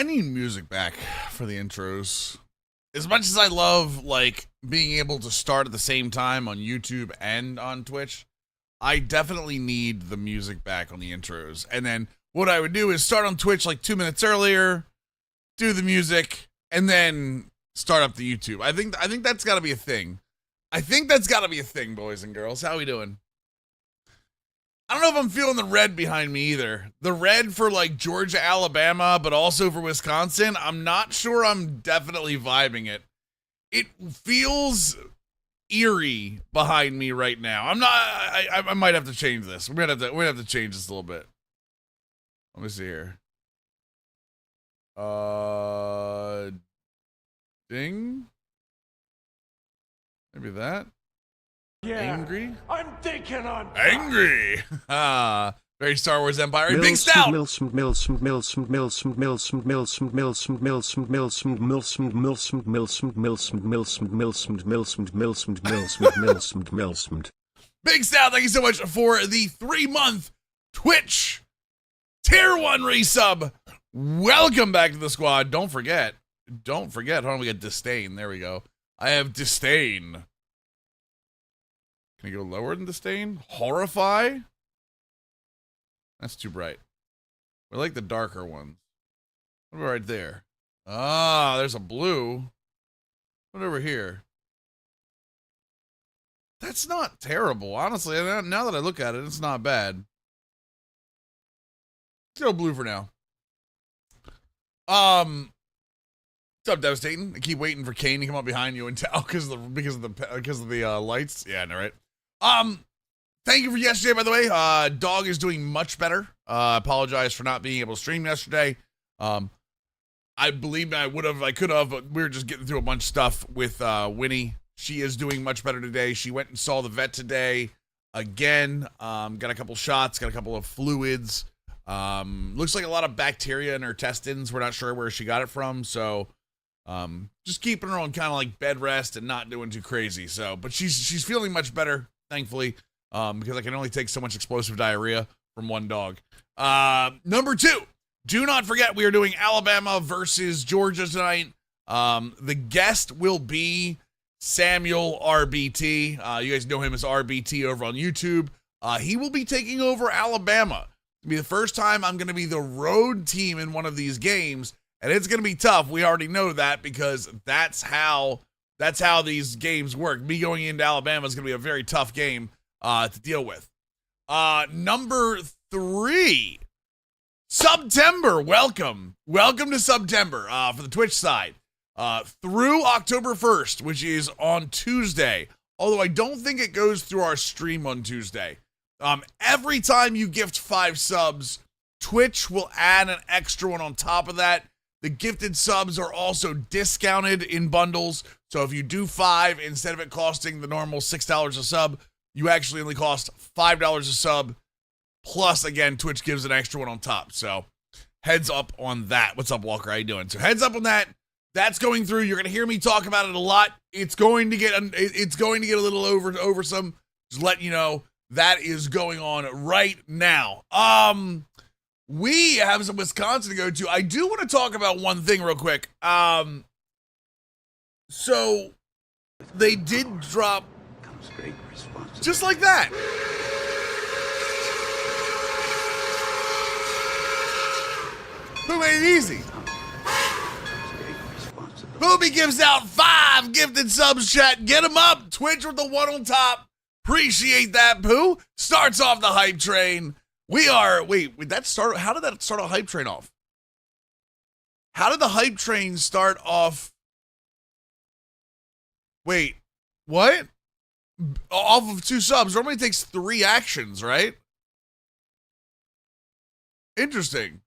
I need music back for the intros. As much as I love, like, being able to start at the same time on YouTube and on Twitch, I definitely need the music back on the intros. And then what I would do is start on Twitch like 2 minutes earlier, do the music, and then start up the YouTube. I think that's got to be a thing. I think that's got to be a thing, boys and girls. How we doing? I don't know if I'm feeling the red behind me either. The red for like Georgia, Alabama, but also for Wisconsin. I'm not sure I'm definitely vibing it. It feels eerie behind me right now. I'm not. I might have to change this. We're gonna have to change this a little bit. Let me see here. Ding. Maybe that. Yeah, angry? I'm thinking on angry. Very Star Wars Empire. Big Stout. Big Stout, thank you so much for the 3-month Twitch Tier 1 resub. Welcome back to the squad. Don't forget. Hold on, we got disdain. There we go. I have disdain. Can you go lower than disdain? Horrify? That's too bright. We like the darker ones. What about right there? Ah, there's a blue. What over here? That's not terrible, honestly. Now that I look at it, it's not bad. Let's go blue for now. What's up, Devastating? I keep waiting for Kane to come up behind you and tell because of the lights. Yeah, no, right. Thank you for yesterday, by the way. Dog is doing much better. Apologize for not being able to stream yesterday. I believe I could have, but we were just getting through a bunch of stuff with Winnie. She is doing much better today. She went and saw the vet today again. Got a couple shots, got a couple of fluids. Looks like a lot of bacteria in her intestines. We're not sure where she got it from, so just keeping her on kind of like bed rest and not doing too crazy. So, but she's feeling much better, thankfully, because I can only take so much explosive diarrhea from one dog. Number 2, do not forget we are doing Alabama versus Georgia tonight. The guest will be Samuel RBT. You guys know him as RBT over on YouTube. He will be taking over Alabama. It'll be the first time I'm going to be the road team in one of these games, and it's going to be tough. We already know that because that's how these games work. Me going into Alabama is going to be a very tough game to deal with. Number 3, September. Welcome to September for the Twitch side. Through October 1st, which is on Tuesday, although I don't think it goes through our stream on Tuesday. Every time you gift 5 subs, Twitch will add an extra one on top of that. The gifted subs are also discounted in bundles. So if you do 5, instead of it costing the normal $6 a sub, you actually only cost $5 a sub. Plus, again, Twitch gives an extra one on top. So heads up on that. What's up, Walker? How you doing? So heads up on that. That's going through. You're going to hear me talk about it a lot. It's going to get a little oversome. Just letting you know. That is going on right now. We have some Wisconsin to go to. I do want to talk about one thing real quick. So they did drop just like that. Who made it easy? Booby gives out 5 gifted subs, chat. Get them up. Twitch with the 1 on top. Appreciate that, Pooh. Starts off the hype train. How did that start a hype train off? How did the hype train start off? Wait, what? Off of 2 subs. Normally it takes 3 actions, right? Interesting.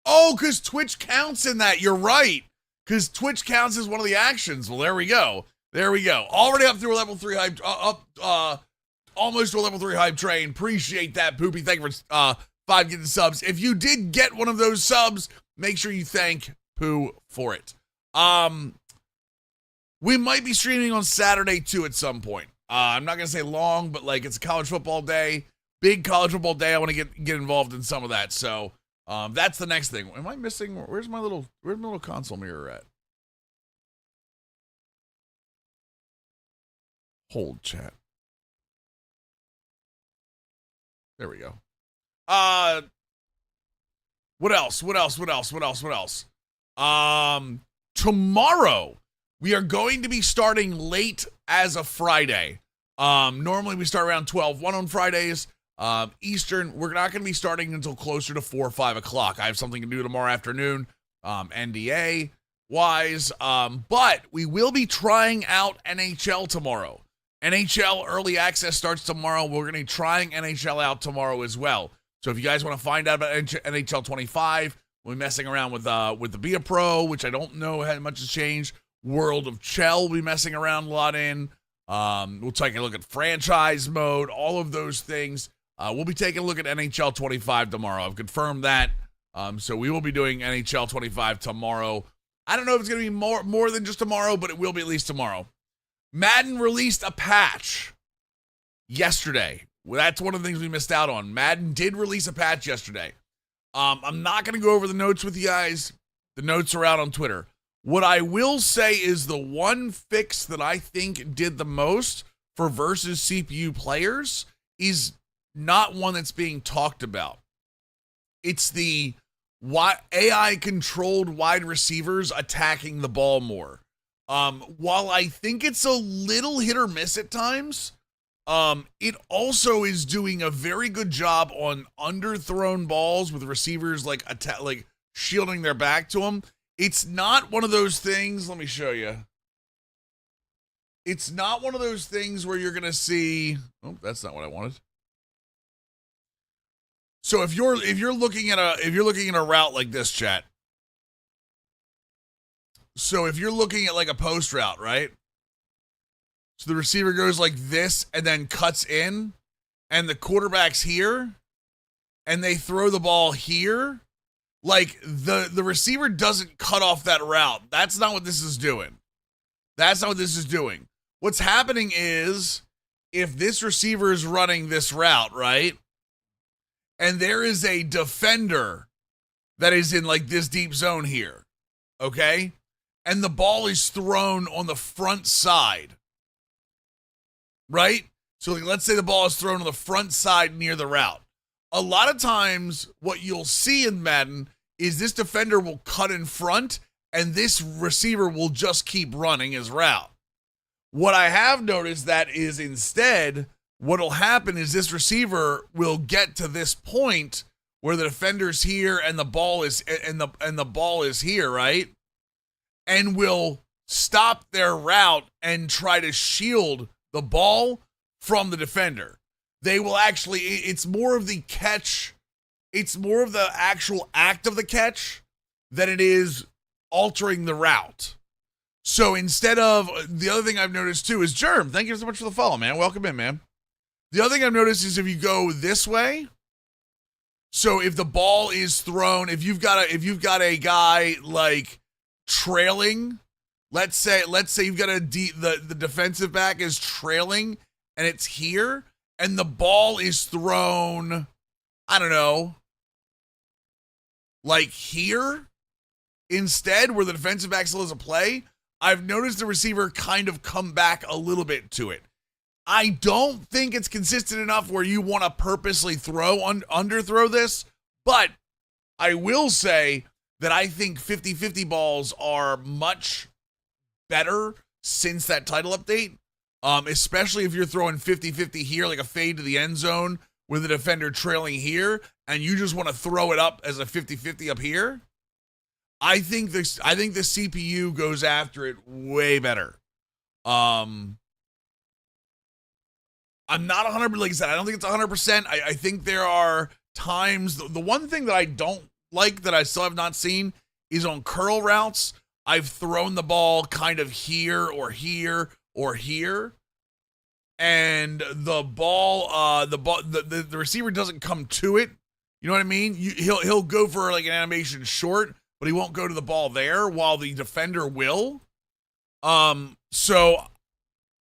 Oh, because Twitch counts in that. You're right. Because Twitch counts as one of the actions. Well, there we go. Already up through a level 3 hype. Almost to a level 3 hype train. Appreciate that, Poopy. Thank you for 5 getting subs. If you did get one of those subs, make sure you thank Pooh for it. We might be streaming on Saturday too at some point. I'm not gonna say long, but like it's a college football day, big college football day. I want to get involved in some of that. So That's the next thing. Am I missing? Where's my little console mirror at? Hold chat. There we go. What else? Tomorrow we are going to be starting late as a Friday. Normally we start around 12:01 on Fridays. Eastern. We're not going to be starting until closer to 4 or 5 o'clock. I have something to do tomorrow afternoon, NDA wise. But we will be trying out NHL tomorrow. NHL early access starts tomorrow. We're going to be trying NHL out tomorrow as well. So if you guys want to find out about NHL 25, we'll be messing around with the Be a Pro, which I don't know how much has changed. World of Chell we'll be messing around a lot in. We'll take a look at franchise mode, all of those things. We'll be taking a look at NHL 25 tomorrow. I've confirmed that. So we will be doing NHL 25 tomorrow. I don't know if it's going to be more than just tomorrow, but it will be at least tomorrow. Madden released a patch yesterday. Well, that's one of the things we missed out on. Madden did release a patch yesterday. I'm not going to go over the notes with you guys. The notes are out on Twitter. What I will say is the one fix that I think did the most for versus CPU players is not one that's being talked about. It's the AI-controlled wide receivers attacking the ball more. While I think it's a little hit or miss at times, it also is doing a very good job on underthrown balls with receivers like shielding their back to them. It's not one of those things. Let me show you. It's not one of those things where you're gonna see. Oh, that's not what I wanted. So if you're looking at a route like this, chat. So if you're looking at like a post route, right? So the receiver goes like this and then cuts in, and the quarterback's here, and they throw the ball here. Like the receiver doesn't cut off that route. That's not what this is doing. What's happening is if this receiver is running this route, right? And there is a defender that is in like this deep zone here, okay? And the ball is thrown on the front side, right? So like, let's say the ball is thrown on the front side near the route. A lot of times what you'll see in Madden is this defender will cut in front and this receiver will just keep running his route. What I have noticed that is instead, what'll happen is this receiver will get to this point where the defender's here and the ball is the ball is here, right? And will stop their route and try to shield the ball from the defender. They will actually, it's more of the catch, it's more of the actual act of the catch than it is altering the route. So instead of, the other thing I've noticed too is Germ, thank you so much for the follow, man. Welcome in, man. The other thing I've noticed is if you go this way, so if the ball is thrown, if you've got a guy like trailing, let's say you've got the defensive back is trailing and it's here and the ball is thrown, I don't know, like here instead where the defensive back still has a play, I've noticed the receiver kind of come back a little bit to it. I don't think it's consistent enough where you want to purposely underthrow this, but I will say that I think 50-50 balls are much better since that title update, especially if you're throwing 50-50 here, like a fade to the end zone with the defender trailing here, and you just want to throw it up as a 50-50 up here. I think the CPU goes after it way better. I'm not 100%, like I said, I don't think it's 100%. I think there are times, the one thing that I don't like that I still have not seen is on curl routes, I've thrown the ball kind of here or here or here, and the ball, the receiver doesn't come to it. You know what I mean? He'll go for like an animation short, but he won't go to the ball there while the defender will. So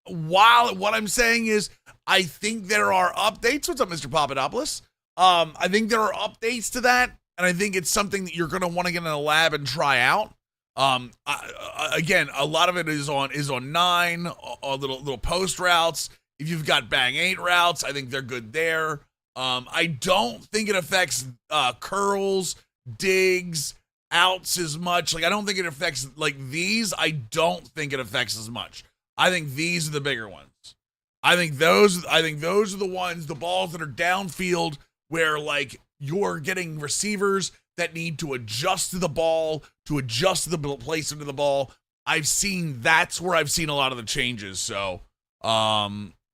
while what I'm saying is, I think there are updates. What's up, Mr. Papadopoulos? I think there are updates to that and I think it's something that you're going to want to get in a lab and try out. Again, a lot of it is on 9, little post routes. If you've got bang 8 routes, I think they're good there. I don't think it affects curls, digs, outs as much. Like, I don't think it affects like these. I don't think it affects as much. I think these are the bigger ones. I think those are the ones, the balls that are downfield where like you're getting receivers that need to adjust to the ball, to adjust to the placement of the ball. That's where I've seen a lot of the changes. So,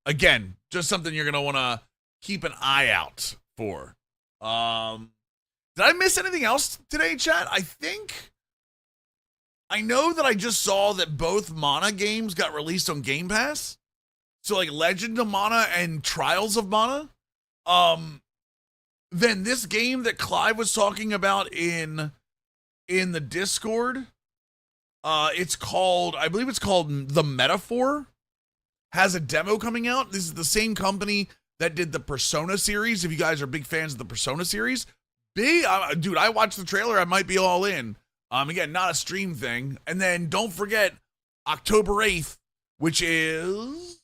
again, just something you're going to want to keep an eye out for. Did I miss anything else today, chat? I know that I just saw that both Mana games got released on Game Pass. So like Legend of Mana and Trials of Mana. Then this game that Clive was talking about in the Discord, I believe it's called The Metaphor, has a demo coming out. This is the same company that did the Persona series. If you guys are big fans of the Persona series, dude, I watched the trailer. I might be all in. Again, not a stream thing. And then don't forget October 8th, which is,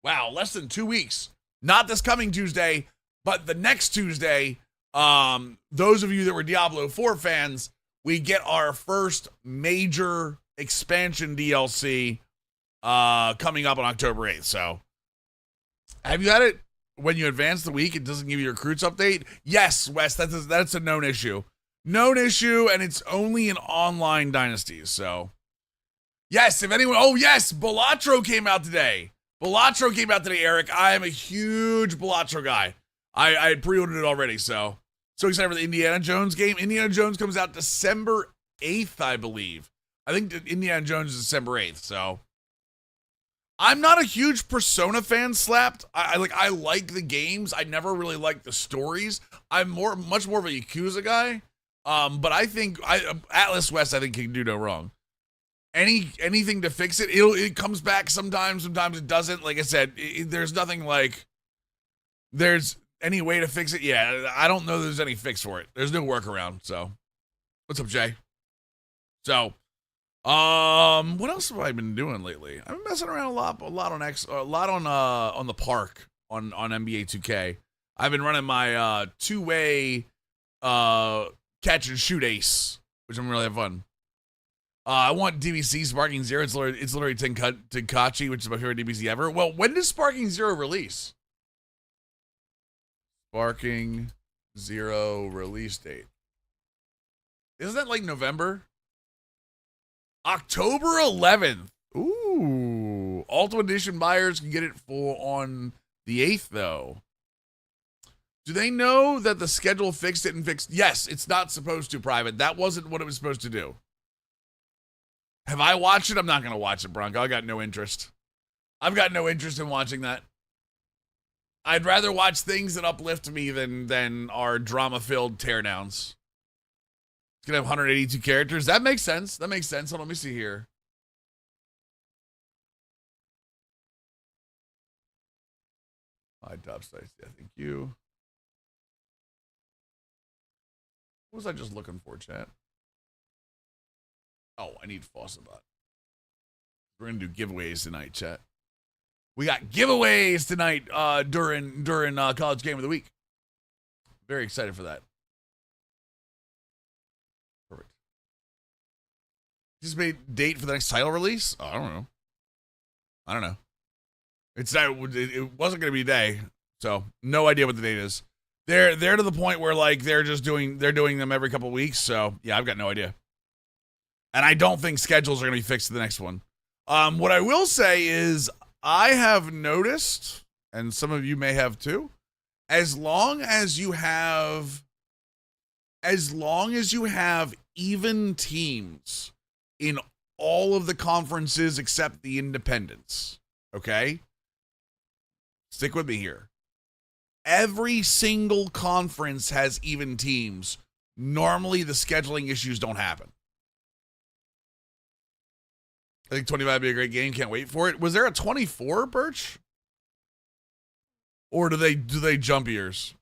wow, less than 2 weeks. Not this coming Tuesday, but the next Tuesday. Those of you that were Diablo 4 fans, we get our first major expansion DLC coming up on October 8th. So, have you had it when you advance the week? It doesn't give you your recruits update? Yes, Wes, that's a known issue. Known issue, and it's only in online dynasties. So, yes, if anyone, oh yes, Balatro came out today. Eric. I am a huge Balatro guy. I pre-ordered it already, so excited for the Indiana Jones game. Indiana Jones comes out December 8th, I believe. I think Indiana Jones is December 8th, so. I'm not a huge Persona fan, Slapped. I like the games. I never really liked the stories. I'm much more of a Yakuza guy. But I think Atlas West, I think, can do no wrong. Anything to fix it. It comes back sometimes it doesn't. Like I said, there's nothing like there's any way to fix it. Yeah, I don't know there's any fix for it. There's no workaround. So, what's up, Jay? So, what else have I been doing lately? I've been messing around a lot on the park on NBA 2K. I've been running my two-way catch and shoot ace, which I'm really having fun. I want DBC Sparking Zero. It's literally Tenkaichi, which is my favorite DBC ever. Well, when does Sparking Zero release? Sparking Zero release date. Isn't that like November? October 11th. Ooh. Ultimate Edition buyers can get it on the 8th, though. Do they know that the schedule fixed it and fixed? Yes, it's not supposed to, Private. That wasn't what it was supposed to do. Have I watched it? I'm not going to watch it, Bronco. I got no interest. I've got no interest in watching that. I'd rather watch things that uplift me than our drama-filled teardowns. It's going to have 182 characters. That makes sense. Hold on, let me see here. Hi, top sites. Yeah, thank you. What was I just looking for, chat? Oh, I need Fawcetbot. We're going to do giveaways tonight, chat. We got giveaways tonight during College Game of the Week. Very excited for that. Perfect. Just made date for the next title release? Oh, I don't know. It's not. It wasn't going to be today, so no idea what the date is. They're to the point where like they're doing them every couple weeks. So yeah, I've got no idea. And I don't think schedules are going to be fixed to the next one. What I will say is I have noticed, and some of you may have too, as long as you have even teams in all of the conferences except the independents, okay? Stick with me here. Every single conference has even teams. Normally, the scheduling issues don't happen. I think 25 would be a great game. Can't wait for it. Was there a 24, Birch? Or do they jump years?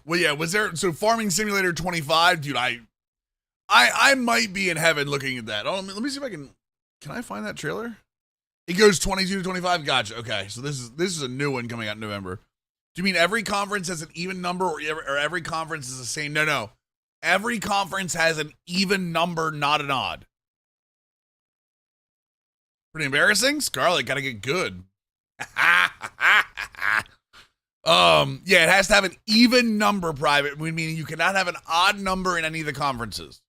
Well, yeah, was there, so Farming Simulator 25, dude, I might be in heaven looking at that. Oh, let me see if I can I find that trailer? It goes 22 to 25, gotcha, okay, so this is a new one coming out in November. Do you mean every conference has an even number or every conference is the same? No. Every conference has an even number, not an odd. Pretty embarrassing. Scarlet, gotta get good. Yeah, it has to have an even number private, meaning you cannot have an odd number in any of the conferences.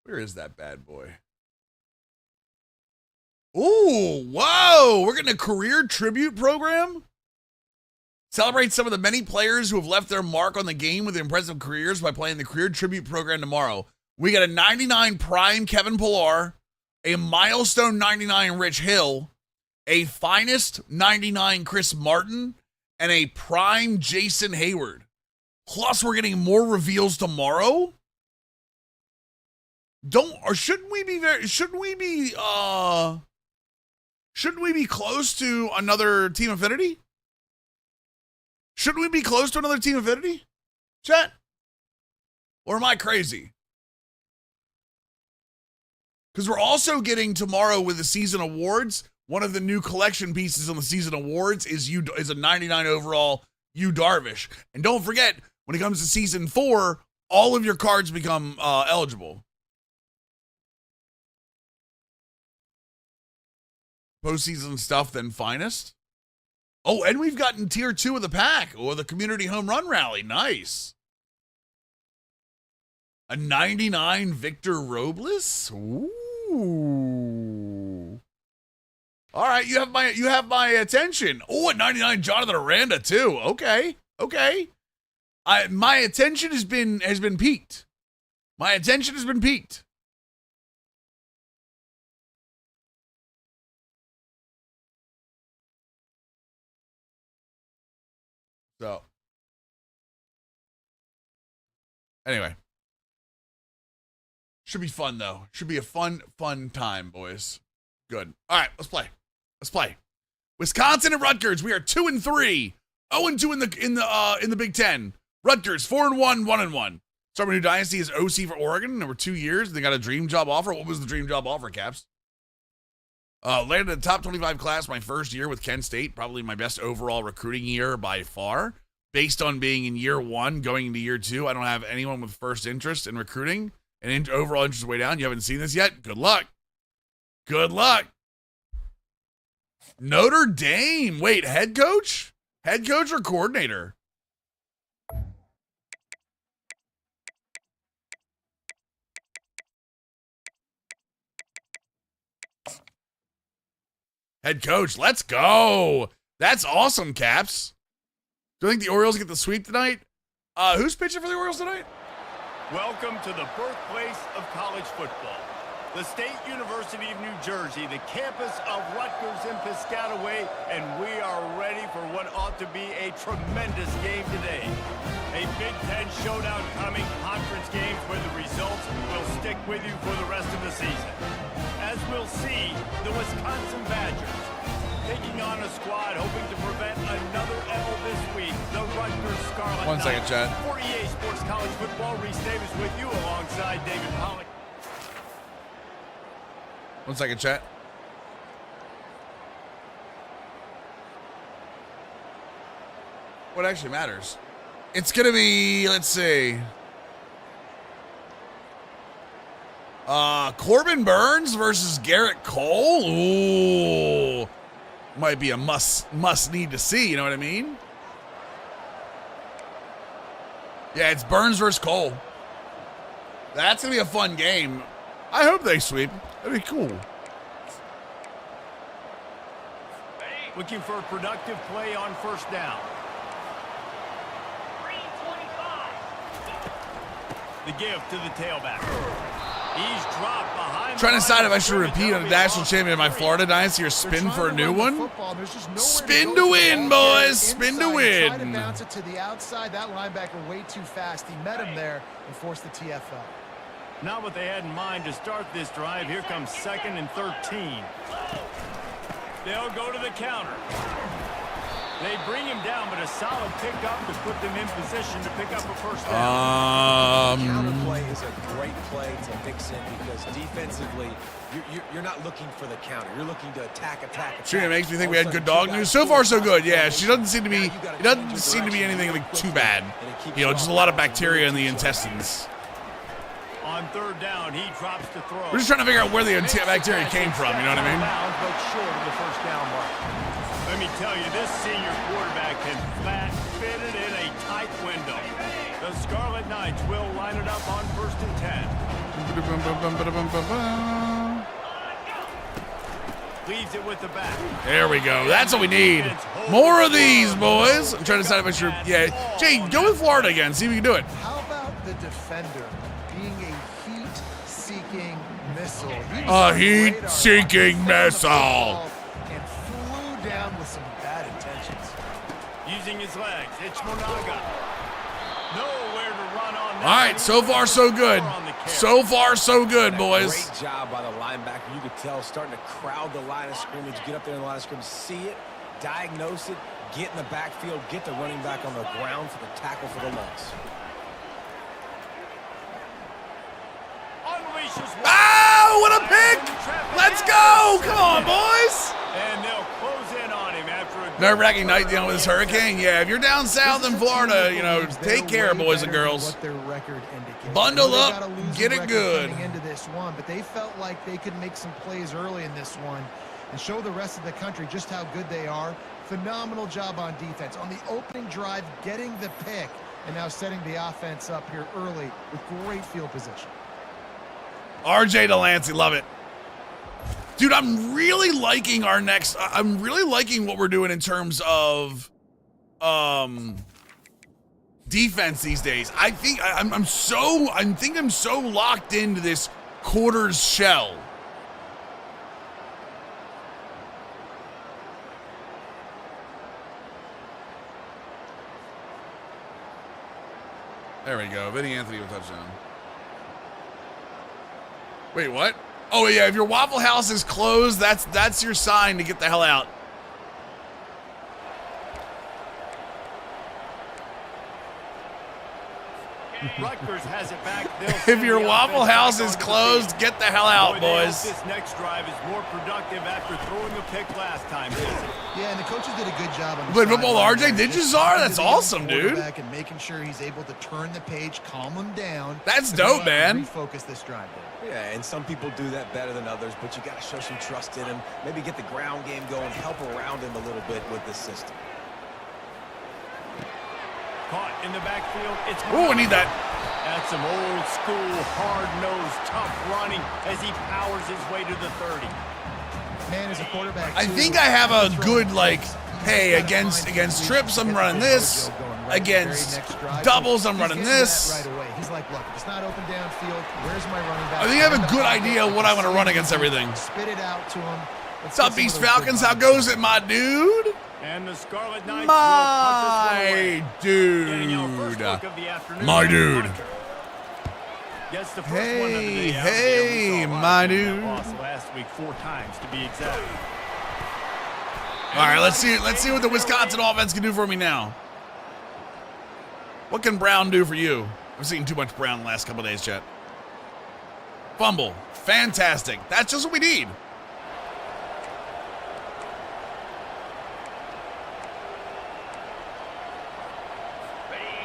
Where is that bad boy? Ooh, whoa, we're getting a career tribute program? Celebrate some of the many players who have left their mark on the game with impressive careers by playing the career tribute program tomorrow. We got a 99 prime Kevin Pillar, a milestone 99 Rich Hill, a finest 99 Chris Martin, and a prime Jason Hayward. Plus, we're getting more reveals tomorrow. Shouldn't we be close to another Team Affinity? Shouldn't we be close to another Team Affinity? Chat? Or am I crazy? Because we're also getting tomorrow with the season awards. One of the new collection pieces on the season awards is a 99 overall Yu Darvish. And don't forget, when it comes to season 4, all of your cards become eligible. Postseason stuff, then finest. Oh, and we've gotten tier 2 of the pack, or the community home run rally. Nice. A 99 Victor Robles. Ooh. All right, you have my attention. Oh, a 99 Jonathan Aranda too. Okay. My attention has been piqued. My attention has been piqued. So, anyway, should be fun though. Should be a fun time, boys. Good. All right, let's play. Wisconsin and Rutgers. We are 2-3, 0-2 in the Big Ten. Rutgers 4-1, 1-1. Start a new dynasty is OC for Oregon. Over 2 years, they got a dream job offer. What was the dream job offer, Caps? Landed in the top 25 class my first year with Kent State, probably my best overall recruiting year by far. Based on being in year 1, going into year 2, I don't have anyone with first interest in recruiting, and overall interest way down. You haven't seen this yet? Good luck. Notre Dame. Wait, head coach? Head coach or coordinator? Head coach, let's go. That's awesome, Caps. Do you think the Orioles get the sweep tonight? Who's pitching for the Orioles tonight? Welcome to the birthplace of college football. The State University of New Jersey, the campus of Rutgers in Piscataway, and we are ready for what ought to be a tremendous game today. A Big Ten showdown coming, conference games where the results will stick with you for the rest of the season. As we'll see, the Wisconsin Badgers taking on a squad hoping to prevent another L this week, the Rutgers Scarlet One second, Chad. 48 Sports College Football, Reese Davis with you alongside David Pollock. 1 second, chat. What actually matters? It's going to be, let's see. Corbin Burns versus Garrett Cole. Ooh. Might be a must need to see, you know what I mean? Yeah, it's Burns versus Cole. That's going to be a fun game. I hope they sweep. That'd be cool. Looking for a productive play on first down. The give to the tailback. He's dropped behind. Trying to decide if I should repeat on a national champion in my Florida dynasty or spin for a new one. Spin to win, boys. Spin to win. Tried to bounce it to the outside. That linebacker way too fast. He met him there and forced the TFL. Not what they had in mind to start this drive. Here comes 2nd and 13. They'll go to the counter. They bring him down, but a solid pickup to put them in position to pick up a first down. Counterplay is a great play to mix in because defensively, you're not looking for the counter. You're looking to attack. Sure, it makes me think we had good dog news. So far, so good. Yeah, she doesn't seem to be. It doesn't seem to be anything like too bad. You know, just a lot of bacteria in the intestines. On third down, he drops to throw. We're just trying to figure out where the bacteria came from. You know what I mean? But short of the first down mark. Let me tell you, this senior quarterback can flat fit it in a tight window. The Scarlet Knights will line it up on 1st and 10. Leaves it with the back. There we go. That's what we need. More of these, boys. I'm trying to decide if I should. Yeah, Jay, go with Florida again. See if we can do it. How about the defender being a heat-seeking missile? A heat-seeking missile. Down with some bad intentions. Using his legs, it's Monaga. Nowhere to run on. All right, so far so good. So far so good, boys. Great job by the linebacker. You could tell starting to crowd the line of scrimmage, get up there in the line of scrimmage, see it, diagnose it, get in the backfield, get the running back on the ground for the tackle for the loss. Oh, what a pick! Let's go! Come on, boys! And they'll close in on him after a nerve-wracking night dealing with this hurricane. Yeah, if you're down south in Florida, you know, take care, boys and girls. Bundle up, get it good. Into this one, but they felt like they could make some plays early in this one and show the rest of the country just how good they are. Phenomenal job on defense. On the opening drive, getting the pick, and now setting the offense up here early with great field position. RJ Delancey, love it. Dude, I'm really liking our next. I'm really liking what we're doing in terms of defense these days. I think I'm so locked into this quarters shell. There we go. Vinny Anthony with touchdown. Wait, what? Oh yeah, if your Waffle House is closed, that's your sign to get the hell out. Rutgers has it back. If your Waffle House is closed, get the hell out, boys. This next drive is more productive after throwing a pick last time. Yeah, and the coaches did a good job on the played football with RJ, did you, Czar? That's awesome, dude. And making sure he's able to turn the page, calm him down. That's dope, man. Refocus this drive. Yeah, and some people do that better than others, but you got to show some trust in him. Maybe get the ground game going, help around him a little bit with this system. Caught in the backfield. It's oh, I need that. That's some old school, hard-nosed, tough running as he powers his way to the 30. Man, as a quarterback, I think I have a good, like, hey, against trips, I'm running this. Against doubles, I'm running this. Right away. He's like, look, it's not open downfield. Where's my running back? I think I have a good idea of what I want to run against everything. Spit it out to him. What's up, Beast Falcons? How goes it, my dude? And the Scarlet Knights my dude. My dude. Hey, my dude. Last week 4 times to be exact. All right, let's see what the Wisconsin offense can do for me now. What can Brown do for you? I've seen too much Brown the last couple of days, chat. Fumble. Fantastic. That's just what we need.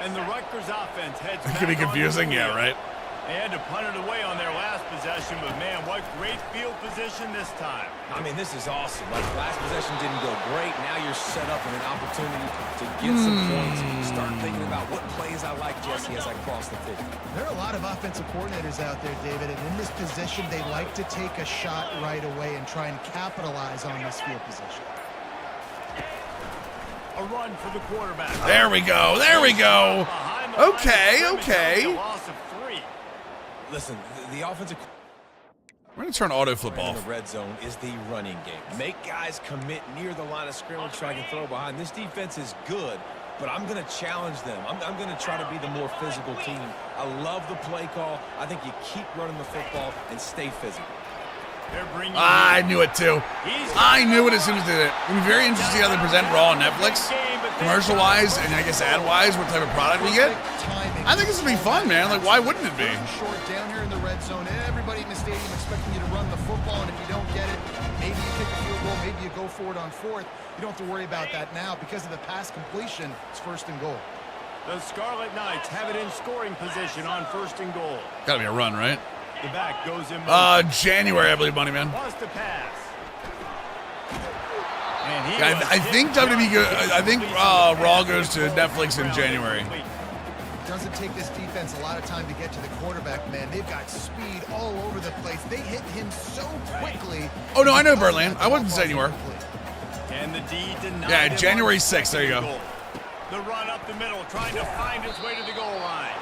And the Rutgers offense heads It can be confusing, yeah, right? They had to punt it away on their last possession, but man, what great field position this time. I mean, this is awesome. Like, last possession didn't go great. Now you're set up with an opportunity to get some points. Start thinking about what plays I like, Jesse, as I cross the field. There are a lot of offensive coordinators out there, David, and in this position, they like to take a shot right away and try and capitalize on this field position. A run for the quarterback. There we go. There we go. Okay, okay. Listen, the offensive. We're going to turn auto flip off. The red zone is the running game. Make guys commit near the line of scrimmage, try to throw behind. This defense is good, but I'm going to challenge them. I'm going to try to be the more physical team. I love the play call. I think you keep running the football and stay physical. I knew it too. I knew it as soon as they did it. It'll be very interesting how they present Raw on Netflix, commercial-wise, and I guess ad-wise, what type of product we get. I think this will be fun, man. Like, why wouldn't it be? Short down here in the red zone. Everybody in the stadium expecting you to run the football, and if you don't get it, maybe you kick a field goal, maybe you go for it on fourth. You don't have to worry about that now because of the pass completion. It's first and goal. The Scarlet Knights have it in scoring position on first and goal. Gotta be a run, right? The back goes in. January, I believe, money man. Wants to pass. Yeah, I think WWE. I think Raw goes to Netflix in January. It doesn't take this defense a lot of time to get to the quarterback, man. They've got speed all over the place. They hit him so quickly. Oh no, I know Birdland. I wasn't saying you were. And the D denied. Yeah, January 6th. There you go. The run up the middle, trying to find his way to the goal line.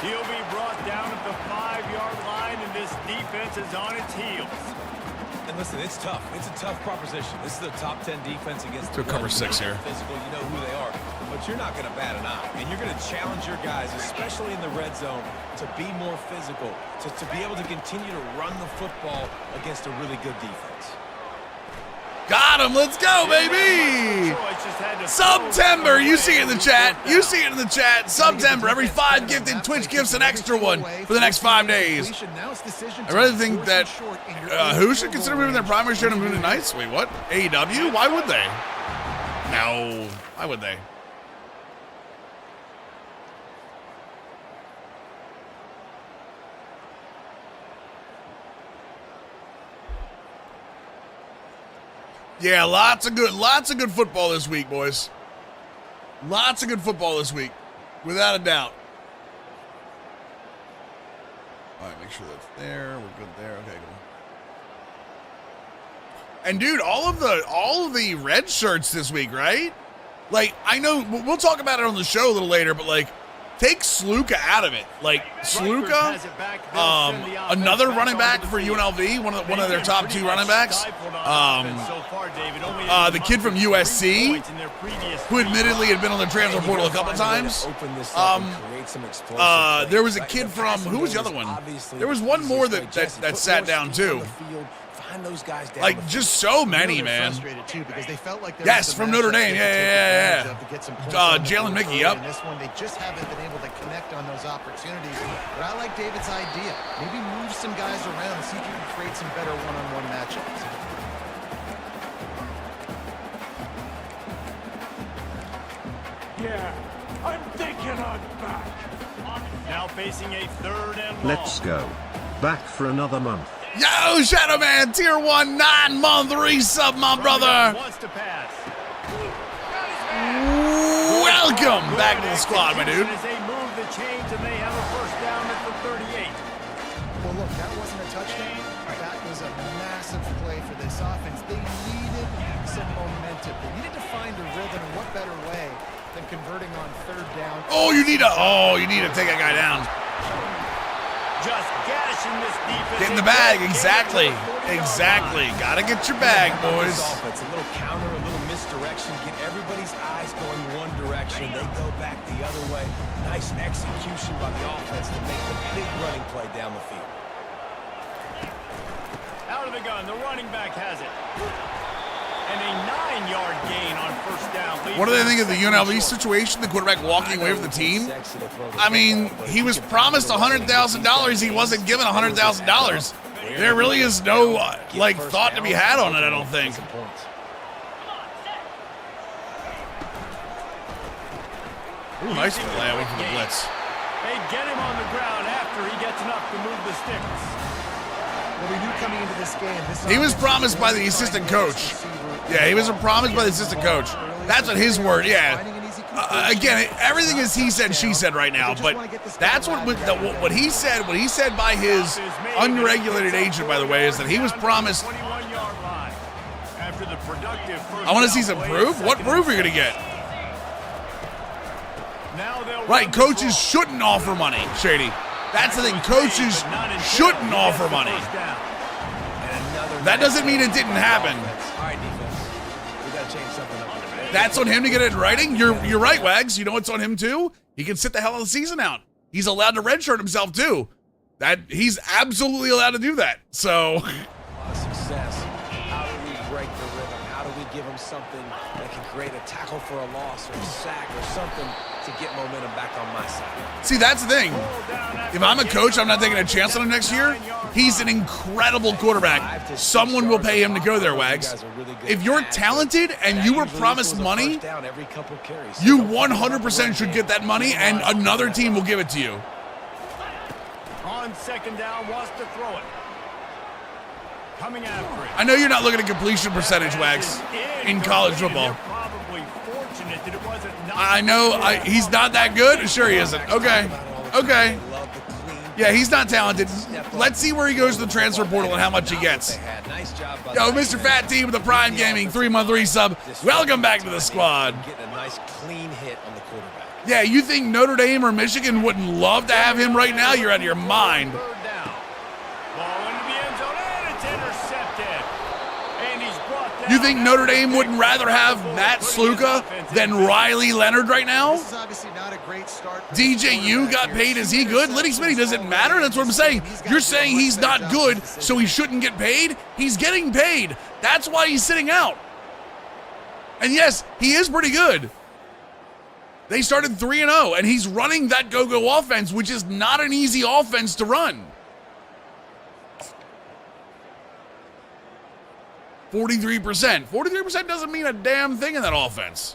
He'll be brought down at the 5-yard line, and this defense is on its heels. And listen, it's tough. It's a tough proposition. This is the top 10 defense against to cover 6 here. Physical, you know who they are, but you're not going to bat an eye, and you're going to challenge your guys, especially in the red zone, to be more physical, to be able to continue to run the football against a really good defense. Got him. Let's go, baby. September. You see it in the chat. You see it in the chat. September. Every 5 gifted, Twitch gifts an extra one for the next 5 days. I really think that who should consider moving their primary show to Moon and Nights? Wait, what? AEW? Why would they? No. Why would they? Yeah, lots of good football this week, boys. Lots of good football this week, without a doubt. All right, make sure that's there. We're good there. Okay, cool. And dude, all of the red shirts this week, right? Like, I know we'll talk about it on the show a little later, but like, take Sluka out of it. Like Sluka, another running back for UNLV, one of their top 2 running backs. The kid from USC, who admittedly had been on the transfer portal a couple times. There was a kid from, who was the other one? There was one more that sat down too. Like, just so many, man. Yes, from Notre Dame. Yeah. Jalen Mickey, yep. In this one, they just haven't been able to connect on those opportunities. But I like David's idea. Maybe move some guys around and see if you can create some better one-on-one matchups. Yeah, I'm thinking on back. Now facing a 3rd and long. Let's go. Back for another month. Yo, Shadow Man, tier 1, 9-month resub, my brother. Wants to pass. Welcome back to the squad, my dude. As they move the chains and they have a first down at the 38. Well, look, that wasn't a touchdown. That was a massive play for this offense. They needed some momentum. They needed to find a rhythm, and what better way than converting on 3rd down. Oh, you need to take that guy down. Just gashing this defense. Get in the bag, exactly. Gotta get your bag, boys. Offense, a little counter, a little misdirection, get everybody's eyes going one direction. They go back the other way. Nice execution by the offense to make the big running play down the field. Out of the gun, the running back has it. And a 9-yard gain on first down. What do they think of the UNLV situation? The quarterback walking away from the team? I mean, he was promised $100,000. He wasn't given $100,000. There really is no thought to be had on it, I don't think. Ooh, nice play away from the blitz. They get him on the ground after he gets enough to move the sticks. Well, we knew coming into this game, he was promised by the assistant coach. Yeah, he was promised by the assistant coach. That's what his word, yeah. Again, everything is he said, she said right now, but that's what he said. What he said by his unregulated agent, by the way, is that he was promised. I want to see some proof. What proof are you going to get? Right, coaches shouldn't offer money, Shady. That's the thing. Coaches shouldn't offer money. That doesn't mean it didn't happen. That's on him to get it in writing. You're right, Wags. You know what's on him too? He can sit the hell of the season out. He's allowed to redshirt himself too. That he's absolutely allowed to do that. So something that can create a tackle for a loss or a sack or something to get momentum back on my side. See, that's the thing. If I'm a coach, I'm not taking a chance on him next year. He's an incredible quarterback. Someone will pay him to go there, Wags. If you're talented and you were promised money, you 100% should get that money, and another team will give it to you. On second down, wants to throw it. Coming after it. I know you're not looking at completion percentage, Wags, in college football. Probably fortunate that it wasn't. I know he's not that good. Sure he isn't. Okay. Yeah, he's not talented. Let's see where he goes to the transfer portal and how much he gets. Yo, Mr. Fat T with the Prime Gaming 3-month resub. Welcome back to the squad. Getting a nice clean hit on the quarterback. Yeah, you think Notre Dame or Michigan wouldn't love to have him right now? You're out of your mind. Third down. Ball into the end zone, and it's intercepted. And he's brought down. You think Notre Dame wouldn't rather have Matt Sluka than Riley Leonard right now? This is obviously not a great start. DJU got paid. Is he good? Liddy Smitty, does it matter? That's what I'm saying. You're saying he's not good, so he shouldn't get paid? He's getting paid. That's why he's sitting out. And yes, he is pretty good. They started 3-0, and he's running that go-go offense, which is not an easy offense to run. 43%. 43% doesn't mean a damn thing in that offense.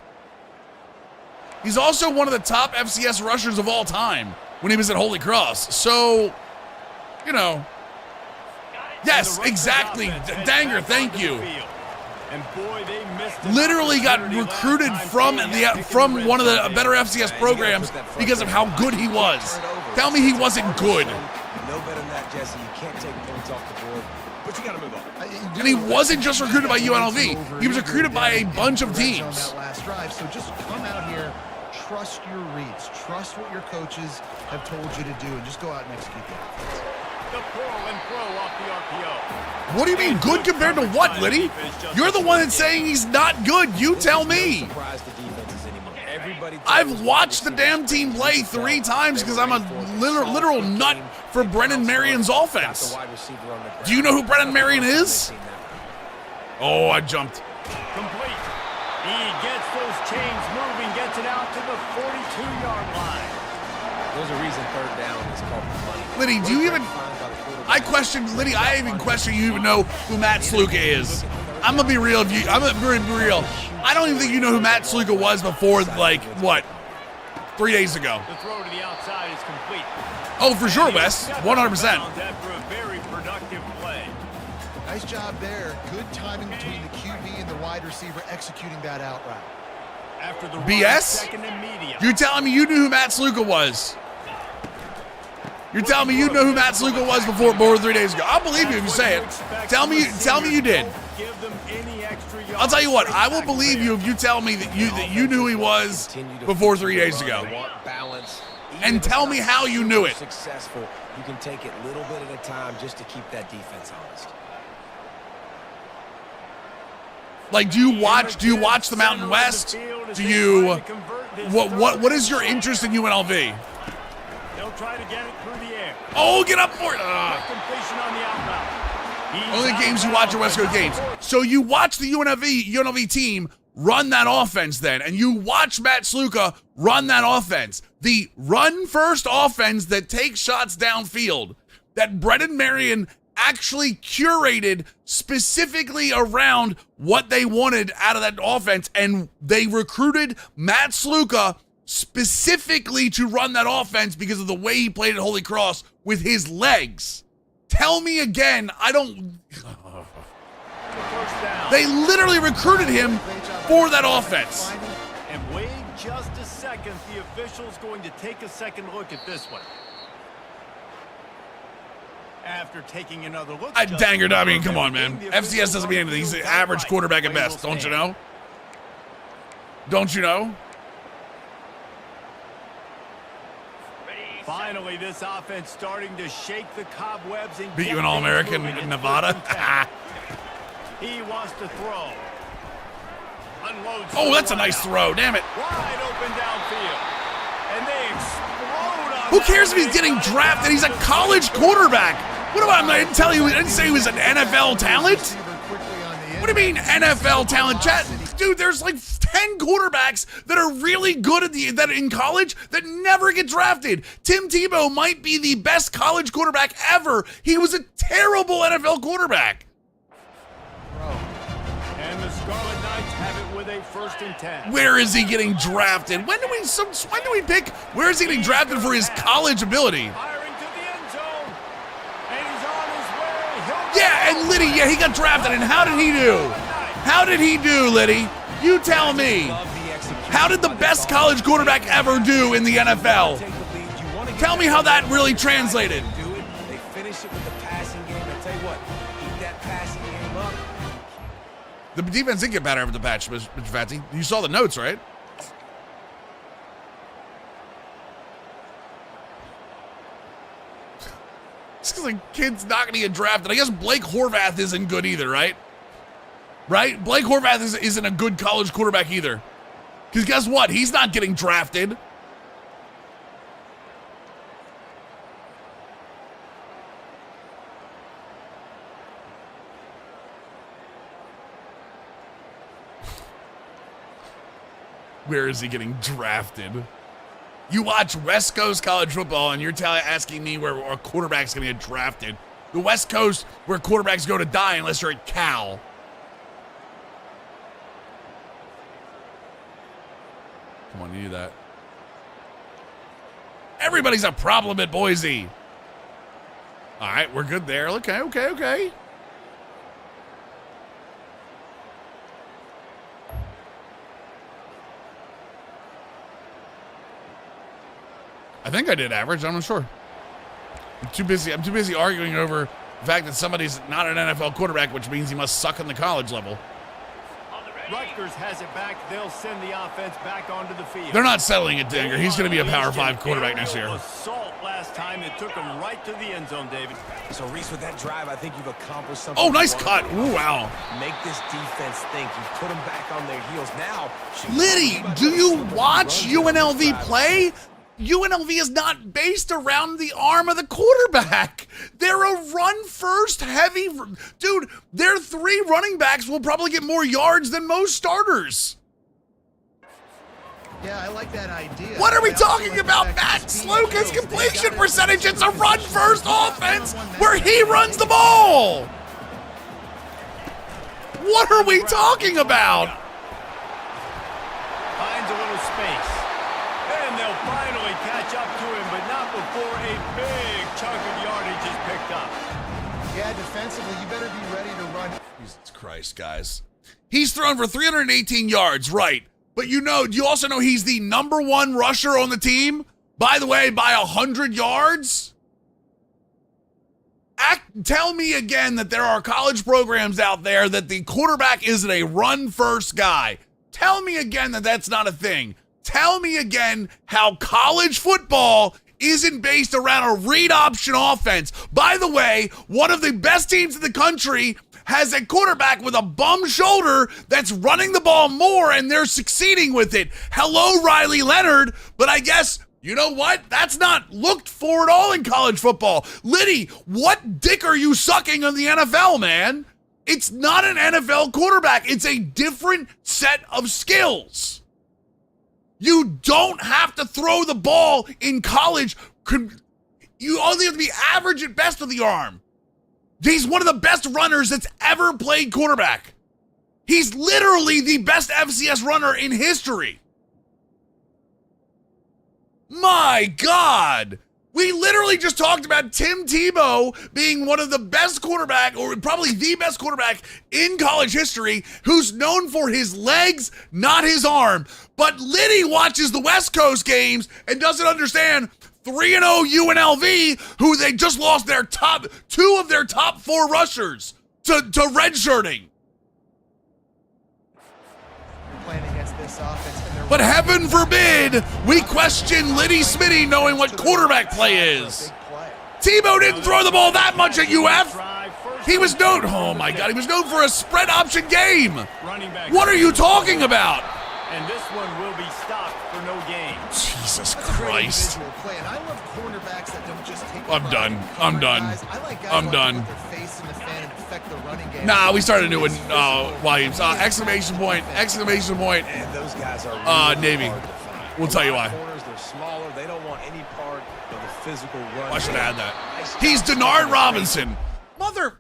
He's also one of the top FCS rushers of all time when he was at Holy Cross. So, you know. Yes, exactly. Danger, thank you. And boy, they missed it. Literally got recruited from one of the better FCS programs because of how good he was. Tell me he wasn't good. No better than that, Jesse. You can't take points off the board, but you got to move on. And he wasn't just recruited by UNLV. He was recruited by a bunch of teams. That last drive. So just come out here, trust your reads, trust what your coaches have told you to do, and just go out and execute that. The pull and throw off the RPO. What do you mean good compared to what, Liddy? You're the one that's saying he's not good. You tell me. I've watched the damn team play 3 times because I'm a literal nut for Brennan Marion's offense. Do you know who Brennan Marion is? Oh, I jumped. Complete. He gets those chains moving, gets it out to the 42-yard line. There's a reason third down is called money. Liddy, do you even... I even question you even know who Matt Sluka is. I'm gonna be real with you. I'm gonna be real. I don't even think you know who Matt Sluka was before, like, what, 3 days ago. The throw to the outside is complete. Oh, for sure, Wes. 100%. After a very productive play. Nice job there. Good timing between the QB and the wide receiver executing that out route. After the BS? second and medium. You're telling me you knew who Matt Sluka was? You're telling me you know who Matt Sluka was before 3 days ago? I'll believe you if you say it. Tell me you did. I'll tell you what, I will believe you if you tell me that you knew who he was before 3 days ago. And tell me how you knew it. Successful, you can take it little bit at a time just to keep that defense honest. Like, do you watch the Mountain West? Do you what is your interest in UNLV? They'll try to get it through the air. Oh, get up for it. Completion on the out route. Only games you watch are West Coast games. So you watch the UNLV team run that offense then, and you watch Matt Sluka run that offense. The run-first offense that takes shots downfield, that Brennan Marion actually curated specifically around what they wanted out of that offense, and they recruited Matt Sluka specifically to run that offense because of the way he played at Holy Cross with his legs. Tell me again, they literally recruited him for that offense. And wait just a second, the official's going to take a second look at this one. After taking another look, I mean, come on, man. FCS doesn't mean anything. He's an average quarterback at best, don't you know? Don't you know? Finally, this offense starting to shake the cobwebs and beat you an All-American in Nevada. He wants to throw. Unloads. Oh, that's a nice throw. Damn it. Wide open downfield. And they explode on. Who cares if he's getting drafted? He's a college quarterback. What about, I didn't tell you, I didn't say he was an NFL talent. What do you mean NFL talent? Chat, dude, there's like 10 quarterbacks that are really good that in college that never get drafted. Tim Tebow might be the best college quarterback ever. He was a terrible NFL quarterback. And the Scarlet Knights have it with a 1st and 10. Where is he getting drafted? When do we pick? Where is he getting drafted for his college ability? Firing to the end zone. And he's on his way. Yeah, and Liddy, yeah, he got drafted. And how did he do? How did he do, Liddy? You tell me. How did the best college quarterback ever do in the NFL? Tell me how that really translated. They finish it with the passing game. I tell you what, keep that passing game up. The defense did get better after the patch, Mr. Fatty. You saw the notes, right? It's because the kid's not going to get drafted. I guess Blake Horvath isn't good either, right? Right? Blake Horvath isn't a good college quarterback either. Because guess what? He's not getting drafted. Where is he getting drafted? You watch West Coast college football and you're asking me where a quarterback's going to get drafted. The West Coast, where quarterbacks go to die unless you're at Cal. Come on, you do that. Everybody's a problem at Boise. All right, we're good there. Okay. I think I did average. I'm not sure. I'm too busy arguing over the fact that somebody's not an NFL quarterback, which means he must suck on the college level. Rutgers has it back. They'll send the offense back onto the field. They're not settling it, Dinger. He's going to be a Power 5 quarterback next year. Assault last time. It took him right to the end zone, David. So, Reese, with that drive, I think you've accomplished something. Oh, nice cut. Ooh, wow. Make this defense think. You put them back on their heels. Now, Liddy, do you watch UNLV play? UNLV is not based around the arm of the quarterback. They're a run-first heavy... Dude, their 3 running backs will probably get more yards than most starters. Yeah, I like that idea. What are we talking about? Matt Sluka's completion percentage. It's a run-first offense where he runs the ball. What are we talking about? Finds a little space. And they'll finally catch up to him, but not before a big chunk of yardage is picked up. Yeah, defensively, you better be ready to run. Jesus Christ, guys. He's thrown for 318 yards, right. But you also know he's the #1 rusher on the team, by the way, by 100 yards. Tell me again that there are college programs out there that the quarterback isn't a run-first guy. Tell me again that that's not a thing. Tell me again how college football isn't based around a read option offense. By the way, one of the best teams in the country has a quarterback with a bum shoulder that's running the ball more, and they're succeeding with it. Hello, Riley Leonard, but I guess, you know what? That's not looked for at all in college football. Liddy, what dick are you sucking on the NFL, man? It's not an NFL quarterback. It's a different set of skills. You don't have to throw the ball in college. You only have to be average at best with the arm. He's one of the best runners that's ever played quarterback. He's literally the best FCS runner in history. My God. We literally just talked about Tim Tebow being one of the best quarterback, or probably the best quarterback in college history, who's known for his legs, not his arm. But Liddy watches the West Coast games and doesn't understand 3-0 UNLV, who they just lost their two of their top 4 rushers to redshirting. Playing against this offense. But heaven forbid we question Liddy Smitty knowing what quarterback play is. Tebow didn't throw the ball that much at UF. He was known, oh my God, he was known for a spread option game. What are you talking about? And this one will be stopped for no gain. Jesus Christ. Christ. individual play, and I love cornerbacks that don't just take. I'm done. I'm done. I like guys I'm like done. Put their face in the fan and affect the running game. Nah, we started a new one. Williams. Exclamation point. Exclamation point. And those guys are Navy. hard to find. We'll tell you why. Corners, they're smaller. They don't want any part of the physical run. I should add that. He's Denard Robinson. Brother.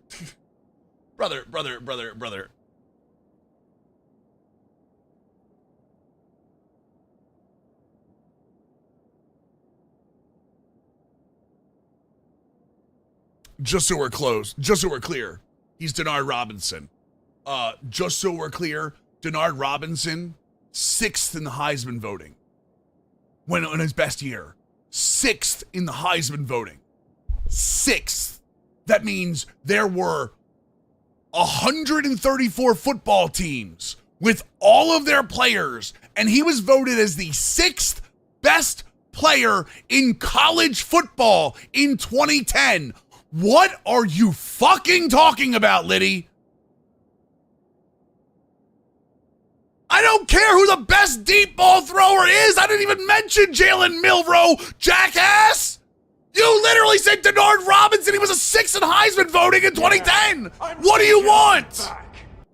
Just so we're clear, he's Denard Robinson. Just so we're clear, Denard Robinson, 6th in the Heisman voting. When in his best year. 6th in the Heisman voting. 6th. That means there were 134 football teams with all of their players, and he was voted as the 6th best player in college football in 2010. What are you fucking talking about, Liddy? I don't care who the best deep ball thrower is. I didn't even mention Jalen Milroe, jackass. You literally said Denard Robinson. He was a 6th in Heisman voting in 2010. What do you want?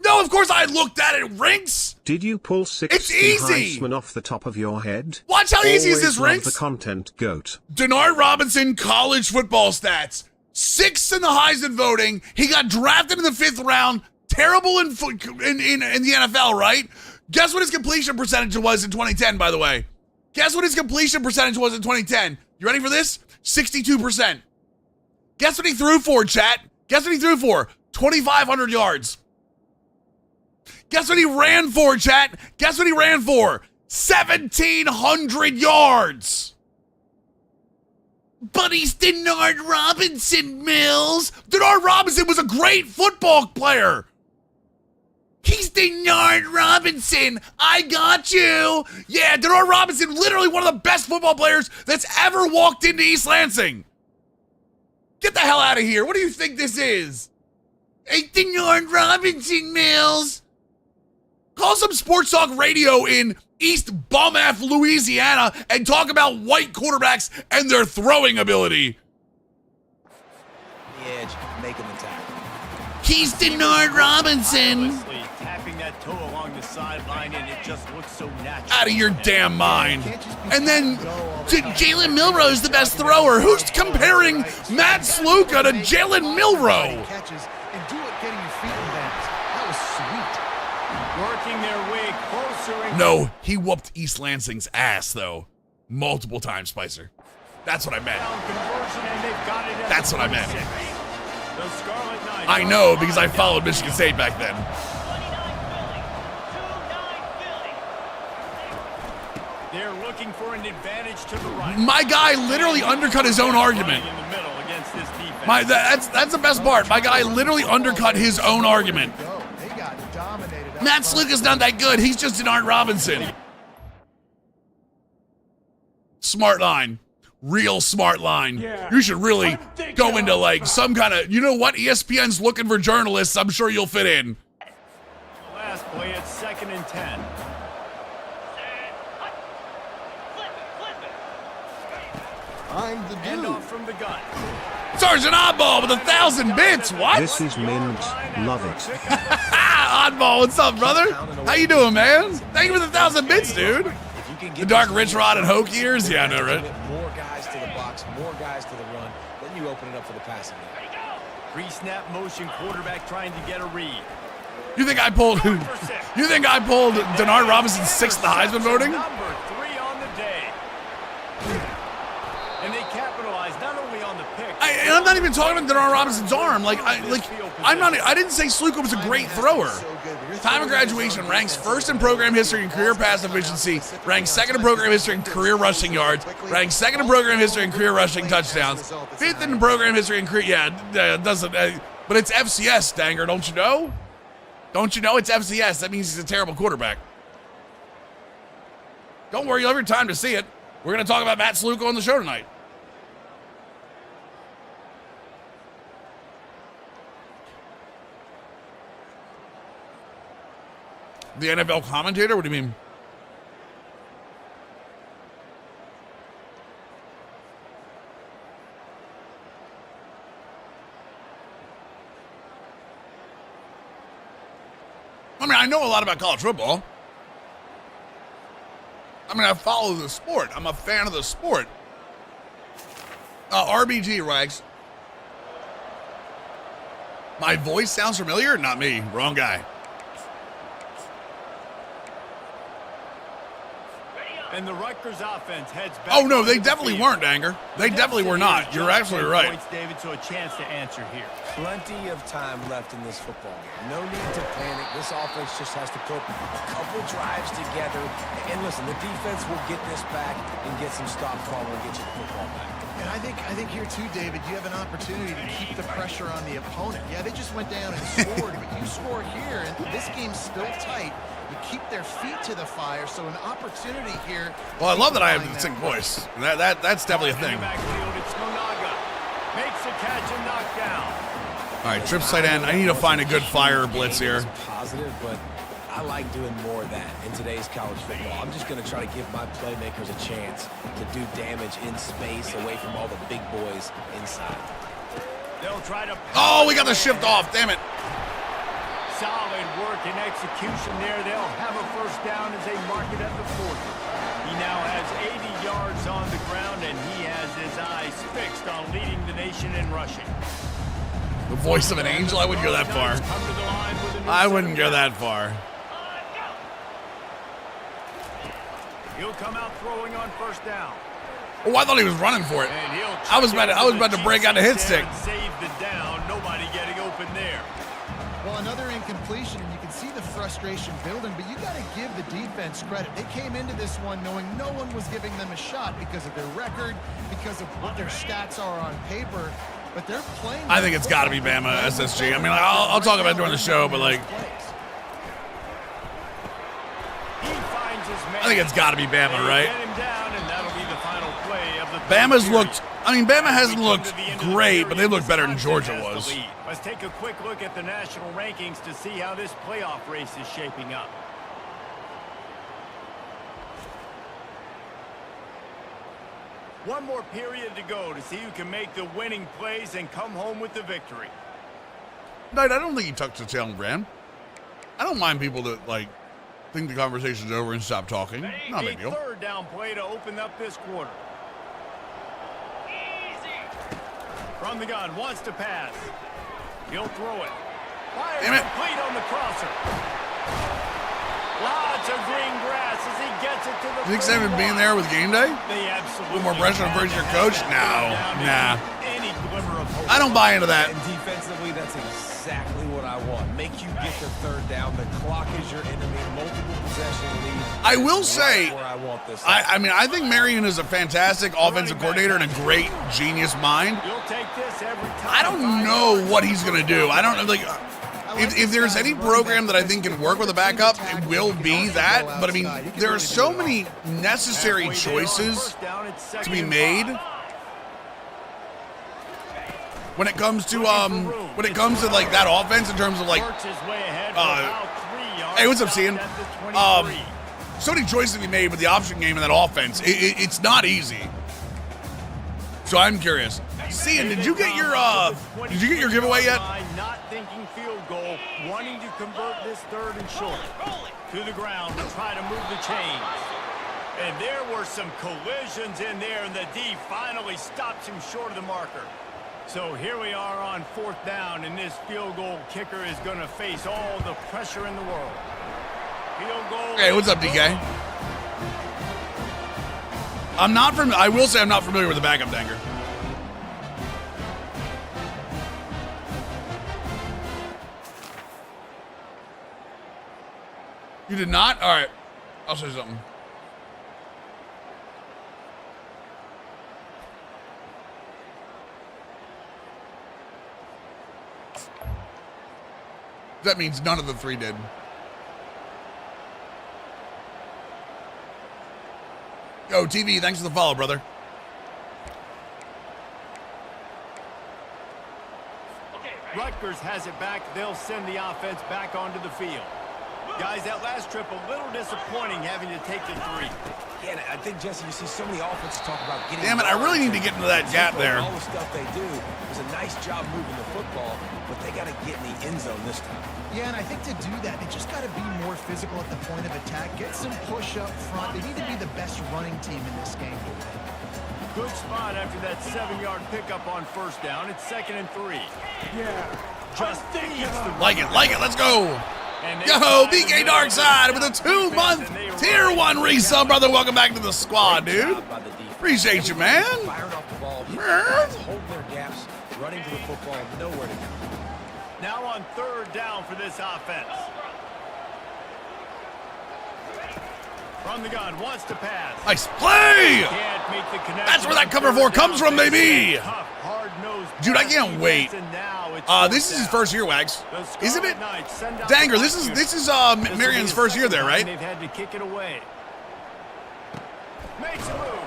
No, of course I looked at it, Rinks. Did you pull 6 It's easy. Heisman off the top of your head? Watch how easy is this, Always love Rinks. the content, GOAT. Denard Robinson, college football stats. 6th in the Heisman voting. He got drafted in the 5th round. Terrible in the NFL, right? Guess what his completion percentage was in 2010, by the way? Guess what his completion percentage was in 2010? You ready for this? 62%. Guess what he threw for, chat? Guess what he threw for? 2,500 yards. Guess what he ran for, chat? Guess what he ran for? 1,700 yards. But he's Denard Robinson, Mills. Denard Robinson was a great football player. He's Denard Robinson. I got you. Yeah, Denard Robinson, literally one of the best football players that's ever walked into East Lansing. Get the hell out of here. What do you think this is? Hey, Denard Robinson, Mills. Call some sports talk radio in East Bum-F, Louisiana, and talk about white quarterbacks and their throwing ability. The edge, making the tackle. He's Denard Robinson. Honestly, tapping that toe along the sideline, and it just looks so natural. Out of your damn mind. And then Jalen Milroe is the best thrower. Who's comparing Matt Sluka to Jalen Milroe? Catches and do it getting your feet in bounds. That was sweet. Working their way closer and No, he whooped East Lansing's ass, though. Multiple times, Spicer. That's what I meant. down conversion, and they've got it at That's the what I meant. 26. The Scarlet Knights I know, because I followed Michigan State back then. They're looking for an advantage to the right. My guy literally undercut his own argument. In the middle against this defense. That's the best part. My guy literally undercut his own argument. Go. They got dominated. up Matt front. Sluka's not that good. He's just Denard Robinson. Smart line. Real smart line. Yeah. You should really I'm thinking go into about like that. some kind of, you know what? ESPN's looking for journalists. I'm sure you'll fit in. Last play at 2nd and 10. I'm the Hand off from the gun. Sergeant Oddball with 1,000 bits. What? This is mint. Love it. Oddball, what's up, brother? How you doing, man? Thank you for the 1,000 bits, dude. If you can The get dark these rich rod and Hoke ears? Yeah, I know, right? More guys to the box, more guys to the run, then you open it up for the passing game. Pre-snap motion quarterback trying to get a read. You think I pulled Denard Robinson's 6th in the Heisman voting? Number 3 on the day. And they capitalized not only on the pick. And I'm not even talking about Denard Robinson's arm. I didn't say Sluka was a great thrower. Time of graduation ranks 1st in program history and career pass efficiency, ranks 2nd in program history and career rushing yards, ranks 2nd in program history and career rushing touchdowns, 5th in program history and career, but it's FCS, Danger, don't you know? Don't you know it's FCS? That means he's a terrible quarterback. Don't worry, you'll have your time to see it. We're going to talk about Matt Sluka on the show tonight. The NFL commentator? What do you mean? I mean, I know a lot about college football. I mean, I follow the sport. I'm a fan of the sport. RBG, Rags. My voice sounds familiar? Not me. Wrong guy. And the Rutgers offense heads back. Oh, no, they definitely weren't, Anger. They definitely were not. You're absolutely right. Points, David, so a chance to answer here. Plenty of time left in this football game. No need to panic. This offense just has to put a couple drives together. And listen, the defense will get this back and get some stop call and get you the football back. And I think here too, David, you have an opportunity to keep the pressure on the opponent. Yeah, they just went down and scored, but you score here, and this game's still tight. You keep their feet to the fire, so an opportunity here. Well, I love that I have the sick voice. That's definitely a thing. Makes a catch and knocked down. All right, trip side end. I need to find a good fire blitz here. Positive, but I like doing more of that in today's college football. I'm just going to try to give my playmakers a chance to do damage in space away from all the big boys inside. They'll try to. Oh, we got the shift off. Damn it. Solid work and execution there. They'll have a first down as they mark it at the 40. He now has 80 yards on the ground, and he has his eyes fixed on leading the nation in rushing. The voice of an angel? I wouldn't go that far. I wouldn't go that far. He'll come out throwing on first down. Oh, I thought he was running for it. I was about to break out a hit stick. Save the down. Nobody getting open there. Well, another incompletion, and you can see the frustration building, but you got to give the defense credit. They came into this one knowing no one was giving them a shot because of their record, because of what their stats are on paper, but they're playing. I think it's got to be Bama SSG. I mean, I'll talk about it during the show, but like, I think it's got to be Bama, right? Bama's looked, I mean, Bama hasn't looked great, but they look better than Georgia was. Let's take a quick look at the national rankings to see how this playoff race is shaping up. One more period to go to see who can make the winning plays and come home with the victory. Knight, I don't think he tucked his tail and ran. I don't mind people that, like, think the conversation's over and stop talking. Not a big deal. Third down play to open up this quarter. From the gun, wants to pass. He'll throw it. Fires complete on the crosser. Lots of green grass as he gets it to the. You think Simon being there with game day? They absolutely. A little more pressure on first year coach? No, nah. Any glimmer of hope. I don't buy into that. And defensively, that's exactly what I want. Make you get the third down. The clock is your enemy. Multiple possession lead. I will say, where I want this. I mean, I think Marion is a fantastic offensive coordinator and a great genius mind. You'll take this every time. I don't know what he's going to do. I don't know, like, if there's any program that I think can work with a backup, it will be that. But, I mean, there are so many necessary choices to be made when it comes to like that offense in terms of like hey, what's up, Cian? So many choices to be made with the option game in that offense. It's not easy. So I'm curious. Cian, did you get your giveaway yet? Not thinking field goal, wanting to convert this third and short. To the ground to try to move the chains. And there were some collisions in there, and the D finally stops him short of the marker. So here we are on fourth down, and this field goal kicker is going to face all the pressure in the world. Field goal. Hey, what's up, DK? I will say I'm not familiar with the backup danger. You did not? All right. I'll say something. That means none of the three did. Yo, TV, thanks for the follow, brother. Rutgers has it back. They'll send the offense back onto the field. Guys, that last trip a little disappointing having to take the 3. Yeah, and I think, Jesse, you see so many offenses talk about getting... Damn it, I really need to get into that gap there. All the stuff they do is a nice job moving the football, but they got to get in the end zone this time. Yeah, and I think to do that, they just got to be more physical at the point of attack. Get some push up front. They need to be the best running team in this game. Good spot after that 7-yard pickup on first down. It's 2nd and 3. Yeah. Just feeds the Like it, let's go. Yo, BK Darkside with a 2-month Tier 1 resub, brother. Welcome back to the squad, dude. Appreciate you, man. Firing off the ball, holding their gaps, running to the football, nowhere to go. Now on 3rd down for this offense. From the gun, wants to pass. Nice play. Can't make the connection. That's where that cover 4 comes from, baby. Tough, hard-nosed Dude, I can't wait. This is his first year, Wags. Isn't it? Danger, this is Marion's first year there, right? They've had to kick it away. Makes a move.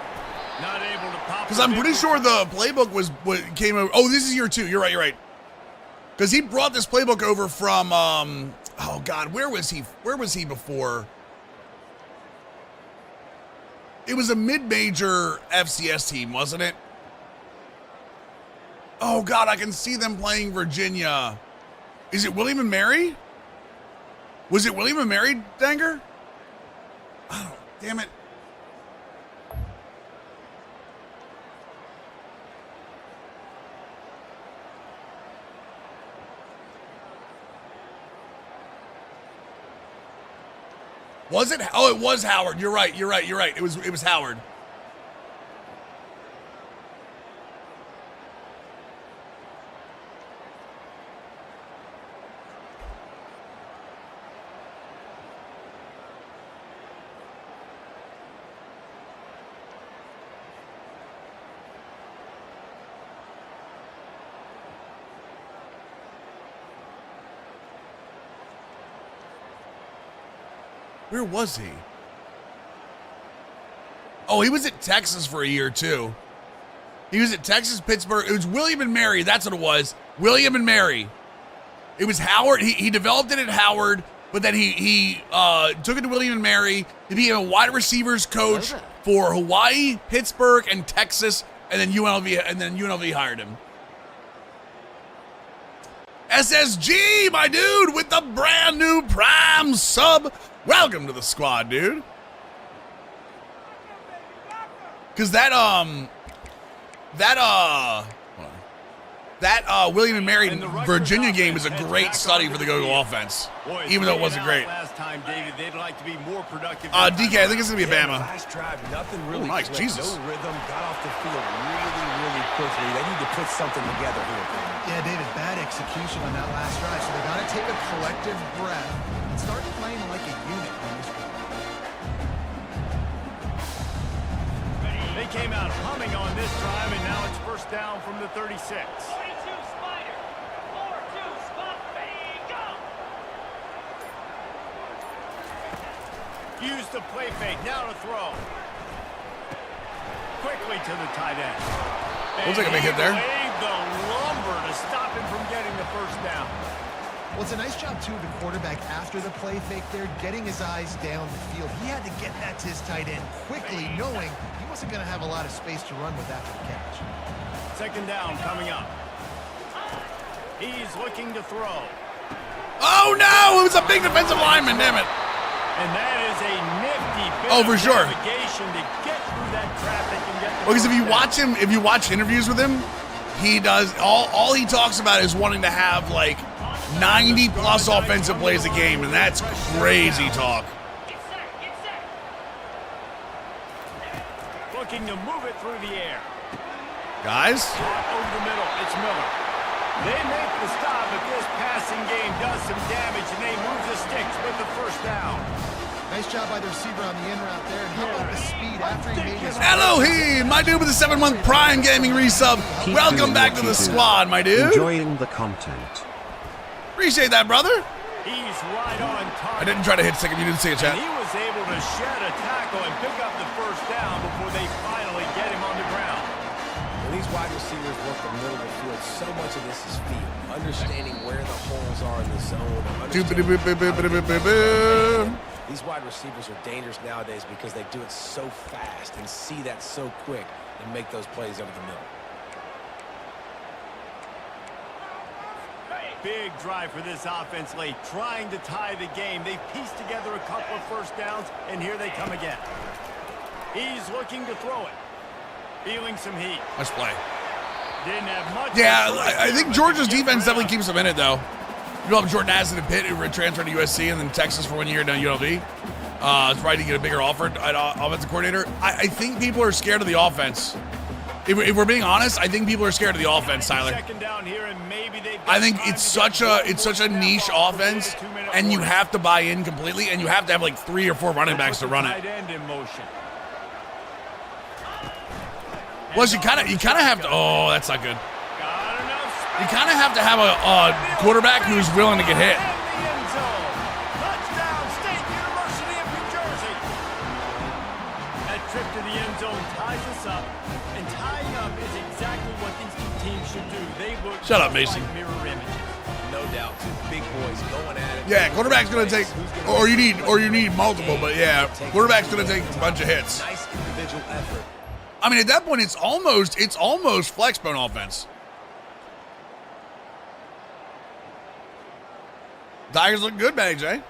Not able to pop. Because I'm pretty sure the playbook was what came over. Oh, this is year 2. You're right. Because he brought this playbook over from oh God, where was he before? It was a mid-major FCS team, wasn't it? Oh God, I can see them playing Virginia. Is it William and Mary? Was it William and Mary, Danger? Oh, damn it. Was it? Oh, it was Howard. You're right. It was Howard. Where was he? Oh, he was at Texas for a year, too. He was at Texas, Pittsburgh. It was William and Mary. That's what it was. William and Mary. It was Howard. He developed it at Howard, but then he took it to William and Mary to be a wide receivers coach for Hawaii, Pittsburgh, and Texas, and then UNLV hired him. SSG, my dude, with the brand new Prime sub. Welcome to the squad, dude. Cause that William and Mary Virginia game was a great study for the go-go offense, even though it wasn't great. Last time, David, they'd like to be more productive. DK, I think it's gonna be a Bama. Last drive, nothing really nice, clicked. Jesus. No rhythm, got off the field really quickly. They need to put something together here. Yeah, David, bad execution on that last drive. So they got to take a collective breath and start playing like a unit on this one. They came out humming on this drive, and now it's first down from the 36. 22 Spider. 4-2 spot. Ready, go. Use the play fake. Now to throw. Quickly to the tight end. Looks like a big hit there. Laid the lumber to stop him from getting the first down. Well, it's a nice job, too, of the quarterback after the play fake there, getting his eyes down the field. He had to get that to his tight end quickly, knowing he wasn't going to have a lot of space to run with after the catch. Second down coming up. He's looking to throw. Oh no! It was a big defensive lineman. Damn it! And that is a nifty bit For of sure. navigation to get through that traffic and get the Because if first you down. watch interviews with him, he does all he talks about is wanting to have like 90 plus offensive plays a game, and that's crazy talk. Get set. Looking to move it through the air. Guys, Over the middle, it's Miller. They make the stop, but this passing game does some damage, and they move the sticks with the first down. Nice job by the receiver on the in route there. And how about the speed after he made his... Elohim, my dude with the 7-month Prime Gaming resub. Keep Welcome doing back what to you the do. squad, my dude. Enjoying the content. Appreciate that, brother. He's right on target. I didn't try to hit second. You didn't see it, And chat. he was able to shed a tackle and pick up the first down before they finally get him on the ground. And these wide receivers work the middle of the field. So much of this is feel. Understanding where the holes are in the zone. These wide receivers are dangerous nowadays because they do it so fast and see that so quick and make those plays over the middle. Big drive for this offense late, trying to tie the game. They've pieced together a couple of first downs, and here they come again. He's looking to throw it. Feeling some heat. Nice play. Didn't have much. Yeah, I think Georgia's defense definitely keeps them in it, though. You know, Jordan Addison and Pitt, who transferred to USC and then Texas for 1 year down UNLV. It's right to get a bigger offer at offensive coordinator. I think people are scared of the offense. If we're being honest, I think people are scared of the offense, Tyler. I think it's such a niche offense, and you have to buy in completely, and you have to have like 3 or 4 running backs to run it. Plus, you kind of have to. Oh, that's not good. You kind of have to have a quarterback who's willing to get hit. Touchdown, State University of New Jersey. That trip to the end zone ties us up, and tying up is exactly what these two teams should do. They look Shut up, Mason. like mirror images. No doubt, two big boys going at it. Yeah, quarterback's gonna take, or you need multiple, but yeah, quarterback's gonna take a bunch of hits. Nice individual effort. I mean, at that point, it's almost flex bone offense. Tigers look good, Matty J.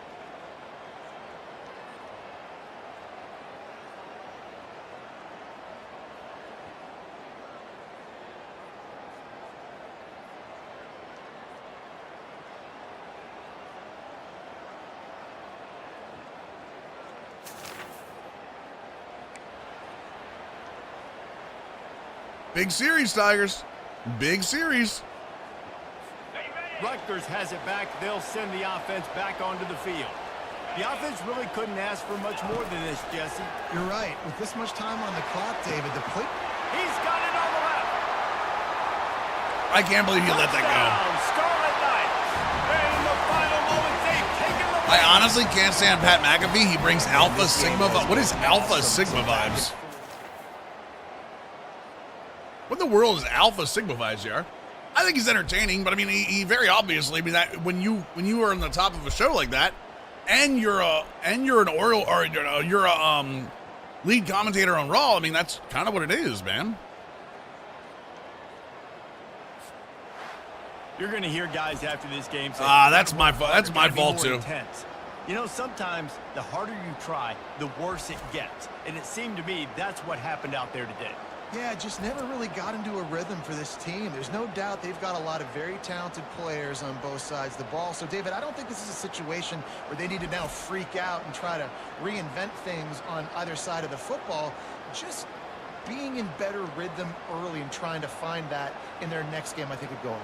Big series, Tigers. Big series. Rutgers has it back. They'll send the offense back onto the field. The offense really couldn't ask for much more than this, Jesse. You're right. With this much time on the clock, David, the play... He's got it on the left. I can't believe you let that go. Scarlet Knights. And in the final moments, they've taken the I honestly can't stand Pat McAfee. He brings Alpha Sigma. What is Alpha Sigma vibes? What in the world is Alpha Sigma vibes here? I think he's entertaining, but I mean, he very obviously. I mean, that when you are on the top of a show like that, and you're an oral or you're a lead commentator on Raw. I mean, that's kind of what it is, man. You're going to hear guys after this game say, that's my fault too. Intense. You know, sometimes the harder you try, the worse it gets. And it seemed to me that's what happened out there today. Yeah, just never really got into a rhythm for this team. There's no doubt they've got a lot of very talented players on both sides of the ball. So, David, I don't think this is a situation where they need to now freak out and try to reinvent things on either side of the football. Just being in better rhythm early and trying to find that in their next game, I think would go on.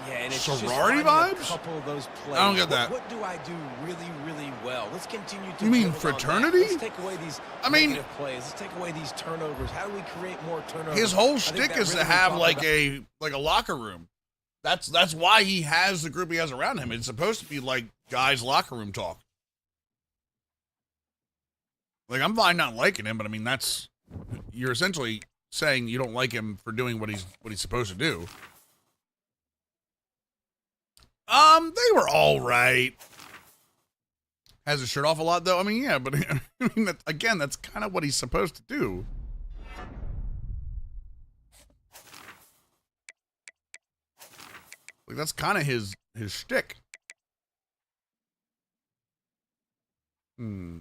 Yeah, and it's sorority just vibes? a couple of those plays. I don't get that. What do I do really, really well? Let's continue to. You mean build on that. fraternity? Let's take away these negative plays. Let's take away these turnovers. How do we create more turnovers? His whole I think shtick that is really to have we talk like a locker room. That's why he has the group he has around him. It's supposed to be like guys' locker room talk. Like, I'm fine not liking him, but I mean, you're essentially saying you don't like him for doing what he's supposed to do. They were all right. Has his shirt off a lot, though. I mean, yeah, but I mean, that's kind of what he's supposed to do. Like, that's kind of his shtick. Hmm.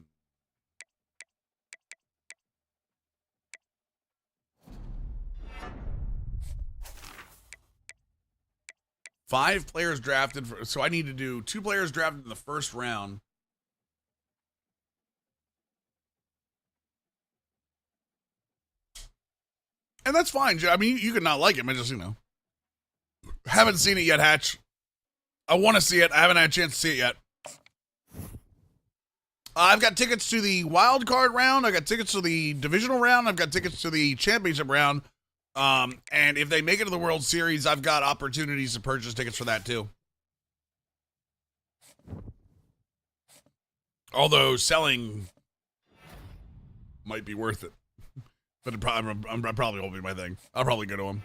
Five players drafted, so I need to do 2 players drafted in the first round. And that's fine. I mean, you could not like him. I just, haven't seen it yet, Hatch. I want to see it. I haven't had a chance to see it yet. I've got tickets to the wild card round. I've got tickets to the divisional round. I've got tickets to the championship round. And if they make it to the World Series, I've got opportunities to purchase tickets for that too. Although selling might be worth it. But it probably won't be my thing. I'll probably go to him.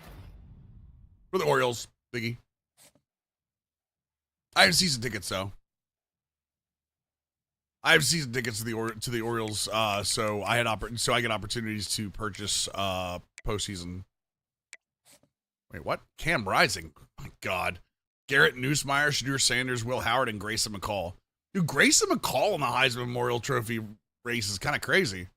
For the Orioles, Biggie. I have season tickets though. I have season tickets to the Orioles, so I get opportunities to purchase postseason. Wait, what? Cam Rising? Oh my God. Garrett Nussmeier, Shadur Sanders, Will Howard, and Grayson McCall. Dude, Grayson McCall in the Heisman Memorial Trophy race is kind of crazy.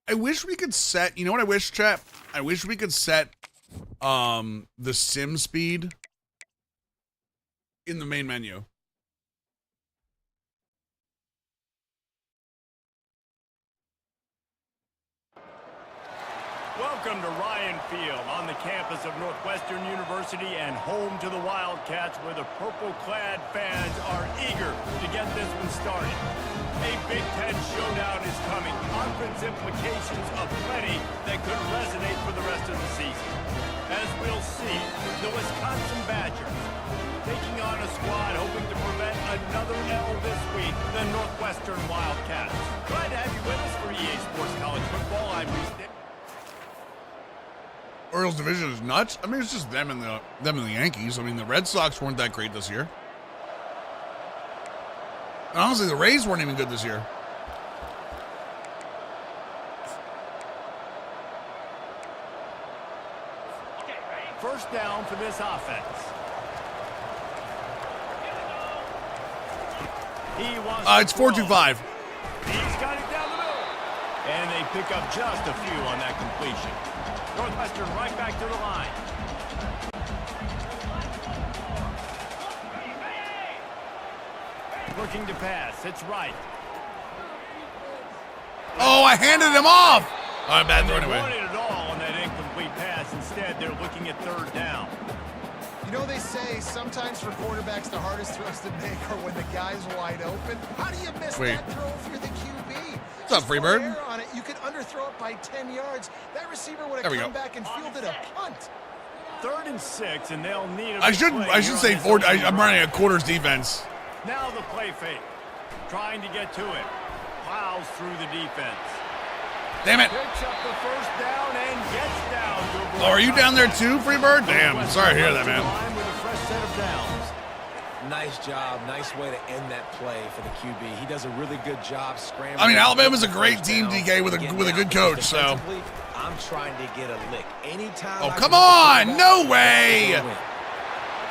I wish we could set, you know what I wish, chat? I wish we could set the sim speed in the main menu. Welcome to Ryan Field on the campus of Northwestern University and home to the Wildcats, where the purple-clad fans are eager to get this one started. A Big Ten showdown is coming. Conference implications aplenty that could resonate for the rest of the season. As we'll see, the Wisconsin Badgers taking on a squad hoping to prevent another L this week, the Northwestern Wildcats. Glad to have you with us for EA Sports College Football. I'm Reese. Orioles division is nuts. I mean, it's just them and the Yankees. I mean, the Red Sox weren't that great this year. And honestly, the Rays weren't even good this year. First down for this offense. He wants It's 4-2-5. He's got it down the middle. And they pick up just a few on that completion. Northwestern right back to the line. Looking to pass. It's right. Oh, I handed him off. All right, bad throw They anyway. wanted it all on that incomplete pass. Instead, they're looking at third down. You know, they say sometimes for quarterbacks the hardest throws to make are when the guy's wide open. How do you miss Wait. that throw if you're the QB? What's up, Freebird? Air on it, you could underthrow it by 10 yards. That receiver would There we have come go. back and fielded a punt. 3rd and 6, and they'll need a I big should play I here should on say this four. opening I'm drive. running a quarters defense. Now the play fake. Trying to get to it. Plows through the defense. Damn it. Picks up the first down and gets down to Oh, are you down there too, Freebird? Damn, sorry to hear that, man. With a fresh set of downs. Nice job. Nice way to end that play for the QB. He does a really good job scrambling. I mean, Alabama's a great First team, down, DK, with a getting good down. coach, so. Defensively, I'm trying to get a lick. Anytime Oh, I come can on! get the No ball, way! I'm gonna win.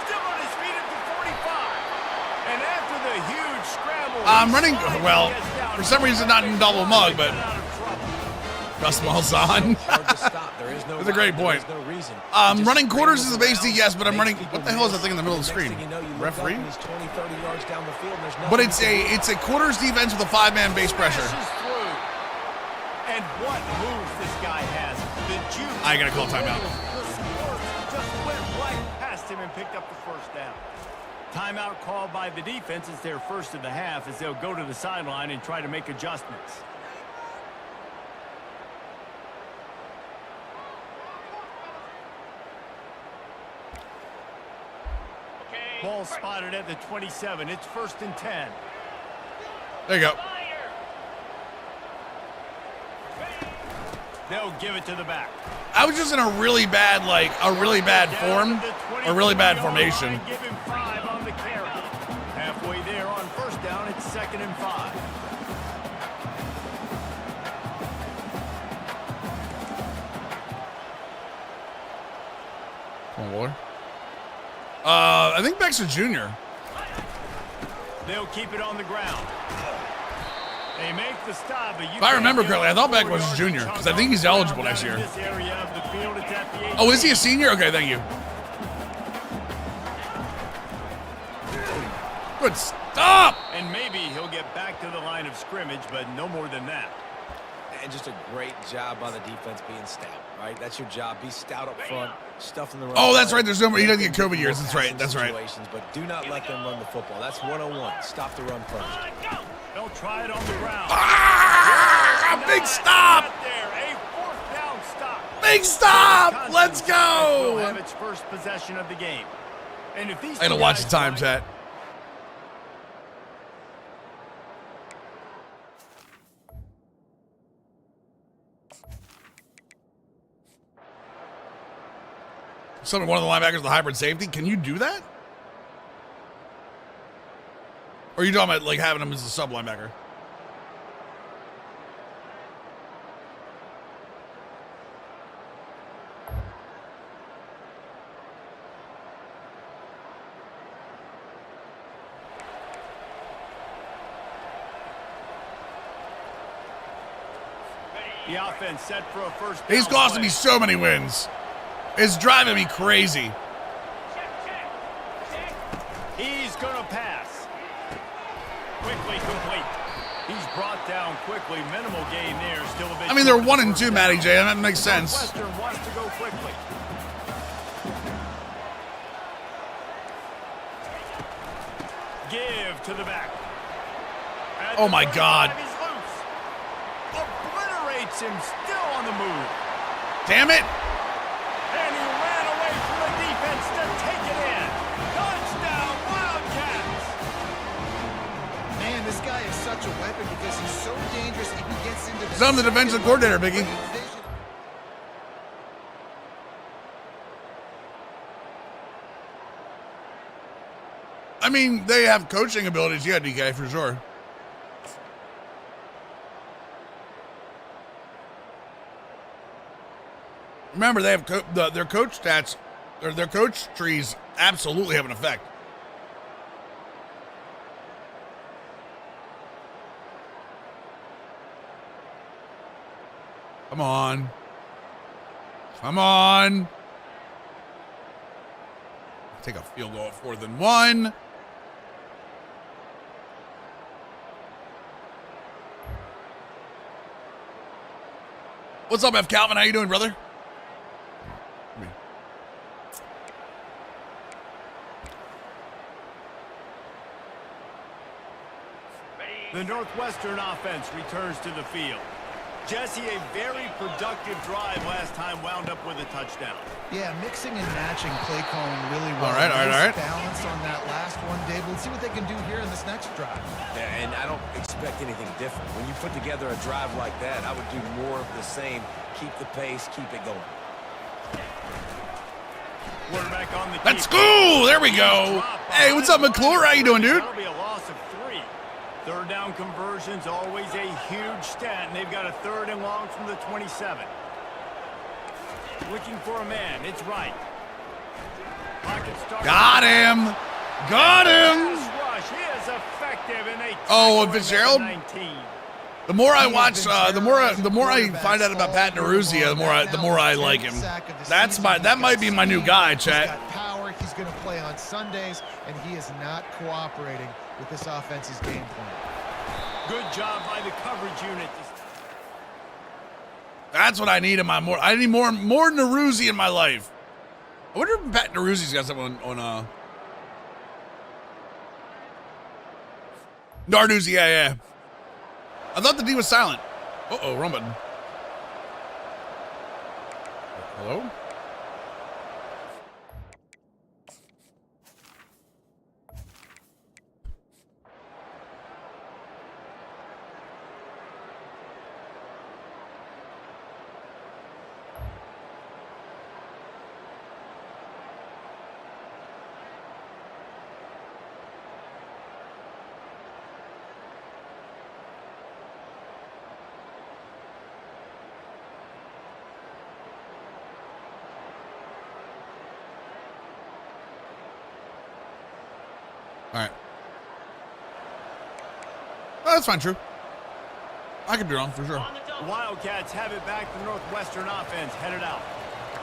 Still on his feet at the 45. And after the huge scramble, I'm he running, slides well, and gets down. for some reason not in double mug, but Get out of trouble. Russ Malzahn. Hard to stop. There is no That's a great route. There point. is no reason. I'm He just running quarters as a scrambles base D, yes, but I'm around, running. makes What the people hell is that miss, thing in the middle of the and next screen? thing you know, you look Referee? up and he's 20, 30 yards down the field, and there's nothing But you can do. it's a quarters defense with a 5-man base pressure. Smashes through. And what moves this guy has. The juice. I gotta call timeout. The squirt just went right past him and picked up the first down. Timeout called by the defense is their first of the half as they'll go to the sideline and try to make adjustments. Ball spotted at the 27. It's 1st and 10. There you go. They'll give it to the back. I was just in a really bad form, or really bad formation. Give him 5 on the carry. Halfway there on first down, it's 2nd and 5. Come on, Waller. I think Beck's Jr. They'll keep it on the ground. They make the stop, but If I remember correctly, I thought Beck was a junior, because I think he's eligible next year. Oh, is he a senior? Okay, thank you. Good stop! And maybe he'll get back to the line of scrimmage, but no more than that. And just a great job by the defense being stout, right? That's your job. Be stout up front, stuff in the run. Oh, that's right. There's no more. He doesn't get COVID years. That's right. That's right. Situations, but do not let them run the football. That's 101. Stop the run first. They'll try it on the ground. Ah! Big stop! Right there, a 4th down stop. Big stop! Let's Will go! have its first possession of the game. And if these I gotta two watch guys the time find- chat. Subbing one of the linebackers the hybrid safety. Can you do that? Or are you talking about like having him as a sub linebacker? The offense set for a first down. He's costing me so many wins. It's driving me crazy. He's going to pass. Quickly complete. He's brought down quickly. Minimal gain there. Still a bit. I mean, they're short 1 of and 2, first Matty down. J. That makes sense. Northwestern wants to go quickly. Give to the back. At Oh the my 35, God. He's loose. Obliterates him. Still on the move. Damn it. And he ran away from the defense to take it in. Touchdown, Wildcats. Man, this guy is such a weapon because he's so dangerous if he gets into the... I'm the defensive coordinator, Biggie. I mean, they have coaching abilities. Yeah, DK, for sure. Remember, they have their coach stats, or their coach trees absolutely have an effect. Come on. Come on. Take a field goal at 4th and 1. What's up, F. Calvin? How you doing, brother? The Northwestern offense returns to the field. Jesse, a very productive drive last time wound up with a touchdown. Yeah, mixing and matching play calling really well. All right. Nice balance on that last one, Dave. Let's see what they can do here in this next drive. Yeah, and I don't expect anything different. When you put together a drive like that, I would do more of the same. Keep the pace, keep it going. Quarterback on the Let's keeper. go. There we go. Hey, what's up, McClure? How you doing, dude? That'll be a loss of 3. Third down conversions, always a huge stat, and they've got a 3rd and long from the 27. Looking for a man. It's right. Pocket start. Got him. Got him. Pass rush. He is effective, and they Oh, tackle him at Fitzgerald? 19. The more I watch, the more I find out about Pat Neruzia, the more I like him. That might be my new guy, He's chat. got power. He's going to play on Sundays, and he is not cooperating with this offense's game plan. Good job by the coverage unit. That's what I need in my I need more Neruzzi in my life. I wonder if Pat Neruzzi's got something on Narduzzi, yeah. I thought the D was silent. Uh-oh, wrong button. Hello? All right. Oh, that's fine, true. I could be wrong, for sure. Wildcats have it back. The Northwestern offense headed out.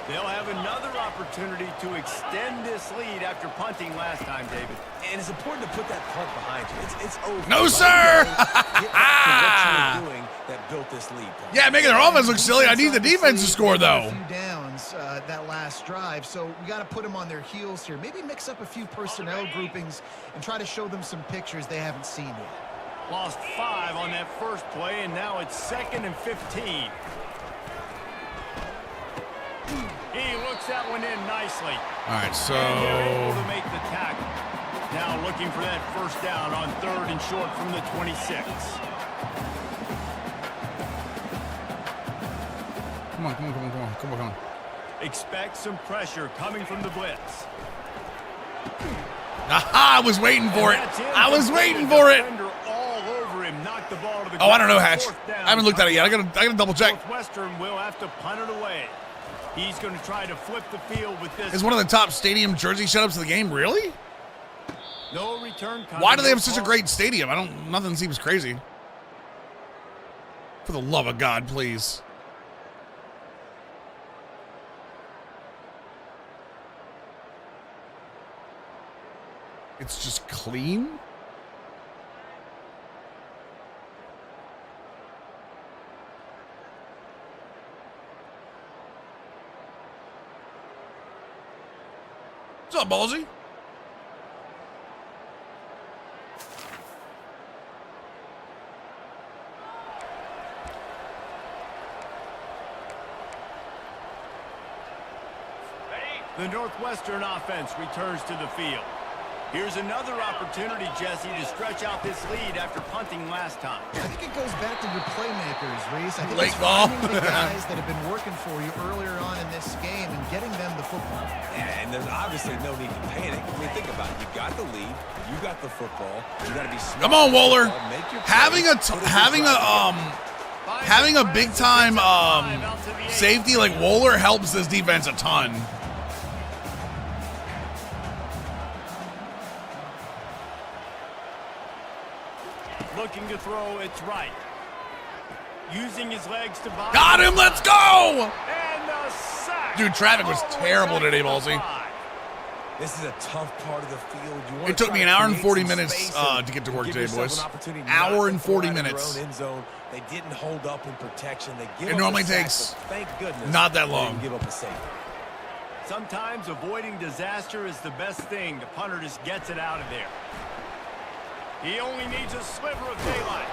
They'll have another opportunity to extend this lead after punting last time, David. And it's important to put that punt behind you. It's over. No, sir! Get back to what you were doing that built this lead. Yeah, making their offense look silly. I need the defense to score, though. A few downs that last drive, so we got to put them on their heels here. Maybe mix up a few personnel groupings and try to show them some pictures they haven't seen yet. Lost 5 on that first play, and now it's 2nd and 15. He looks that one in nicely. All right, so And they're able to make the tackle. Now looking for that first down on 3rd and short from the 26. come on. Expect some pressure coming from the blitz. Aha, I was waiting for it. And that's I was incomplete. waiting for it. Defender all over him, knocked the ball to the Oh, I don't know, ground. Hatch. Fourth down. I haven't looked at it yet. I gotta double check. Northwestern will have to punt it away. He's going to try to flip the field with this. It's one of the top stadium jersey setups of the game. Really? No return. Why do they have such a great stadium? Nothing seems crazy. For the love of God, please. It's just clean? What's up, Ballsy? The Northwestern offense returns to the field. Here's another opportunity, Jesse, to stretch out this lead after punting last time. I think it goes back to your playmakers, Reese. I think Late it's ball. finding the guys that have been working for you earlier on in this game and getting them the football. Yeah, and there's obviously no need to panic. I mean, think about it. You got the lead. You got the football. You got to be smart. Come on, Wohler. Make your Having plays, a put it having a big time safety like Wohler helps this defense a ton. Looking to throw, it's right. Using his legs to buy. Got him. Let's go. And the sack. Dude, traffic was terrible today, Ballsy. This is a tough part of the field. You want It took me an hour and 40 minutes to get to work today, boys. Hour and 40 minutes. They didn't hold up in protection. They give It up normally a sack, takes but thank goodness not that they long. didn't give up a safety. Sometimes avoiding disaster is the best thing. The punter just gets it out of there. He only needs a sliver of daylight.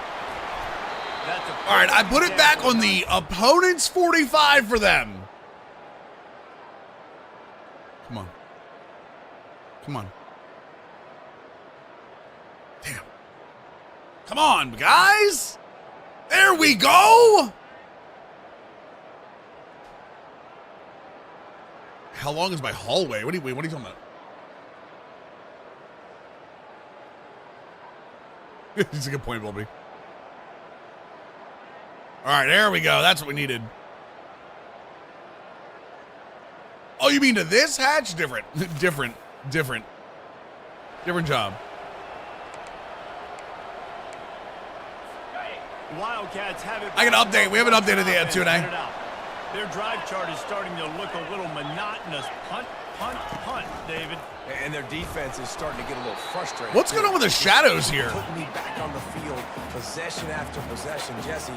All right, I put it back on the opponent's 45 for them. Come on. Come on. Damn. Come on, guys. There we go. How long is my hallway? What are you talking about? It's a good point, Bobby. All right, there we go. That's what we needed. Oh, you mean to this hatch? Different job. Wildcats have it. I got an update. We haven't updated the yet, tonight. Their drive chart is starting to look a little monotonous. Punt, punt, punt, David. And their defense is starting to get a little frustrated. What's going on with the shadows here? Putting me back on the field, possession after possession. Jesse,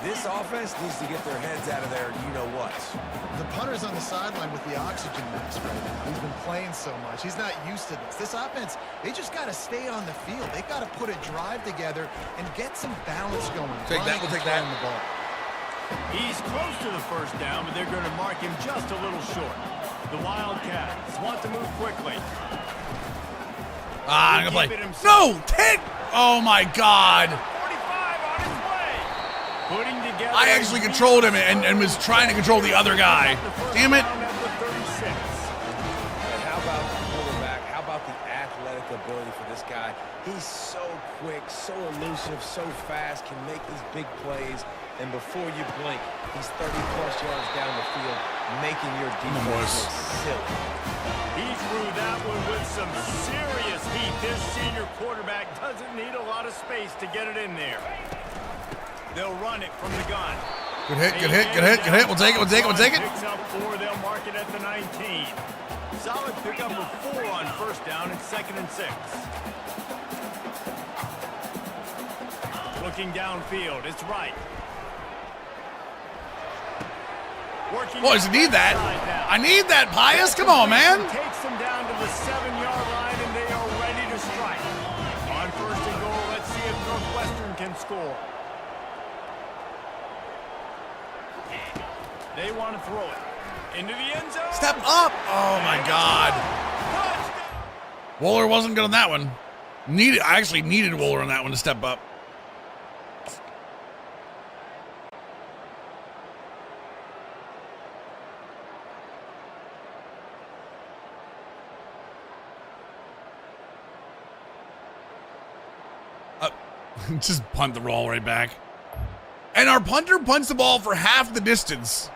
this offense needs to get their heads out of there. You know what? The punter's on the sideline with the oxygen mask right now. He's been playing so much. He's not used to this. This offense, they just got to stay on the field. They got to put a drive together and get some balance going. Take that. We'll take that. The ball. He's close to the first down, but they're going to mark him just a little short. The Wildcats want to move quickly. I'm gonna play. No, hit! Oh my God! 45 on his way. Putting together. I actually controlled him and was trying to control the other guy. Damn it! And how about the quarterback? How about the athletic ability for this guy? He's so quick, so elusive, so fast, can make these big plays. And before you blink, he's 30-plus yards down the field, making your defense look silly. He threw that one with some serious heat. This senior quarterback doesn't need a lot of space to get it in there. They'll run it from the gun. Good hit, good hit, good hit, good hit. We'll take it, we'll take it, we'll take it. Picks up 4, they'll mark it at the 19. Solid pickup of 4 on first down and 2nd and 6. Looking downfield, it's right. Boys, I need that. I need that, Pius. Come on, man. Takes them down to the 7-yard line, and they are ready to strike. On first and goal, let's see if Northwestern can score. They want to throw it into the end zone. Step up. Oh my God. Wohler wasn't good on that one. I actually needed Wohler on that one to step up. Just punt the roll right back. And our punter punts the ball for half the distance.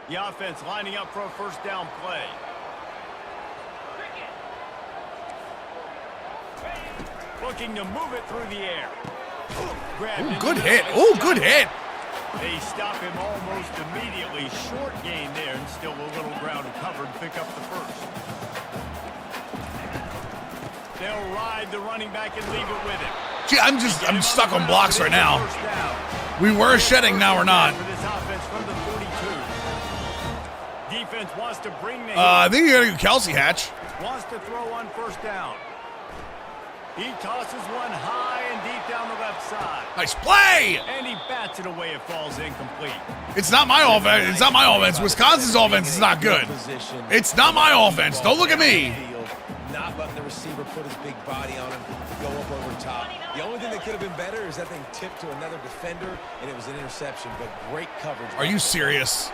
The offense lining up for a first down play. Looking to move it through the air. Ooh, good hit. Ooh, good hit. They stop him almost immediately. Short gain there, and still a little ground covered. Pick up the first. They'll ride the running back and leave it with him. Gee, I'm stuck on blocks right now. We were shedding, now we're not. For this offense from the 42. Defense wants to bring the I think you gotta go Kelsey Hatch. wants to throw on first down. He tosses one high and deep down the left side. Nice play. And he bats it away. It falls incomplete. It's not my offense. It's not my offense. Wisconsin's offense is not good. It's not my offense. Don't look at me. Not letting the receiver put his big body on him, go up over top. The only thing that could have been better is that thing tipped to another defender, and it was an interception, but great coverage. Are you serious?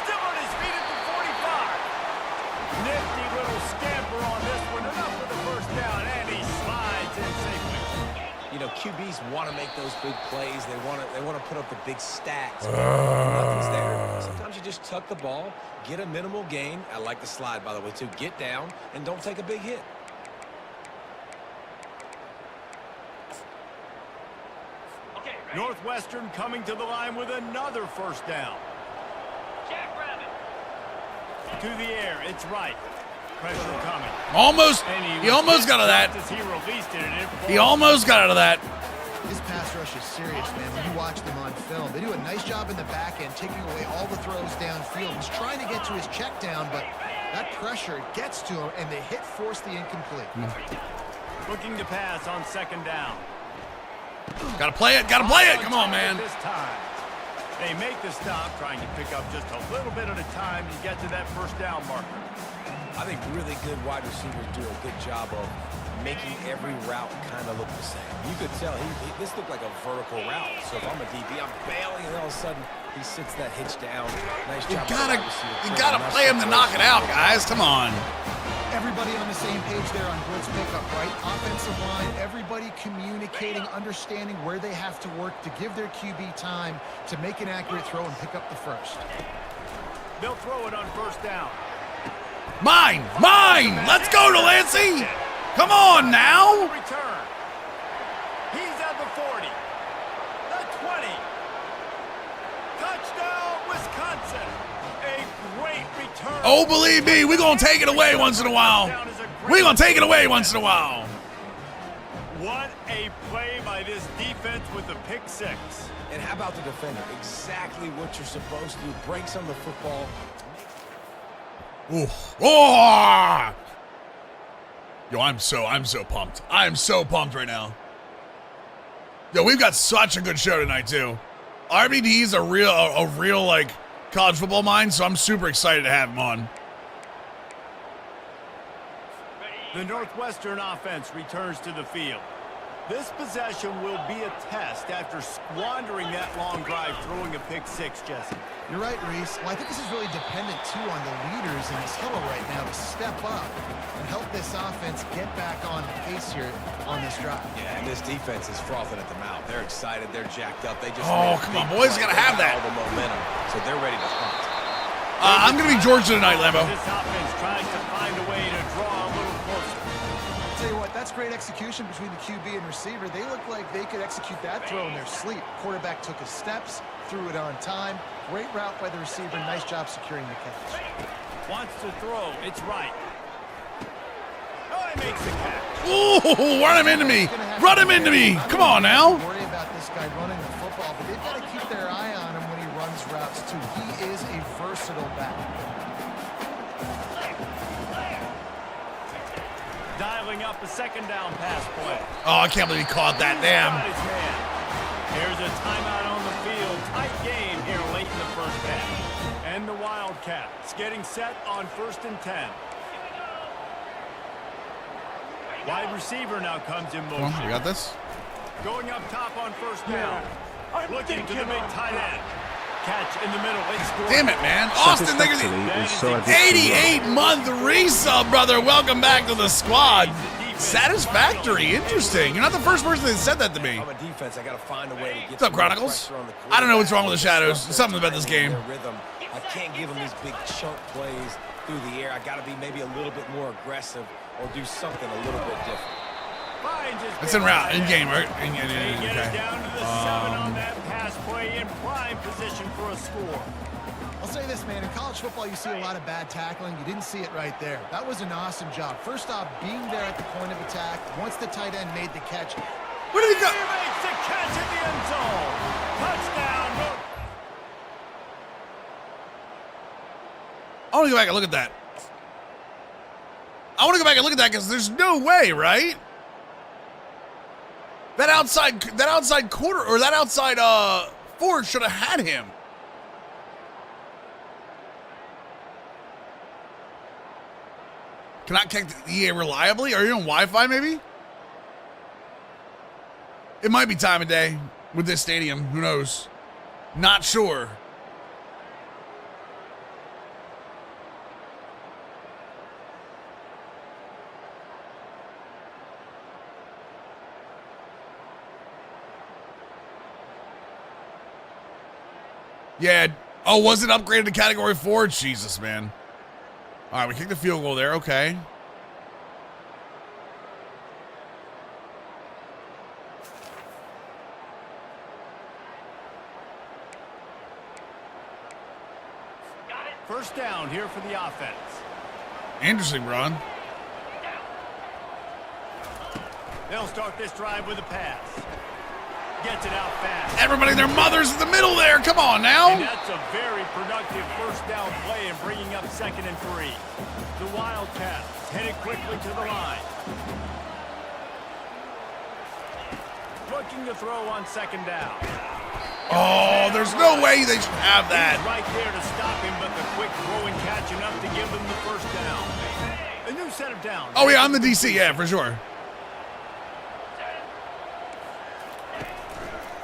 Still on his feet at the 45. Nifty little scamper on this one. Enough for the first down, and he slides in safely. You know, QBs want to make those big plays. They want to put up the big stats. Nothing's there. Sometimes you just tuck the ball, get a minimal gain. I like the slide, by the way, too. Get down and don't take a big hit. Northwestern coming to the line with another first down. To the air, it's right. Pressure coming. Almost. And He almost got out of that. He released it, and it He almost got out of that. This pass rush is serious, man. When you watch them on film, they do a nice job in the back end, taking away all the throws downfield. He's trying to get to his check down, but that pressure gets to him, and the hit forced the incomplete. looking to pass on second down. Gotta play it. Gotta play it. Come on, man. This time. They make the stop, trying to pick up just a little bit at a time to get to that first down marker. I think really good wide receivers do a good job of making every route kind of look the same. You could tell this looked like a vertical route. So if I'm a DB, I'm bailing, and all of a sudden he sits that hitch down. Nice job. You gotta play him to knock it out, guys. Come on. Everybody on the same page there on blitz pickup, right? Offensive line, everybody communicating, understanding where they have to work to give their QB time to make an accurate throw and pick up the first. They'll throw it on first down. Mine! Let's go, Delancey! Come on now! Return. He's at the 40. The 20. Touchdown, Wisconsin. A great return. Oh, believe me, we're going to take it away once in a while. We're going to take it away once in a while. What a play by this defense with the pick six. And how about the defender? Exactly what you're supposed to do. Break some of the football. Ooh. Oh! Yo, I'm so pumped. I am so pumped right now. Yo, we've got such a good show tonight too. RBD's a real like college football mind, so I'm super excited to have him on. The Northwestern offense returns to the field. This possession will be a test after squandering that long drive, throwing a pick six, Jesse. You're right, Reese. Well, I think this is really dependent, too, on the leaders in this huddle right now to step up and help this offense get back on pace here on this drive. Yeah, and this defense is frothing at the mouth. They're excited. They're jacked up. They just Come on, boys. You got to have that. All the momentum, so they're ready to hunt. I'm going to be Georgia tonight, Lambo. This offense tries to find a way to draw a little closer. I'll tell you what, that's great execution between the QB and receiver. They look like they could execute that throw in their sleep. Quarterback took his steps, threw it on time. Great route by the receiver. Nice job securing the catch. Wants to throw. It's right. Oh, he makes the catch. Ooh, run him into me. Run him into me. Come on now. Worry about this guy running the football, but they've got to keep their eye on him when he runs routes too. He is a versatile back. Dialing up a second down pass play. Oh, I can't believe he caught that. Damn. Here's a timeout on the field. Tight game here late in the first half. And the Wildcats getting set on 1st and 10. Wide receiver now comes in motion. Come on, we got this. Going up top on first down. Looking to the big tight end. Catch in the middle. Damn it, man. Austin, thank you. 88-month resub, brother. Welcome back to the squad. Satisfactory. Interesting. You're not the first person that said that to me. I'm a defense. I got to find a way to get What's up, some more Chronicles? pressure on the I don't know what's wrong with the quarterback. Shadows. Something about this game. Their rhythm. I can't give them these big chunk plays through the air. I got to be maybe a little bit more aggressive or do something a little bit different. It's in route, in game, right? They get it Okay. down to the 7 on that pass play in prime position for a score. I'll say this, man. In college football, you see a lot of bad tackling. You didn't see it right there. That was an awesome job. First off, being there at the point of attack. Once the tight end made the catch. Where did he go? He makes the catch in the end zone. Touchdown. I want to go back and look at that. I want to go back and look at that because there's no way, right? That outside quarter or that outside Ford should have had him. Cannot connect the EA reliably? Are you on Wi-Fi maybe? It might be time of day with this stadium. Who knows? Not sure. Yeah. Oh, was it upgraded to category 4? Jesus, man. All right, we kicked the field goal there. Okay. First down here for the offense. Interesting, Ron. They'll start this drive with a pass. Gets it out fast. Everybody, their mothers in the middle there. Come on And now. that's a very productive first down play and bringing up 2nd and 3. The Wildcats headed quickly to the line. Looking to throw on 2nd down. Oh, there's no way they should have He's that. right there to stop him, but the quick throw and catch enough to give them the first down. A new set of downs. Oh, yeah, I'm the DC. Yeah, for sure.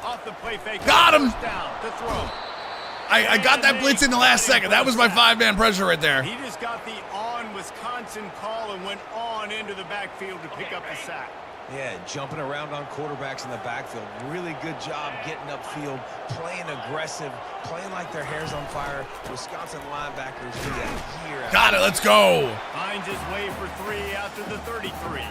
Off the play fake. Got him. First down to throw. I got that blitz in the last second. That was my 5-man pressure right there. He just got the on Wisconsin call and went on into the backfield to pick up the sack. Yeah, jumping around on quarterbacks in the backfield. Really good job getting upfield, playing aggressive, playing like their hair's on fire. Wisconsin linebackers do that year after Got it. Let's go. Finds his way for 3 after the 33.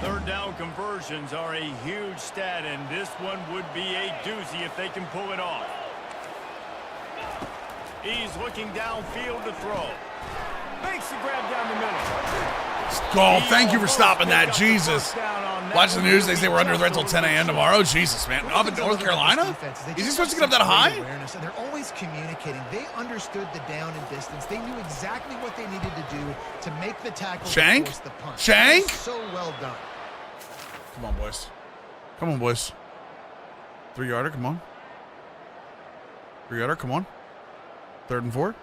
Third down conversions are a huge stat, and this one would be a doozy if they can pull it off. He's looking downfield to throw. Makes the grab down the middle. Oh, thank you for stopping that. Jesus. Watch the news. They say we're under threat until 10 a.m. tomorrow. Jesus, man. Up in North Carolina? Is he supposed to get up that high? Awareness, and they're always communicating. They understood the down and distance. They knew exactly what they needed to do to make the tackle. Shank? Force the punt. Shank? So well done. Come on, boys. Come on, boys. 3-yarder, come on. 3-yarder, come on. 3rd and 4.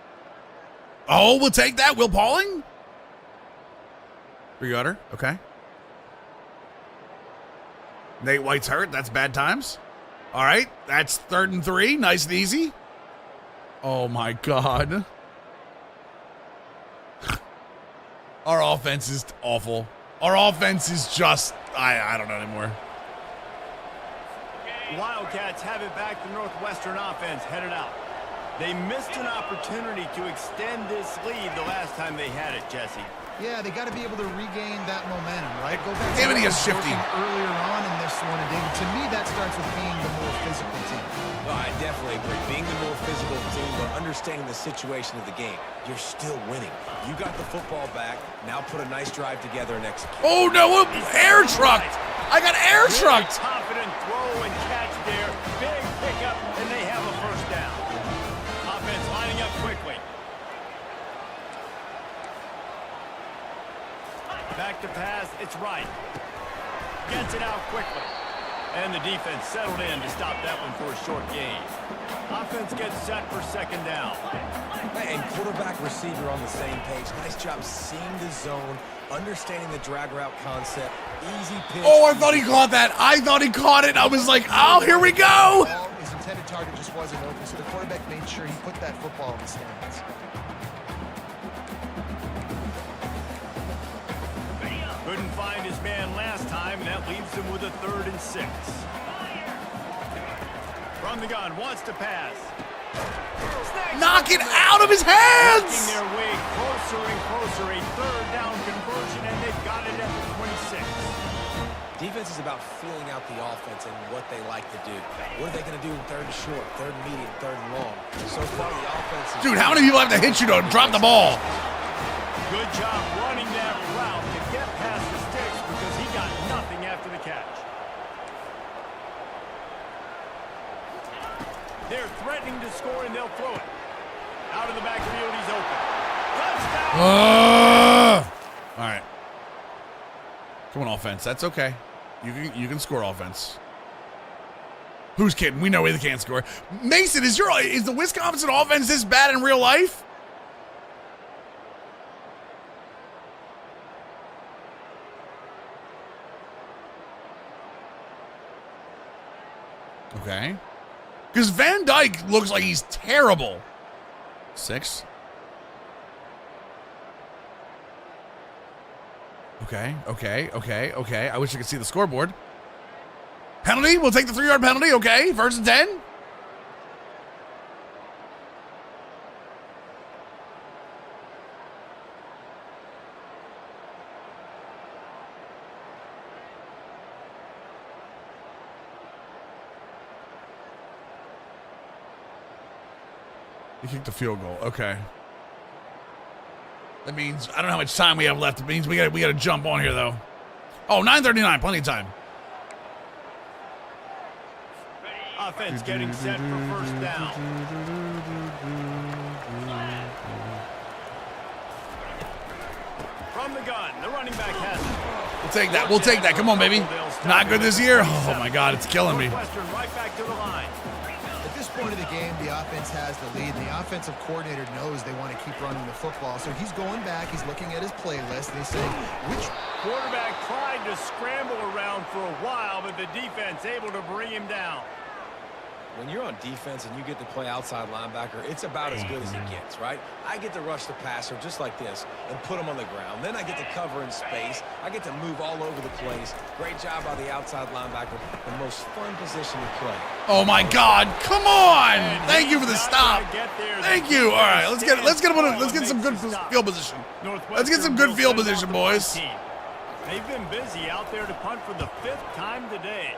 Oh, we'll take that. Will Pauling? 3-yarder, okay. Nate White's hurt. That's bad times. All right, that's 3rd and 3. Nice and easy. Oh, my God. Our offense is awful. Our offense is just, I don't know anymore. Wildcats have it back. The Northwestern offense headed out. They missed an opportunity to extend this lead the last time they had it, Jesse. Yeah, they got to be able to regain that momentum, right? Go back Damn it, he to is what was shifty. working earlier on in this one, and David, to me, that starts with being the more physical team. No, I definitely agree. Being the more physical team, but understanding the situation of the game. You're still winning. You got the football back. Now put a nice drive together and execute. Oh, no, air trucked. I got air trucked. Confident throw and catch there. Big pickup, and they have a first down. Offense lining up quickly. Back to pass, it's right. Gets it out quickly. And the defense settled in to stop that one for a short gain. Offense gets set for 2nd down. And quarterback receiver on the same page. Nice job seeing the zone, understanding the drag route concept. Easy pitch. Oh, I thought he caught that. I thought he caught it. I was like, oh, here we go. Well, his intended target just wasn't open, so the quarterback made sure he put that football in the stands. find his man last time, and that leaves him with a 3rd and 6. From the gun, wants to pass. Knock it out of his hands! Working their way closer and closer, a 3rd down conversion, and they've got it at the 26. Defense is about feeling out the offense and what they like to do. What are they going to do in 3rd and short, 3rd and medium, 3rd and long? So far, the offense is... Dude, how many people have to hit you to drop the ball? Good job running that route to get past the sticks because he got nothing after the catch. They're threatening to score, and they'll throw it. Out of the backfield, he's open. Touchdown! All right. Come on, offense. That's okay. You can score, offense. Who's kidding? We know they can't score. Mason, is the Wisconsin offense this bad in real life? Okay. Because Van Dyke looks like he's terrible. 6. Okay. I wish I could see the scoreboard. Penalty? We'll take the 3-yard penalty. Okay. 1st and 10. You kicked the field goal. Okay. That means I don't know how much time we have left. It means we got to jump on here though. Oh, 9:39, plenty of time. Offense getting set for 1st down. From the gun, the running back has it. We'll take that. We'll take that. Come on, baby. Not good this year. Oh my God, it's killing me. Northwestern right back to the line. At this point of the game, the offense has the lead, and the offensive coordinator knows they want to keep running the football. So he's going back, he's looking at his playlist, and he's saying, which Quarterback tried to scramble around for a while, but the defense able to bring him down. When you're on defense and you get to play outside linebacker, it's about as good as it gets, right? I get to rush the passer just like this and put him on the ground. Then I get to cover in space. I get to move all over the place. Great job by the outside linebacker. The most fun position to play. Oh my God! Come on! Thank you for the stop. Thank you. All right, let's get some good field position. Let's get some good field position, boys. They've been busy out there to punt for the 5th time today.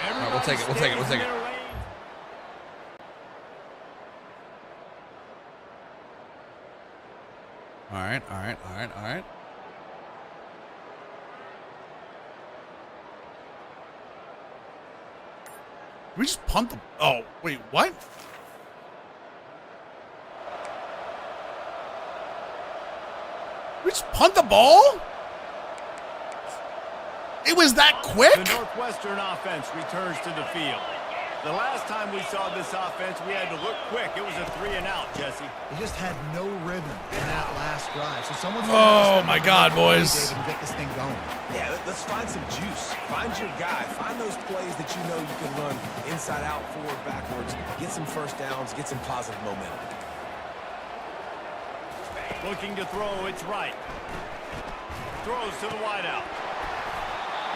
All right, we'll take it. We'll take it. We'll take it. All right. All right. All right. All right. We just punt the. Oh wait, what? We just punt the ball? It was that quick? The Northwestern offense returns to the field. The last time we saw this offense, we had to look quick. It was a 3-and-out, Jesse. They just had no rhythm in that last drive. So someone's oh my God, boys! And get this thing going. Yeah, let's find some juice. Find your guy. Find those plays that you know you can run inside out, forward, backwards. Get some 1st downs. Get some positive momentum. Looking to throw, it's right. Throws to the wideout.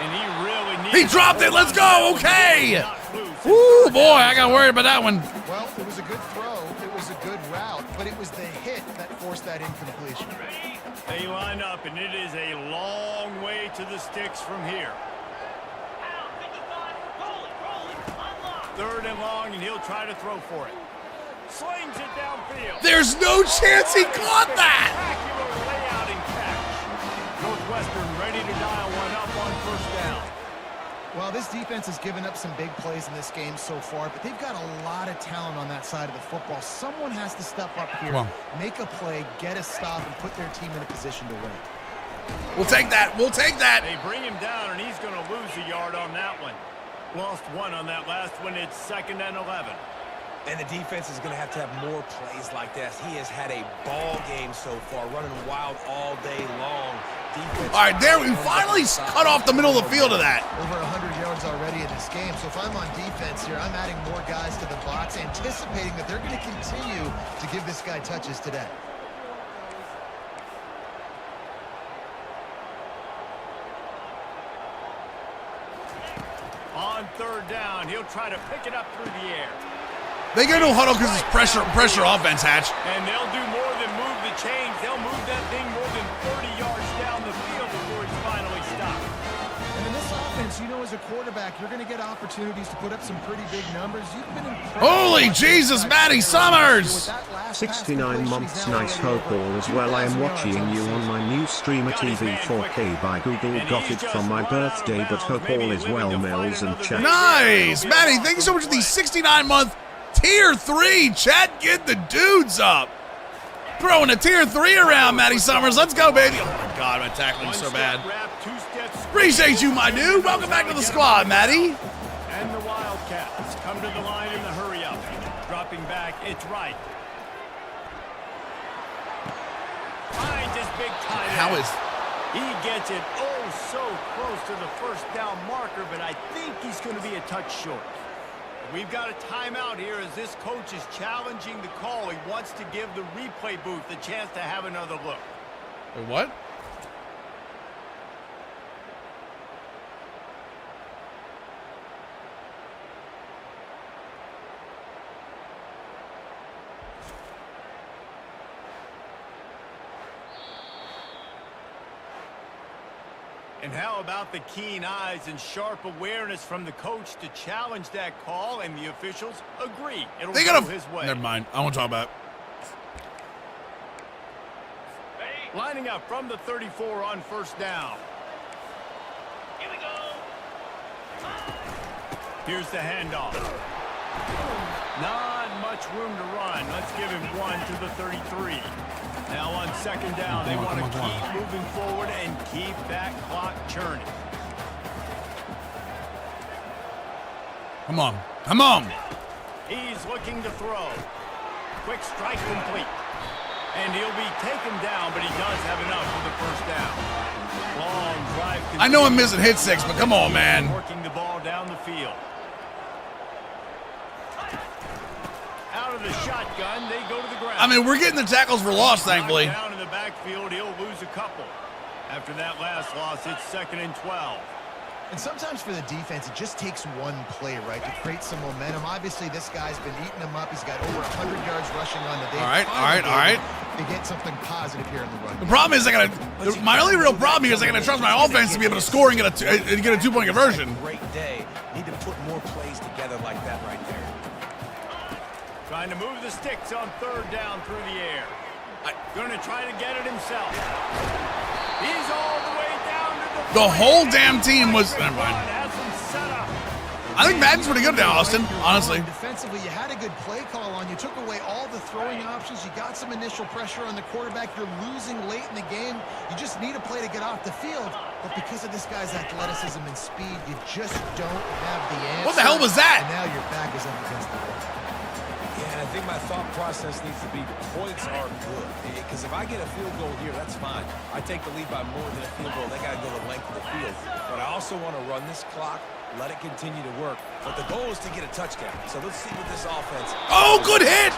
And he really needs. He dropped it. Let's go. Okay. Ooh, boy, I got worried about that one. Well, it was a good throw. It was a good route, but it was the hit that forced that incompletion. They line up, and it is a long way to the sticks from here. 3rd and long, and he'll try to throw for it. Slings it downfield. There's no chance he caught that. Spectacular layout and catch. Northwestern ready to dial one up on 1st down. Well, this defense has given up some big plays in this game so far, but they've got a lot of talent on that side of the football. Someone has to step up here, make a play, get a stop, and put their team in a position to win. We'll take that. We'll take that. They bring him down, and he's going to lose a yard on that one. Lost 1 on that last one. It's 2nd and 11. And the defense is going to have more plays like that. He has had a ball game so far, running wild all day long. Defense. All right, there we finally cut off the middle of the field of that. Over 100 yards already in this game. So if I'm on defense here, I'm adding more guys to the box, anticipating that they're going to continue to give this guy touches today. On third down, he'll try to pick it up through the air. They go to a huddle because it's pressure offense, Hatch. And they'll do more than move the chains. They'll move that thing more than 30 yards down the field before he's finally stopped. And in this offense, you know, as a quarterback, you're going to get opportunities to put up some pretty big numbers. You've been impressed. Holy Jesus, Matty Summers! 69 months. Nice hope all is well. I am watching you on my new streamer TV 4K by Google. Got it from my birthday, but hope all is well. Mills and chat. Nice! Matty, thank you so much for the 69-month Tier 3. Chat, get the dudes up. Throwing a Tier 3 around, Matty Summers. Let's go, baby. Oh, my God, my tackling so bad. Appreciate you, my dude. Welcome back to the squad, Matty. And the Wildcats come to the line in the hurry up. Dropping back, it's right. Finds his big tight end. How is... He gets it so close to the first down marker, but I think he's going to be a touch short. We've got a timeout here as this coach is challenging the call. He wants to give the replay booth a chance to have another look. Wait, what? And how about the keen eyes and sharp awareness from the coach to challenge that call, and the officials agree. It'll go his way. Never mind. I won't talk about it. Lining up from the 34 on first down. Here we go. Here's the handoff. Not much room to run. Let's give him one to the 33. Now on second down, they want to keep moving forward and keep that clock churning. Come on. Come on. He's looking to throw. Quick strike complete. And he'll be taken down, but he does have enough for the first down. Long drive. I know I'm missing hit six, but come on, man. Working the ball down the field. Out of the shotgun, they go to the ground. I mean, we're getting the tackles for loss, thankfully. Down in the backfield, he'll lose a couple. After that last loss, it's 2nd and 12. And sometimes for the defense, it just takes one play, right, to create some momentum. Obviously, this guy's been eating them up. He's got over 100 yards rushing on the day. All right. To get something positive here in the run. The problem is my only real problem here is I gotta trust my offense to be able to score and get a 2-point conversion. Great day. Need to put more plays together like that right there. Trying to move the sticks on third down through the air. Going to try to get it himself. He's all the way down to The whole damn team was... Never mind. I think Madden's pretty good now, Austin, honestly. Defensively, you had a good play call on. You took away all the throwing options. You got some initial pressure on the quarterback. You're losing late in the game. You just need a play to get off the field. But because of this guy's athleticism and speed, you just don't have the answer. What the hell was that? And now your back is up against the wall. Yeah, I think my thought process needs to be points are good. Because if I get a field goal here, that's fine. I take the lead by more than a field goal. They got to go the length of the field. But I also want to run this clock, let it continue to work. But the goal is to get a touchdown. So let's see what this offense... Oh, good hit!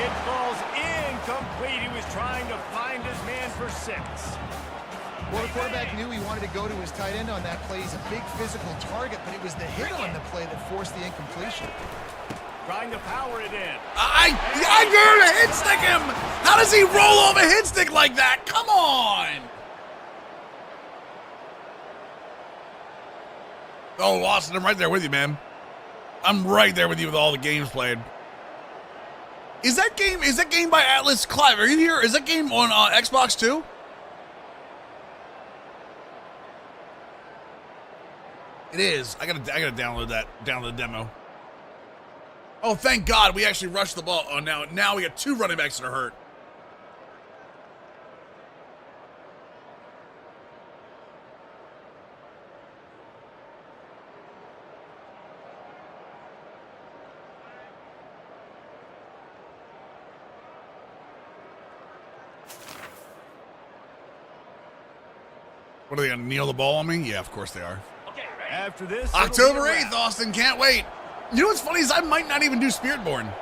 It falls incomplete. He was trying to find his man for 6. Well, the quarterback knew he wanted to go to his tight end on that play. He's a big physical target, but it was the hit on the play that forced the incompletion. Trying to power it in. I heard a hit stick him! How does he roll off a hit stick like that? Come on! Oh, Austin, I'm right there with you, man. I'm right there with you with all the games played. Is that game by Atlas? Clive, are you here? Is that game on Xbox too? It is. I gotta download the demo. Oh, thank God we actually rushed the ball. Oh, now we got 2 running backs that are hurt. What are they gonna kneel the ball on me? Yeah, of course they are. Okay, ready? After this, October 8th, Austin. Can't wait. You know what's funny is I might not even do Spiritborn.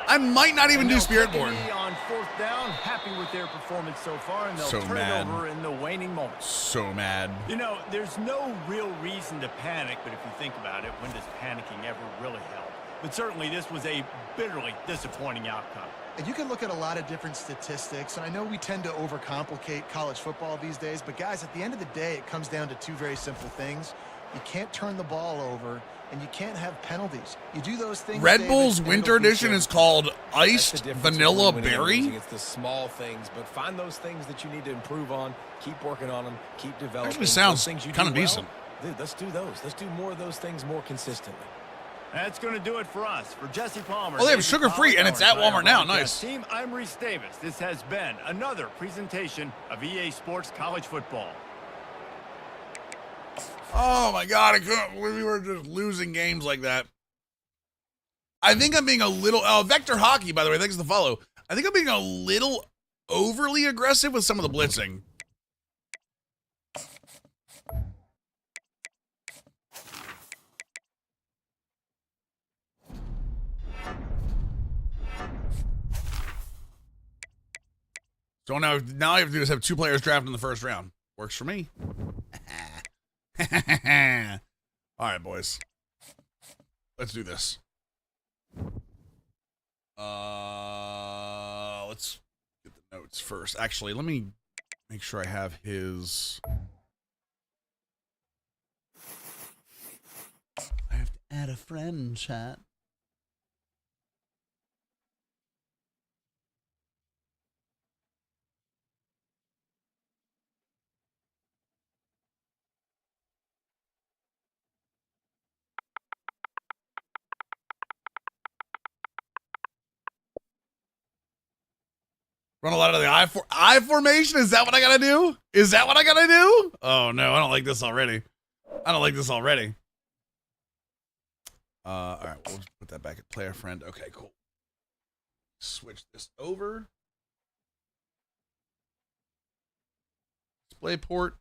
I might not even do Spiritborn. On 4th down, happy with their performance so far, and they'll So turn mad. it over in the waning moments. So mad. You know, there's no real reason to panic, but if you think about it, when does panicking ever really help? But certainly this was a bitterly disappointing outcome. And you can look at a lot of different statistics, and I know we tend to overcomplicate college football these days, but guys, at the end of the day, it comes down to two very simple things. You can't turn the ball over, and you can't have penalties. You do those things. Red David, Bull's and Winter it'll beat Edition you. is called That's the Iced difference Vanilla between winning and Berry. losing. It's the small things, but find those things that you need to improve on. Keep working on them. Keep developing. Actually sounds Those things you kinda do well, decent. Dude, let's do those. Let's do more of those things more consistently. That's going to do it for us. For Jesse Palmer. Oh, they have David sugar-free, Pollack, and it's our at Walmart entire now. broadcast Nice. Team, I'm Reese Davis. This has been another presentation of EA Sports College Football. Oh my God, I couldn't believe we were just losing games like that. I think I'm being a little, Vector Hockey, by the way, thanks for the follow. I think I'm being a little overly aggressive with some of the blitzing. So now all I have to do is have 2 players drafted in the first round. Works for me. All right, boys. Let's do this. Let's get the notes first. Actually, let me make sure I have his. I have to add a friend, chat. Run a lot of the I formation? Is that what I gotta do? Is that what I gotta do? Oh no, I don't like this already. I don't like this already. All right, we'll just put that back at player friend. Okay, cool. Switch this over. Display port.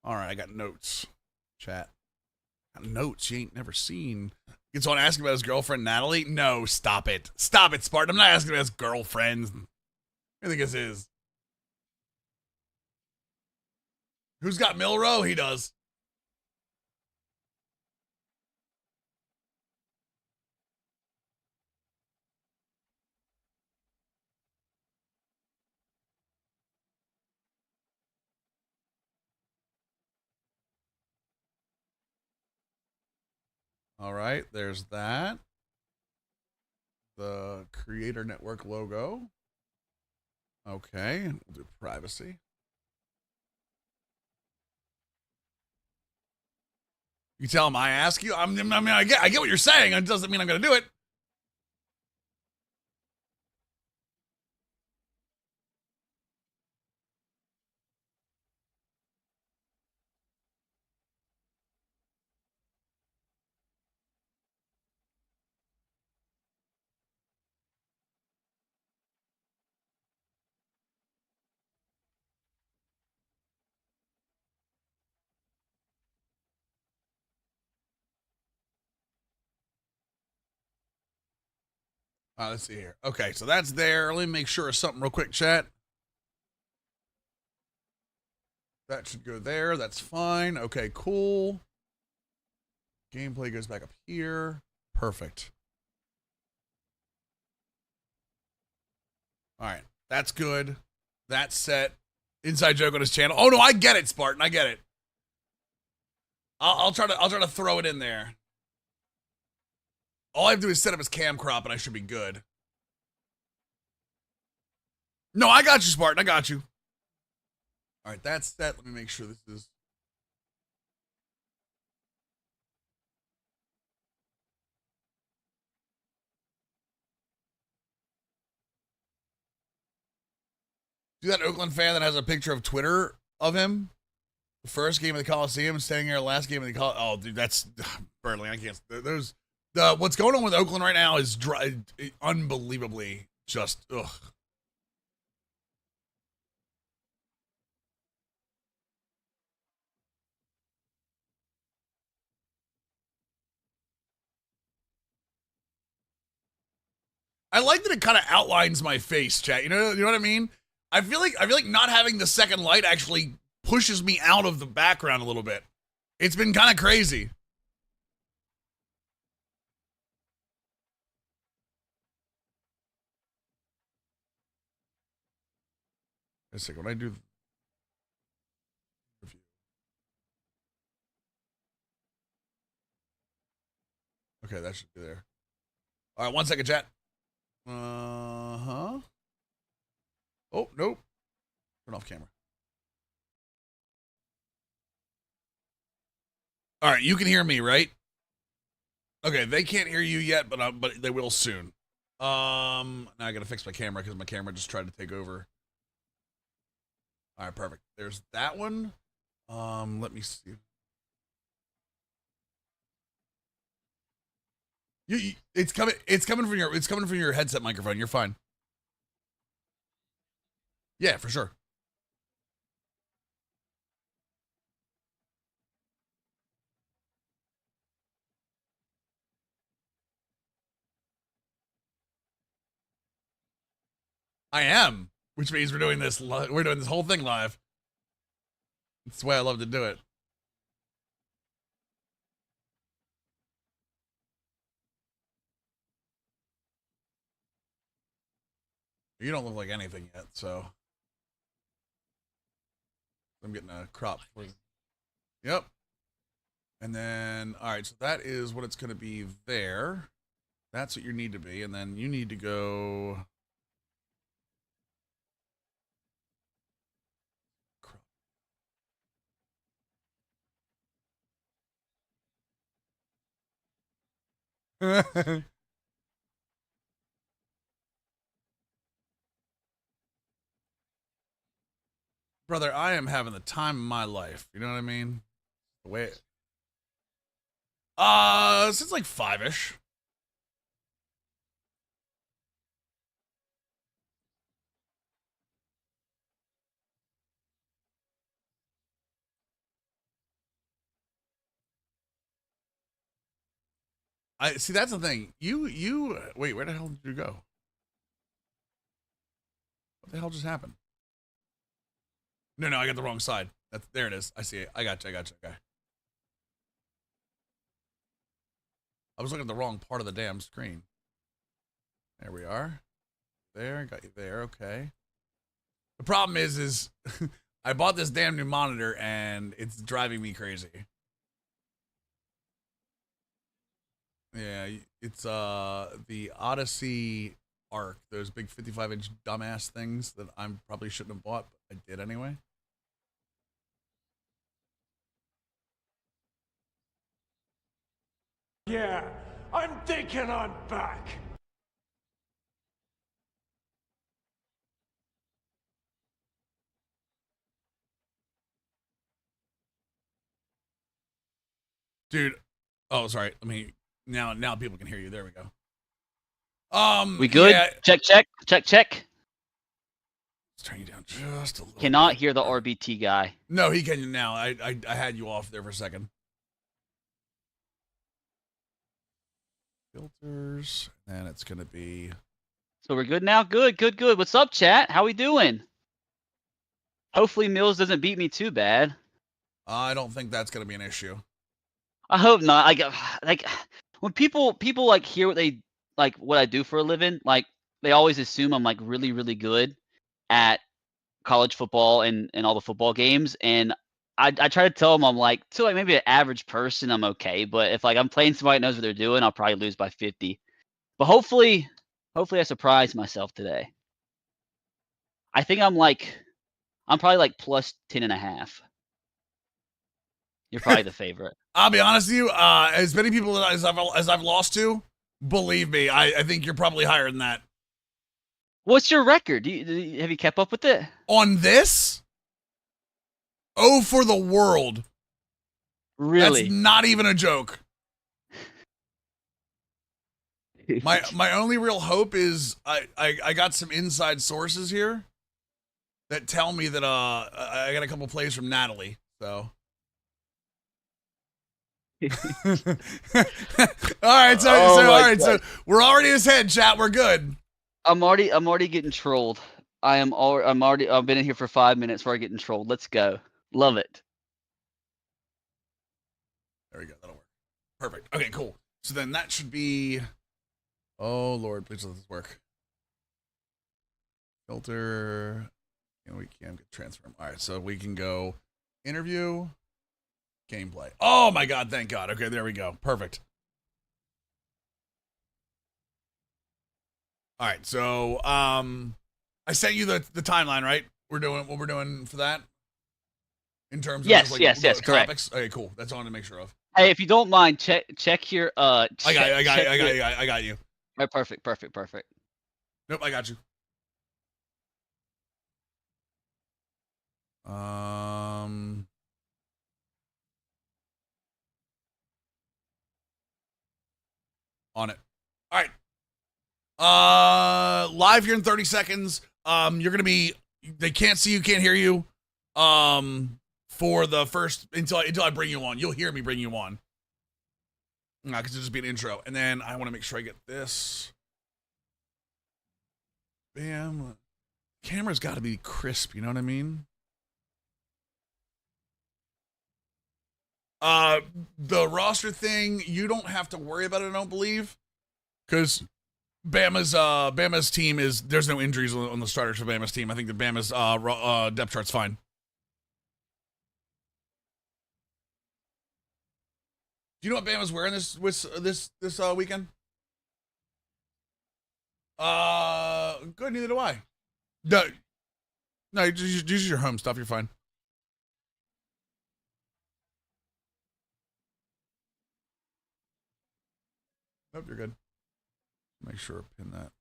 All right, I got notes. Chat. Got notes you ain't never seen. Gets on asking about his girlfriend, Natalie. No, stop it. Stop it, Spartan. I'm not asking about his girlfriend. I think it's his. Who's got Milrow? He does. All right, there's that. The Creator Network logo. Okay, we'll do privacy. You tell him I ask you. I mean, I get what you're saying. It doesn't mean I'm going to do it. Let's see here. Okay, so that's there. Let me make sure of something real quick, chat. That should go there. That's fine. Okay, cool. Gameplay goes back up here. Perfect. All right, that's good. That's set. Inside joke on his channel. Oh no, I get it, Spartan. I get it. I'll try to throw it in there. All I have to do is set up his cam crop, and I should be good. No, I got you, Spartan. I got you. All right, that's that. Let me make sure this is. See that Oakland fan that has a picture of Twitter of him? The first game of the Coliseum, standing here, last game of the Coliseum. Oh, dude, that's Burnley. I can't. There's what's going on with Oakland right now is unbelievably just ugh. I like that it kind of outlines my face, chat. You know what I mean? I feel like not having the second light actually pushes me out of the background a little bit. It's been kind of crazy. Wait a second, when I do review. Okay, that should be there. All right, 1 second, chat. Uh-huh. Oh, nope. Turn off camera. All right, you can hear me, right? Okay, they can't hear you yet, but they will soon. Now I gotta fix my camera because my camera just tried to take over. All right, perfect. There's that one. Let me see. It's coming from your headset microphone. You're fine. Yeah, for sure. I am, which means we're doing this whole thing live. It's the way I love to do it. You don't look like anything yet, so I'm getting a crop for you. Yep. And then, all right, so that is what it's going to be there. That's what you need to be, and then you need to go. Brother, I am having the time of my life. You know what I mean? The way since like 5-ish. I see, that's the thing. You wait, where the hell did you go? What the hell just happened? No, I got the wrong side. There it is. I see it. I got you. Okay. I was looking at the wrong part of the damn screen. There we are. There, got you there. Okay. The problem is I bought this damn new monitor and it's driving me crazy. Yeah, it's the Odyssey Arc, those big 55-inch dumbass things that I probably shouldn't have bought, but I did anyway. Yeah, I'm thinking I'm back. Dude, oh sorry. Let me now people can hear you. There we go. We good? Yeah. Check. Let's turn you down just a little. Cannot hear the RBT guy. No, he can now. I had you off there for a second. Filters, and it's gonna be. So we're good now? Good. What's up, chat? How we doing? Hopefully Mills doesn't beat me too bad. I don't think that's gonna be an issue. I hope not. Like when people like hear what they like what I do for a living, like they always assume I'm like really, really good at college football and all the football games. And I try to tell them I'm like, to like maybe an average person, I'm okay. But if like I'm playing somebody that knows what they're doing, I'll probably lose by 50. But hopefully I surprise myself today. I think I'm probably like plus 10.5. You're probably the favorite. I'll be honest with you. As many people as I've lost to, believe me, I think you're probably higher than that. What's your record? Have you kept up with it? On this? Oh, for the world. Really? That's not even a joke. My only real hope is I got some inside sources here that tell me that I got a couple plays from Natalie. So all right, so we're already in his head, chat. We're good. I'm already getting trolled. I'm already I've been in here for 5 minutes before I getting trolled. Let's go. Love it. There we go. That'll work. Perfect. Okay, cool. So then that should be. Oh Lord, please let this work. Filter. And we can get transfer. All right, so we can go interview, gameplay. Oh my God! Thank God. Okay, there we go. Perfect. All right, so I sent you the timeline, right? We're doing what we're doing for that in terms of Yes, just like yes, yes, correct. topics. Okay, cool. That's all I want to make sure of. Hey, if you don't mind, check your I got check, you. I got you. check I your- got you. I got you. Right, perfect. Nope, I got you. On it. All right. Live here in 30 seconds. You're gonna be. They can't see you, can't hear you. For the first until I bring you on, you'll hear me bring you on. Because it'll just be an intro, and then I want to make sure I get this. Bam. Camera's got to be crisp. You know what I mean? The roster thing, you don't have to worry about it, I don't believe, because Bama's team is there's no injuries on the starters for Bama's team. I think that Bama's depth chart's fine. Do you know what Bama's wearing this weekend? Good. Neither do I. No, just use your home stuff. You're fine. Nope, you're good. Make sure to pin that.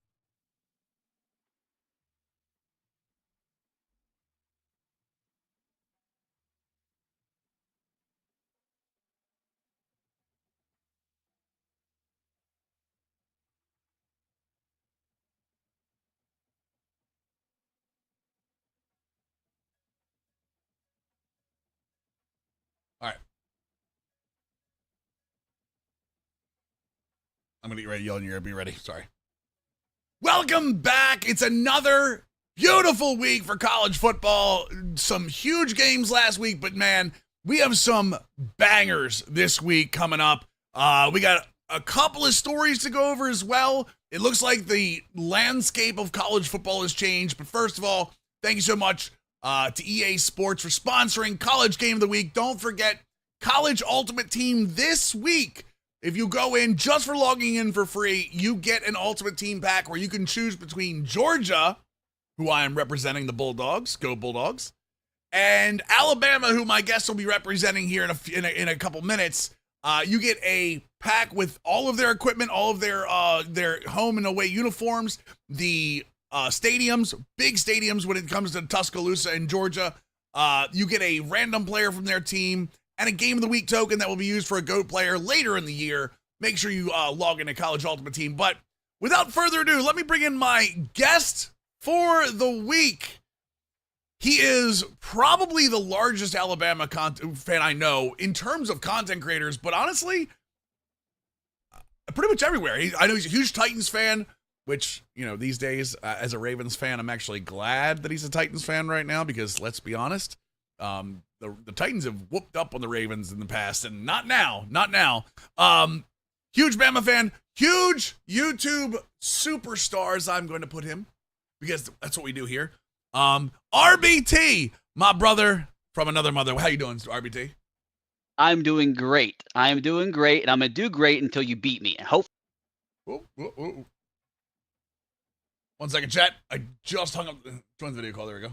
All right. I'm gonna get ready to yell in your ear. Be ready. Sorry. Welcome back. It's another beautiful week for college football. Some huge games last week, but man, we have some bangers this week coming up. We got a couple of stories to go over as well. It looks like the landscape of college football has changed. But first of all, thank you so much to EA Sports for sponsoring College Game of the Week. Don't forget College Ultimate Team this week. If you go in just for logging in for free, you get an Ultimate Team pack where you can choose between Georgia, who I am representing, the Bulldogs, go Bulldogs, and Alabama, who my guest will be representing here in a couple minutes. You get a pack with all of their equipment, all of their home and away uniforms, the stadiums, big stadiums when it comes to Tuscaloosa in Georgia. You get a random player from their team and a Game of the Week token that will be used for a GOAT player later in the year. Make sure you log into College Ultimate Team. But without further ado, let me bring in my guest for the week. He is probably the largest Alabama fan I know in terms of content creators, but honestly, pretty much everywhere. I know he's a huge Titans fan, which, you know, these days, as a Ravens fan, I'm actually glad that he's a Titans fan right now because, let's be honest, the Titans have whooped up on the Ravens in the past, and not now. Huge Bama fan, huge YouTube superstars, I'm going to put him, because that's what we do here. RBT, my brother from another mother. How you doing, RBT? I'm doing great. And I'm gonna do great until you beat me. And hope. Whoa. 1 second, chat. I just hung up. Join the video call. There we go.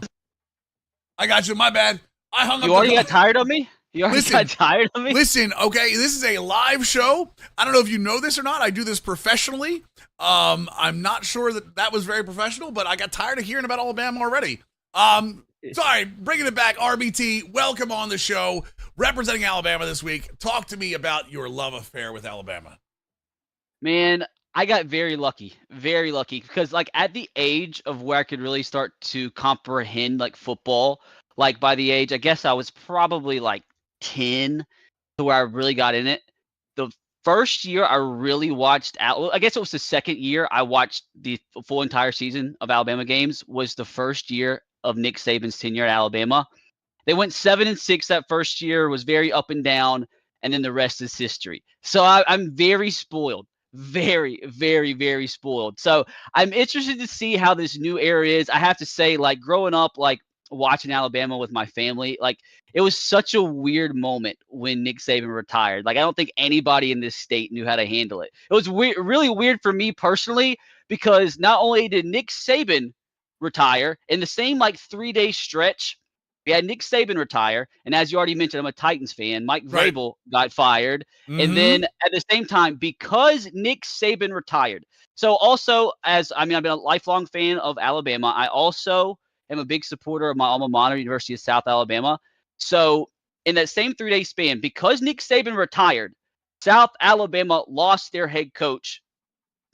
I got you. My bad. I hung up. You already got tired of me? Got tired of me? Listen, okay, this is a live show. I don't know if you know this or not. I do this professionally. I'm not sure that was very professional, but I got tired of hearing about Alabama already. Sorry, bringing it back. RBT, welcome on the show, representing Alabama this week. Talk to me about your love affair with Alabama. Man, I got very lucky because like at the age of where I could really start to comprehend like football, like by the age, I guess I was probably like 10 to where I really got in it. The first year I really watched I guess it was the second year I watched the full entire season of Alabama games was the first year of Nick Saban's tenure at Alabama. They went 7-6 that first year, was very up and down, and then the rest is history. So I'm very spoiled. Very, very, very spoiled. So I'm interested to see how this new era is. I have to say, like growing up, like watching Alabama with my family, like it was such a weird moment when Nick Saban retired. Like I don't think anybody in this state knew how to handle it. It was weird, really weird for me personally, because not only did Nick Saban retire in the same like 3-day stretch, we had Nick Saban retire, and as you already mentioned, I'm a Titans fan. Mike Right. Vrabel got fired, and then at the same time, because Nick Saban retired. So also, I've been a lifelong fan of Alabama. I also am a big supporter of my alma mater, University of South Alabama. So in that same 3-day span, because Nick Saban retired, South Alabama lost their head coach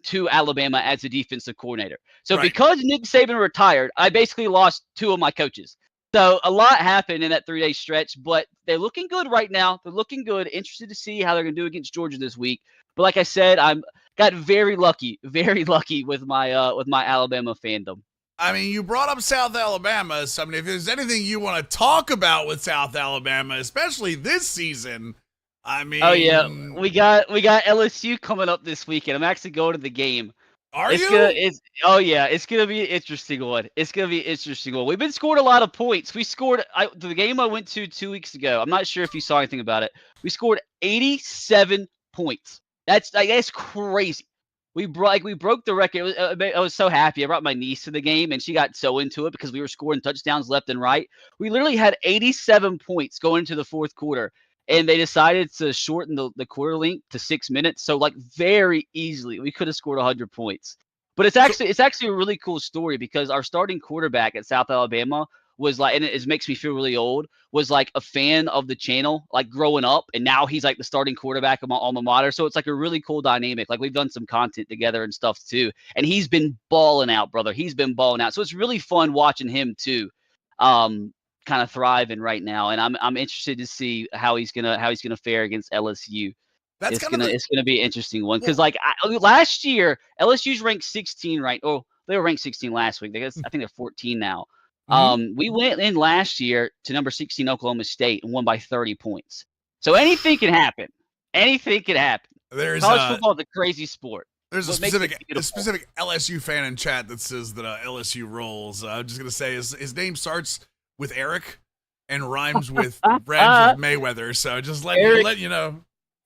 to Alabama as a defensive coordinator. So Right. because Nick Saban retired, I basically lost 2 of my coaches. So a lot happened in that 3-day stretch, but they're looking good right now. They're looking good. Interested to see how they're going to do against Georgia this week. But like I said, I'm got very lucky with my Alabama fandom. I mean, you brought up South Alabama, so I mean, if there's anything you want to talk about with South Alabama, especially this season, I mean, Oh yeah, we got LSU coming up this weekend. I'm actually going to the game. Are it's you? It's gonna be an interesting one. We've been scoring a lot of points. We scored the game I went to 2 weeks ago. I'm not sure if you saw anything about it. We scored 87 points. That's crazy. We broke the record. I was so happy. I brought my niece to the game, and she got so into it because we were scoring touchdowns left and right. We literally had 87 points going into the fourth quarter. And they decided to shorten the quarter length to 6 minutes. So like very easily, we could have scored 100 points. But it's actually a really cool story because our starting quarterback at South Alabama was like, and it makes me feel really old, was like a fan of the channel, like growing up. And now he's like the starting quarterback of my alma mater. So it's like a really cool dynamic. Like we've done some content together and stuff too. And he's been balling out, brother. He's been balling out. So it's really fun watching him too. Kind of thriving right now, and I'm interested to see how he's gonna fare against LSU. It's gonna be an interesting one because last year LSU's ranked 16 right. Oh, they were ranked 16 last week. I think they're 14 now. We went in last year to number 16 Oklahoma State and won by 30 points. So anything can happen. Anything can happen. College football is a crazy sport. There's a specific LSU fan in chat that says that LSU rolls. I'm just gonna say his name starts with Eric and rhymes with Mayweather. So just let you know.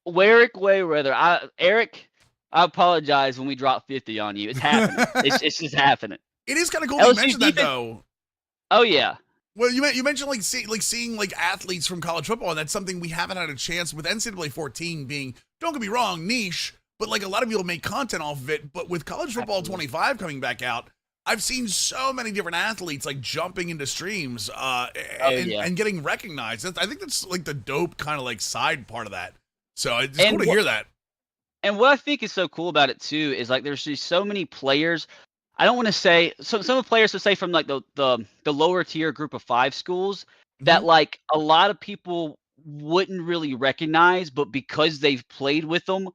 Eric Mayweather. Eric, I apologize when we drop 50 on you. It's happening. it's just happening. It is kind of cool you mentioned that though. Oh yeah. Well, you mentioned seeing athletes from college football, and that's something we haven't had a chance with NCAA 14 being, don't get me wrong, niche, but like a lot of people make content off of it. But with college football 25 coming back out, I've seen so many different athletes like jumping into streams and getting recognized. I think that's like the dope kind of like side part of that. So it's cool to hear that. And what I think is so cool about it too is like there's just so many players. I don't want to say some of the players to say from like the lower tier group of 5 schools that like a lot of people wouldn't really recognize, but because they've played with them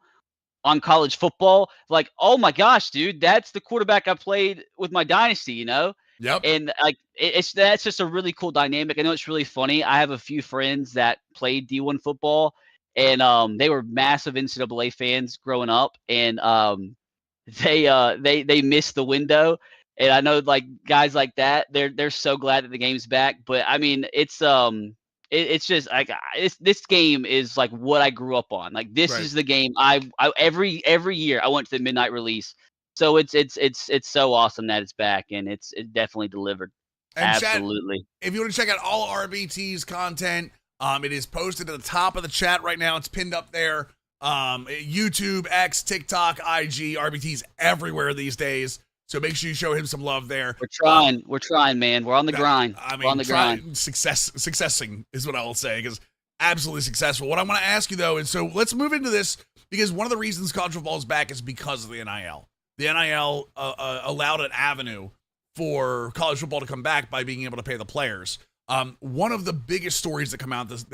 on college football, like, oh my gosh, dude, that's the quarterback I played with my dynasty, you know? Yep. And like that's just a really cool dynamic. I know it's really funny. I have a few friends that played D1 football, and they were massive NCAA fans growing up, and they missed the window. And I know like guys like that, they're so glad that the game's back. But I mean, it's just like this game is like what I grew up on. Like this is the game I every year I went to the midnight release. So it's so awesome that it's back, and it definitely delivered. And absolutely. Chat, if you want to check out all RBT's content, it is posted at the top of the chat right now. It's pinned up there. YouTube, X, TikTok, IG, RBT's everywhere these days. So make sure you show him some love there. We're trying, man. We're on the grind. I mean, we're on the grind. Successing is what I will say, because absolutely successful. What I want to ask you though is, so let's move into this, because one of the reasons college football is back is because of the NIL. The NIL allowed an avenue for college football to come back by being able to pay the players. One of the biggest stories that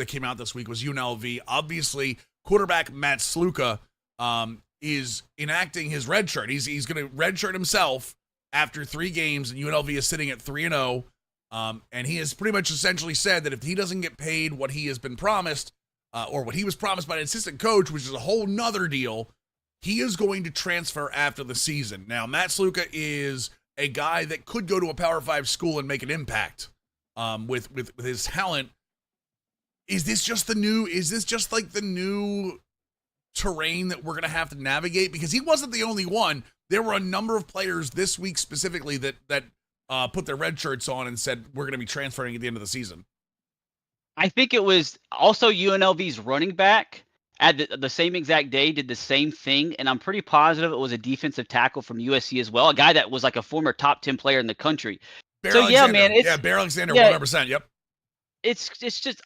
came out this week was UNLV. Obviously, quarterback Matt Sluka is enacting his red shirt. He's going to red shirt himself after 3 games, and UNLV is sitting at 3-0. And he has pretty much essentially said that if he doesn't get paid what he has been promised, or what he was promised by an assistant coach, which is a whole nother deal, he is going to transfer after the season. Now, Matt Sluka is a guy that could go to a Power 5 school and make an impact with his talent. Is this just like the new terrain that we're going to have to navigate? Because he wasn't the only one. There were a number of players this week specifically that put their red shirts on and said, we're going to be transferring at the end of the season. I think it was also UNLV's running back at the same exact day did the same thing, and I'm pretty positive it was a defensive tackle from USC as well, a guy that was like a former top 10 player in the country. Bear so Alexander. Yeah, man, Bear Alexander, 100%. Yep. It's just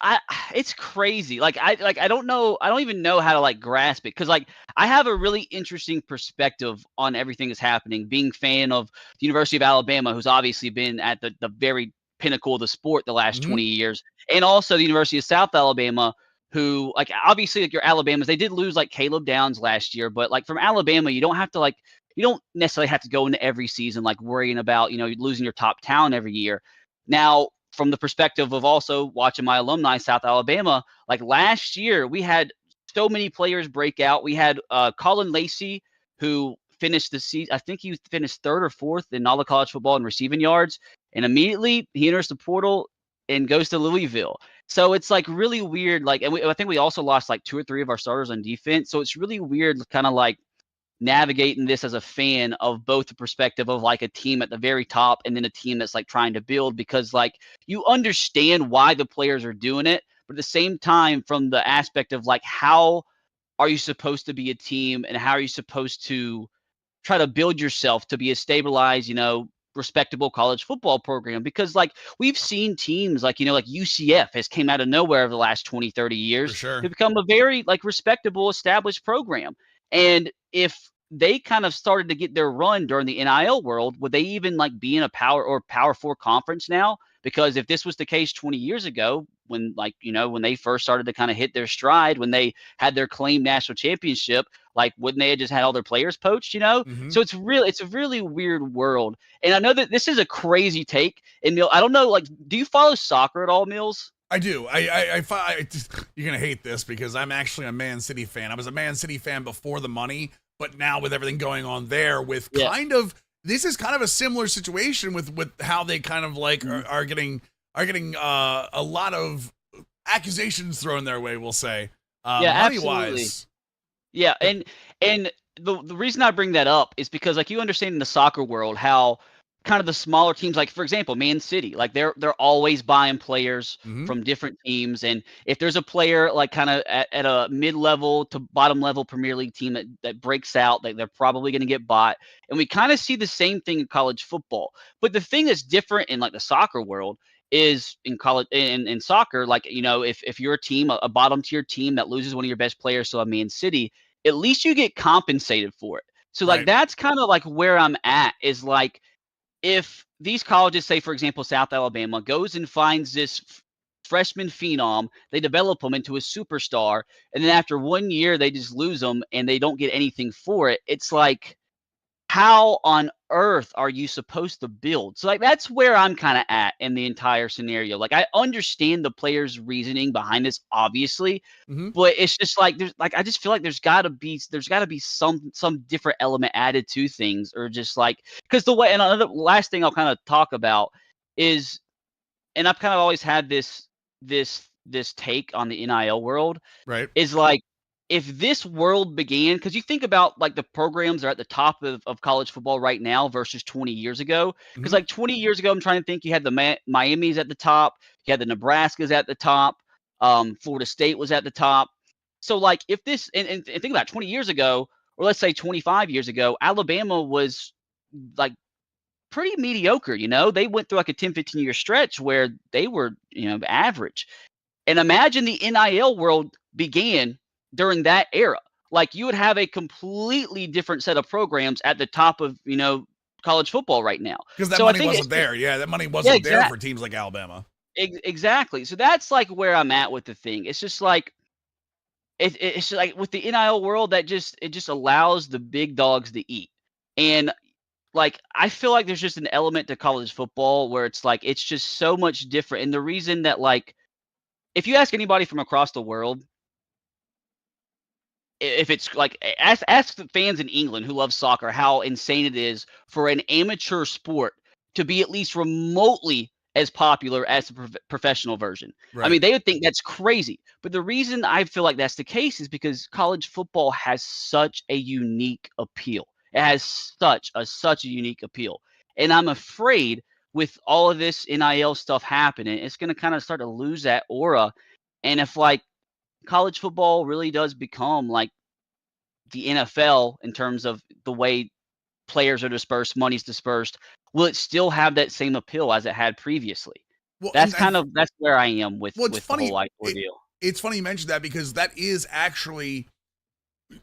it's crazy. I don't even know how to like grasp it, because like I have a really interesting perspective on everything that's happening, being fan of the University of Alabama, who's obviously been at the very pinnacle of the sport the last 20 years, and also the University of South Alabama, who like obviously like your Alabamas, they did lose like Caleb Downs last year, but like from Alabama, you don't necessarily have to go into every season like worrying about losing your top talent every year. Now, from the perspective of also watching my alumni, South Alabama, like last year, we had so many players break out. We had Colin Lacey, who finished the season. I think he finished 3rd or 4th in all of college football in receiving yards. And immediately he enters the portal and goes to Louisville. So it's like really weird. Like, and I think we also lost like 2 or 3 of our starters on defense. So it's really weird kind of like navigating this as a fan of both the perspective of like a team at the very top and then a team that's like trying to build, because like you understand why the players are doing it, but at the same time from the aspect of like how are you supposed to be a team and how are you supposed to try to build yourself to be a stabilized, respectable college football program. Because like we've seen teams like like UCF has came out of nowhere over the last 20-30 years For sure. to become a very like respectable established program. And if they kind of started to get their run during the NIL world, would they even like be in a Power 4 conference now? Because if this was the case 20 years ago, when like, when they first started to kind of hit their stride, when they had their claimed national championship, like wouldn't they have just had all their players poached, So it's a really weird world. And I know that this is a crazy take. And I don't know, like, do you follow soccer at all, Mills? I do. You're gonna hate this because I'm actually a Man City fan. I was a Man City fan before the money, but now with everything going on there, with this is kind of a similar situation with how they kind of like are getting a lot of accusations thrown their way. We'll say, money wise. Yeah, and the reason I bring that up is because like you understand in the soccer world how kind of the smaller teams, like for example, Man City, like they're always buying players from different teams. And if there's a player like kind of at a mid-level to bottom level Premier League team that breaks out, like they're probably going to get bought. And we kind of see the same thing in college football. But the thing that's different in like the soccer world is in college in soccer, like, if you're a team, a bottom tier team that loses one of your best players to a Man City, at least you get compensated for it. So like that's kind of like where I'm at, is like, if these colleges, say, for example, South Alabama, goes and finds this freshman phenom, they develop him into a superstar, and then after 1 year, they just lose him and they don't get anything for it. It's like, how on earth are you supposed to build? So like that's where I'm kind of at in the entire scenario. Like I understand the players' reasoning behind this, obviously, but it's just like I just feel like there's gotta be some different element added to things, or just like, because the way, and another last thing I'll kind of talk about is, and I've kind of always had this take on the NIL world, right? Is like, if this world began, because you think about like the programs that are at the top of college football right now versus 20 years ago. Because like 20 years ago, I'm trying to think, you had the Miami's at the top, you had the Nebraskas at the top, Florida State was at the top. So like if this, and think about it, 20 years ago, or let's say 25 years ago, Alabama was like pretty mediocre. They went through like a 10-15 year stretch where they were average. And imagine the NIL world began during that era. Like you would have a completely different set of programs at the top of, college football right now. Because that money wasn't there. Yeah, that money wasn't there for teams like Alabama. Exactly. So that's like where I'm at with the thing. It's just like, it's like with the NIL world that it just allows the big dogs to eat. And like I feel like there's just an element to college football where it's like it's just so much different. And the reason that like if you ask anybody from across the world, if it's like ask the fans in England who love soccer how insane it is for an amateur sport to be at least remotely as popular as the professional version. I Right. mean, they would think that's crazy. But the reason I feel like that's the case is because college football has such a unique appeal. It has such a unique appeal. And I'm afraid with all of this NIL stuff happening, it's going to kind of start to lose that aura. And if like college football really does become like the NFL in terms of the way players are dispersed, money's dispersed, will it still have that same appeal as it had previously? Well, That's where I am with well, it's the funny. whole ordeal. It's funny you mentioned that because that is actually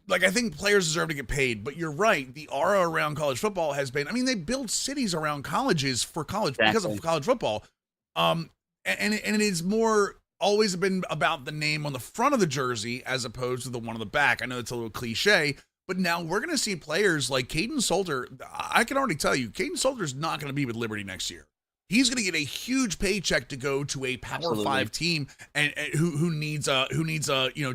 like I think players deserve to get paid, but you're right. The aura around college football has been. I mean, they build cities around colleges for college because of college football. And it is more always been about the name on the front of the jersey as opposed to the one on the back. I know it's a little cliche, but now we're going to see players like Caden Salter. I can already tell you, Caden Salter's not going to be with Liberty next year. He's going to get a huge paycheck to go to a Power 5 team and who needs a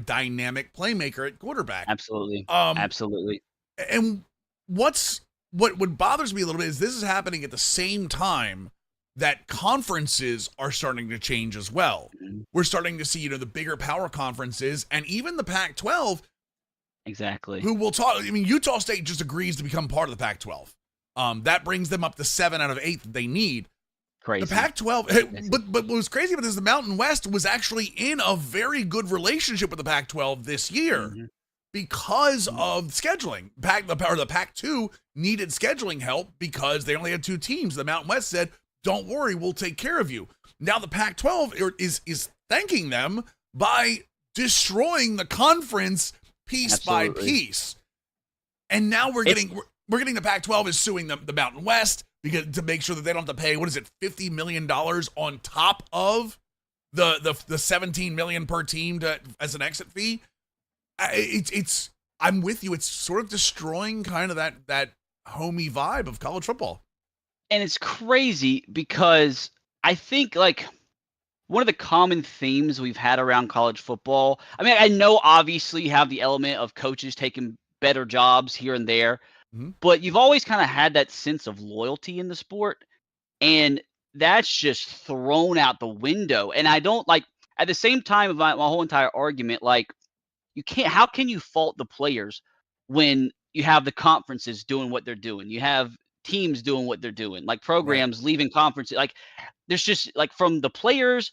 dynamic playmaker at quarterback. Absolutely. Absolutely. And what bothers me a little bit is this is happening at the same time that conferences are starting to change as well. Mm-hmm. We're starting to see, the bigger power conferences and even the Pac-12. Exactly. Who will talk? I mean, Utah State just agrees to become part of the Pac-12. That brings them up to 7 out of 8 that they need. Crazy. The Pac-12, but what was crazy about this is the Mountain West was actually in a very good relationship with the Pac-12 this year because of scheduling. The Pac-2 needed scheduling help because they only had 2 teams. The Mountain West said, "Don't worry, we'll take care of you." Now the Pac-12 is thanking them by destroying the conference piece by piece, and now we're getting the Pac-12 is suing the Mountain West because to make sure that they don't have to pay $50 million on top of the $17 million per team as an exit fee. It's I'm with you. It's sort of destroying kind of that homey vibe of college football. And it's crazy because I think like one of the common themes we've had around college football, I mean, I know obviously you have the element of coaches taking better jobs here and there, but you've always kind of had that sense of loyalty in the sport. And that's just thrown out the window. And I don't like, at the same time of my whole entire argument, like how can you fault the players when you have the conferences doing what they're doing? You have teams doing what they're doing, like programs leaving conferences. Like there's just like from the players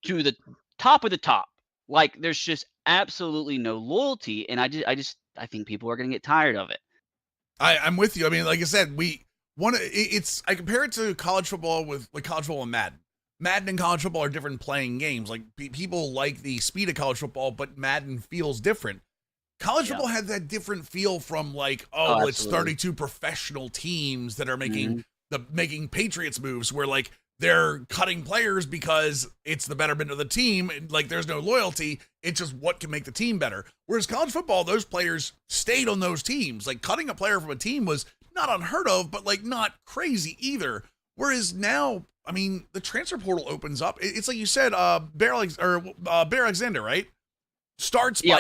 to the top of the top, like there's just absolutely no loyalty. And I think people are going to get tired of it. I'm with you. I mean, like I said, I compare it to college football with like college football and Madden. Madden and college football are different playing games. Like people like the speed of college football, but Madden feels different. College football had that different feel from like, it's 32 professional teams that are making making Patriots moves where like they're cutting players because it's the betterment of the team. Like there's no loyalty. It's just what can make the team better. Whereas college football, those players stayed on those teams. Like cutting a player from a team was not unheard of, but like not crazy either. Whereas now, I mean, the transfer portal opens up. It's like you said, Bear Alexander, right? Starts by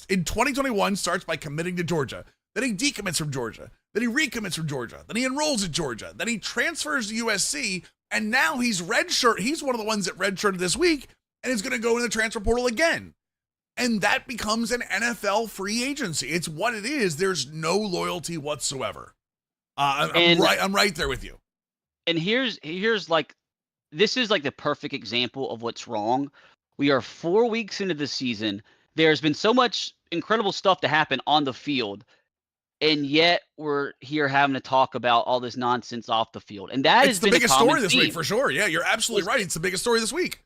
in 2021 starts by committing to Georgia. Then he decommits from Georgia. Then he recommits from Georgia. Then he enrolls at Georgia. Then he transfers to USC, and now he's redshirt. He's one of the ones that redshirted this week, and is going to go in the transfer portal again. And that becomes an NFL free agency. It's what it is. There's no loyalty whatsoever. I'm right there with you. And here's like, this is like the perfect example of what's wrong. We are 4 weeks into the season. There's been so much incredible stuff to happen on the field, and yet we're here having to talk about all this nonsense off the field. And it's the biggest story this week for sure. Yeah, you're absolutely right. It's the biggest story this week.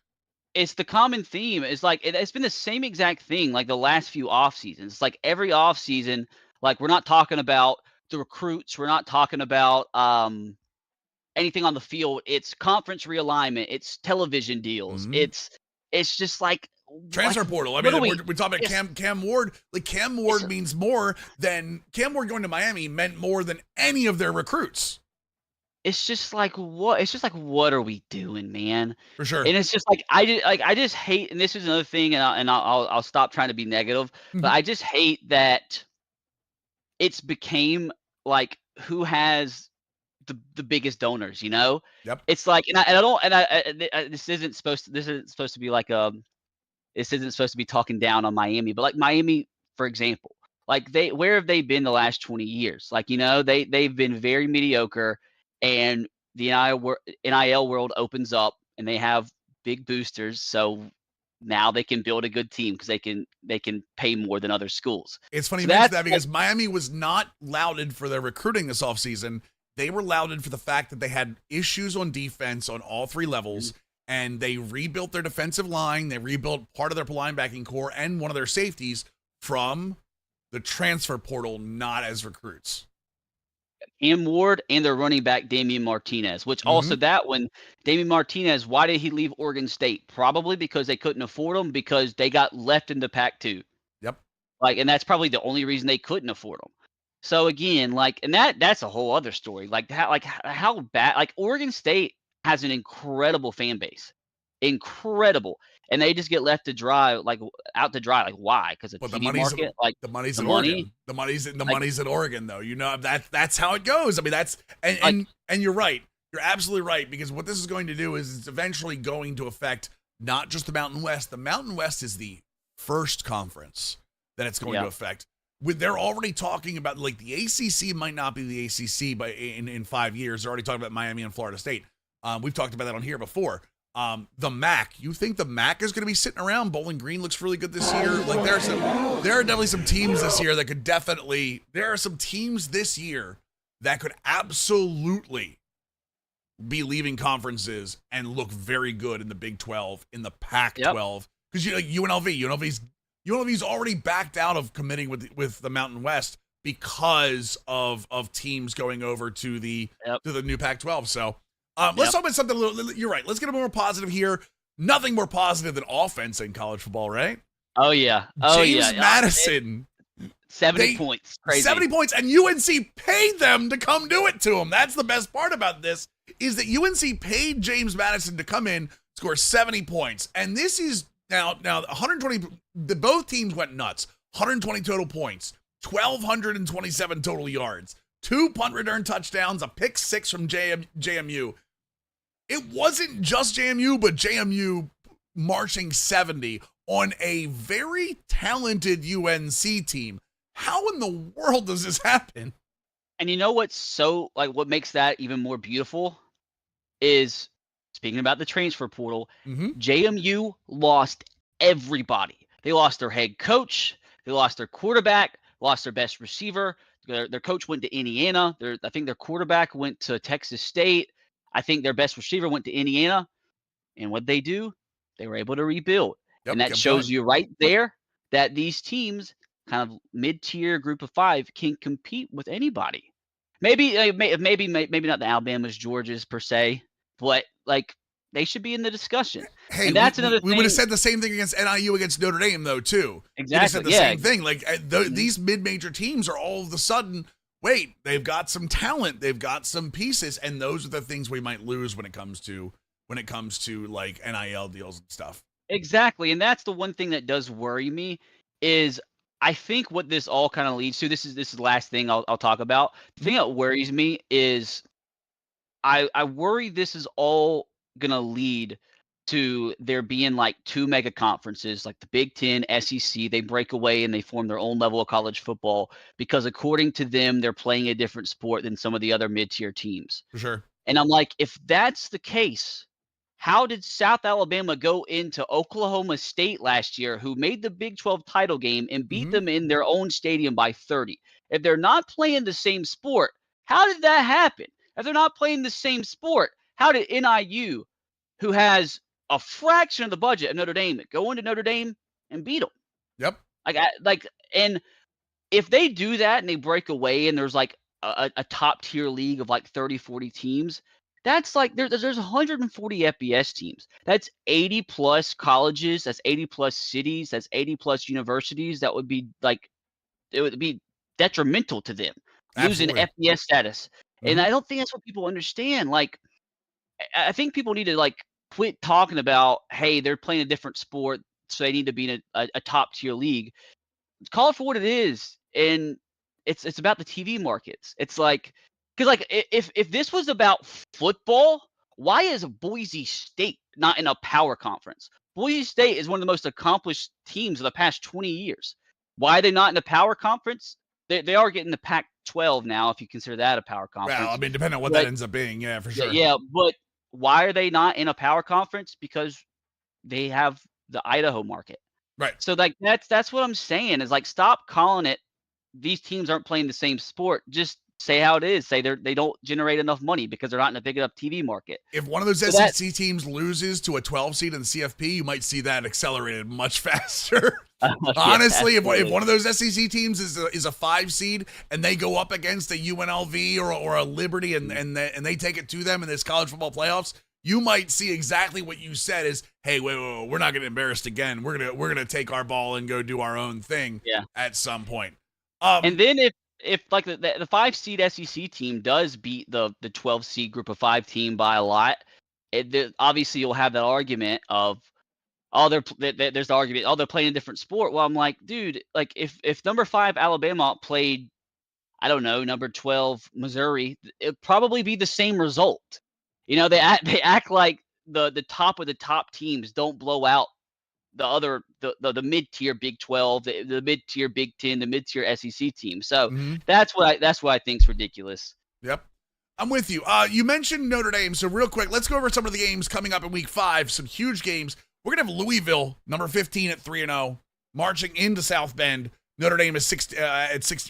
It's the common theme. It's like it's been the same exact thing like the last few off seasons. It's like every off season, like we're not talking about the recruits. We're not talking about anything on the field. It's conference realignment. It's television deals. It's just like Transfer portal. I what mean, do we're talking about Cam Ward. Like Cam Ward means more than Cam Ward going to Miami meant more than any of their recruits. It's just like what? It's just like what are we doing, man? For sure. And it's just like I just hate. And this is another thing, and I'll stop trying to be negative, but I just hate that it's became like who has the biggest donors. You know, Yep. it's like, and I don't, and this isn't supposed to be like this isn't supposed to be talking down on Miami, but like Miami, for example, like where have they been the last 20 years? Like, you know, they've been very mediocre, and the NIL world opens up and they have big boosters, so now they can build a good team because they can pay more than other schools. It's funny So you mention that's that because Miami was not lauded for their recruiting this offseason. They were lauded for the fact that they had issues on defense on all three levels, and they rebuilt their defensive line. They rebuilt part of their linebacking core and one of their safeties from the transfer portal, not as recruits. Cam Ward and their running back Damian Martinez, which also that one, Damian Martinez, why did he leave Oregon State? Probably because they couldn't afford him because they got left in the Pac-2. Yep. Like, and that's probably the only reason they couldn't afford him. So again, like, and that's a whole other story. Like how bad, like Oregon State has an incredible fan base, incredible, and they just get left to dry, like out to dry. Like why? Because of TV market, like the money's in money, Oregon. The money's in Oregon, though. You know that's how it goes. I mean, that's and you're right. You're absolutely right, because what this is going to do is it's eventually going to affect not just the Mountain West. The Mountain West is the first conference that it's going to affect. They're already talking about, like, the ACC might not be the ACC but in 5 years. They're already talking about Miami and Florida State. We've talked about that on here before. The MAC. You think the MAC is going to be sitting around? Bowling Green looks really good this year. Like, there are definitely some teams this year that could definitely. There are some teams this year that could absolutely be leaving conferences and look very good in the Big 12, in the Pac-12. Because UNLV's already backed out of committing with the Mountain West because of teams going over to the new Pac-12. So let's talk about something a little. You're right. Let's get a more positive here. Nothing more positive than offense in college football, right? Oh yeah. James Madison. 70 points. Crazy. 70 points, and UNC paid them to come do it to him. That's the best part about this, is that UNC paid James Madison to come in, score 70 points. And this is now 120. Both teams went nuts. 120 total points, 1,227 total yards, 2 punt return touchdowns, a pick six from JMU. It wasn't just JMU, but JMU marching 70 on a very talented UNC team. How in the world does this happen? And you know what's so, like, what makes that even more beautiful is, speaking about the transfer portal, JMU lost everybody. They lost their head coach, they lost their quarterback, lost their best receiver. Their coach went to Indiana. I think their quarterback went to Texas State. I think their best receiver went to Indiana. And what they do, they were able to rebuild. And that shows you right there that these teams, kind of mid-tier group of five, can compete with anybody. Maybe not the Alabamas, Georgias per se, but like they should be in the discussion. Hey, and that's another thing. We would have said the same thing against NIU against Notre Dame, though, too. Exactly. We'd have said the same thing. Like these mid-major teams are all of a sudden, wait, they've got some talent, they've got some pieces, and those are the things we might lose when it comes to like NIL deals and stuff. Exactly, and that's the one thing that does worry me is I think what this all kind of leads to. This is the last thing I'll talk about. The thing that worries me is I worry this is all gonna lead to there being like two mega conferences, like the Big Ten, SEC. They break away and they form their own level of college football because, according to them, they're playing a different sport than some of the other mid-tier teams. For sure. And I'm like, if that's the case, how did South Alabama go into Oklahoma State last year, who made the Big 12 title game and beat them in their own stadium by 30? If they're not playing the same sport, how did that happen? If they're not playing the same sport, how did NIU, who has a fraction of the budget of Notre Dame, go into Notre Dame and beat them? Yep. And if they do that and they break away and there's like a top tier league of like 30, 40 teams, That's like there's 140 FBS teams. That's 80 plus colleges. That's 80 plus cities. That's 80 plus universities. That would be like it would be detrimental to them losing Absolutely. FBS status. And Mhm. I don't think that's what people understand. Like I think people need to like quit talking about, hey, they're playing a different sport, so they need to be in a top tier league. Call it for what it is, and it's about the TV markets. It's like because like if this was about football, why is Boise State not in a power conference? Boise State is one of the most accomplished teams of the past 20 years. Why are they not in the power conference? They are getting the Pac-12 now, if you consider that a power Well, I conference. mean, depending on what that But ends up being, yeah, for yeah, sure. yeah, but why are they not in a power conference? Because they have the Idaho market. Right. So like that's what I'm saying is like stop calling it these teams aren't playing the same sport. Just say how it is. Say they don't generate enough money because they're not in a big enough TV market. If one of those So that SEC teams loses to a 12 seed in the CFP, you might see that accelerated much faster. yeah, Honestly, if absolutely. one of those SEC teams is a 5 seed and they go up against a UNLV or a Liberty and they take it to them in this college football playoffs, you might see exactly what you said is, hey, wait, we're not getting embarrassed again. We're gonna take our ball and go do our own thing Yeah. at some point. And then if like the 5 seed SEC team does beat the 12 seed group of 5 team by a lot, obviously you'll have that argument of oh there's the argument oh they're playing a different sport. Well, I'm like, dude, like if number 5 Alabama played I don't know, number 12 Missouri, it'd probably be the same result. You know, they act like the top of the top teams don't blow out the other the mid-tier Big 12, the mid-tier Big 10, the mid-tier SEC team. So Mhm. that's what I think's ridiculous. Yep. I'm with you. You mentioned Notre Dame, so real quick, let's go over some of the games coming up in week 5, some huge games. We're going to have Louisville, number 15 at 3-0, marching into South Bend. Notre Dame is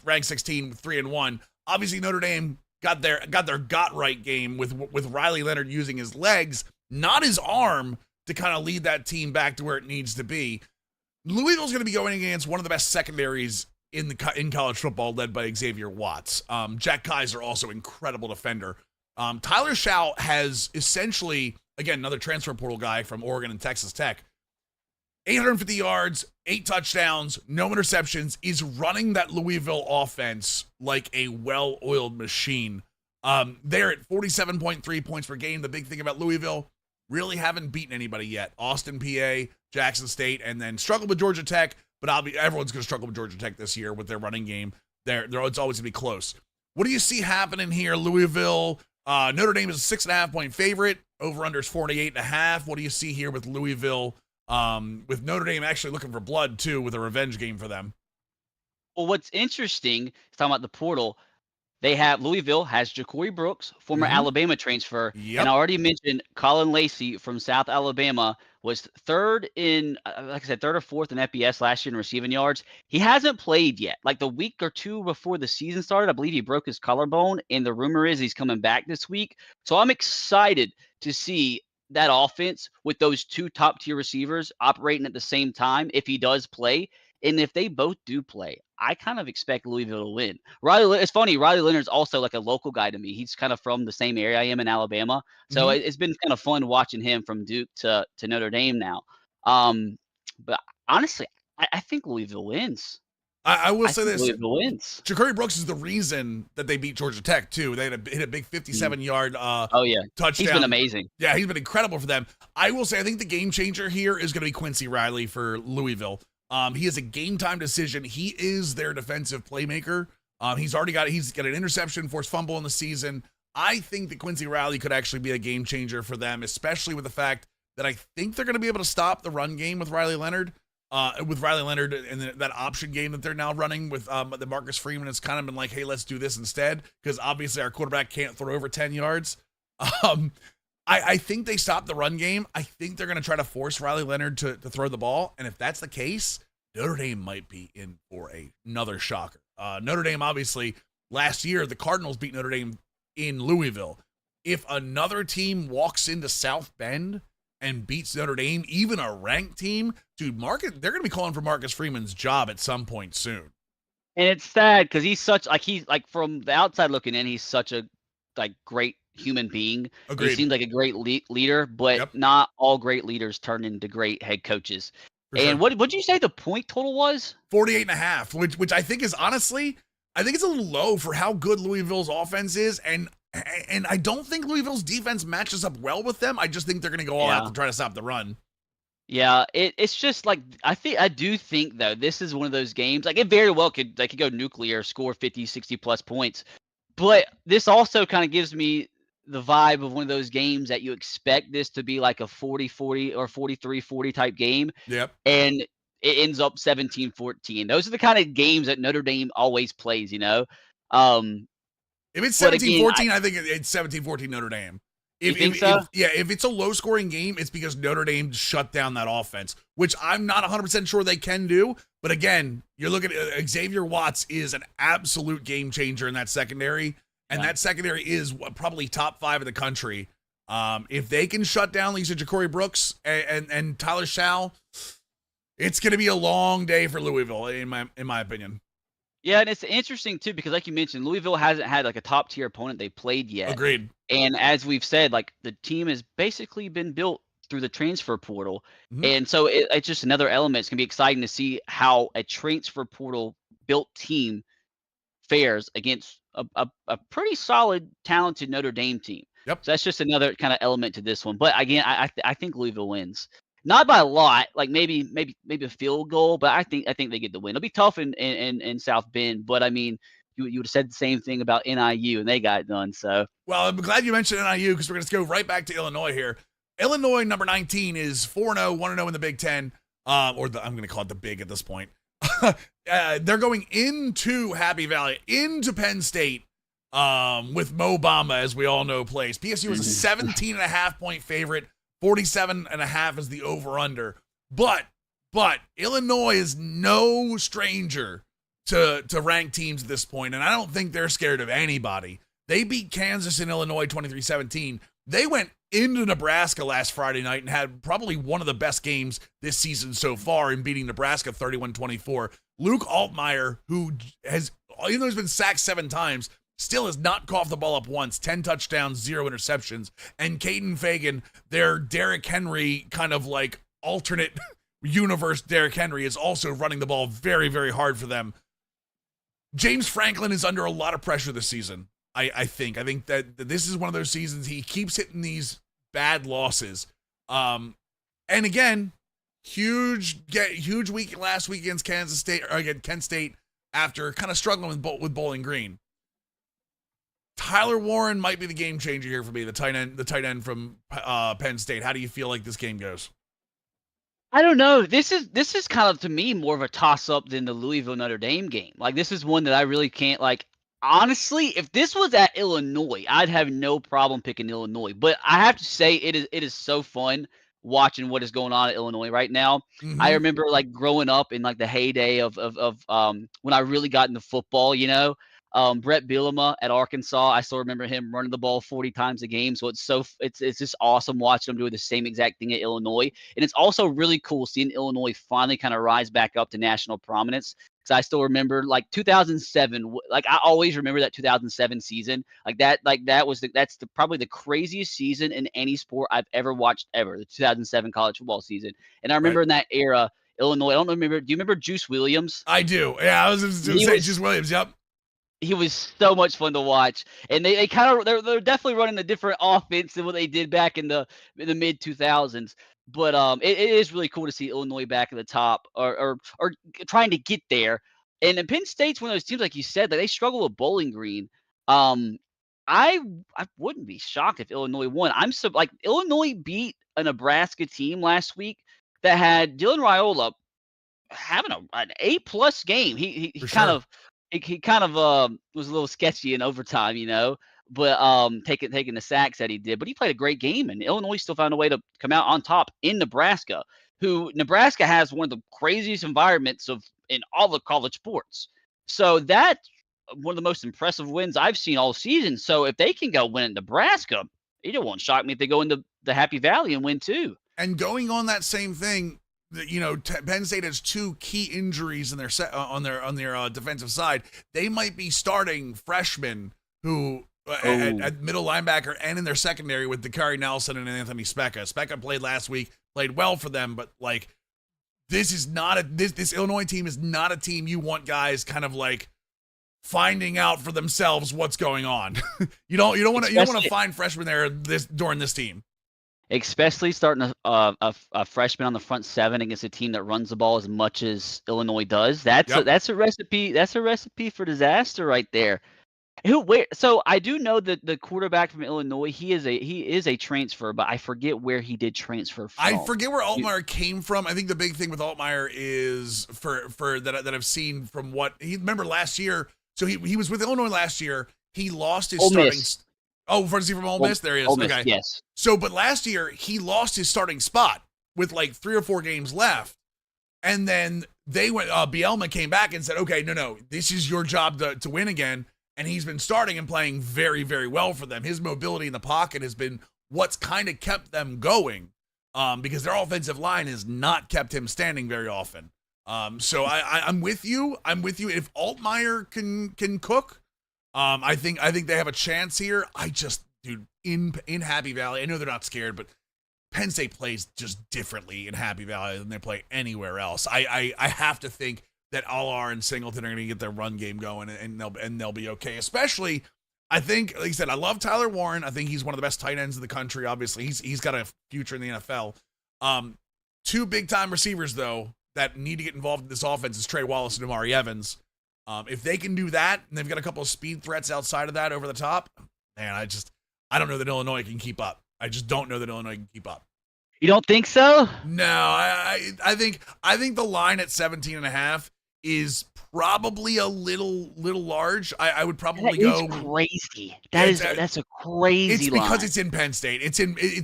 ranked 16 with 3-1. Obviously, Notre Dame got their right game with Riley Leonard using his legs, not his arm, to kind of lead that team back to where it needs to be. Louisville's going to be going against one of the best secondaries in college football, led by Xavier Watts. Jack Kaiser, also incredible defender. Tyler Shaw has essentially, again, another transfer portal guy from Oregon and Texas Tech, 850 yards, 8 touchdowns, no interceptions, is running that Louisville offense like a well-oiled machine. They're at 47.3 points per game. The big thing about Louisville, really haven't beaten anybody yet. Austin, PA, Jackson State, and then struggled with Georgia Tech, but everyone's going to struggle with Georgia Tech this year with their running game. It's always going to be close. What do you see happening here? Louisville, Notre Dame is a 6.5 point favorite. Over-under is 48.5. What do you see here with Louisville? With Notre Dame actually looking for blood, too, with a revenge game for them. Well, what's interesting is talking about the portal. Louisville has Ja'Cory Brooks, former Alabama transfer, and I already mentioned Colin Lacey from South Alabama was third or fourth in FBS last year in receiving yards. He hasn't played yet. Like the week or two before the season started, I believe he broke his collarbone, and the rumor is he's coming back this week. So I'm excited to see that offense with those 2 top-tier receivers operating at the same time if he does play. And if they both do play, I kind of expect Louisville to win. It's funny, Riley Leonard's also like a local guy to me. He's kind of from the same area I am in Alabama. So it's been kind of fun watching him from Duke to Notre Dame now. But honestly, I think Louisville wins. I will say this. Louisville wins. Ja'Cory Brooks is the reason that they beat Georgia Tech, too. They hit a big 57-yard touchdown. He's been amazing. Yeah, he's been incredible for them. I will say I think the game changer here is going to be Quincy Riley for Louisville. He is a game-time decision. He is their defensive playmaker. He's got an interception, forced fumble in the season. I think that Quincy Riley could actually be a game changer for them, especially with the fact that I think they're going to be able to stop the run game with Riley Leonard. And that option game that they're now running with the Marcus Freeman. It's kind of been like, hey, let's do this instead, because obviously our quarterback can't throw over 10 yards. I think they stop the run game. I think they're going to try to force Riley Leonard to throw the ball. And if that's the case, Notre Dame might be in for another shocker. Notre Dame, obviously, last year, the Cardinals beat Notre Dame in Louisville. If another team walks into South Bend and beats Notre Dame, even a ranked team, dude, they're going to be calling for Marcus Freeman's job at some point soon. And it's sad because he's from the outside looking in, he's such a great human being. Agreed. He seems like a great leader, but not all great leaders turn into great head coaches. For and sure. what did you say the point total was? 48.5, which I think is honestly, I think it's a little low for how good Louisville's offense is, and I don't think Louisville's defense matches up well with them. I just think they're going to go all out to try to stop the run. Yeah, it's just like I do think though this is one of those games like it very well could go nuclear, score 50, 60 plus points. But this also kind of gives me the vibe of one of those games that you expect this to be like a 40-40 or 43-40 type game. Yep. And it ends up 17-14. Those are the kind of games that Notre Dame always plays, you know. If it's 17-14, I think it's 17-14 Notre Dame. You think so? If it's a low-scoring game, it's because Notre Dame shut down that offense, which I'm not 100% sure they can do. But again, you're looking at Xavier Watts is an absolute game changer in that secondary, and that secondary is probably top 5 in the country. If they can shut down Lisa Ja'Cory Brooks and Tyler Schall, it's going to be a long day for Louisville, in my opinion. Yeah, and it's interesting too because, like you mentioned, Louisville hasn't had like a top tier opponent they played yet. Agreed. And as we've said, like the team has basically been built through the transfer portal, and so it's just another element. It's gonna be exciting to see how a transfer portal built team fares against a pretty solid, talented Notre Dame team. Yep. So that's just another kind of element to this one. But again, I think Louisville wins. Not by a lot, like maybe a field goal, but I think they get the win. It'll be tough in South Bend, but I mean, you would have said the same thing about NIU, and they got it done. So, well, I'm glad you mentioned NIU because we're going to go right back to Illinois here. Illinois, number 19, is 4-0, 1-0 in the Big Ten, I'm going to call it the Big at this point. They're going into Happy Valley, into Penn State, with Mo Bamba, as we all know, plays. PSU is a 17.5-point favorite. 47.5 is the over-under. But Illinois is no stranger to ranked teams at this point, and I don't think they're scared of anybody. They beat Kansas and Illinois 23-17. They went into Nebraska last Friday night and had probably one of the best games this season so far in beating Nebraska 31-24. Luke Altmaier, who has, even though he's been sacked 7 times, still has not coughed the ball up once. 10 touchdowns, 0 interceptions. And Caden Fagan, their Derrick Henry kind of like alternate universe Derrick Henry, is also running the ball very, very hard for them. James Franklin is under a lot of pressure this season. I think that this is one of those seasons he keeps hitting these bad losses. And again, huge week last week against Kansas State, or again Kent State, after kind of struggling with Bowling Green. Tyler Warren might be the game changer here for me, the tight end from Penn State. How do you feel like this game goes? I don't know. This is kind of, to me, more of a toss-up than the Louisville Notre Dame game. Like, this is one that I really can't, like, honestly, if this was at Illinois, I'd have no problem picking Illinois. But I have to say, it is so fun watching what is going on at Illinois right now. I remember, like, growing up in, like, the heyday of when I really got into football, you know. Brett Bielema at Arkansas, I still remember him running the ball 40 times a game. So it's just awesome watching him do the same exact thing at Illinois. And it's also really cool seeing Illinois finally kind of rise back up to national prominence. Because I still remember like 2007, like I always remember that 2007 season. That's probably the craziest season in any sport I've ever watched ever, the 2007 college football season. And I remember in that era, Illinois, I don't remember, do you remember Juice Williams? I do. Yeah, I was just going to say Juice Williams, yep. He was so much fun to watch, and they're definitely running a different offense than what they did back in the mid 2000s. But it is really cool to see Illinois back at the top, or trying to get there. And Penn State's one of those teams, like you said, that they struggle with Bowling Green. I wouldn't be shocked if Illinois won. Illinois beat a Nebraska team last week that had Dylan Raiola having an A+ game. He kind of. He kind of was a little sketchy in overtime, you know, but taking the sacks that he did. But he played a great game, and Illinois still found a way to come out on top in Nebraska, who Nebraska has one of the craziest environments in all the college sports. So that's one of the most impressive wins I've seen all season. So if they can go win at Nebraska, it won't shock me if they go into the Happy Valley and win too. And going on that same thing, you know, Penn State has 2 key injuries in their on their defensive side. They might be starting freshmen who at middle linebacker and in their secondary with Dakari Nelson and Anthony Specca. Specca played last week, played well for them, but like this is not this Illinois team is not a team you want guys kind of like finding out for themselves what's going on. you don't want to find freshmen there during this team. Especially starting a freshman on the front seven against a team that runs the ball as much as Illinois does. That's a recipe. That's a recipe for disaster right there. So I do know that the quarterback from Illinois, he is a transfer, but I forget where he did transfer from. I forget where Altmaier came from. I think the big thing with Altmaier is for that I've seen from what he remember last year. So he was with Illinois last year. He lost his starting. Oh, from Ole Miss, there he is. Miss, okay, yes. So, but last year he lost his starting spot with like 3 or 4 games left, and then they went. Bielma came back and said, "Okay, no, this is your job to win again." And he's been starting and playing very, very well for them. His mobility in the pocket has been what's kind of kept them going, because their offensive line has not kept him standing very often. So I'm with you. If Altmaier can cook. I think they have a chance here. Dude, in Happy Valley, I know they're not scared, but Penn State plays just differently in Happy Valley than they play anywhere else. I have to think that Allar and Singleton are going to get their run game going, and they'll be okay. Especially, I think, like I said, I love Tyler Warren. I think he's one of the best tight ends in the country. Obviously, he's got a future in the NFL. 2 big time receivers though that need to get involved in this offense is Trey Wallace and Amari Evans. If they can do that, and they've got a couple of speed threats outside of that over the top, man, I don't know that Illinois can keep up. I just don't know that Illinois can keep up. You don't think so? No, I think the line at 17.5 is probably a little large. I would probably go crazy. That's a crazy line. It's because it's in Penn State.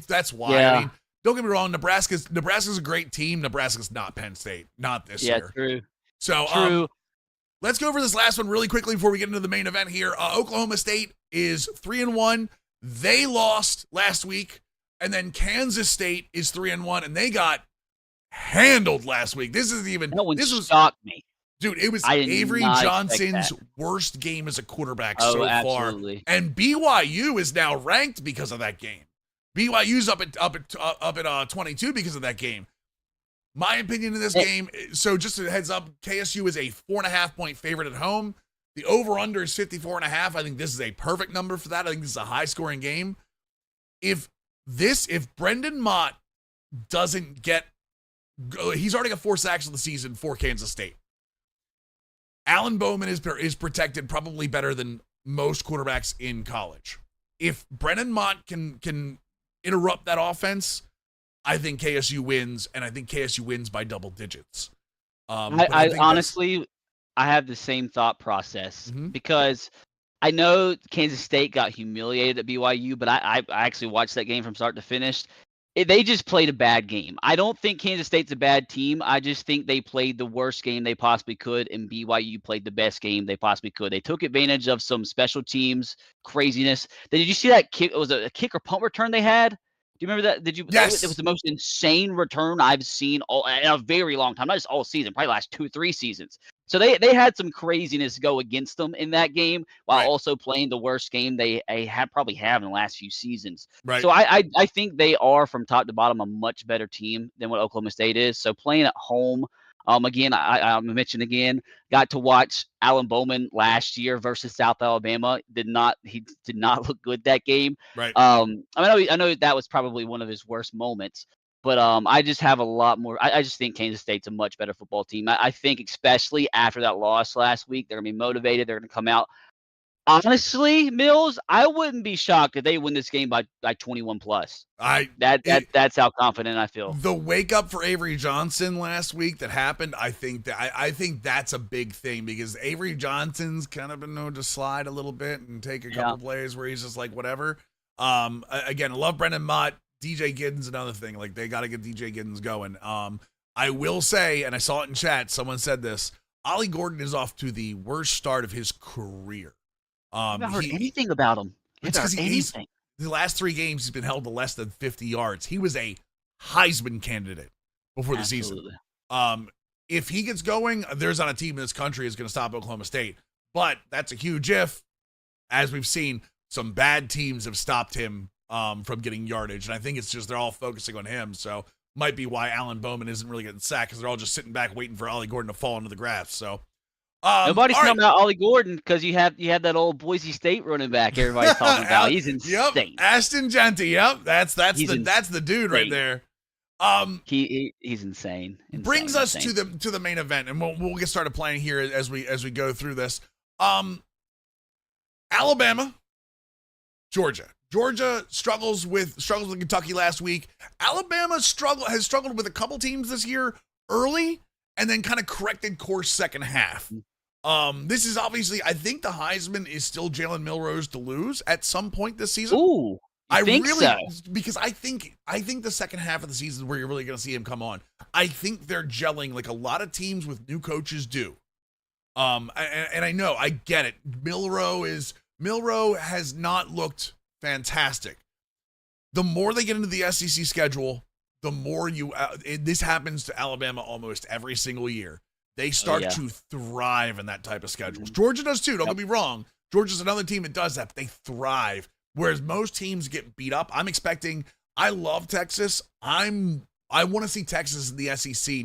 That's why. Yeah. I mean, don't get me wrong. Nebraska's a great team. Nebraska's not Penn State. Not this year. Yeah, true. So true. Let's go over this last one really quickly before we get into the main event here. Oklahoma State is 3-1. They lost last week, and then Kansas State is 3-1, and they got handled last week. This shocked me. Dude, it was Avery Johnson's worst game as a quarterback so absolutely. far. And BYU is now ranked because of that game. BYU's up at 22 because of that game. My opinion in this game, so just a heads up, KSU is a 4.5 point favorite at home. The over-under is 54.5. I think this is a perfect number for that. I think this is a high-scoring game. If Brendan Mott doesn't get, he's already got 4 sacks in the season for Kansas State. Alan Bowman is protected probably better than most quarterbacks in college. If Brendan Mott can interrupt that offense, I think KSU wins, and I think KSU wins by double digits. I honestly have the same thought process because I know Kansas State got humiliated at BYU, but I actually watched that game from start to finish. They just played a bad game. I don't think Kansas State's a bad team. I just think they played the worst game they possibly could, and BYU played the best game they possibly could. They took advantage of some special teams craziness. Did you see that kick? It was a kick or punt return they had. Do you remember that? Did you? Yes. It was the most insane return I've seen in a very long time. Not just all season, probably last 2-3 seasons. So they had some craziness go against them in that game while also playing the worst game they probably have in the last few seasons. Right. So I think they are from top to bottom a much better team than what Oklahoma State is. So playing at home, again, I mentioned again, got to watch Alan Bowman last year versus South Alabama. He did not look good that game. Right. I know that was probably one of his worst moments. But I just have a lot more. I just think Kansas State's a much better football team. I think especially after that loss last week, they're going to be motivated. They're going to come out. Honestly, Mills, I wouldn't be shocked if they win this game by 21 plus. That's how confident I feel. The wake up for Avery Johnson last week that happened, I think that's a big thing because Avery Johnson's kind of been known to slide a little bit and take a couple plays where he's just like whatever. Again, I love Brendan Mott. DJ Giddens, another thing. Like, they got to get DJ Giddens going. I will say, and I saw it in chat, someone said this, Ollie Gordon is off to the worst start of his career. I've not heard anything about him. It's because the last 3 games he's been held to less than 50 yards. He was a Heisman candidate before the season. If he gets going, there's not a team in this country is going to stop Oklahoma State. But that's a huge if, as we've seen. some bad teams have stopped him from getting yardage, and I think it's just they're all focusing on him. So might be why Alan Bowman isn't really getting sacked, because they're all just sitting back waiting for Ollie Gordon to fall into the grass. So Nobody's all right. talking about Ollie Gordon because you have that old Boise State running back everybody's talking about. He's insane. Yep, Ashton Genty. Yep, that's the dude right there. He's insane. Brings us to the main event, and we'll get started playing here as we go through this. Alabama, Georgia. Georgia struggles with Kentucky last week. Alabama has struggled with a couple teams this year early, and then kind of corrected course second half. This is obviously, I think the Heisman is still Jalen Milroe's to lose at some point this season. Ooh, I think so. Because I think the second half of the season is where you're really going to see him come on. I think they're gelling like a lot of teams with new coaches do. And I know, I get it. Milroe has not looked fantastic. The more they get into the SEC schedule, the more this happens to Alabama almost every single year. They start to thrive in that type of schedule. Georgia does too, don't get me wrong. Georgia's another team that does that, but they thrive. Whereas most teams get beat up. I love Texas. I want to see Texas in the SEC,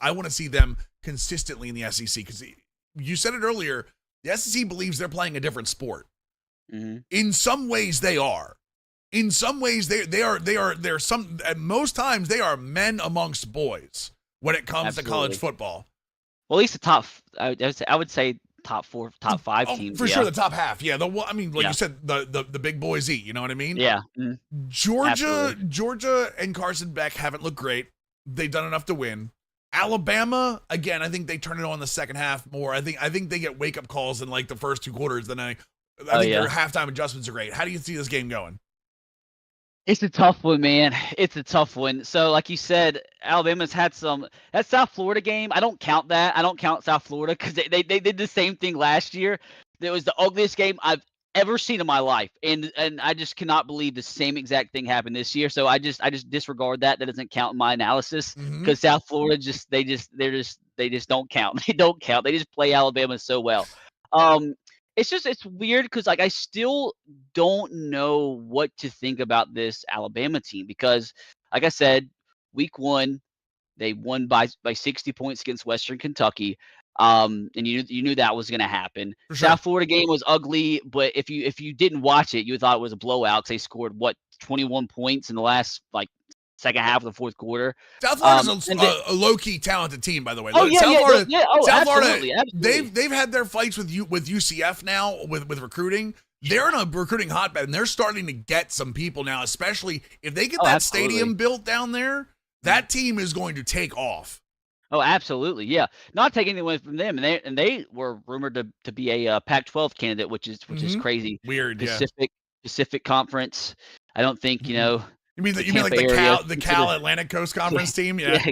I want to see them consistently in the SEC, because you said it earlier, the SEC believes they're playing a different sport. Mm-hmm. In some ways they are. In some ways they're some, at most times they are men amongst boys when it comes to college football. Well, at least the top, I would say top 4, top 5 teams. For sure, the top half. Yeah, you said, the big boys eat. You know what I mean? Yeah. Mm-hmm. Georgia and Carson Beck haven't looked great. They've done enough to win. Alabama, again, I think they turn it on the second half more. I think they get wake up calls in like the first 2 quarters. Then I think their halftime adjustments are great. How do you see this game going? It's a tough one, man. It's a tough one. So, like you said, Alabama's had that South Florida game. I don't count that. I don't count South Florida because they did the same thing last year. It was the ugliest game I've ever seen in my life, and I just cannot believe the same exact thing happened this year. So I just disregard that. That doesn't count in my analysis because South Florida they just don't count. They don't count. They just play Alabama so well. It's weird because I still don't know what to think about this Alabama team because, like I said, week 1 they won by 60 points against Western Kentucky, and you knew that was going to happen. Sure. South Florida game was ugly, but if you didn't watch it, you thought it was a blowout because they scored 21 points in the last second half of the fourth quarter. South Florida's a low-key talented team, by the way. Oh, yeah, South absolutely, Florida, absolutely. They've had their fights with UCF now with recruiting. They're in a recruiting hotbed, and they're starting to get some people now, especially if they get that stadium built down there. That team is going to take off. Oh, absolutely, yeah. Not taking anything away from them, and they were rumored to be a Pac-12 candidate, which is crazy. Weird, Pacific Conference. I don't think You mean like the Cal Atlantic Coast Conference team? Yeah,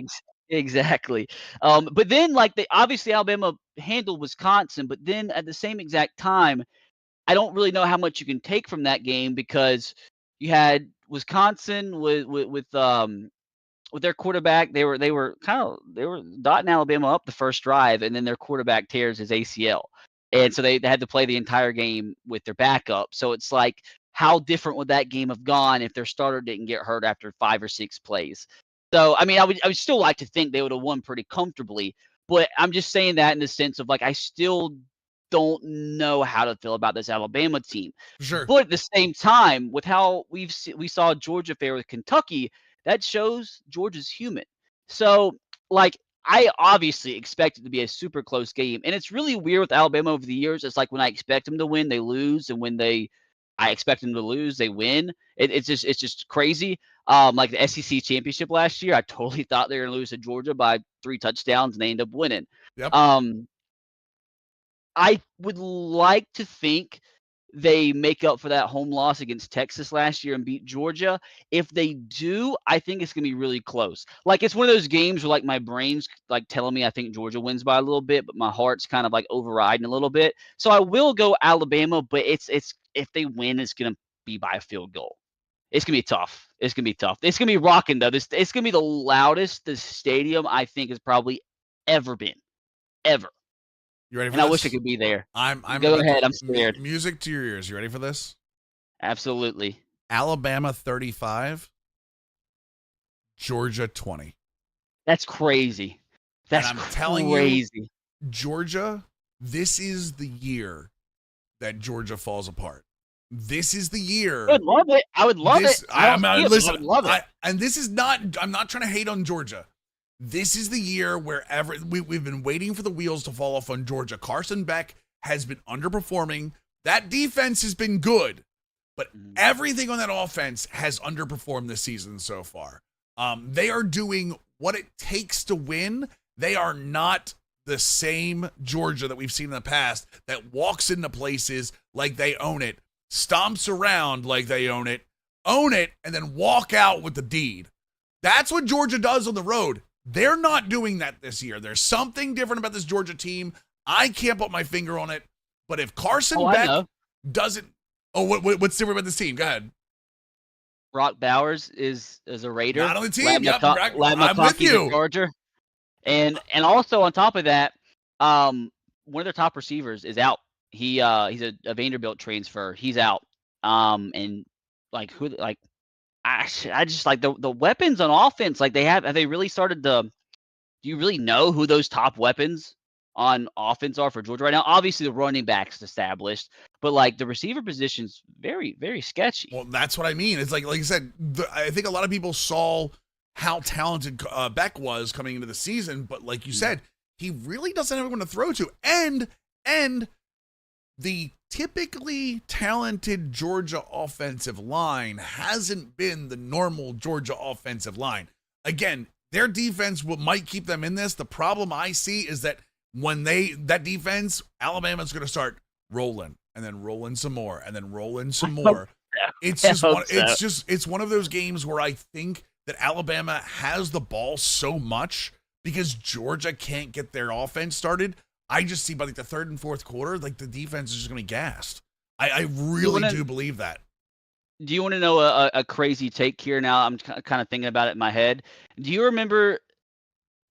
exactly. But then obviously Alabama handled Wisconsin, but then at the same exact time, I don't really know how much you can take from that game because you had Wisconsin with their quarterback. They were dotting Alabama up the first drive, and then their quarterback tears his ACL, and so they had to play the entire game with their backup. So it's like, how different would that game have gone if their starter didn't get hurt after 5 or 6 plays? So, I mean, I would still like to think they would have won pretty comfortably, but I'm just saying that in the sense of I still don't know how to feel about this Alabama team. Sure. But at the same time, with how we saw Georgia fare with Kentucky, that shows Georgia's human. So, I obviously expect it to be a super close game, and it's really weird with Alabama over the years. It's like when I expect them to win, they lose, and when I expect them to lose, they win. It's just crazy. Like the SEC championship last year, I totally thought they were going to lose to Georgia by 3 touchdowns, and they end up winning. Yep. I would like to think they make up for that home loss against Texas last year and beat Georgia. If they do, I think it's going to be really close. It's one of those games where my brain's telling me I think Georgia wins by a little bit, but my heart's kind of overriding a little bit. So I will go Alabama, but it's if they win, it's going to be by a field goal. It's going to be tough. It's going to be tough. It's going to be rocking, though. It's going to be the loudest the stadium, I think, has probably ever been. Ever. You ready for this? this? I wish I could be there. I'm Go ahead. I'm scared. Music to your ears. You ready for this? Absolutely. Alabama 35, Georgia 20. That's crazy. That's And I'm telling you, crazy. Georgia, this is the year that Georgia falls apart. This is the year. I would love it. I would love it. I would love it. And this is not, I'm not trying to hate on Georgia. This is the year where we've been waiting for the wheels to fall off on Georgia. Carson Beck has been underperforming. That defense has been good, but everything on that offense has underperformed this season so far. They are doing what it takes to win. They are not the same Georgia that we've seen in the past that walks into places like they own it, stomps around like they own it, and then walk out with the deed. That's what Georgia does on the road. They're not doing that this year. There's something different about this Georgia team. I can't put my finger on it, but if Carson Beck doesn't... Oh, what's different about this team? Go ahead. Brock Bowers is a Raider. Not on the team. I'm with you. Georgia. And also on top of that, one of their top receivers is out. He's a Vanderbilt transfer. He's out. And I just like the weapons on offense. Like have they really started to? Do you really know who those top weapons on offense are for Georgia right now? Obviously, the running back's established, but like the receiver position's very, very sketchy. Well, that's what I mean. It's like I said, I think a lot of people saw how talented Beck was coming into the season, but like you said, he really doesn't have anyone to throw to, and the typically talented Georgia offensive line hasn't been the normal Georgia offensive line. Again, their defense might keep them in this. The problem I see is that when that defense, Alabama's going to start rolling and then rolling some more and then rolling some more. It's one of those games where I think that Alabama has the ball so much because Georgia can't get their offense started. I just see by like the third and fourth quarter, like the defense is just going to be gassed. I really do believe that. Do you want to know a crazy take here? Now I'm kind of thinking about it in my head. Do you remember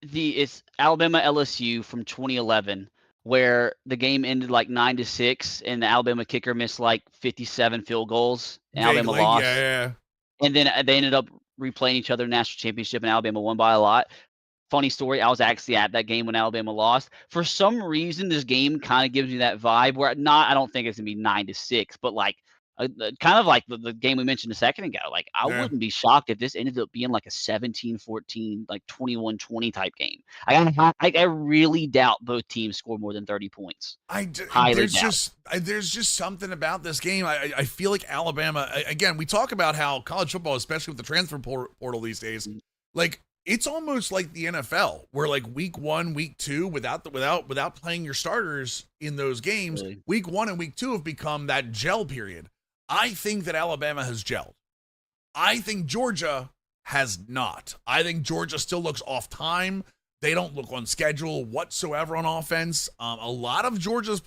it's Alabama LSU from 2011, where the game ended like 9-6, and the Alabama kicker missed like 57 field goals, and Alabama lost. Yeah. And then they ended up replaying each other in the national championship, and Alabama won by a lot. Funny story, I was actually at that game when Alabama lost. For some reason, this game kind of gives me that vibe where I don't think it's going to be 9-6, but like kind of like the game we mentioned a second ago. Like I wouldn't be shocked if this ended up being like a 17-14, like 21-20 type game. I really doubt both teams score more than 30 points. There's just something about this game. I feel like Alabama, again, we talk about how college football, especially with the transfer portal these days, like it's almost like the NFL, where like week 1, week 2, without playing your starters in those games, really? Week 1 and week 2 have become that gel period. I think that Alabama has gelled. I think Georgia has not. I think Georgia still looks off time. They don't look on schedule whatsoever on offense. A lot of Georgia's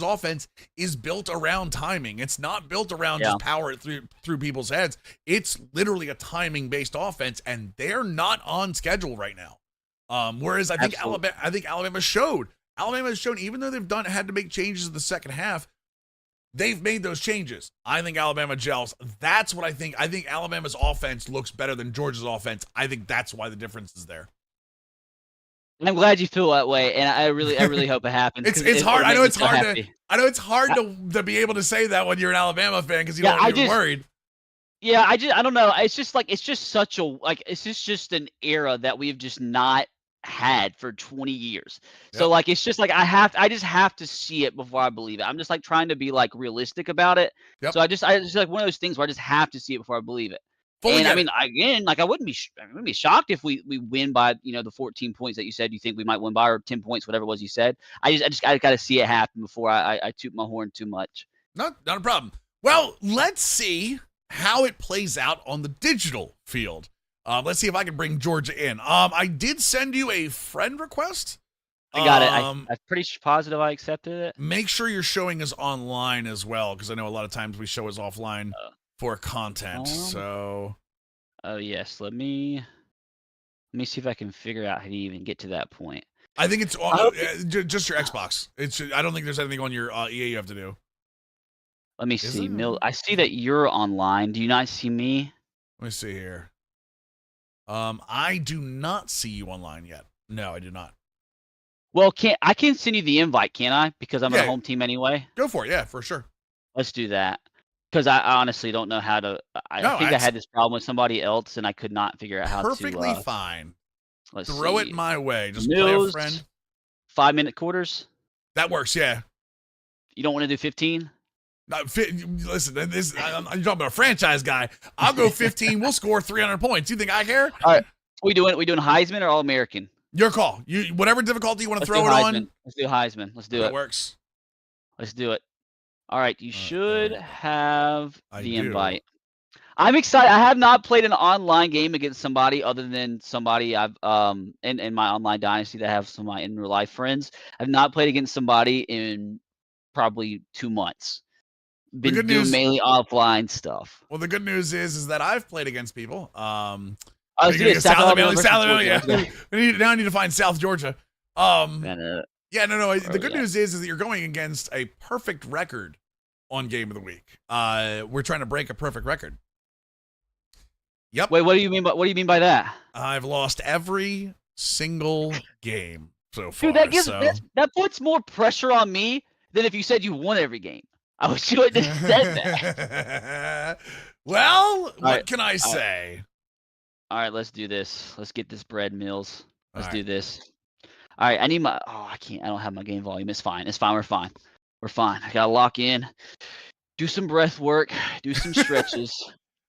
offense is built around timing. It's not built around just power it through people's heads. It's literally a timing based offense, and they're not on schedule right now. Whereas I think Alabama showed. Alabama has shown, even though they've had to make changes in the second half, they've made those changes. I think Alabama gels. That's what I think. I think Alabama's offense looks better than Georgia's offense. I think that's why the difference is there. I'm glad you feel that way, and I really hope it happens. It's hard. I know it's hard to be able to say that when you're an Alabama fan because you don't want to be worried. Yeah, I don't know. It's just such a it's just an era that we've just not had for 20 years. So like it's just like I just have to see it before I believe it. I'm just like trying to be like realistic about it. So I just like one of those things where I just have to see it before I believe it. And I mean, again, like I wouldn't be shocked if we win by the 14 points that you said you think we might win by, or 10 points, whatever it was you said. I got to see it happen before I toot my horn too much. Not a problem. Well, let's see how it plays out on the digital field. Let's see if I can bring Georgia in. I did send you a friend request. I got it. I'm pretty positive I accepted it. Make sure you're showing us online as well, because I know a lot of times we show us offline for content. Oh yes, let me see if I can figure out how to even get to that point. I think it's just your Xbox. I don't think there's anything on your EA you have to do. Let me Is see. it? Mill. I see that you're online. Do you not see me? Let me see here. I do not see you online yet. No, I do not. Well, I can send you the invite, can't I? Because I'm on Yeah. a home team anyway. Go for it. Yeah, for sure. Let's do that. Because I honestly don't know how to. I No, think I that's had this problem with somebody else, and I could not figure out how perfectly to. fine. Let's Throw see. it my way. Just play a Mills, friend. 5-minute quarters. That works. Yeah. You don't want to do 15? Listen, you're talking about a franchise guy. I'll go 15. We'll score 300 points. You think I care? All right. We doing Heisman or All American? Your call. Whatever difficulty you want to throw it on. Let's do Heisman. Let's do it. That works. Let's do it. All right. You should have the invite. I'm excited. I have not played an online game against somebody other than somebody I've in my online dynasty that I have some of my in real life friends. I've not played against somebody in probably 2 months. Been doing mainly offline stuff. Well, the good news is that I've played against people. I was doing South Alabama, yeah. Now I need to find South Georgia. No. The good news is that you're going against a perfect record on Game of the Week. We're trying to break a perfect record. Yep. Wait, what do you mean by that? I've lost every single game so far. Dude, that puts more pressure on me than if you said you won every game. I wish you hadn't said that. Well, what can I say? All right, let's do this. Let's get this bread, Mills. Let's do this. All right, I need my. Oh, I can't. I don't have my game volume. It's fine. It's fine. We're fine. We're fine. I gotta lock in. Do some breath work. Do some stretches.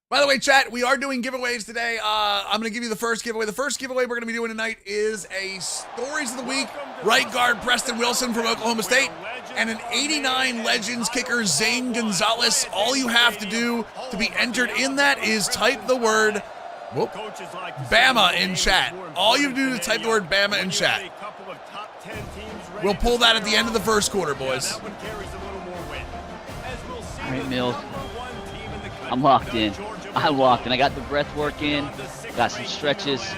By the way, chat, we are doing giveaways today. I'm going to give you the first giveaway. The first giveaway we're going to be doing tonight is a Stories of the Week right guard Preston Wilson from Oklahoma State and an 89 Legends kicker Zane Gonzalez. All you have to do to be entered in that is type the word Bama in chat. All you have to do is type the word Bama in chat. We'll pull that at the end of the first quarter, boys. All right, Mills. I'm locked in. I got the breath work in. Got some stretches.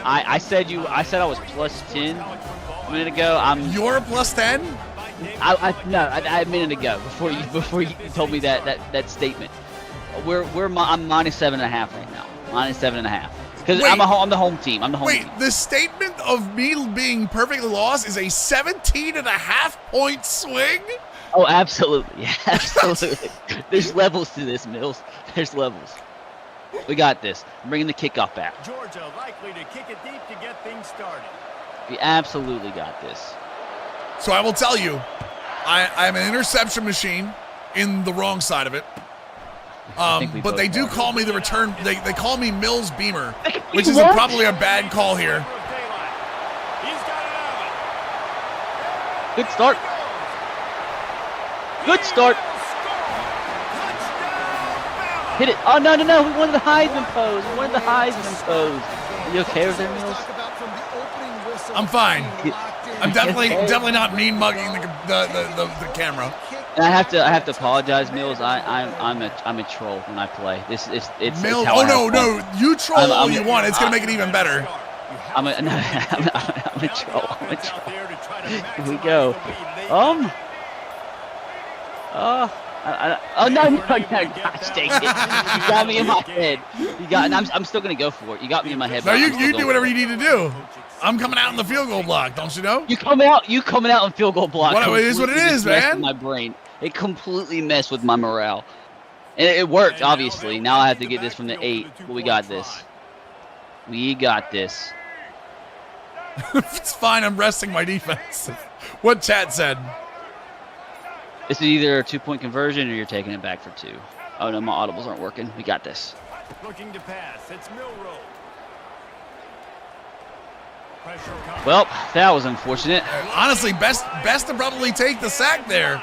I said I was plus 10 a minute ago. You're plus 10? A minute ago before you told me that statement. I'm minus 7.5 right now. Minus 7.5. Because I'm the home team. Wait, the statement of me being perfectly lost is a 17.5 point swing? Oh, absolutely. Yeah, absolutely. There's levels to this, Mills. There's levels. We got this. I'm bringing the kickoff back. Georgia likely to kick it deep to get things started. We absolutely got this. So I will tell you, I'm an interception machine in the wrong side of it. But they do call me the return. They call me Mills Beamer, which is probably a bad call here. Good start. Good start. Hit it. Oh, no. We wanted the Heisman pose. Are you okay with that, Mills? I'm fine. I'm definitely not mean mugging the camera. And I have to apologize, Mills. I'm a troll when I play. It's Mills. It's No. You troll all you want. It's gonna make it even better. I'm a troll. Here we go. No, gosh dang it. You got me in my head. I'm still going to go for it. You got me in my head. No, you do whatever you need to do. I'm coming out in the field goal block, don't you know? You coming out in field goal block. It is what it is, man. My brain. It completely messed with my morale. And it worked, obviously. Now I have to get this from the 8, but we got this. It's fine, I'm resting my defense. What chat said. This is either a 2-point conversion or you're taking it back for 2. Oh no, my audibles aren't working. We got this. Looking to pass. It's Milrow. Well, that was unfortunate. Honestly, best to probably take the sack there.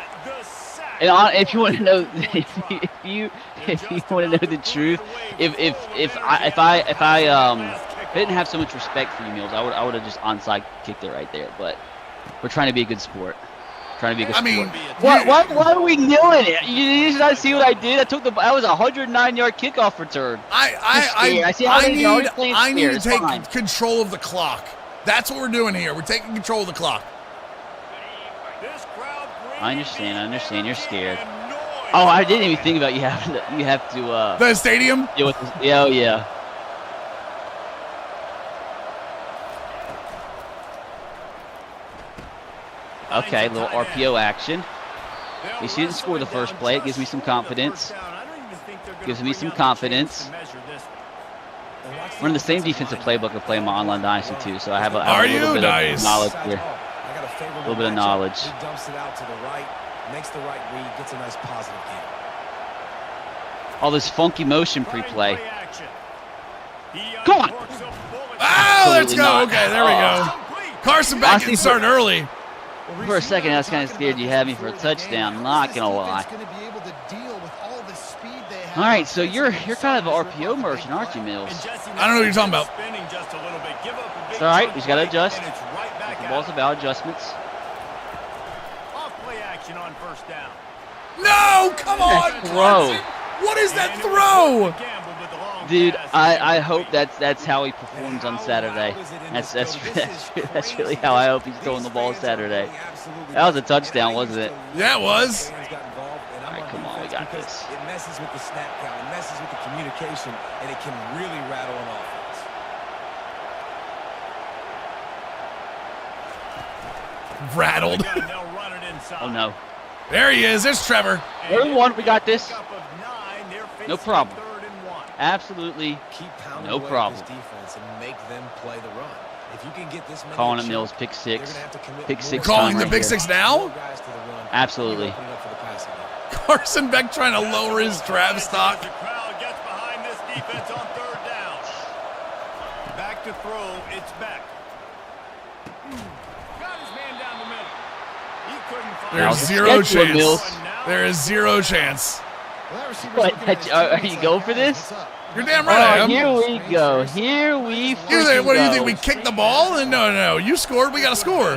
And if you want to know, if you want to know the truth, if I didn't have so much respect for you, Mills, I would have just onside kicked it right there. But we're trying to be a good sport. Why are we kneeling it? You did not see what I did? I was a 109-yard kickoff return. I need to take control of the clock. That's what we're doing here. We're taking control of the clock. I understand. You're scared. Oh, I didn't even think about you have to The stadium? deal with this. Yeah, oh, yeah. Okay, little RPO action. At least he didn't score the first play. It gives me some confidence. Gives me some confidence. We're in the same defensive playbook I play in my online dynasty too, so I have a little bit of knowledge here. A little bit of knowledge. He dumps it out to the right, makes the right read, gets a nice positive gain. All this funky motion pre-play. Come on! Oh, let's Absolutely go. not. Okay, there we go. Carson back getting started early. For a second, I was kind of scared you had me for a touchdown. Not gonna lie. All right, so you're kind of an RPO merchant, aren't you, Mills? I don't know what you're talking about. It's all right. We just gotta adjust. The ball's about adjustments. Off-play action on first down. No, come on. That throw. What is that throw? Dude, I hope that's how he performs on Saturday. That's really how I hope he's throwing the ball Saturday. That was a touchdown, wasn't it? Yeah, it was. All right, come on, we got this. It messes with the snap count, it messes with the communication, and it can really rattle an offense. Rattled. Oh no. There he is. There's Trevor. Everyone, we got this. No problem. Absolutely Keep pounding no away at problem. this defense and make them play the run. If you can get this many Calling it to Mills, check, pick they're six. gonna have to commit Pick more six Calling time the right big here. six now? more guys to the run. Absolutely. Opening up for the passing game. Carson Beck trying to lower his draft stock. The crowd gets behind this defense on third down. Back to throw, it's Beck. Got his man down the middle. He couldn't find There's Now, zero schedule, chance. Mills. There is zero chance. What? Are you going for this? You're damn right I Oh, am. here we go. Here we freaking What do you go. think? We kicked the ball? And no. You scored. We got to score.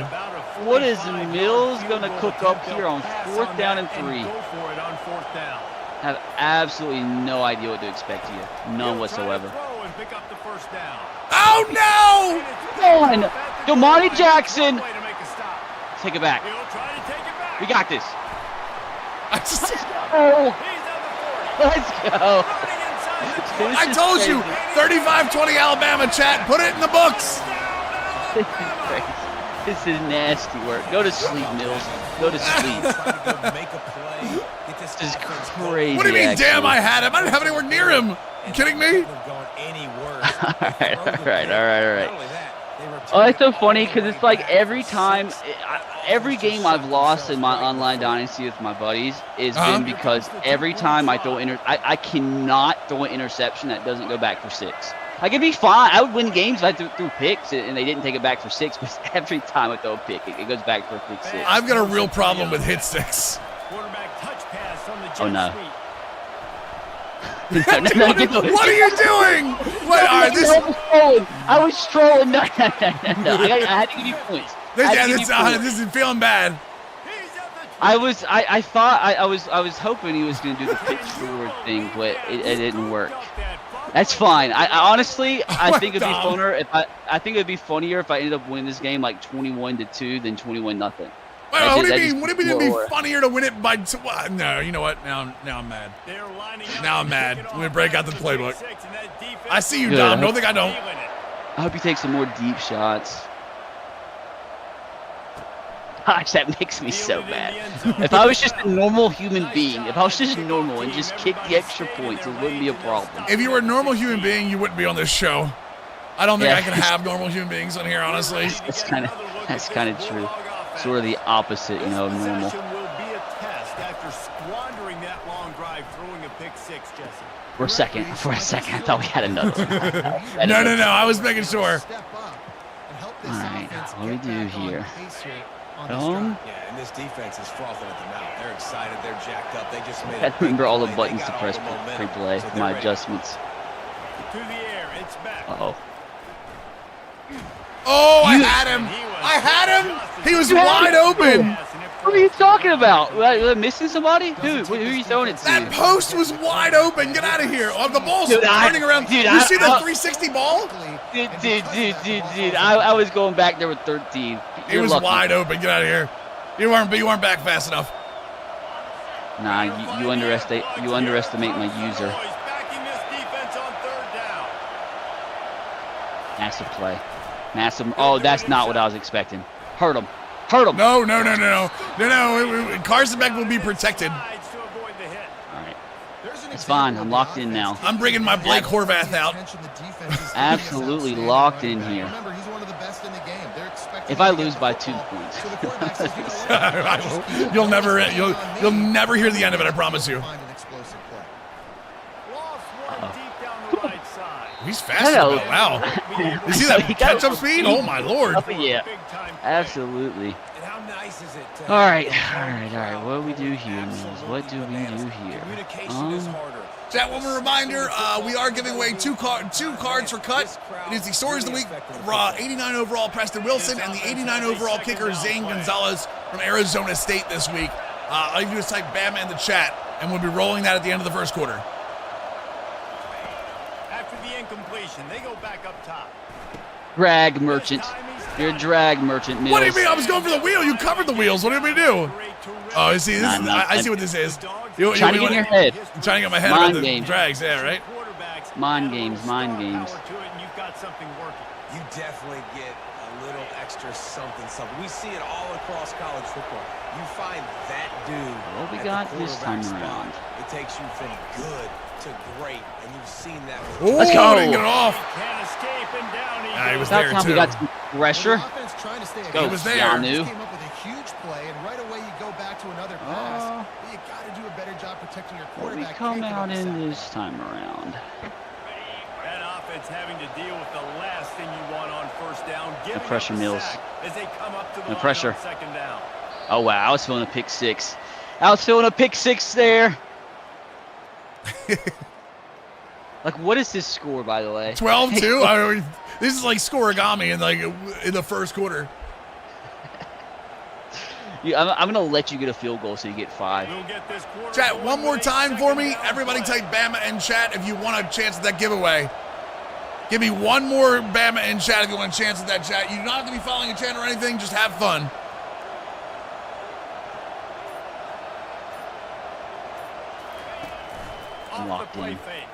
What is Mills going to cook up here on fourth down and 3? Go for it on fourth down. I have absolutely no idea what to expect here. None whatsoever. Throw and pick up the first down. Oh, no. Come on, Damani Jackson. Way to make a stop. Take it back. He'll try to take it back. We got this. I just- Oh, He's on the 40. let's go. Running inside the 20. I told you. 35-20 Alabama, chat. Put it in the books. This is crazy. This is nasty work. Go to sleep, Mills. Go to sleep. Make a play. Get this This is offense crazy. What do you mean, actually. damn, I had him? I didn't have anywhere near him. You kidding me? couldn't have gone any worse. All right. Not only that, they return Oh, it's so it funny back because it's like for every six. time, every game I've lost in my online dynasty with my buddies has been because every time I throw I cannot throw an interception that doesn't go back for 6. Like it'd be fine. I would win games if I threw picks and they didn't take it back for 6. But every time I throw a pick, it goes back for a pick 6. I've got a real problem with hit sticks. Quarterback touch pass on the jet Oh, no. sweep. What are you doing? Wait, all right, this. I was strolling. No. I had to give you points. This is feeling bad. I was hoping he was going to do the pitch forward thing, but it didn't work. That's fine. I honestly, I think it'd be funner I think it'd be funnier if I ended up winning this game like 21-2 than 21-0. Wait, what do you mean? What do you mean it'd be funnier to win it by? No, you know what? Now I'm mad. Now I'm mad. Let me break out the playbook. I see you, Good. Dom. Don't think I don't. I hope he takes some more deep shots. Gosh, that makes me so mad. If I was just a normal human being, if I was just normal and just kicked the extra points, it wouldn't be a problem. If you were a normal human being, you wouldn't be on this show. I don't think Yeah. I can have normal human beings on here, honestly. That's kind of true. Sort of the opposite, of normal. Will be a test after squandering that long drive, throwing a pick 6, Jesse. For a second, I thought we had another one. No. I was making sure. All right, what do we do here? Yeah, and this defense is frothing at the mouth. They're excited. They're jacked up. They just made I remember all the buttons to press pre-play, my adjustments. To the air, it's back. Uh-oh. Oh, I had him. I had him. He was wide open. What are you talking about? Was I missing somebody? Who are you throwing it to? That post was wide open. Get out of here. Oh, the ball's turning around. Dude, you see the 360 ball? Dude. I was going back there with 13. It was wide open. Get out of here. You weren't back fast enough. Nah, you underestimate my user. Backing this defense on third down. Massive play. Massive. Oh, that's not what I was expecting. Hurt him. Hurt him. No. Carson Beck will be protected. Sides to avoid the hit. All right. There's an It's fine. example I'm of locked the in now. offense I'm bringing my Blake Horvath out. Absolutely locked in here. Remember, he's one of the best in the game. They're expecting If I him to lose get by the 2 football. points. So the quarterback says, you know what? Just keep You'll focusing on me. never hear the end of it. I promise you. Find an explosive play. Lost one deep down the right side. He's fast. Hello. Wow. You see that He got catch-up speed? Oh my lord. Oh, yeah. Big time play. Absolutely. And how nice is it? All right. What do we do here, Mills? What do we do here? Communication is harder. Chat, one more reminder, we are giving away two cards for cut. It is the Stories of the Week, 89 overall Preston Wilson, and the 89 overall kicker Zane Gonzalez from Arizona State this week. All you do is type Bama in the chat, and we'll be rolling that at the end of the first quarter. After the incompletion, they go back up top. Drag merchant. You're a drag merchant, Mills. What do you mean? I was going for the wheel. You covered the wheels. What did we do? Oh, see, this is, I see what this is. Trying to get in your head. I'm trying to get my head Mind around the games. drags, yeah, right? Mind games, mind games. You've got something working. You definitely get a little extra something. We see it all across college football. You find that dude. What we at got the this time quarterback around? spot. It takes you from good to great, and you've seen that. Oh, Let's go. didn't get it off. Can't escape and down he Nah, he goes. was About there time we too. got some pressure. The offense trying to stay Go, He was there. Janu. Came up with a huge play, and right away you go back to another pass. But you got to do a better job protecting your What we quarterback. come Can't give out up a in sack. this time around? That offense having to deal with the last thing you want on first down. Giving pressure, up the Mills. sack as they come up to the No line pressure. on second down. Oh, wow. I was feeling a pick six. I was feeling a pick six there. Like, what is this score, by the way? 12-2. I mean, this is like scoregami in the first quarter. Yeah, I'm going to let you get a field goal so you get 5. We'll get this quarter Chat, going one more with a time for me. second down Everybody play. type Bama in chat if you want a chance at that giveaway. Give me one more Bama in chat if you want a chance at that chat. You do not have to be following a channel or anything. Just have fun. Off the Locked play in. fake.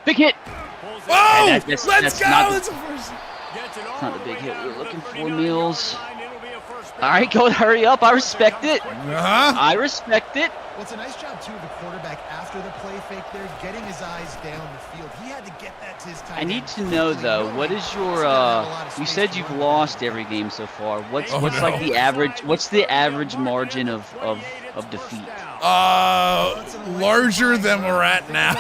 Big hit. Pulls it Oh, that's- let's that's go. not- That's a first. Gets it all not the the big way hit down we were to the looking for, 39-yard Mills. line. It'll be a first All down. right, go hurry up. I respect it. Uh-huh. I respect it. Well, it's a nice job, too, of the quarterback after the play fake there, getting his eyes down the field. He had to get that to his tight I end need to know, quickly. though, No what way. is He's your, gonna have a lot of you space said to you've run. lost every game so far. What's Oh, no. like the average, what's the average margin of defeat? Larger than we're at now.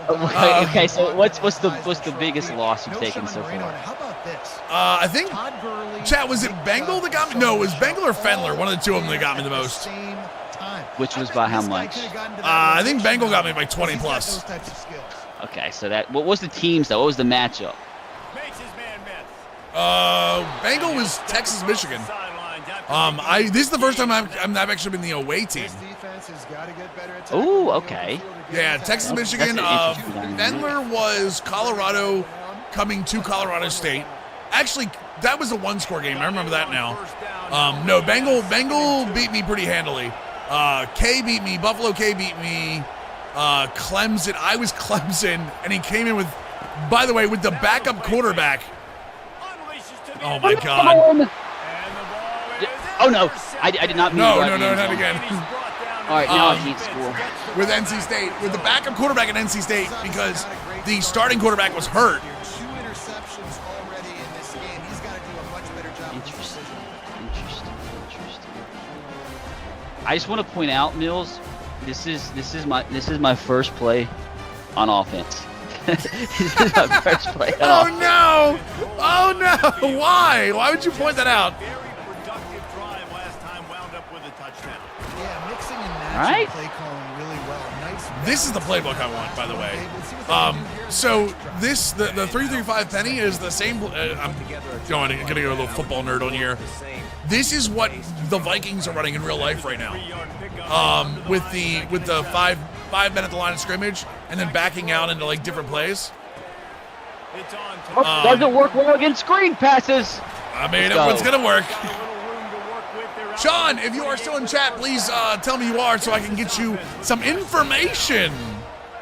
Okay, so what's the biggest loss you've taken so far? How about this? I think, Todd Gurley, chat, was it Bengal that got me? No, it was Bengal or Fendler. One of the two of them that got me the most. Same time. Which was by how much? I think Bengal got me by 20 plus. Those types of skills. Okay, so what was the teams though? What was the matchup? Makes his man miss. Bengal was Texas, Michigan. This is the first time I've actually been the away team. This defense has got to get better at Ooh, tackling the okay. field against Yeah, the Texas, tackle. Michigan. That's an interesting dynamic. Fendler was Colorado coming to Colorado State. Actually, that was a one-score game. I remember that now. No, Bengal beat me pretty handily. K beat me. Buffalo K beat me. Clemson. I was Clemson, and he came in with, by the way, with the backup quarterback. Oh my God. Oh no, I did not mean No, to no, drive no, you not in. again. All right, now I can't score. With NC State, with the backup quarterback at NC State, because the starting quarterback was hurt. 2 interceptions already in this game. He's got to do a much better job with Interesting. precision. Interesting. I just want to point out, Mills, this is my first play on offense. This is my first play on Oh offense. no! Oh no! Why? Why would you point that out? Very productive drive last time, wound up with a touchdown. Yeah, mixing and All right. matching play calling really well. Nice. This is the playbook I want, by the way. So the 335 penny is the same. I'm gonna go a little football nerd on here. This is what the Vikings are running in real life right now. With the five men at the line of scrimmage and then backing out into like different plays. It's on Doesn't work well against screen passes. I mean, Let's go. it's gonna work. got a little room to work with. They're Sean, if you are still in chat, please tell me you are so I can get you some information.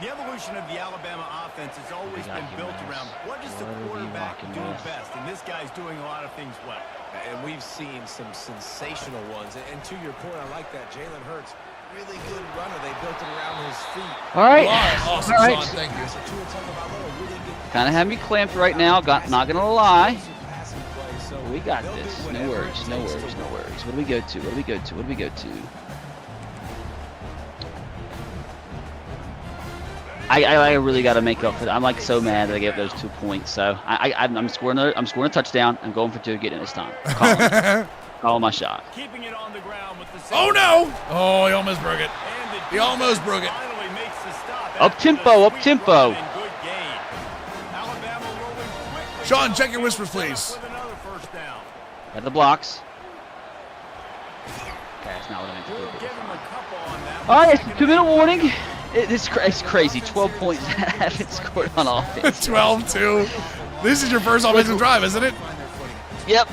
The evolution of the Alabama offense has always been built around what does the quarterback do best, and this guy's doing a lot of things well. And we've seen some sensational ones. And to your point, I like that. Jalen Hurts, really good runner. They built it around his feet. All right. Awesome, All right. Sean. Thank you. Kind of have me clamped right now. Not gonna lie. We got this. No worries. No worries. No worries. What do we go to? What do we go to? What do we go to? I really got to make up for that. I'm like so mad that I gave up those 2 points. So I'm scoring a touchdown. I'm going for 2, getting it this time. Call my shot. Keeping it on the ground with the Oh no! Oh, he almost broke it. He almost broke it. Up tempo, up tempo. Sean, check your whispers, please. Got the blocks. Okay, that's not what I meant to do. All right, 2-minute warning. It's crazy. 12 points. I haven't scored on offense. 12-2. This is your first offensive drive, isn't it? Yep.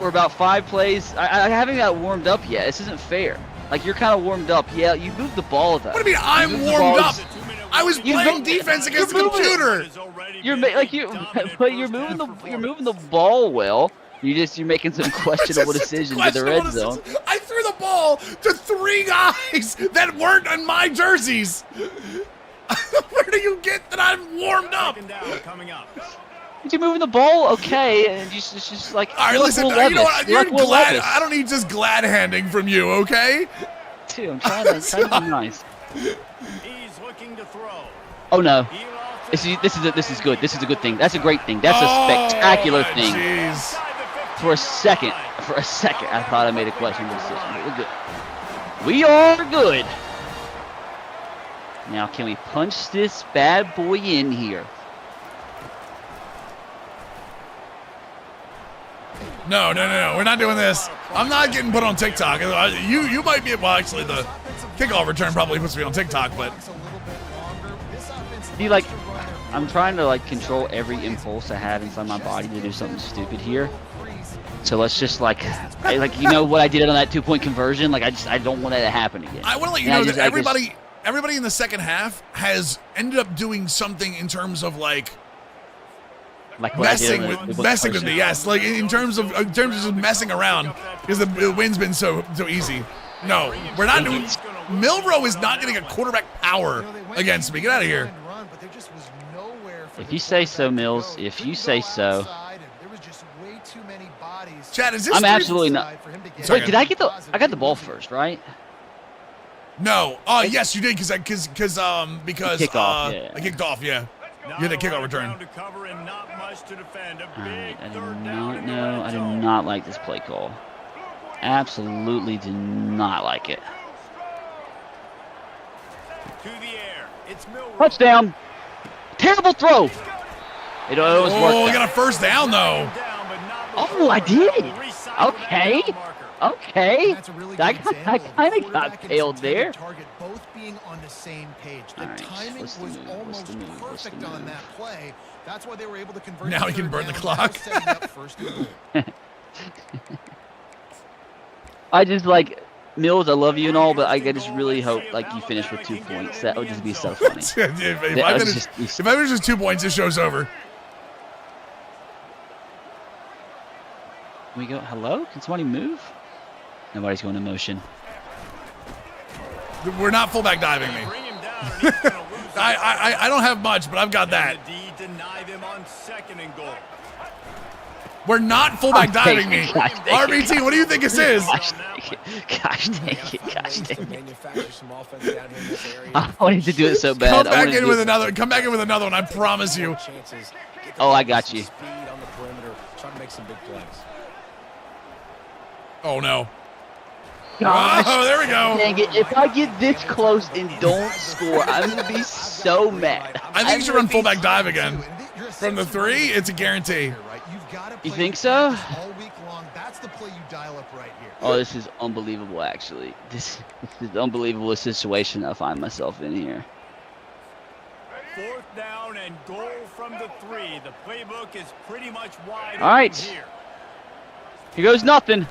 We're about 5 plays. I haven't got warmed up yet. This isn't fair. Like, you're kind of warmed up. Yeah, you moved the ball, though. What do you mean I'm warmed up? I was playing defense against the computer. You're moving the ball well. You're making some questionable decisions in the red zone. I threw the ball to 3 guys that weren't in my jerseys. Where do you get that I'm warmed up? You're moving the ball okay, and it's just like. All right, listen. You know what? You're glad. I don't need just glad handing from you, okay? Dude, I'm trying to be nice. He's looking to throw. Oh no. This is good. This is a good thing. That's a great thing. That's a spectacular thing. Jeez. For a second, I thought I made a questionable decision. But we're good. We are good. Now, can we punch this bad boy in here? No. We're not doing this. I'm not getting put on TikTok. You might be. Well, actually, the kickoff return probably puts me on TikTok, but. See, like, I'm trying to like control every impulse I have inside my body to do something stupid here. So let's just you know what I did on that 2-point conversion. Like I don't want that to happen again. I want to let you know that everybody in the second half has ended up doing something in terms of messing with me. Yes, like in terms of just messing around because the win's been so easy. No, we're not doing. Milrow is not getting a quarterback power against me. Get out of here. If you say so, Mills. If you say so. Chad, is this? I'm absolutely not. Wait, I got the ball first, right? No. Oh, yes, you did because I kicked off. Yeah. You had a kickoff return. Alright, I do not like this play call. Absolutely do not like it. Touchdown! Terrible throw! It almost worked. Oh, we got a first down though. Oh, I did. Okay. I kind of got tailed there. Both being on the same page. The timing was almost perfect on that play. That's why they were able to convert. Now he can burn the clock. I just like Mills. I love you and all, but I just really hope you finish with 2 points. That would just be so funny. if I finish with 2 points, this show's over. Can we go? Hello? Can somebody move? Nobody's going in motion. We're not fullback diving me. I don't have much, but I've got that. We're not fullback diving me. RBT, what do you think this is? Gosh dang it. I wanted to do it so bad. Come back in with another one, I promise you. Oh, I got you. Oh, no. Gosh, oh, there we go. Dang it. If I get this close and don't score, I'm going to be so mad. I think you should run fullback dive again. From the 3, it's a guarantee. You think so? Oh, this is unbelievable, actually. This is an unbelievable situation I find myself in here. 4th down and goal from the 3. The playbook is pretty much wide. All right. Here goes nothing.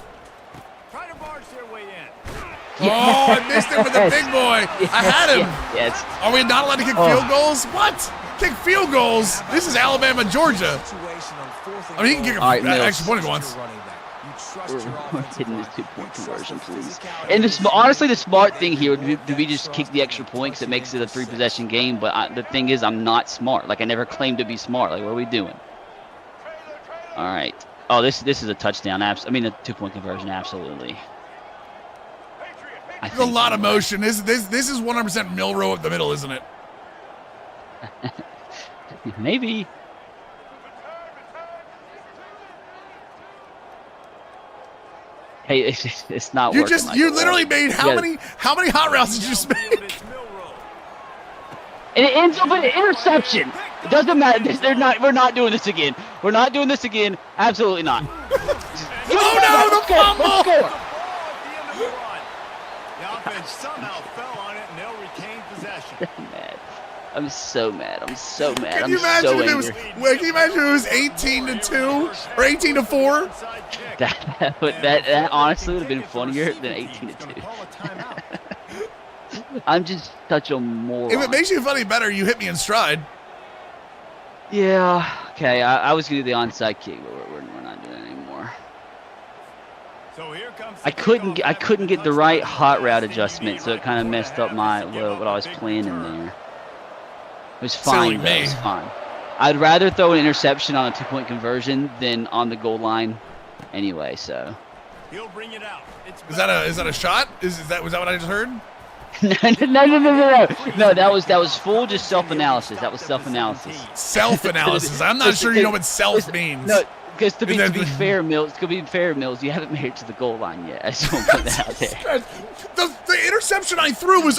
Oh, I missed it with the big boy. I had him. Yes. Are we not allowed to kick field goals? What? Kick field goals? This is Alabama, Georgia. I mean, he can kick an extra point once. We're hitting this 2-point conversion, please. And honestly, the smart thing here would be just kick the extra point because it makes it a 3-possession game. But the thing is, I'm not smart. Like, I never claimed to be smart. Like, what are we doing? All right. Oh, this is a touchdown. I mean, a 2-point conversion, absolutely. There's a lot of motion. This is 100% Milrow up the middle, isn't it? Maybe. Hey, it's not working. You literally made how many hot routes did you just make? And it ends up in an interception. It doesn't matter. We're not doing this again. We're not doing this again. Absolutely not. Oh no, the fumble! Somehow fell on it and they'll retain possession. I'm so mad. I'm so mad. Can you imagine if it was? Can you imagine if it was 18-2 or 18-4? That honestly would have been funnier than 18-2. I'm just such a moron. If it makes you funny better, you hit me in stride. Yeah. Okay. I was gonna do the onside kick, but we're not doing it anymore. So here comes I couldn't get the right hot route adjustment, so it kind of messed up what I was planning there. It was fine. Though. It was fine. I'd rather throw an interception on a 2-point conversion than on the goal line, anyway. So. He'll bring it out. Is that a shot? Was that what I just heard? No. That was full just self-analysis. That was self-analysis. Self-analysis. I'm not sure you know what self means. No. Because to be fair, Mills, you haven't made it to the goal line yet. I just want to put that out there. The interception I threw was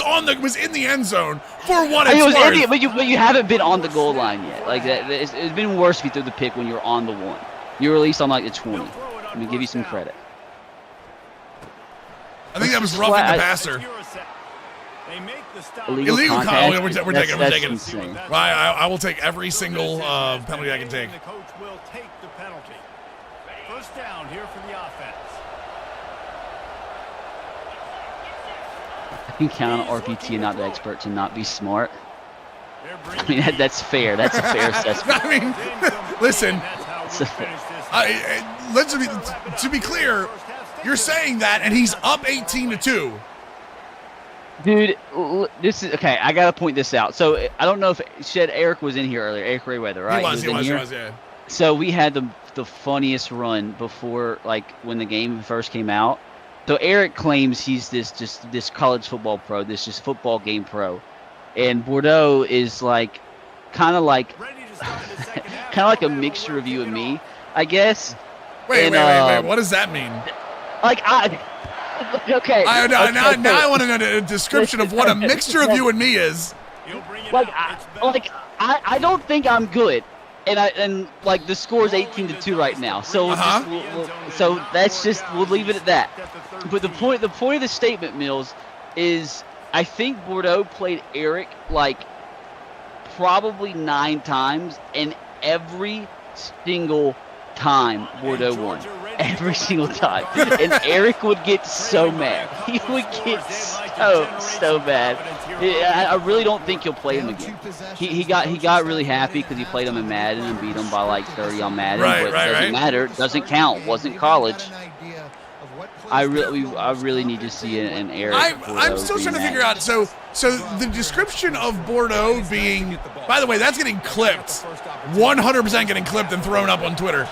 in the end zone for what it's worth. But you haven't been on the goal line yet. Like that, it's been worse if you threw the pick when you're on the 1. You were at least on like the 20. Let me give you some credit. I think that was roughing the passer. Illegal contact. We're taking it. I will take every single penalty I can take. The coach will take the penalty. First down here for the offense. I can count on RPT and not the expert to not be smart. I mean, that's fair. That's a fair assessment. I mean, listen. To be clear, you're saying that, and he's up 18-2. Dude, this is okay. I gotta point this out. So I don't know if Eric was in here earlier. Eric Rayweather, right? He was, yeah. So we had the funniest run before, like when the game first came out. So Eric claims he's this college football pro, this just football game pro, and Bordeaux is like kind of like a mixture of you and me, I guess. Wait. What does that mean? Okay. Now I want to know the description of what a mixture of you and me is. I don't think I'm good, and the score is 18-2 right now. So we'll leave it at that. But the point of the statement, Mills, is I think Bordeaux played Eric like probably 9 times, and every single time Bordeaux won. Every single time. And Eric would get so mad. He would get so mad. I really don't think he'll play him again. He got really happy because he played him in Madden and beat him by like 30 on Madden. But it doesn't matter. It doesn't count. It wasn't college. I really need to see an Eric. I'm still trying to figure out. So the description of Bordeaux being, by the way, that's getting clipped, 100% getting clipped and thrown up on Twitter.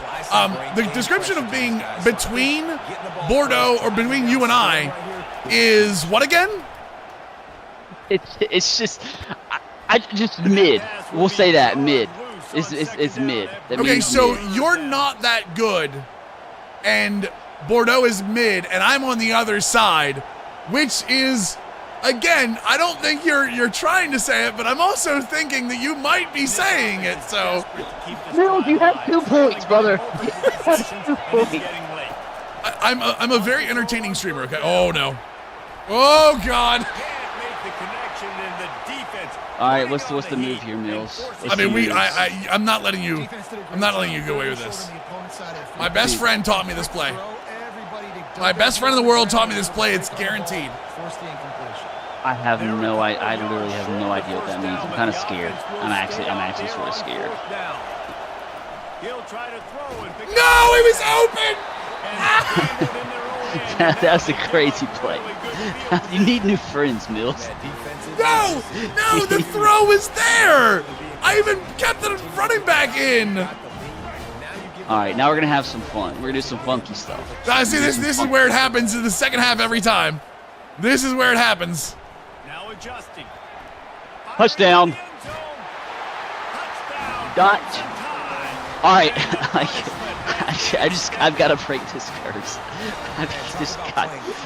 The description of being between Bordeaux or between you and I is what again? It's just mid. We'll say that mid. It's mid. Okay, so mid. You're not that good, and Bordeaux is mid, and I'm on the other side, which is, again, I don't think you're trying to say it, but I'm also thinking that you might be saying it. So, Mills, you have 2 points, brother. You have 2 points. I'm a very entertaining streamer. Okay. Oh no. Oh God. All right, what's the move here, Mills? I'm not letting you go away with this. My best friend taught me this play. My best friend in the world taught me this play. It's guaranteed. Force the incompletion. I have no I literally have no idea what that means. I'm kind of scared. I'm actually sort of scared. He'll try to throw and pick No, he was open. That was a crazy play. You need new friends, Mills. No, the throw is there. I even kept the running back in. All right, now we're gonna have some fun. We're gonna do some funky stuff. See, this is where it happens in the second half every time. This is where it happes. Now adjusting. Touchdown. Dot. All right, I've got to break this curse.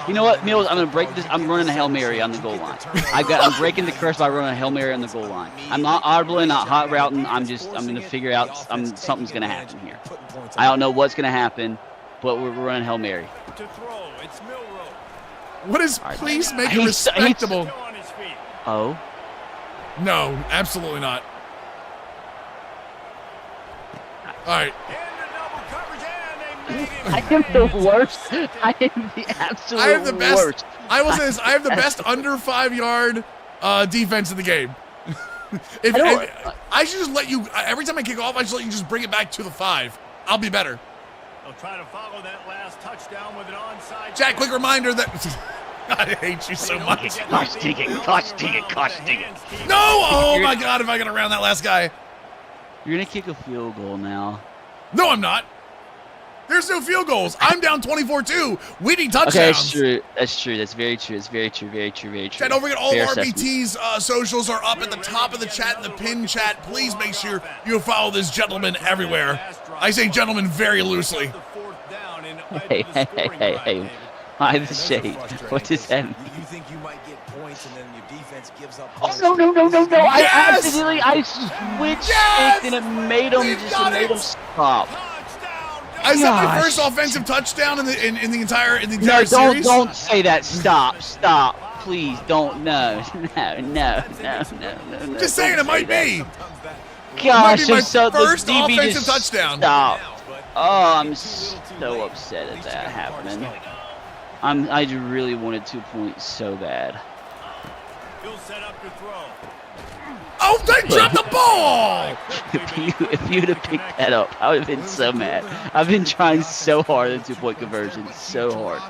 You know what, Mills? I'm gonna break this. I'm running a Hail Mary on the goal line. I'm breaking the curse by running a Hail Mary on the goal line. I'm not audibling, not hot routing. I'm gonna figure out something's gonna happen here. I don't know what's gonna happen, but we're running Hail Mary. To throw, it's Milrow. What is please make it respectable? On his feet. Oh. No, absolutely not. All right. I am the worst. I am the absolute I have the best. worst. I will say this. I have the best under 5-yard defense in the game. I should just let you. Every time I kick off, I should let you just bring it back to the 5. I'll be better. They'll try to follow that last touchdown with an onside. Jack, quick reminder that I hate you so much. Gosh, dig it. No! Oh my God! If I get around that last guy. You're gonna kick a field goal now. No, I'm not. There's no field goals. I'm down 24-2. We need touchdowns. Okay, that's true. That's true. That's very true. It's very true. Chat, don't forget all Fair of assessment. RBT's socials are up at the top of the chat in the pin chat. Please make sure you follow this gentleman everywhere. I say gentleman very loosely. Hey. Why the shade? What does that mean? You think you might get points and then your defense gives up Oh, points. no. Yes! I switched Yes! and it made him stop. I set my Gosh. first offensive touchdown in the entire No, series. don't say that. Stop. Please don't. No. Just saying, it might be. Gosh, my I'm so first the DB offensive just touchdown. Stop. Oh, I'm so upset at that happening. I really wanted 2 points so bad. He'll set up to throw. Oh, they dropped the ball! If you'd have picked that up, I would have been so mad. I've been trying so hard at 2-point conversion, so hard.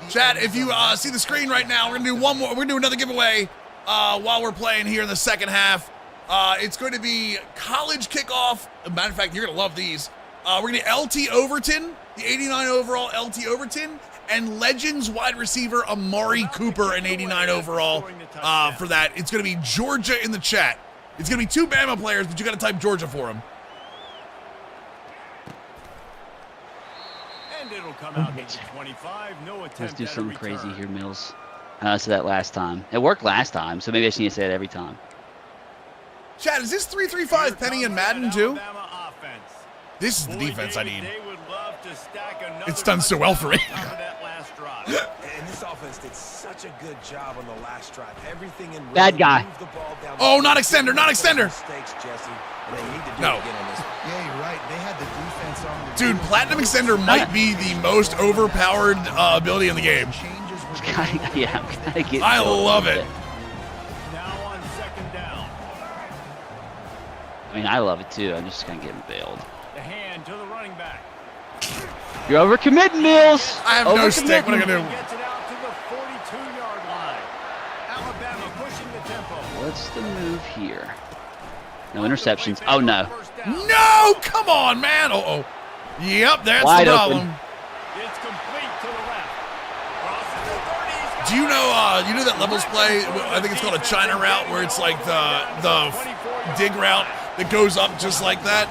Chat, if you see the screen right now, we're gonna do one more. We're gonna do another giveaway while we're playing here in the second half. It's going to be college kickoff. Matter of fact, you're gonna love these. We're gonna LT Overton, the 89 overall LT Overton, and Legends wide receiver Amari Cooper, an 89 overall for that. It's going to be Georgia in the chat. It's going to be 2 Bama players, but you got to type Georgia for them. And it'll come out to 25. No attempt. Let's do at a something return. crazy here, Mills. I said that last time. It worked last time, so maybe I should need to say it every time. Chat, is this 3-3-5 Penny and Madden too? Alabama offense. This is the defense I need. They would love to stack another It's done so well for me. touchdown on that last drive. And this offense did such a good job on the last drive. Everything in Bad guy. moved the ball down Oh, the not field. extender, not extender. Mistakes, Jesse, and they need to do No. it again on this one. Yeah, you're right. They had the defense on the Dude, Platinum Extender might be the most overpowered ability in the game. changes were Yeah, I'm kind of getting. I love it. Now on second down. I mean, I love it too. I'm just kind of getting bailed. The hand to the running back. You're overcommitting, Mills. I have no stick. What am I gonna do? Gets it out to the 42-yard line. Alabama pushing the tempo. What's the move here? No interceptions. Oh no. First down. No, come on, man. Oh. Yep, that's Wide the open. problem. It's complete to the left. Crosses the 30. Do you know that levels play? I think it's called a China route, where it's like the dig route that goes up just like that.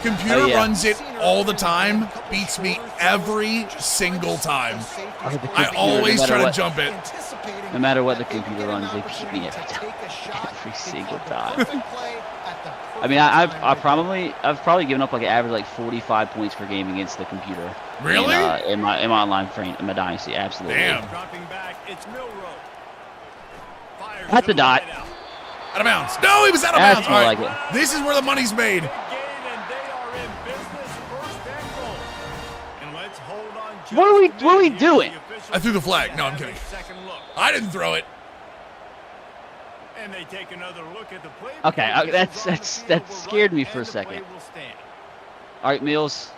Computer Oh, yeah. runs it all the time, beats me every single time. I always try to jump it. No matter what the computer runs, they beat me every time. Every single time. I mean, I've probably given up like an average like 45 points per game against the computer. Really? In my online frame, in my dynasty, absolutely. Damn. Dropping back, it's Milrow. Fires At the to dot. right out. Out of bounds. No, he was out of That's bounds. more All right. like it. This is where the money's made. Big gain, and they are in business, first and goal. And let's hold on What are we doing? I threw the flag. No, I'm kidding. I didn't throw it. And they take another look at the play. Okay, that scared me for a second. All right, Mills.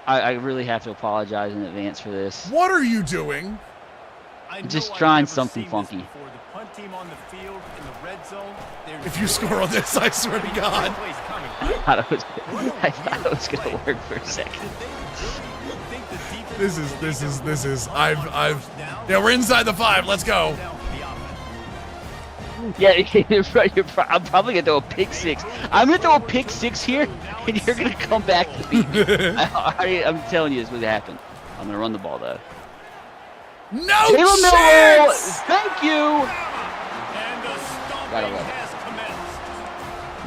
I really have to apologize in advance for this. What are you doing? Just trying something funky. The punt team on the field in the red zone. If you score on this, I swear to God. I thought it was gonna work for a second. This is. Yeah, we're inside the 5. Let's go. Yeah, I'm probably gonna throw a pick 6. I'm gonna throw a pick 6 here, and you're gonna come back to beat me. I'm telling you, this would happen. I'm gonna run the ball though. No Jalen chance! Thank you. Gotta love it.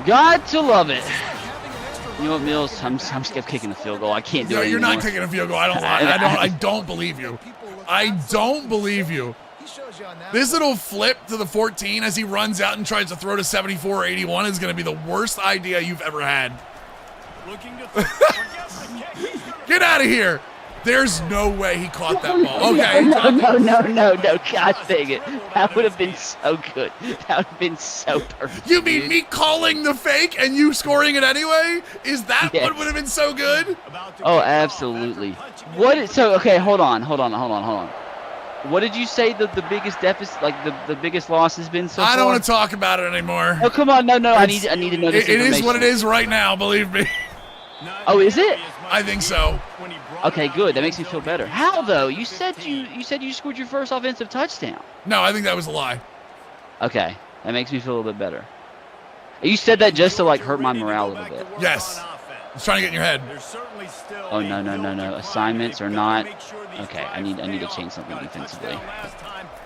Got to love it. You know what, Mills? I'm scared of kicking a field goal. I can't do it No, you're anymore. not kicking a field goal. I don't believe you. I don't believe you. This little flip to the 14 as he runs out and tries to throw to 74 or 81 is going to be the worst idea you've ever had. Get out of here. There's no way he caught that ball. Okay. No. God dang it. That would have been so good. That would have been so perfect. You mean me calling the fake and you scoring it anyway? Is that what would have been so good? Oh, absolutely. Okay, hold on. What did you say the biggest deficit, like the biggest loss has been so far? I don't want to talk about it anymore. Oh, come on. No. I need to know this It is information. what it is right now, believe me. Oh, is it? I think so. Okay, good. That makes me feel better. How though? You said you scored your first offensive touchdown. No, I think that was a lie. Okay, that makes me feel a little bit better. You said that just to like hurt my morale a little bit. Yes. It's trying to get in your head. Oh no. Assignments are not. Okay, I need to change something defensively.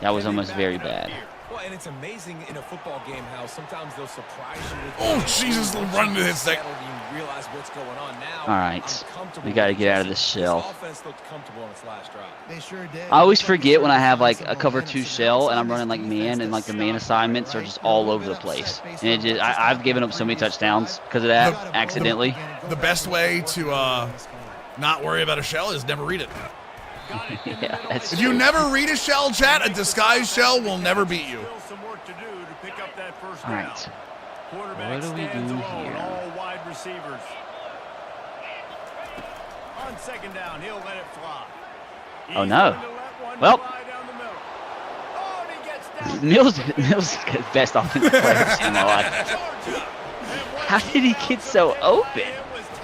That was almost very bad. Well, and it's amazing in a football game how sometimes they'll surprise you with. Oh Jesus! Running to his thing. You realize what's going on now. All right, we got to get out of this shell. Offense looked comfortable in its last drive. They sure did. I always forget when I have like a cover 2 shell and I'm running like man, and like the man assignments are just all over the place. And I've given up so many touchdowns because of that accidentally. The best way to not worry about a shell is never read it. Yeah, that's If true. you never read a shell, chat, a disguised shell will never beat you. All right. What do we do here? All wide receivers. On second down, he'll let it fly. Oh no. Well, Mills is the best offensive player I've seen in my life. How did he get so open?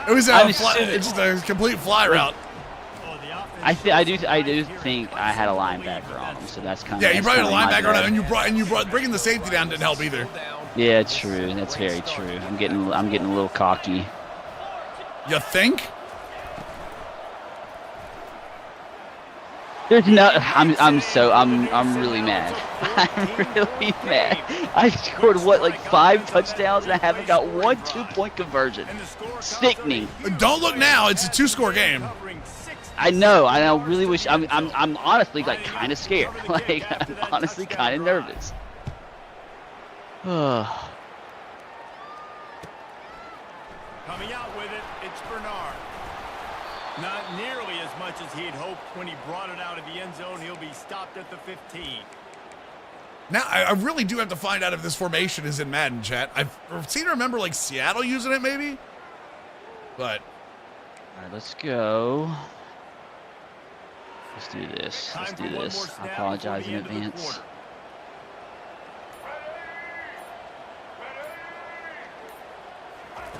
It was just a complete fly route. I do think I had a linebacker on him, so that's kind of. Yeah, you brought a linebacker on him, and you brought bringing the safety down didn't help either. Yeah, true. That's very true. I'm getting a little cocky. You think? There's no. I'm really mad. I'm really mad. I scored like 5 touchdowns and I haven't got 1 2-point conversion. Sickening. Don't look now. It's a 2-score game. I know. I really wish. I'm honestly like kind of scared. Like I'm honestly kind of nervous. Coming out with it, it's Bernard. Not nearly as much as he'd hoped when he brought it out of the end zone. He'll be stopped at the 15. Now, I really do have to find out if this formation is in Madden, chat. I've seen or remember like Seattle using it maybe. But. All right, let's go. Let's do this. Let's do this. I apologize in advance.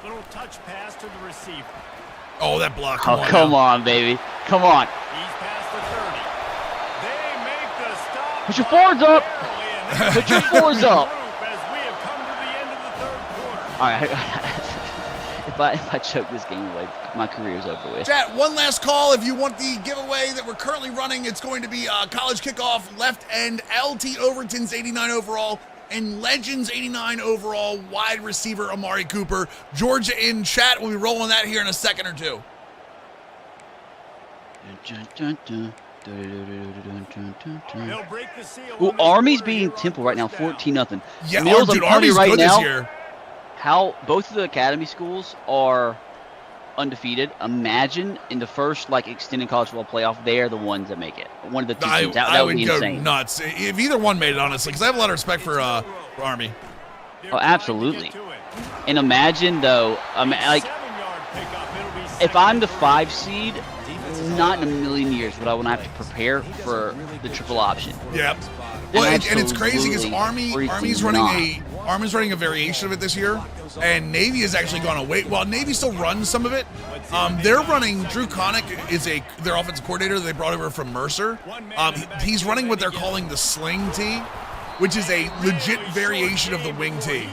Little touch pass to the receiver. Oh, that block. Oh, come on, baby. Come on. He's past the 30. They make the stop. Put your forwards up. Put your forwards up. As we have come to the end of the third quarter. All right. If I choke this game away, my career's over with. Chat, one last call if you want the giveaway that we're currently running. It's going to be college kickoff left end, LT Overton's 89 overall, and Legends 89 overall wide receiver Amari Cooper. Georgia in chat. We'll be rolling that here in a second or two. Well, Army's beating Temple right now, 14-0. Yeah, Mills, dude, I'm telling you Army's right good now, this year. how both of the academy schools are undefeated. Imagine in the first like extended college football playoff, they're the ones that make it. One of the two teams. That would be go insane. Nuts if either one made it, honestly, because I have a lot of respect for Army. Oh, absolutely. And imagine though, like if I'm the 5 seed, not in a million years would I want to have to prepare for the triple option. Yep. Well, and it's crazy because Army's running a variation of it this year, and Navy has actually gone away. Well, Navy still runs some of it. They're running. Drew Connick is their offensive coordinator that they brought over from Mercer. He's running what they're calling the sling tee, which is a legit variation of the wing tee.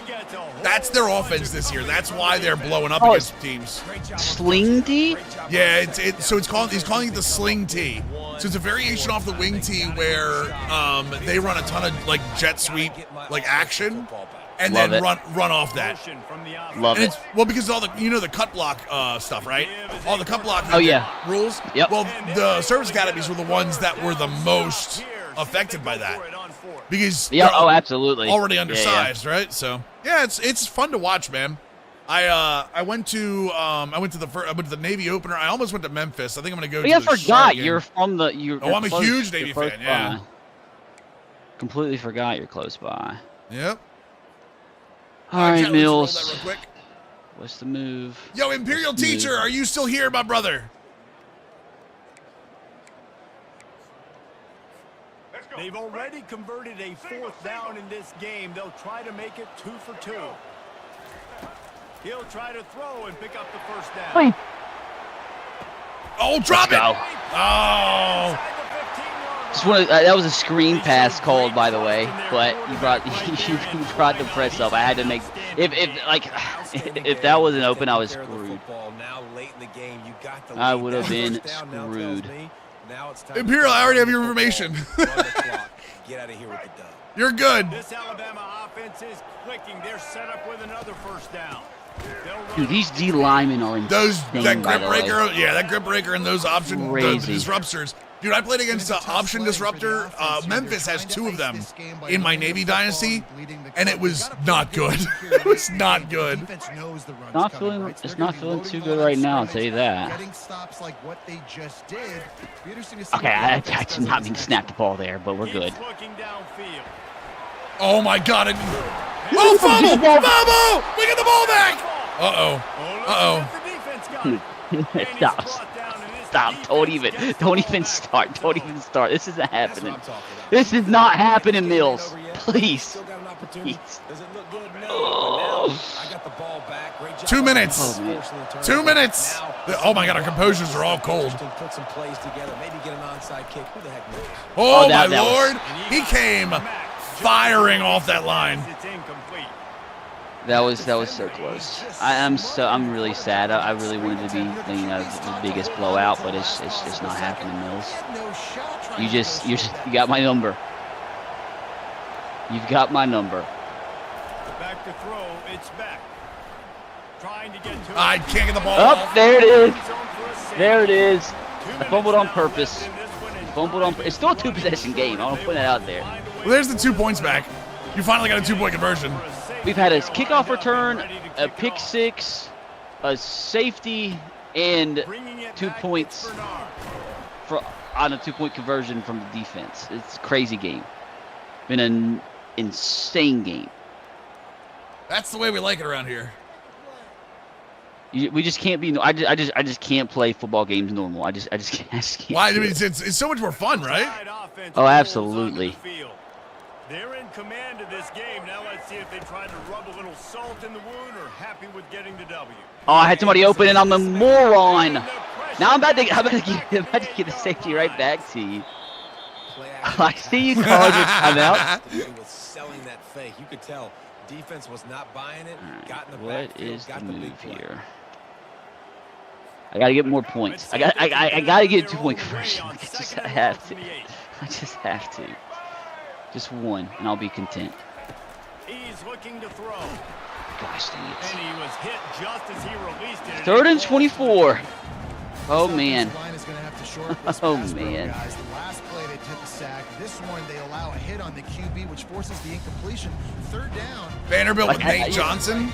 That's their offense this year. That's why they're blowing up against teams. Sling tee? Yeah, he's calling it the sling tee. So it's a variation off the wing tee where they run a ton of like jet sweep like action and Love then it. run off that. Love And it. Well, because all the cut block stuff, right? All the cut block rules. Yep. Well, the service academies were the ones that were the most affected by that. Because they're absolutely already undersized, right? So yeah, it's fun to watch, man. I went to the Navy opener. I almost went to Memphis. I think I'm gonna go. I the forgot game. you're from the. I'm a huge Navy fan. Yeah. Completely forgot you're close by. Yep. All right, Chat, let's roll Mills. that real quick. What's the move? Yo, Imperial Teacher, are you still here, my brother? They've already converted a 4th down in this game. They'll try to make it 2 for 2. He'll try to throw and pick up the first down. Wait. Oh, drop it! Go. Oh. That was a screen pass called, by the way, but you brought the press up. I had to make if that wasn't open, I was screwed. I would have been screwed. Imperial, I already have your information. Get out of here with the dub. You're good. This Alabama offense is clicking. They're set up with another first down. Dude, these D linemen are insane. That grip breaker, that grip breaker and those option Crazy. disruptors. Dude, I played against the option disruptor. Memphis has 2 of them in my Navy dynasty, and it was not good. It was not good. It's not feeling too good right now, I'll tell you that. Okay, I did not mean to snap the ball there, but we're good. Oh my God! Oh, fumble! Fumble! We get the ball back! Stop! Don't even start. Don't even start. This isn't happening. This is not happening, Mills. Please. Oh. 2 minutes. 2 minutes. Oh my God, our composures are all cold. Oh my Lord! He came firing off that line. That was so close. I'm really sad. I really wanted to be the biggest blowout, but it's just not happening, Mills. You got my number. You've got my number. Back to throw. It's back. Trying to get to I can't get the ball. Oh, there it is. There it is. I fumbled on purpose. It's still a 2-possession game. I want to put that out there. Well, there's the 2 points back. You finally got a 2-point conversion. We've had a kickoff return, a pick 6, a safety, and 2 points on a 2-point conversion from the defense. It's a crazy game. Been an insane game. That's the way we like it around here. We just can't be. I just can't play football games normal. I just can't. Why? I mean, it's so much more fun, right? Oh, absolutely. They're in command of this game. Now let's see if they try to rub a little salt in the wound or happy with getting the W. Oh, I had somebody open and I'm a moron. Now I'm about to get the safety right back to you. I see you calling your timeout. He was selling that fake. You could tell defense was not buying it. Got in the what is the move here? I gotta get more points. I gotta get a 2-point conversion. I have to. I just have to. Just one, and I'll be content. He's looking to throw. Gosh dang it. And he was hit just as he released it. 3rd and 24. Oh man. Oh man. The last play they took a sack. This one, they allow a hit on the QB, which forces the incompletion. Third down. Vanderbilt with Like, Nate Johnson.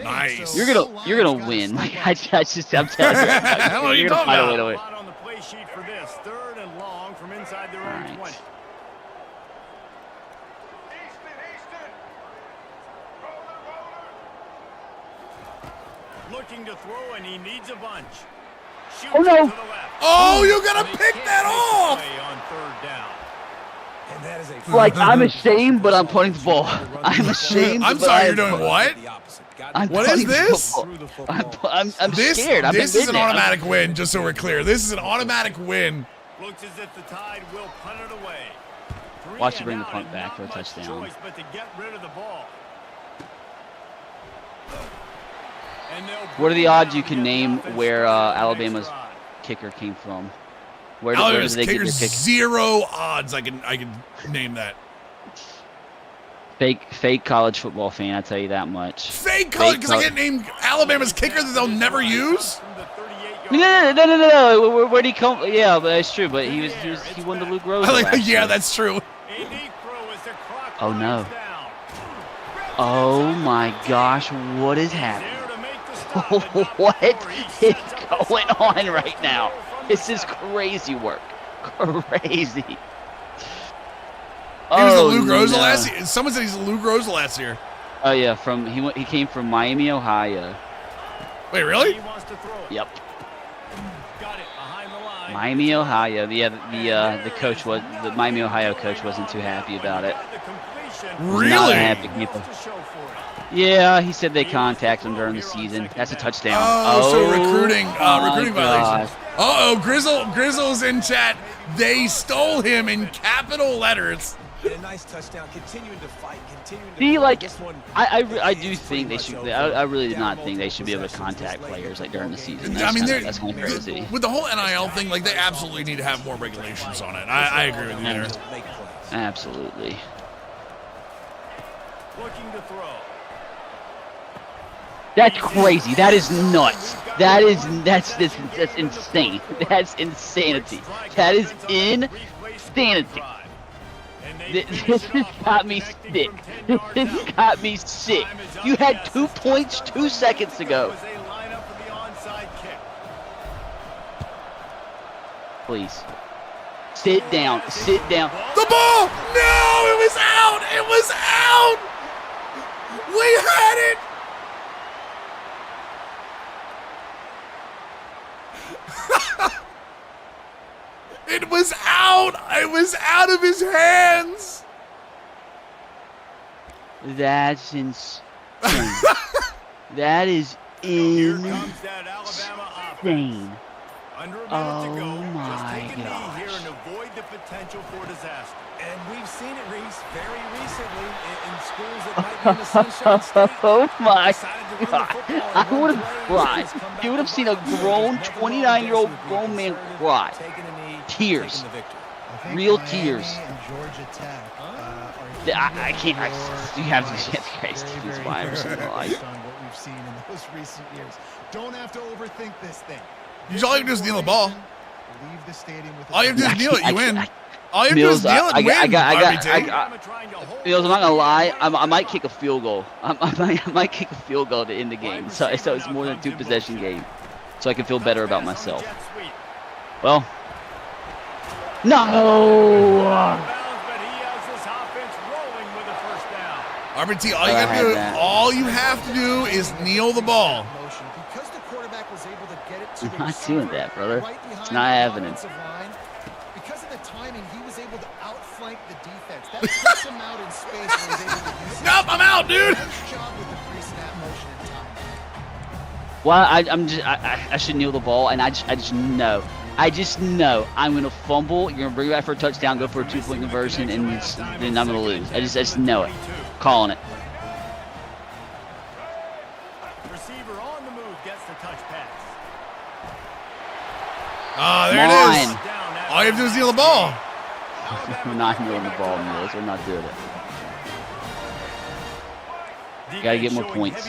Nice. You're gonna win. Like I'm telling you, What are you you're gonna talking find a about? way to win. Spot on the play sheet for this. 3rd and long from inside their own All right. 20. Looking to throw, and he needs a bunch. Shoots Oh, no. it to the left. Oh, you gotta They pick can't that make the off. play on 3rd down. And that is a Like I'm ashamed, but I'm punting the ball. I'm ashamed. I'm but sorry, I you're am doing what? the opposite. I'm What is punting the this? football. I'm This scared. I'm is an admitting it. automatic win, just so we're clear. This is an automatic win. Looks as if the Tide will punt it away. Watch you 3 bring and the out punt and back not for a much touchdown. choice but to get rid of the ball. And they'll What are the bring odds down you to can get the name offense where started on the next Alabama's drive. kicker came from? Where did Alabama's they get kicker, their kick? 0 odds. I can name that. Fake college football fan. I tell you that much. Fake color, because I color. can't name Alabama's kicker that they'll never use. From the 38-yard No. Where'd he come? Yeah, but that's true. But he won the Luke Rose. I like, last yeah, year. that's true. A knee throw as the clock Oh, no. winds down. Oh my gosh, what is happening? There to make the stop, and not What before he is sets up the going stop. on right now? This is crazy work. Crazy. He was the Luke Rose no. last year. Someone said he's the Luke Rose last year. Oh yeah, he came from Miami, Ohio. Wait, really? He wants to throw it. Yep. Got it behind the line. Miami, Ohio. The coach was the Miami, Ohio coach wasn't too happy about it. The completion. Really? Not happy He wants people. to show for it. Yeah, he said they contacted him during the season. That's a touchdown. Oh, so recruiting my violation. gosh. Grizzle's in chat. They stole him in capital letters. And a nice touchdown, continuing to fight, continuing to See, like, this one. I do think they should. I really do not think they should be able to contact players like during the season. I mean, That's kind of crazy. with the whole NIL thing, like they absolutely need to have more regulations on it. I agree with you there. Make plays. Absolutely. Looking to throw. That's crazy. That is nuts. That's insane. That's insanity. That is insanity. This has got me sick. This has got me sick. You had 2 points 2 seconds ago. Please. Sit down. Sit down. The ball! No, it was out! It was out! We had it! It was out! It was out of his hands! That's insane. That is insane. Under a minute Oh to go. Just my take a knee gosh. here and avoid the potential for disaster. And we've seen it, Reese, very recently in schools that might be in the Sunshine State. Oh my Decided to run the god. football I and run would have plays, cried. just come back You would have and seen a watch. grown Never know 29-year-old against grown would be man conservative, cry. taking a knee, Tears. taking the victory. I think Real Miami tears. and Georgia Tech, I can't. You have to get crazy. That's why I'm so like. on what we've seen in those recent years. Don't have to overthink this thing. All you have to do is kneel the ball. Leave the stadium with All you have to do is kneel it. You win. All you have to do Mills, is kneel it and win. Mills, I'm not gonna lie. I might kick a field goal. I might kick a field goal to end the game. So it's more than a 2-possession game, so I can feel better about myself. Well, no. RBT, that. all you have to do is kneel the ball. Because the quarterback was able to get it to I'm the not doing receiver that, brother. right behind It's not the happening. offensive line, because of the timing, he was able to outflank the defense. That puts him out in space where he's able to use his Nope, I'm out, dude. nice job with the pre-snap motion and timing. Well, I should kneel the ball, and I just know. I just know I'm gonna fumble. You're gonna bring it back for a touchdown, go for a 2-point conversion, and then I'm gonna lose. I just know it. Calling it. Receiver on the move gets the touch pass. Ah, there Come it is. All you have to do is kneel the ball. We're not kneeling the ball, Mills. We're not doing it. Gotta get more points.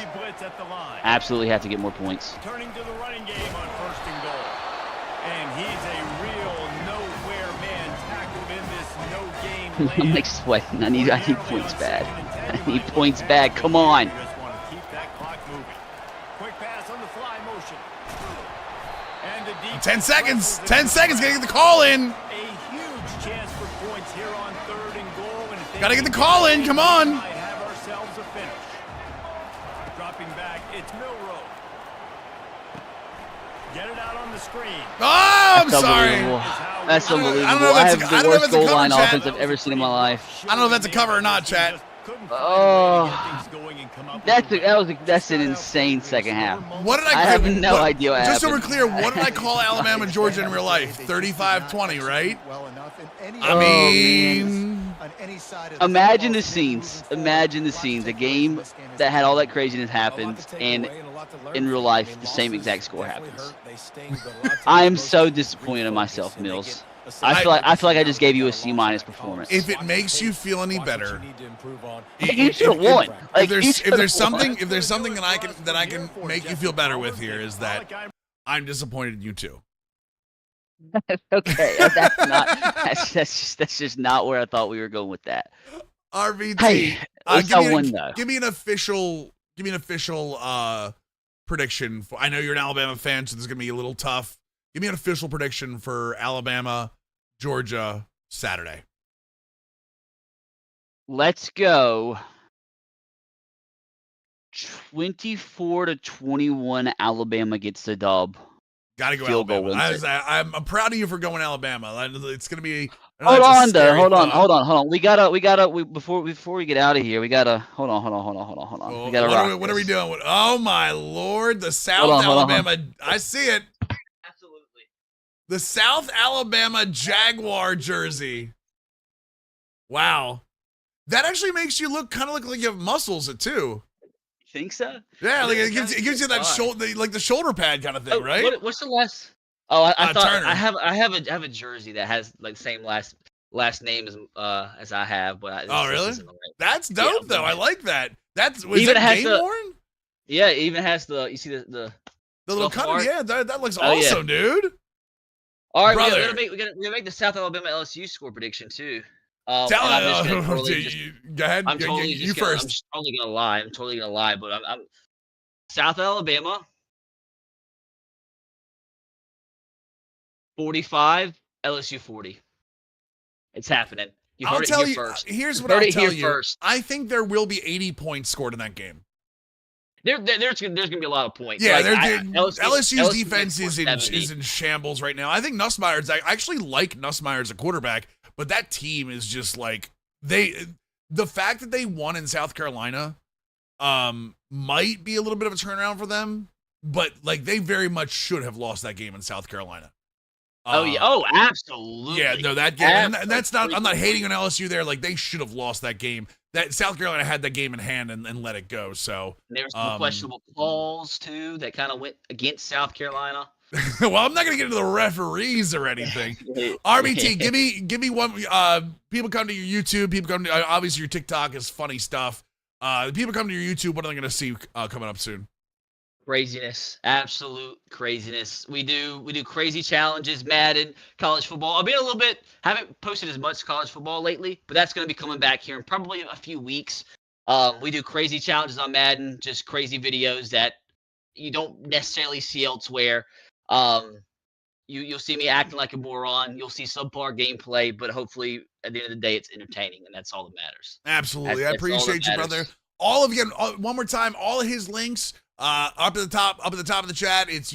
Absolutely have to get more points. Turning to the running game on 1st and goal. And he's a real nowhere man tackled in this no game I'm plan. like sweating. I need points bad. I need points bad. Come on. You just want to keep that clock moving. Quick pass on the fly motion. And the deep 10 seconds. 10 seconds. Gotta get the call in. a huge chance for points here on 3rd and goal. And if they Gotta get the can call in. Come on. might have ourselves a finish. Dropping back, it's Milrow. Get it out on the screen. Oh, I'm That's sorry. unbelievable. That's I don't know unbelievable. if I that's have a- I the don't know if worst it's a goal cover, line chat. offense I've ever seen in my life. I don't know if that's a cover or not, chat. That's an insane second half. What did I I have no idea what Just so we're happened. clear, what did I call Alabama, Georgia in real life? 35-20, right? Well enough in any I Oh, mean, on any side of the Imagine football the field scenes. moving forward. Imagine the Watch scenes. A takeaways game from this game as that had they all that go. craziness happens, and in real life, the same exact score Definitely happens. hurt, they sting, but a lot of times I am most so teams disappointed in refocus myself, and they Mills. get a I second feel like I opportunity just to gave you a get C- loss in that performance. if it Watch makes the you tape, feel any watch what better, you need to improve on. You should have won. Like, you if should've there's won. something that I can make you feel better with here is that I'm disappointed in you too. Okay, that's not. That's just not where I thought we were going with that. RVT, Hey, at least I won though. give me an official prediction. I know you're an Alabama fan, so this is gonna be a little tough. Give me an official prediction for Alabama, Georgia, Saturday. Let's go. 24-21. Alabama gets the dub. Gotta go Field goal Alabama. wins it. I'm proud of you for going Alabama. It's gonna be. Hold that's a on, though. scary Hold on. thought. Before we get out of here, we gotta hold on. Well, We gotta rock what are we this. doing? Oh my Lord, the South Hold on. Alabama. I see it. Absolutely. The South Alabama Jaguar jersey. Wow, that actually makes you look like you have muscles too. Think so? Yeah, like Yeah, it gives you that alright. shoulder, like the shoulder pad kind of thing, Oh, right? what's the last? Oh, I thought Turner. I have a jersey that has like the same last name as I have, but Oh, really? isn't the right- That's dope, Yeah, though. but- I like that. Was Even that has game the- worn? Yeah, it even has the you see the The little Scuff cut. mark? Yeah, that looks Oh, yeah. awesome, dude. All right, Brother. we're gonna make the South Alabama LSU score prediction too. And Tell I'm just gonna it. totally Go ahead. I'm totally you just gonna, I'm first. just totally gonna lie. I'm totally gonna lie, but I'm South Alabama 45, LSU 40. It's happening. You heard I'll it tell here you. first. Here's You what heard I'll it tell here you. first. I think there will be 80 points scored in that game. There's gonna be a lot of points. Yeah, Like, LSU's defense might is score 70. in shambles right now. I think Nussmeier's. I actually like Nussmeier as a quarterback, but that team is just like the fact that they won in South Carolina, might be a little bit of a turnaround for them, but like they very much should have lost that game in South Carolina. Oh yeah. Oh, absolutely. Yeah, no, that game, and that's not. I'm not hating on LSU there. Like they should have lost that game. That South Carolina had that game in hand and let it go. So There was some questionable calls too that kind of went against South Carolina. well, I'm not gonna get into the referees or anything. RBT, give me one. People come to your YouTube. People come to obviously your TikTok is funny stuff. People come to your YouTube. What are they gonna see coming up soon? Craziness, absolute craziness. We do crazy challenges, Madden, college football. I've been a little bit, haven't posted as much college football lately, but that's going to be coming back here in probably a few weeks. We do crazy challenges on Madden, just crazy videos that you don't necessarily see elsewhere. You'll see me acting like a moron. You'll see subpar gameplay, but hopefully at the end of the day, it's entertaining, and that's all that matters. Absolutely, I That's all that appreciate you, matters. brother. One more time, all of his links up at the top of the chat. It's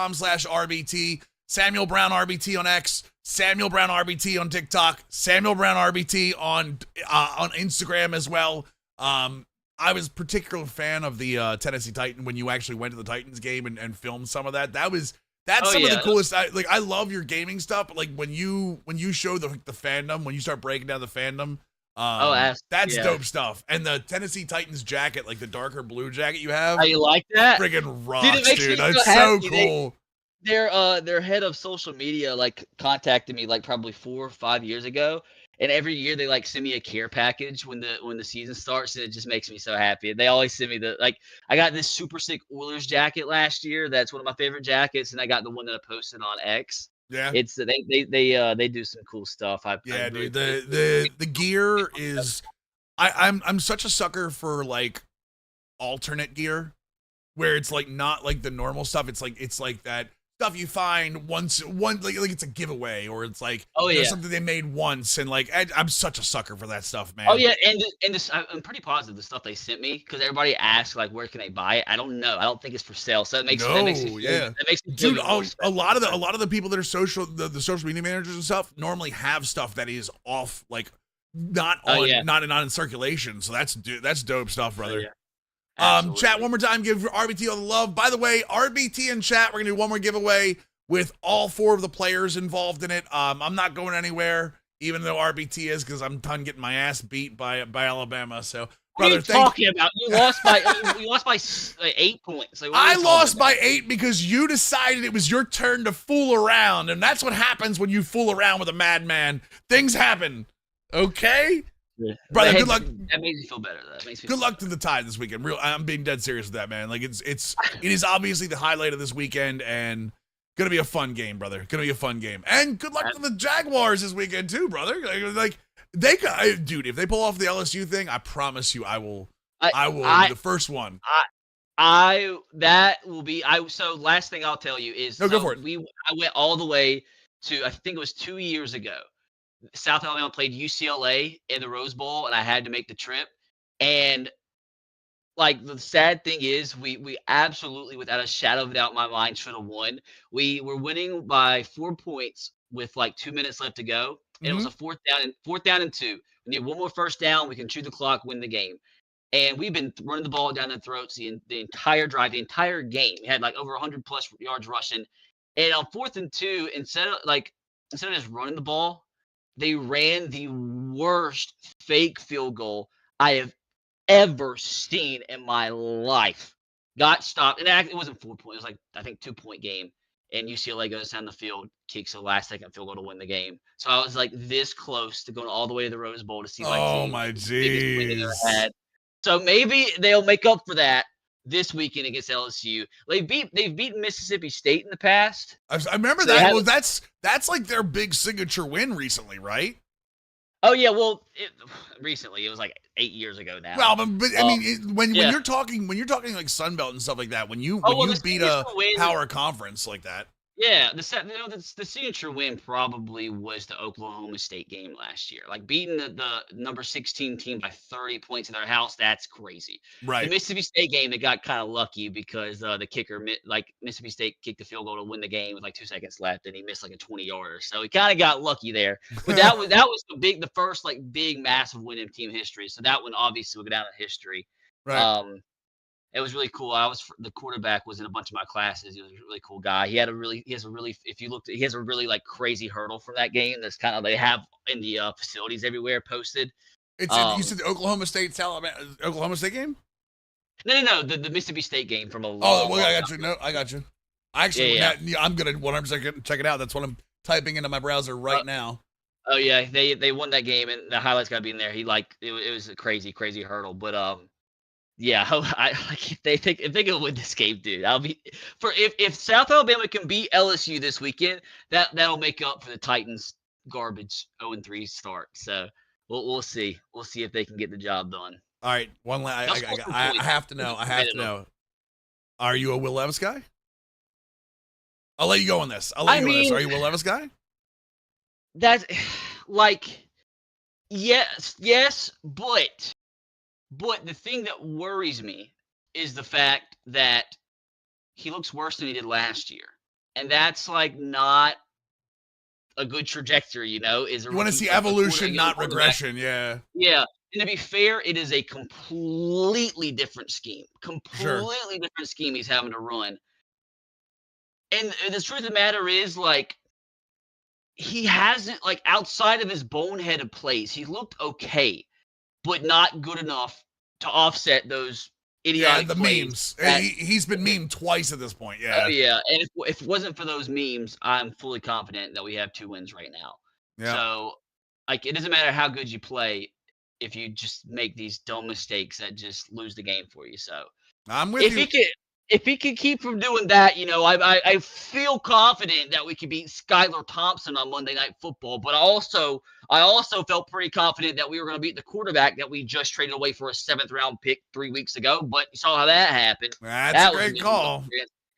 youtube.com/RBT. Samuel Brown RBT on X. Samuel Brown RBT on TikTok. Samuel Brown RBT on Instagram as well. I was a particular fan of the Tennessee Titan when you actually went to the Titans game and filmed some of that. That's some of the coolest. I love your gaming stuff, but like when you show the fandom, when you start breaking down the fandom. That's dope stuff. And the Tennessee Titans jacket, like the darker blue jacket you have. Oh, you like that? Friggin' rocks, Dude, it makes me dude. so That's so happy. cool. Their head of social media like contacted me like probably 4 or 5 years ago, and every year they like send me a care package when the season starts, and it just makes me so happy. They always send me I got this super sick Oilers jacket last year. That's one of my favorite jackets, and I got the one that I posted on X. Yeah. It's they do some cool stuff. Yeah, dude. The gear is I'm such a sucker for like alternate gear where it's like not like the normal stuff. It's like that stuff you find once like it's a giveaway or it's like Oh yeah. something they made once and like I'm such a sucker for that stuff, man. Oh yeah, and this I'm pretty positive the stuff they sent me because everybody asked like where can they buy it. I don't know. I don't think it's for sale. So that makes me feel, yeah. that makes me feel Dude, even more a lot special. of the people that are the social media managers and stuff normally have stuff that is off like not on not in circulation. So that's dope stuff, brother. Yeah. Chat one more time, give RBT all the love. By the way, RBT in chat, we're gonna do one more giveaway with all 4 of the players involved in it. I'm not going anywhere, even though RBT is, because I'm done getting my ass beat by Alabama. So, brother, what are you talking about? You lost by 8 points. Like, I lost by 8 because you decided it was your turn to fool around, and that's what happens when you fool around with a madman. Things happen. Okay. Yeah. Brother, good luck. That makes me feel better. That makes me good luck to the Tide this weekend. I'm being dead serious with that, man. Like it is obviously the highlight of this weekend and gonna be a fun game, brother. Gonna be a fun game. And good luck to the Jaguars this weekend too, brother. Like they dude, if they pull off the LSU thing, I promise you I will be the first one. That will be so last thing I'll tell you is go for it. I went all the way to I think it was 2 years ago. South Alabama played UCLA in the Rose Bowl, and I had to make the trip. And like the sad thing is, we absolutely, without a shadow of a doubt in my mind, should have won. We were winning by 4 points with like 2 minutes left to go, and it was a fourth down and 2. We need one more first down. We can chew the clock, win the game. And we've been running the ball down their throats the entire drive, the entire game. We had like over 100 plus yards rushing. And on 4th and 2, instead of just running the ball, they ran the worst fake field goal I have ever seen in my life. Got stopped. And it wasn't 4 points. It was like, I think, 2-point game. And UCLA goes down the field, kicks a last-second field goal to win the game. So I was like this close to going all the way to the Rose Bowl to see my team. Oh, my jeez. So maybe they'll make up for that this weekend against LSU. They've beaten Mississippi State in the past. I remember that. Well, that's like their big signature win recently, right? Oh yeah, well, recently it was like 8 years ago now. Well, but I mean, when you're talking like Sun Belt and stuff like that, when you beat a power conference like that. Yeah, the signature win probably was the Oklahoma State game last year. Like beating the number 16 team by 30 points in their house, that's crazy. Right. The Mississippi State game, they got kind of lucky because the kicker, like Mississippi State, kicked the field goal to win the game with like 2 seconds left, and he missed like a 20-yarder. So he kind of got lucky there. But that was the first like big massive win in team history. So that one obviously will go down in history. Right. It was really cool. The quarterback was in a bunch of my classes. He was a really cool guy. He has a really like crazy hurdle from that game. That's kind of they have in the facilities everywhere posted. You said the Oklahoma State game? No. The Mississippi State game from a long. Oh, well, I got you. No, I got you. Actually, I'm gonna 100% check it out. That's what I'm typing into my browser right now. Oh yeah, they won that game, and the highlights got to be in there. It was a crazy hurdle, but yeah, if they can win this game, dude, if South Alabama can beat LSU this weekend, that'll make up for the Titans' garbage 0-3 start. So we'll see. We'll see if they can get the job done. All right, I have to know. Are you a Will Levis guy? I'll let you go on this. Are you a Will Levis guy? That's like yes, but the thing that worries me is the fact that he looks worse than he did last year. And that's like not a good trajectory, you know? You want to see evolution, not regression, yeah. Yeah. And to be fair, it is a completely different scheme. Completely different scheme he's having to run. And the truth of the matter is, like, he hasn't, like, outside of his boneheaded plays, he looked okay, but not good enough to offset those idiotic memes. He's been memed twice at this point. Yeah. Oh yeah, and if it wasn't for those memes, I'm fully confident that we have 2 wins right now. Yeah. So, like, it doesn't matter how good you play if you just make these dumb mistakes that just lose the game for you. So I'm with you. if he can keep from doing that, I feel confident that we could beat Skylar Thompson on Monday Night Football. But I also felt pretty confident that we were going to beat the quarterback that we just traded away for a 7th-round pick 3 weeks ago. But you saw how that happened. That's a That was great call.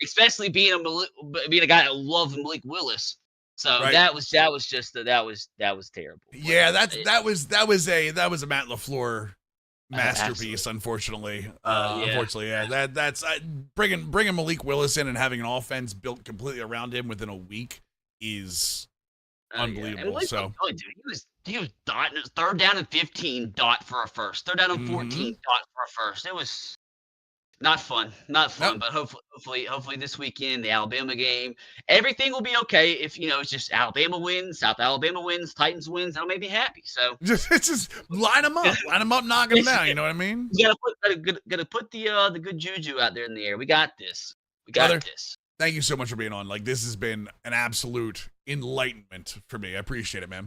especially being a guy that loves Malik Willis. So Right. that was terrible. Yeah, that was a Matt LaFleur masterpiece. Absolutely. Unfortunately, Yeah. unfortunately, yeah. That's bringing Malik Willis in and having an offense built completely around him within a week is unbelievable. Yeah. So dude, he was dotting 3rd down and 15 dot for a first, 3rd down and 14 dot for a first. It was not fun, Nope. but hopefully this weekend, the Alabama game, everything will be okay. If it's just Alabama wins, South Alabama wins, Titans wins, that'll make me happy. So just line them up, knock them down. You know what I mean? you gotta put the good juju out there in the air. We got this. Brother, thank you so much for being on. Like, this has been an absolute enlightenment for me. I appreciate it, man.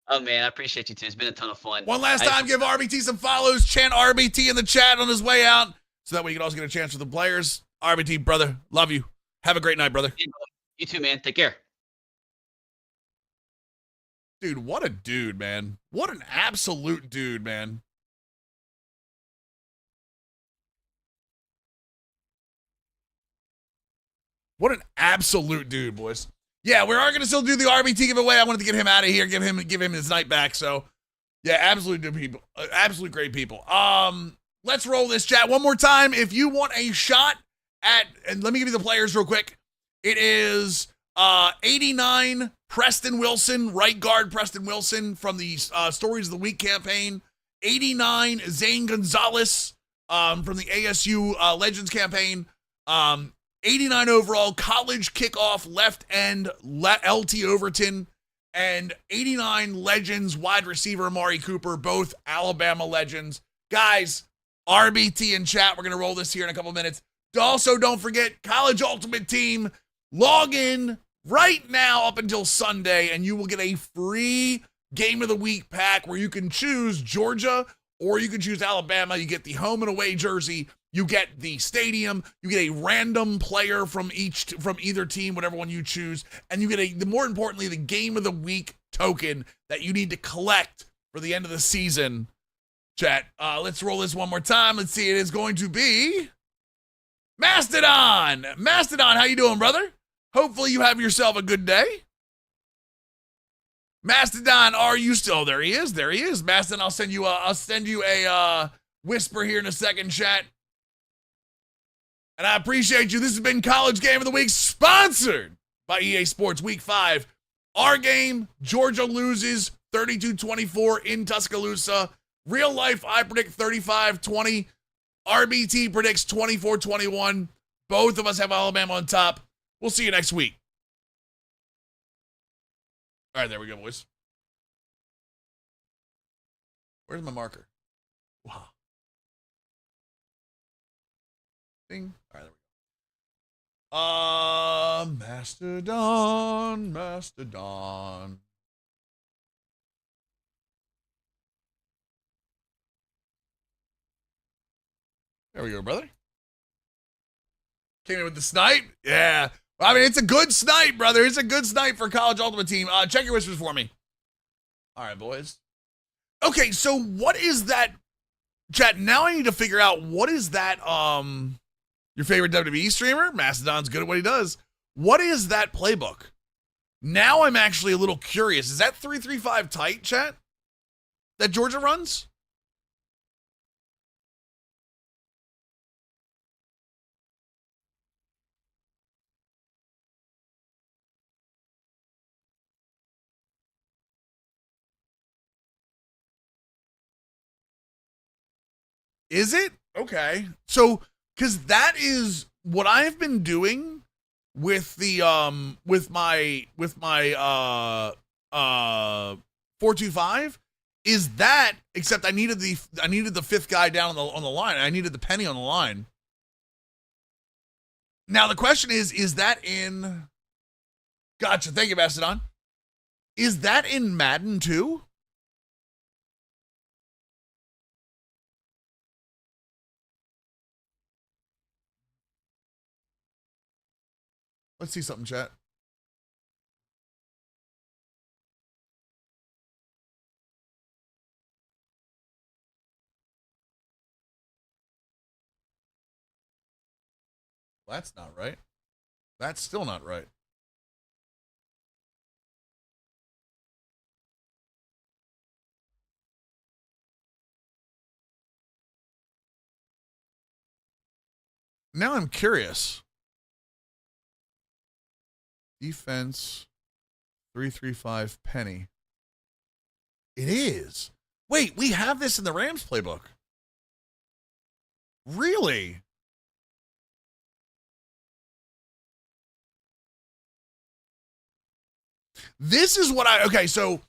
Oh man, I appreciate you too. It's been a ton of fun. One last time, give RBT some follows. Chant RBT in the chat on his way out, so that way you can also get a chance with the players. RBT, brother, love you. Have a great night, brother. You too, man. Take care. Dude, what a dude, man. What an absolute dude, man. What an absolute dude, boys. Yeah, we are going to still do the RBT giveaway. I wanted to get him out of here, give him his night back. So, yeah, absolute good people. Absolute great people. Let's roll this chat one more time. If you want a shot at, and let me give you the players real quick. It is 89 Preston Wilson, right guard Preston Wilson from the Stories of the Week campaign. 89 Zane Gonzalez from the ASU Legends campaign. 89 overall college kickoff left end LT Overton, and 89 Legends wide receiver Amari Cooper, both Alabama Legends. Guys, RBT in chat. We're going to roll this here in a couple minutes. Also, don't forget, College Ultimate Team. Log in right now up until Sunday, and you will get a free Game of the Week pack where you can choose Georgia or you can choose Alabama. You get the home and away jersey. You get the stadium. You get a random player from either team, whatever one you choose, and you get more importantly, the Game of the Week token that you need to collect for the end of the season. Chat. Let's roll this one more time. Let's see. It is going to be Mastodon. Mastodon, how you doing, brother? Hopefully you have yourself a good day. Mastodon, are you still there? He is. There he is. Mastodon, I'll send you a whisper here in a second, chat. And I appreciate you. This has been College Game of the Week, sponsored by EA Sports Week 5. Our game, Georgia loses 32-24 in Tuscaloosa. Real life, I predict 35-20. RBT predicts 24-21. Both of us have Alabama on top. We'll see you next week. All right, there we go, boys. Where's my marker? Wow. Ding. All right, there we go. Mastodon. There we go, brother. Came in with the snipe. Yeah. I mean, it's a good snipe, brother. It's a good snipe for College Ultimate Team. Check your whispers for me. All right, boys. Okay, so what is that? Chat, now I need to figure out what is that, your favorite WWE streamer? Mastodon's good at what he does. What is that playbook? Now I'm actually a little curious. Is that 3-3-5 tight, chat? That Georgia runs? Is it? Okay. So, because that is what I've been doing with the with my 4-2-5 is that, except I needed the fifth guy down on the line. I needed the penny on the line. Now the question is that in Gotcha. Thank you, Mastodon. Is that in Madden too? Let's see something, chat. That's not right. That's still not right. Now I'm curious. Defense 335 penny. It is. Wait, we have this in the Rams playbook. Really? This is what okay, so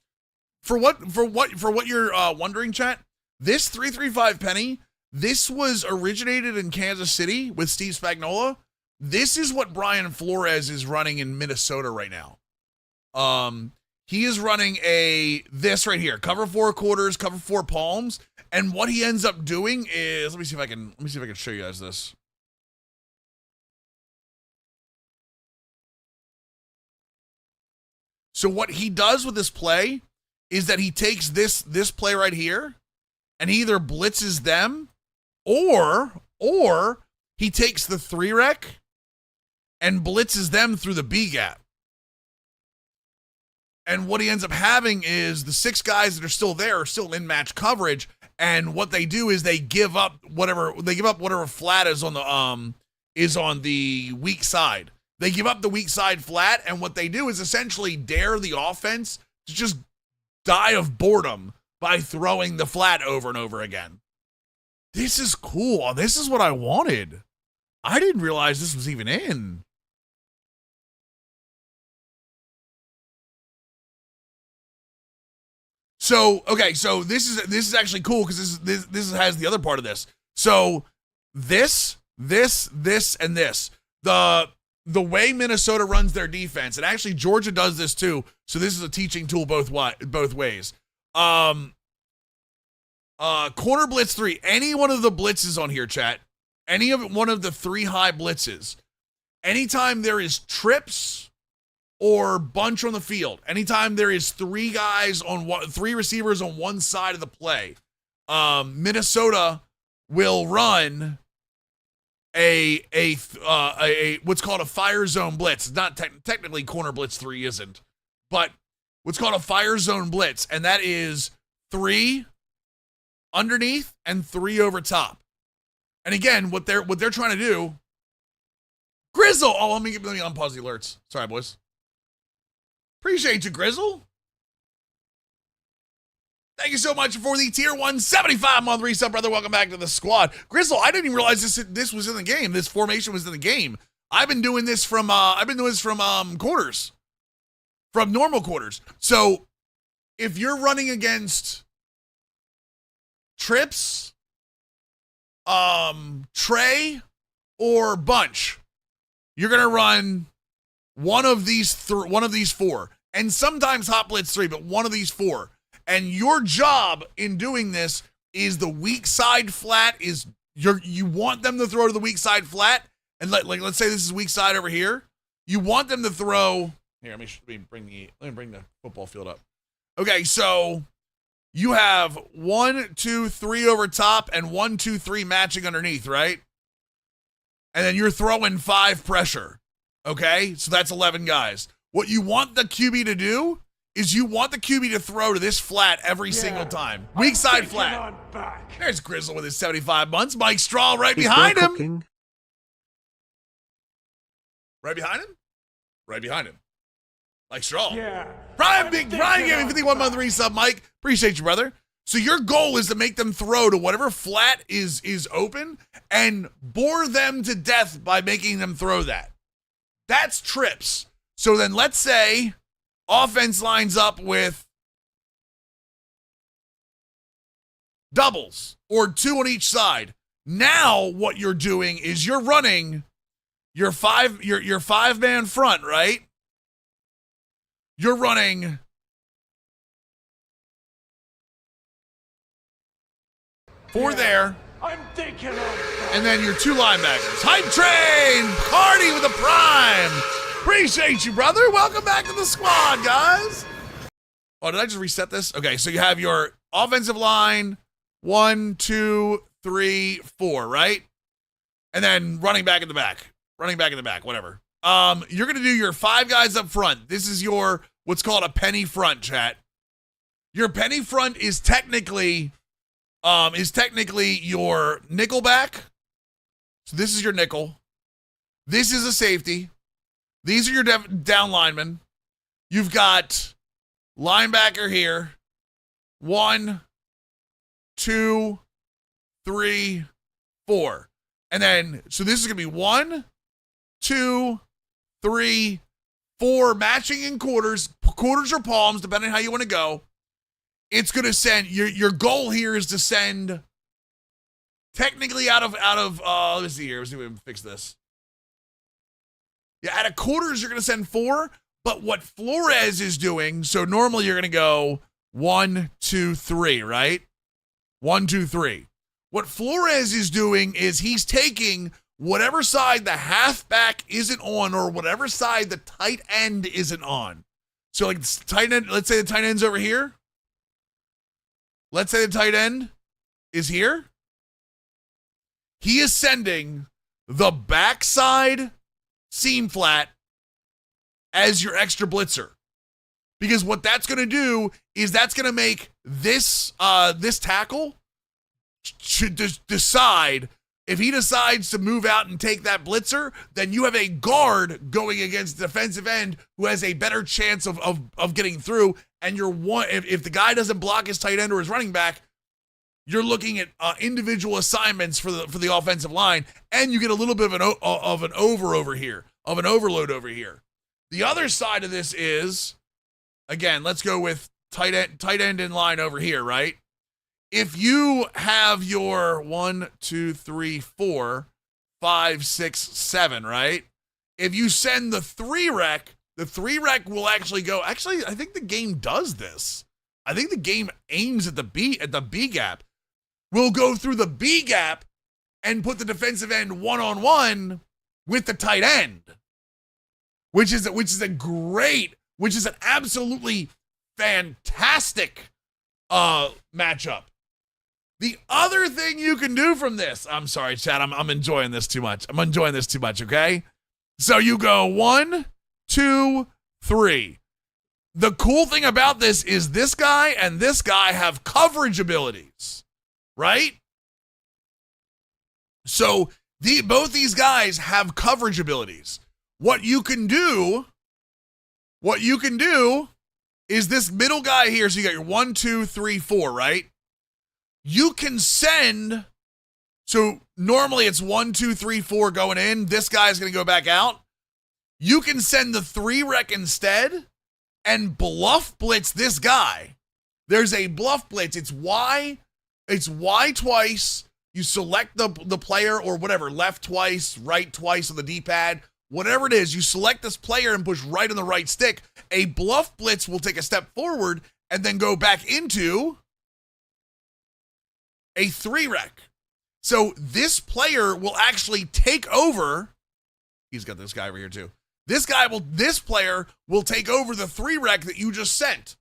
for what you're wondering, chat, this 335 penny, this was originated in Kansas City with Steve Spagnuolo. This is what Brian Flores is running in Minnesota right now. He is running this right here, cover 4 quarters, cover 4 palms, and what he ends up doing is, let me see if I can show you guys this. So what he does with this play is that he takes this play right here and he either blitzes them or he takes the 3-rec and blitzes them through the B gap. And what he ends up having is the 6 guys that are still there are still in match coverage, and what they do is they give up whatever flat is on the weak side. They give up the weak side flat, and what they do is essentially dare the offense to just die of boredom by throwing the flat over and over again. This is cool. This is what I wanted. I didn't realize this was even in. So, okay, so this is actually cool because this has the other part of this. So this, and this. The way Minnesota runs their defense, and actually Georgia does this too, so this is a teaching tool both ways. Corner blitz 3, any one of the blitzes on here, chat, one of the 3 high blitzes, anytime there is trips or bunch on the field, anytime there is 3 receivers on one side of the play, Minnesota will run a what's called a fire zone blitz. It's not technically corner blitz 3 isn't, but what's called a fire zone blitz, and that is 3 underneath and 3 over top. And again, what they're trying to do, Grizzle. Oh, let me unpause the alerts. Sorry, boys. Appreciate you, Grizzle. Thank you so much for the tier 175-month resub, brother. Welcome back to the squad. Grizzle, I didn't even realize this was in the game. This formation was in the game. I've been doing this from quarters. From normal quarters. So if you're running against trips, tray, or bunch, you're gonna run one of these 4, and sometimes hot blitz 3, but one of these 4. And your job in doing this is the weak side flat is you want them to throw to the weak side flat, and let's say this is weak side over here. You want them to throw here. Let me bring the football field up. Okay, so you have 1, 2, 3 over top and 1, 2, 3 matching underneath, right? And then you're throwing 5 pressure. Okay, so that's 11 guys. What you want the QB to do is you want the QB to throw to this flat every single time. Weak side flat. There's Grizzle with his 75 months. Mike Straw right behind him. Cooking? Right behind him? Right behind him. Mike Straw. Yeah. Brian gave me 51-month resub, Mike. Appreciate you, brother. So your goal is to make them throw to whatever flat is open and bore them to death by making them throw that. That's trips. So then let's say offense lines up with doubles or 2 on each side. Now what you're doing is you're running your 5-man front, right? You're running four there. I'm thinking of And then your 2 linebackers. Hype train! Cardi with the prime! Appreciate you, brother. Welcome back to the squad, guys. Oh, did I just reset this? Okay, so you have your offensive line, 1, 2, 3, 4, right? And then running back in the back, whatever. You're gonna do your 5 guys up front. This is your what's called a penny front, chat. Your penny front is technically your nickel back. So this is your nickel. This is a safety. These are your down linemen. You've got linebacker here. 1, 2, 3, 4. And then, so this is going to be 1, 2, 3, 4, matching in quarters or palms, depending on how you want to go. It's going to send, your goal here is to send, technically out of let me see here, let's see if we can fix this. Yeah, out of quarters, you're going to send 4, but what Flores is doing, so normally you're going to go 1, 2, 3, right? 1, 2, 3. What Flores is doing is he's taking whatever side the halfback isn't on or whatever side the tight end isn't on. So like tight end, let's say the tight end's over here. Let's say the tight end is here. He is sending the backside seam flat as your extra blitzer. Because what that's going to do is that's going to make this tackle decide, if he decides to move out and take that blitzer, then you have a guard going against the defensive end who has a better chance of getting through. And you're if the guy doesn't block his tight end or his running back, you're looking at individual assignments for the offensive line, and you get a little bit of an overload over here. The other side of this is, again, let's go with tight end in line over here, right? If you have your 1, 2, 3, 4, 5, 6, 7, right? If you send the 3 rec, the 3 rec will actually go. Actually, I think the game does this. I think the game aims at the B gap. We'll go through the B gap and put the defensive end one-on-one with the tight end, which is an absolutely fantastic matchup. The other thing you can do from this, I'm sorry, chat, I'm enjoying this too much. Okay? So you go 1, 2, 3. The cool thing about this is this guy and this guy have coverage abilities, right? So both these guys have coverage abilities. What you can do is this middle guy here. So you got your 1, 2, 3, 4, right? You can send, so normally it's 1, 2, 3, 4 going in. This guy's going to go back out. You can send the 3 rec instead and bluff blitz this guy. There's a bluff blitz. It's Y twice. You select the player or whatever, left twice, right twice on the D-pad. Whatever it is, you select this player and push right on the right stick. A bluff blitz will take a step forward and then go back into a 3 rec. So this player will actually take over. He's got this guy over here too. This player will take over the 3 rec that you just sent.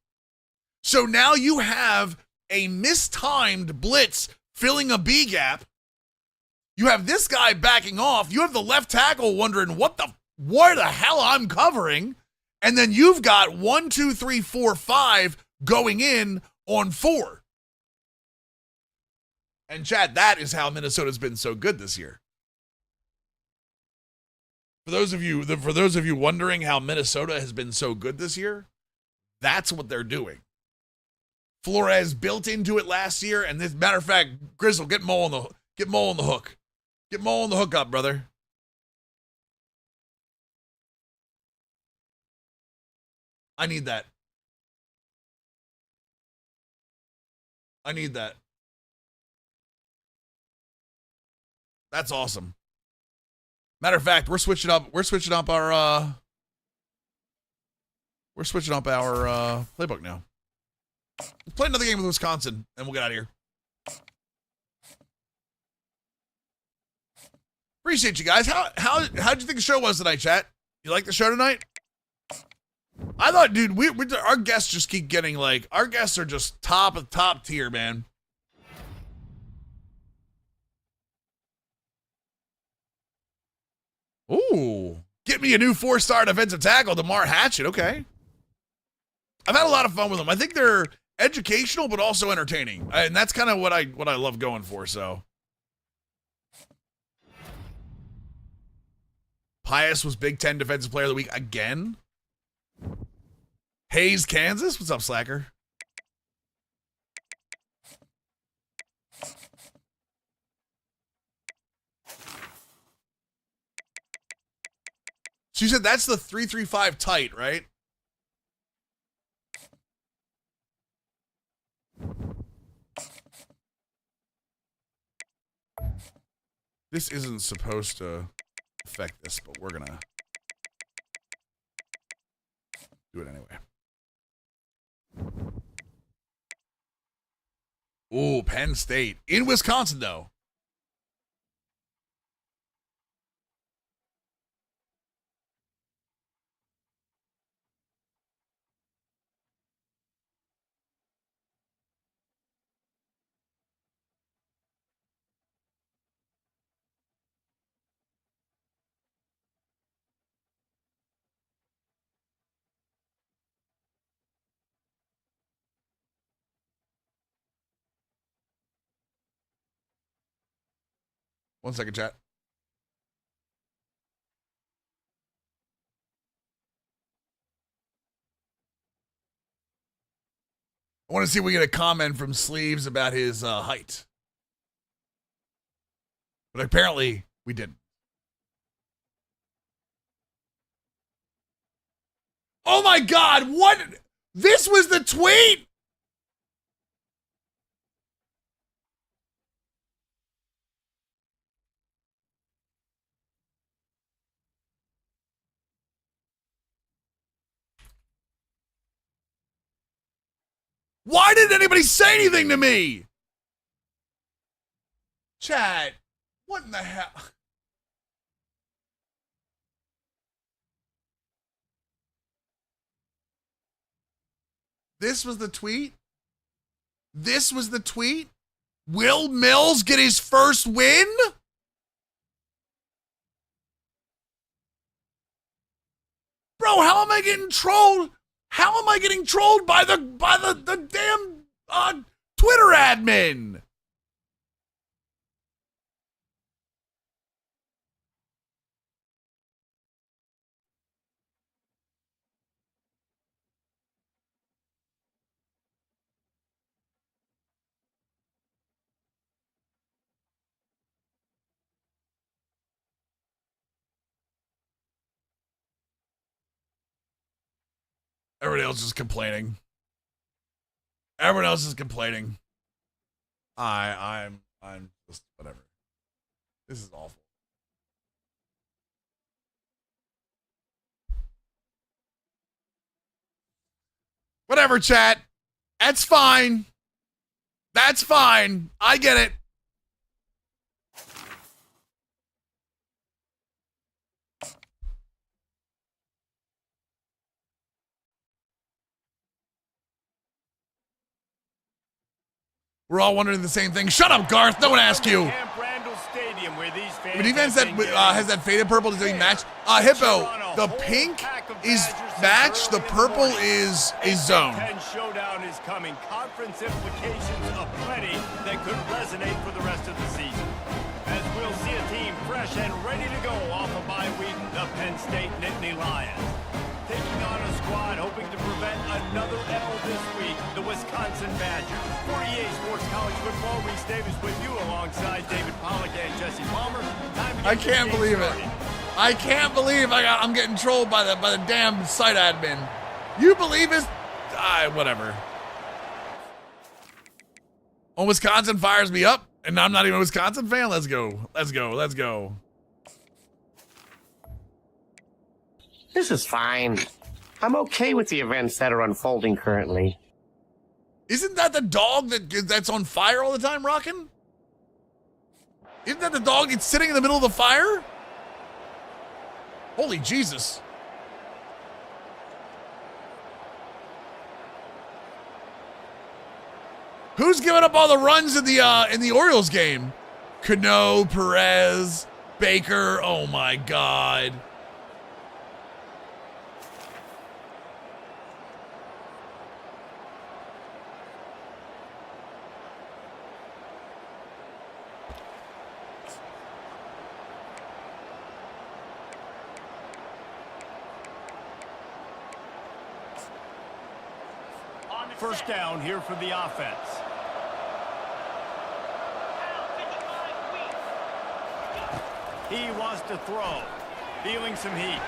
So now you have a mistimed blitz filling a B gap. You have this guy backing off. You have the left tackle wondering where the hell I'm covering. And then you've got 1, 2, 3, 4, 5 going in on 4. And Chad, that is how Minnesota's been so good this year. For those of you wondering how Minnesota has been so good this year, that's what they're doing. Flores built into it last year, and this matter of fact, Grizzle, get Mo on the hook. Get Mo on the hook up, brother. I need that. That's awesome. Matter of fact, we're switching up our playbook now. Let's play another game with Wisconsin, and we'll get out of here. Appreciate you guys. How'd you think the show was tonight, chat? You like the show tonight? I thought, dude, our guests just keep getting like, our guests are just top tier, man. Ooh, get me a new 4-star defensive tackle, DeMar Hatchett. Okay. I've had a lot of fun with them. I think they're educational, but also entertaining. And that's kind of what I love going for, so. Pius was Big Ten Defensive Player of the Week again. Hayes, Kansas. What's up, Slacker? She said that's the 3-3-5 tight, right? This isn't supposed to affect this, but we're gonna do it anyway. Ooh, Penn State. In Wisconsin, though. One second, chat. I want to see if we get a comment from Sleeves about his height. But apparently, we didn't. Oh my God, what? This was the tweet? Why didn't anybody say anything to me? Chat, what in the hell? This was the tweet? This was the tweet? Will Mills get his first win? Bro, how am I getting trolled? How am I getting trolled by the damn Twitter admin? Everybody else is complaining. Everyone else is complaining. I'm just whatever. This is awful. Whatever, chat. That's fine. That's fine. I get it. We're all wondering the same thing. Shut up, Garth. No one asked you. The defense that has that faded purple does it match? Hippo, the pink is match. The purple is zone. 10 showdown is coming. Conference implications aplenty that could resonate for the rest of the season. As we'll see a team fresh and ready to go off a bye week, the Penn State Nittany Lions. Taking on a squad hoping to prevent another L this week, the Wisconsin Badgers. 48 Sports College Football, Reese Davis with you alongside David Pollack and Jesse Palmer. I can't believe it. I can't believe I'm getting trolled by the damn site admin. You believe it? Whatever. Oh, Wisconsin fires me up, and I'm not even a Wisconsin fan? Let's go. Let's go. Let's go. This is fine. I'm okay with the events that are unfolding currently. Isn't that the dog that's on fire all the time, rocking? Isn't that the dog that's sitting in the middle of the fire? Holy Jesus. Who's giving up all the runs in the Orioles game? Cano, Perez, Baker. Oh my God. First down here for the offense. He wants to throw. Feeling some heat.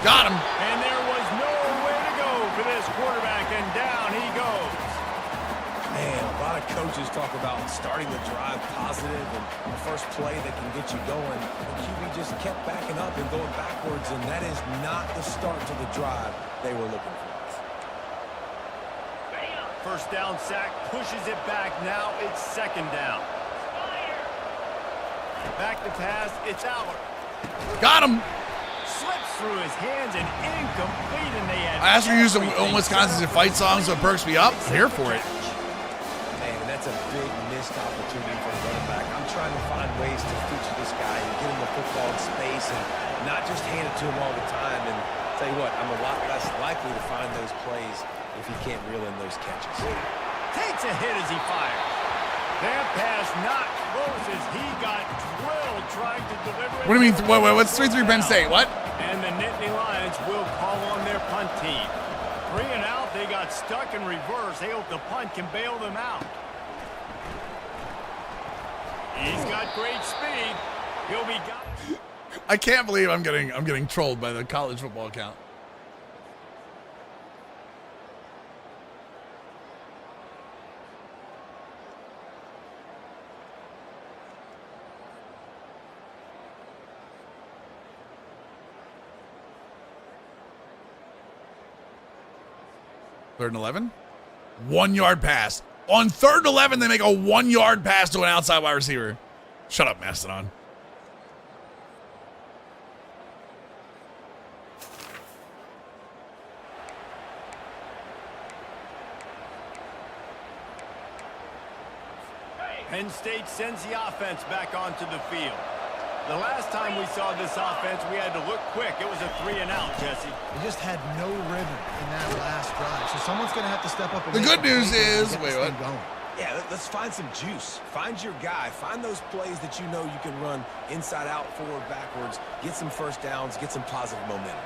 Got him. And there was nowhere to go for this quarterback, and down he goes. Man, a lot of coaches talk about starting the drive positive and the first play that can get you going. The QB just kept backing up and going backwards, and that is not the start to the drive they were looking for. First down sack, pushes it back. Now it's second down. Back to pass, it's Aller. Got him. Slips through his hands and incomplete, and they had. I asked her to use the Wisconsin to fight song, so it perks me up. I'm here for it. Man, that's a big missed opportunity for a running back. I'm trying to find ways to feature this guy and get him the football in space and not just hand it to him all the time. And tell you what, I'm a lot less likely to find those plays if he can't reel in those catches. Takes a hit as he fires. That pass not close as he got drilled trying to deliver it. What do you mean? Wait, what's 3-3 Penn State? What? And the Nittany Lions will call on their punt team. 3 and out, they got stuck in reverse. They hope the punt can bail them out. He's got great speed. He'll be got. I can't believe I'm getting trolled by the college football account. Third and 11. 1 yard pass. On 3rd and 11, they make a 1 yard pass to an outside wide receiver. Shut up, Mastodon. Penn State sends the offense back onto the field. The last time we saw this offense, we had to look quick. It was a 3 and out, Jesse. They just had no rhythm in that last drive, so someone's going to have to step up. And the good news is, wait, what? Yeah, let's find some juice. Find your guy. Find those plays that you know you can run inside out, forward, backwards. Get some first downs. Get some positive momentum.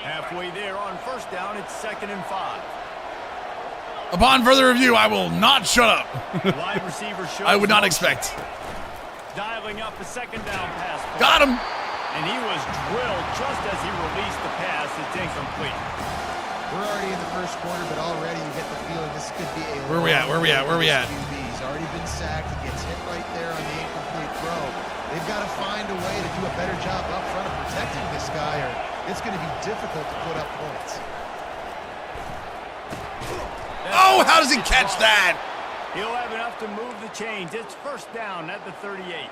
Halfway there on first down, it's 2nd and 5. Upon further review, I will not shut up. Wide receiver shows I would not motion. expect. Dialing up the 2nd down pass. Got him. And he was drilled just as he released the pass. It's incomplete. We're already in the first quarter, but already you get the feeling this could be a. Where we at? He's already been sacked. He gets hit right there on the incomplete throw. They've got to find a way to do a better job up front of protecting this guy, or it's going to be difficult to put up points. Oh, how does he catch that? He'll have enough to move the chains. It's first down at the 38.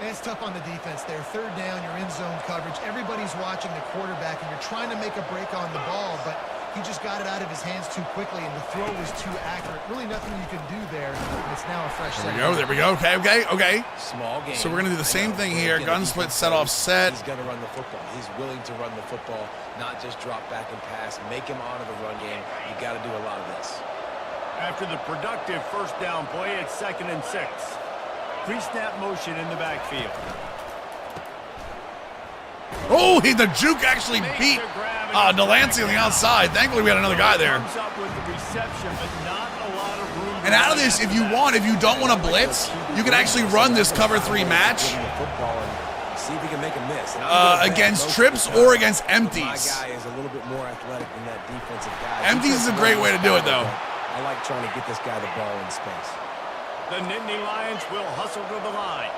And it's tough on the defense there. 3rd down, you're in zone coverage. Everybody's watching the quarterback, and you're trying to make a break on the ball, but he just got it out of his hands too quickly, and the throw was too accurate. Really nothing you can do there. It's now a fresh set. There we go. Okay. Small game. So we're going to do the same thing here. Gun split, set off, set. He's going to run the football. He's willing to run the football, not just drop back and pass. Make him honor the run game. You got to do a lot of this. After the productive first down play, it's 2nd and 6. Pre-snap motion in the backfield. Oh, the juke actually beat Delancey on the outside. Thankfully, we had another guy there. And out of this, if you don't want to blitz, you can actually run this cover 3 match See if he can make a miss. against trips or against empties. My guy is a little bit more athletic than that defensive guy. Empties is a great way to do it, though. I like trying to get this guy the ball in space. The Nittany Lions will hustle to the line.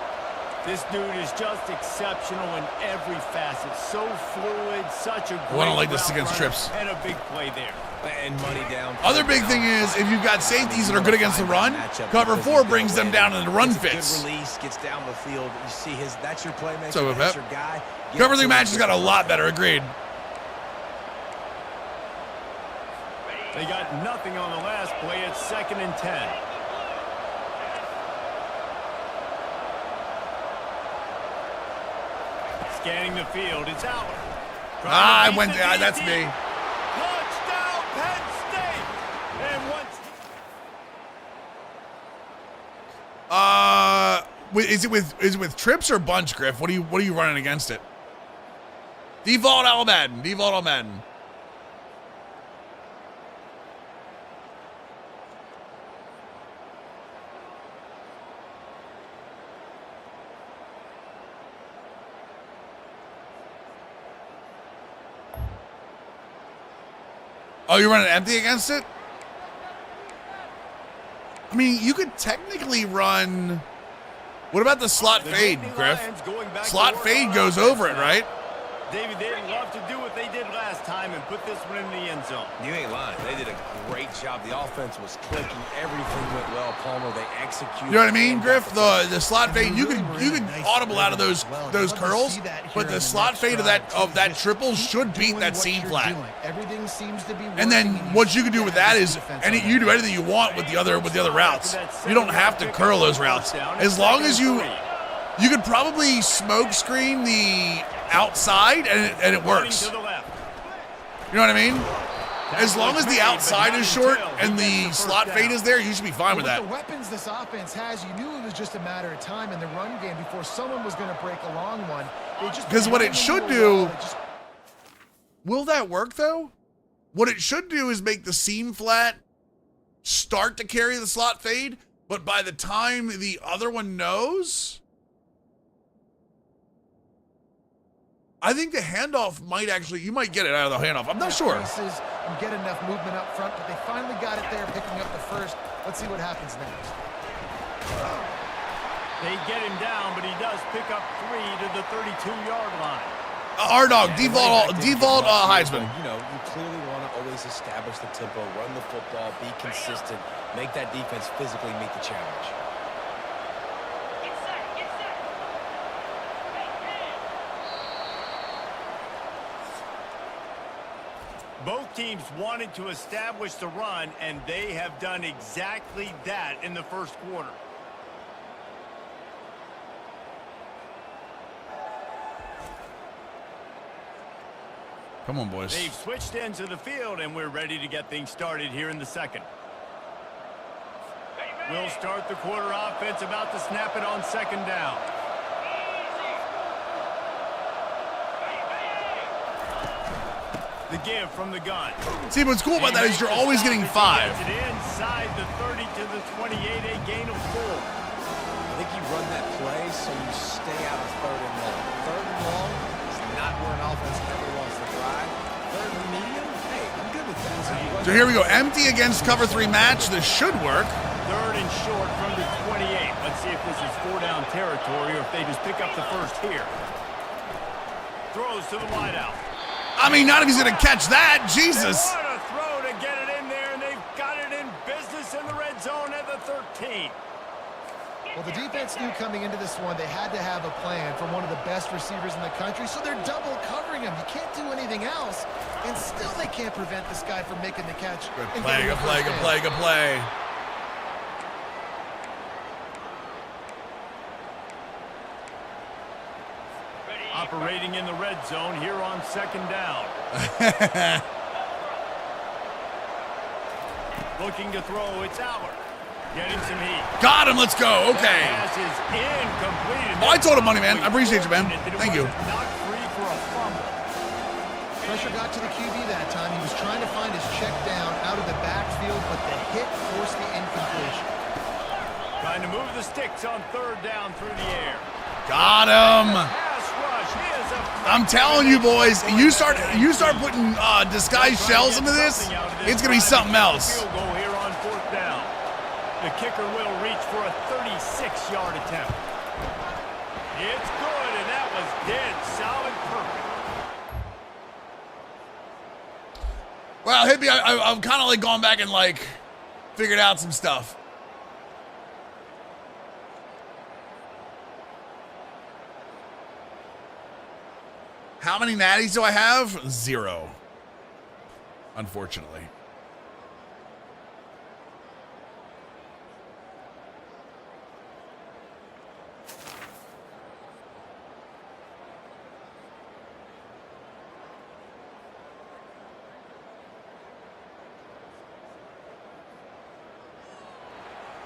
This dude is just exceptional in every facet. So fluid, such a great I want to like this route against runner, trips. and a big play there. And money down. Other big thing is if you've got safeties that are good against the run, cover 4 brings them down and the run fits. Good release, gets down the field. You see his, that's your playmaker, So, that's your guy. Cover 3 matches got a lot better, agreed. They got nothing on the last play. It's 2nd and 10. Scanning the field, it's out. I went. That's me. Touchdown, Penn State. And once. Is it with trips or bunch, Griff? What are you running against it? Default all Madden. Default all Madden. Oh, you're running empty against it? I mean, you could technically run... What about the slot fade, Griff? Slot fade goes over it, right? David, they'd love to do what they did last time and put this one in the end zone. You ain't lying. They did a great job. The offense was clicking. Everything went well. Palmer, they executed. You know what I mean, Griff? The slot fade, you can audible out of those curls, but the slot fade of that triple should beat that seam flat. Everything seems to be and then what you can do with that is, you do anything you want with the other routes. You don't have to curl those routes as long as you could probably smoke screen the outside and it works. You know what I mean? As long as the outside is short and the slot fade is there, you should be fine with that. The weapons this offense has, you knew it was just a matter of time in the run game before someone was going to break a long one. Because what it should do, will that work though? What it should do is make the seam flat start to carry the slot fade, but by the time the other one knows, I think the handoff might actually, you might get it out of the handoff. I'm not sure. And get enough movement up front, but they finally got it there, picking up the first. Let's see what happens next. They get him down, but he does pick up 3 to the 32-yard line. R-Dog, default Heisman. You know, you clearly want to always establish the tempo, run the football, be consistent, make that defense physically meet the challenge. Both teams wanted to establish the run, and they have done exactly that in the first quarter. Come on, boys. They've switched ends of the field, and we're ready to get things started here in the second. We'll start the quarter offense, about to snap it on 2nd down. The give from the gun. See, what's cool about that is you're always getting 5. Inside the 30 to the 28, a gain of 4. I think you run that play so you stay out of 3rd and long. 3rd and long is not where an offense ever wants to drive. 3rd and medium, hey, I'm good with that. So here we go, empty against cover 3 match. This should work. 3rd and short from the 28. Let's see if this is 4-down territory or if they just pick up the first here. Throws to the wideout. I mean, not if he's going to catch that. Jesus. What a throw to get it in there, and they've got it in business in the red zone at the 13. Well, the defense knew coming into this one they had to have a plan from one of the best receivers in the country, so they're double covering him. You can't do anything else, and still they can't prevent this guy from making the catch. Good play, good play, good play, good play. Operating in the red zone here on 2nd down. Looking to throw, it's Howard. Getting some heat. Got him, let's go, okay. Pass is incomplete. Oh, I told him money, man. I appreciate you, man. Thank you. Not free for a fumble. Pressure got to the QB that time. He was trying to find his check down out of the backfield, but the hit forced the incompletion. Trying to move the sticks on 3rd down through the air. Got him. I'm telling you, boys, you start putting disguised shells into this, it's gonna be something else. Field goal here on 4th down. The kicker will reach for a 36-yard attempt. It's good, and that was dead solid perfect. Well, Hippie, I've kind of like gone back and like figured out some stuff. How many natties do I have? 0. Unfortunately.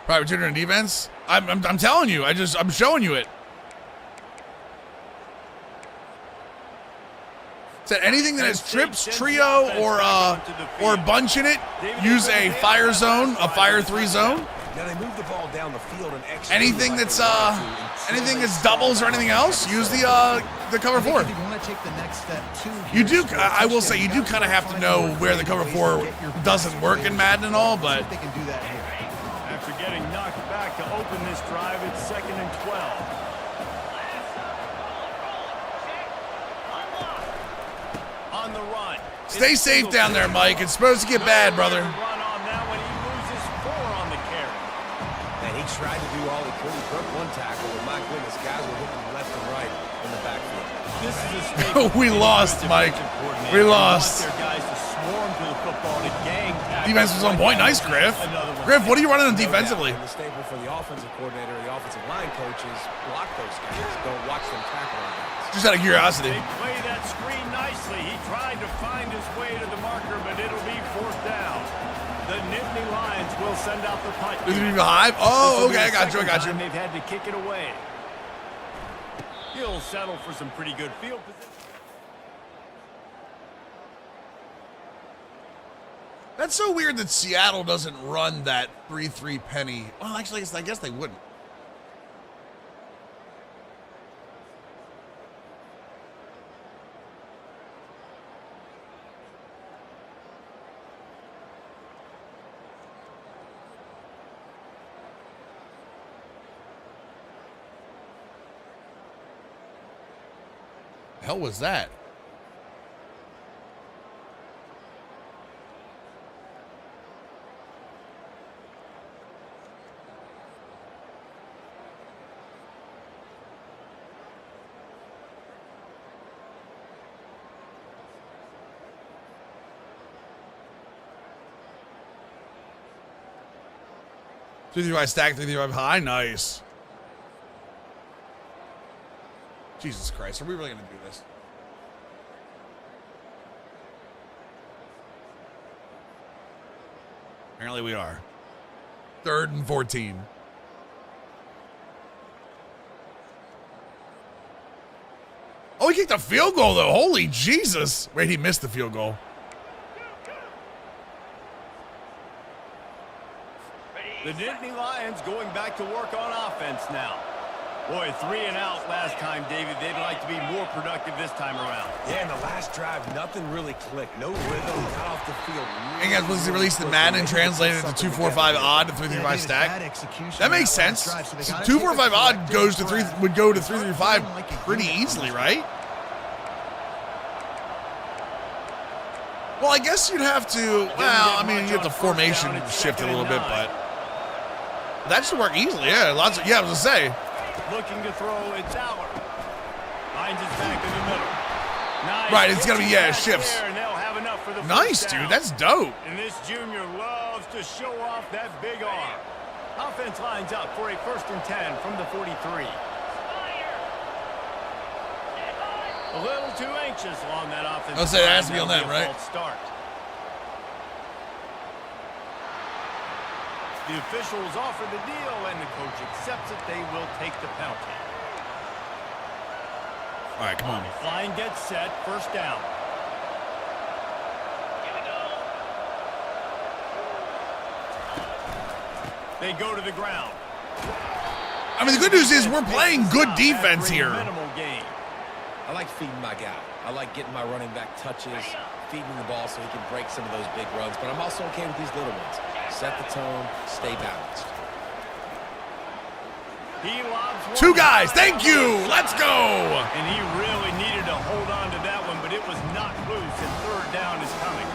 Private tutor and defense? I'm telling you. I'm showing you it. Said anything that has trips, trio, or bunch in it, use a fire zone, a fire 3 zone. Now they move the ball down the field and Anything that's doubles or anything else, use the cover 4. If you want to take the next step too, You do. I will say you do kind of have to know where the cover 4 doesn't work in Madden and all, but they can do that here. After getting knocked back to open this drive, it's 2nd and 12. On the run. Stay safe down there, Mike. It's supposed to get bad, brother. Run on that one. He loses 4 on the carry. And he tried to do all he could. He broke one tackle, but my goodness, guys were looking left and right in the backfield. This is a statement. We lost, Mike. We lost. They want their guys to swarm to the football to gang tackle. Defense was on point. Nice, Griff. Griff, what are you running on defensively? And the staple for the offensive coordinator or the offensive line coaches, block those guys. Don't watch them tackle our guys. Just out of curiosity. They play that screen nicely. He tried to find his way to the marker, but it'll be 4th down. The Nittany Lions will send out the punt. Is it behind? Oh, okay, I got you. They've had to kick it away. He'll settle for some pretty good field position. That's so weird that Seattle doesn't run that 3-3 penny. Well, actually, I guess they wouldn't. The hell was that? Three through five stack, 3 through 5 high. Nice. Jesus Christ, are we really gonna do this? Apparently we are. 3rd and 14. Oh, he kicked a field goal though. Holy Jesus. Wait, he missed the field goal. The Nittany Lions going back to work on offense now. Boy, 3 and out last time, David. They'd like to be more productive this time around. Yeah, in the last drive, nothing really clicked. No rhythm, got off the field. And guys, was he released in Madden and translated to 2-4-5 odd to 3-3-5 stack? That makes sense. 2-4-5 odd goes to 3 would go to 3-3-5 pretty easily, right? Well, I guess you'd have to. Well, I mean, you get the formation shift a little bit, but that should work easily. Yeah, lots of. Yeah, I was gonna say. Looking to throw, it's Aller. Finds his back in the middle. Nice. Right, it's gonna be shifts. Nice, dude. That's dope. And this junior loves to show off that big arm. Offense lines up for a 1st and 10 from the 43. A little too anxious along that offense. I'll say it has to be on them, right? Start. The officials offer the deal, and the coach accepts it. They will take the penalty. All right, come on. Line gets set. 1st down. They go to the ground. I mean, the good news is we're playing good defense here. Minimal gain. I like feeding my guy. I like getting my running back touches, feeding him the ball so he can break some of those big runs. But I'm also okay with these little ones. Set the tone, stay balanced. He lobs one. Two guys. Thank you. Let's go. And he really needed to hold on to that one, but it was knocked loose, and third down is coming.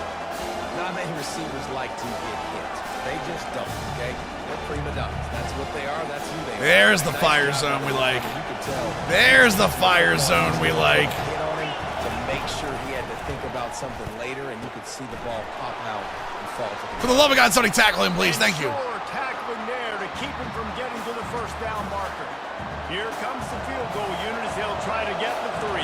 Not many receivers like to get hit. They just don't, okay? They're prima donnas. That's what they are. That's who they are. There's the fire zone we like. You can tell. There's the fire zone we like. Hit on him to make sure he had to think about something later, and you could see the ball pop out and fall to the For the love of God, somebody tackle him, please. Thank you. Sure, tackling there to keep him from getting to the first down marker. Here comes the field goal unit as they'll try to get the 3.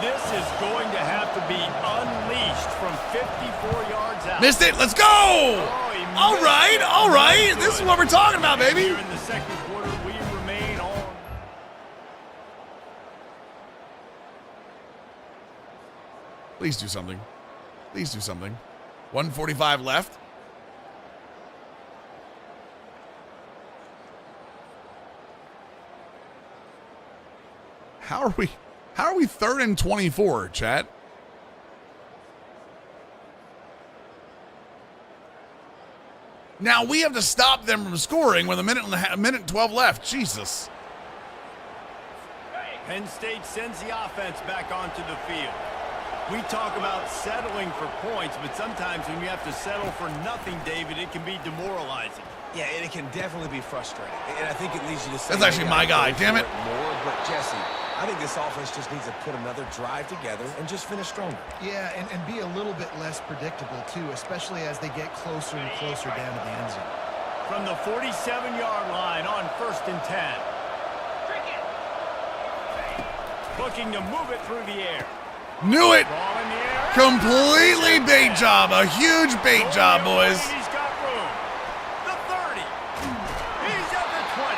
This is going to have to be unleashed from 54 yards out. Missed it. Let's go. All right. All right. This is what we're talking about, baby. Here in the second quarter, we remain on. Please do something. Please do something. 1:45 left. How are we 3rd and 24, chat? Now we have to stop them from scoring with a minute and 12 left. Jesus. Penn State sends the offense back onto the field. We talk about settling for points, but sometimes when you have to settle for nothing, David, it can be demoralizing. Yeah, and it can definitely be frustrating. And I think it leads you to say... That's actually my guy, damn it. More, but Jesse, I think this offense just needs to put another drive together and just finish stronger. Yeah, and be a little bit less predictable, too, especially as they get closer and closer down to the end zone. From the 47-yard line on 1st and 10. Looking to move it through the air. Knew it. Ball in the air. Completely bait job. A huge bait job, boys. He's got room. The 30. He's at the 20.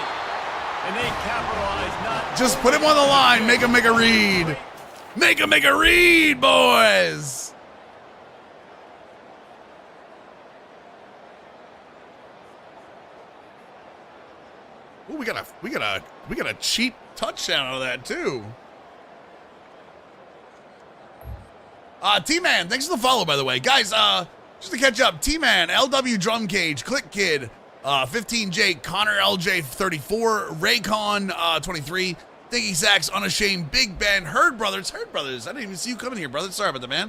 And they capitalize not... Just put him on the line. Make him make a read. Make him make a read, boys. Ooh, we got a cheap touchdown out of that too. T-Man, thanks for the follow, by the way. Guys, just to catch up, T-Man, LW Drum Cage, Click Kid, 15 Jake, Connor LJ 34, Raycon 23, Diggy Sacks, Unashamed, Big Ben, Herd Brothers. I didn't even see you coming here, brother. Sorry about that, man.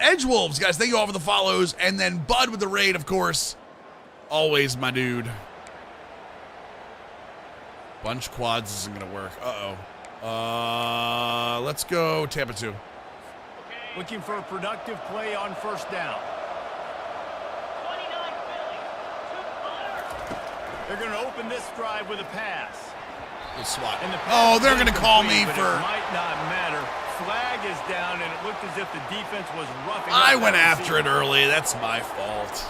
Edge Wolves, guys, thank you all for the follows. And then Bud with the raid, of course. Always my dude. Bunch quads isn't gonna work. Let's go Tampa 2. Looking for a productive play on 1st down. 29 Philly. They're going to open this drive with a pass. Good swat. And the Oh, pass they're is going to call me incomplete, for... but it might not matter. Flag is down, and it looked as if the defense was roughing I up went that after it receiver. early. That's my fault.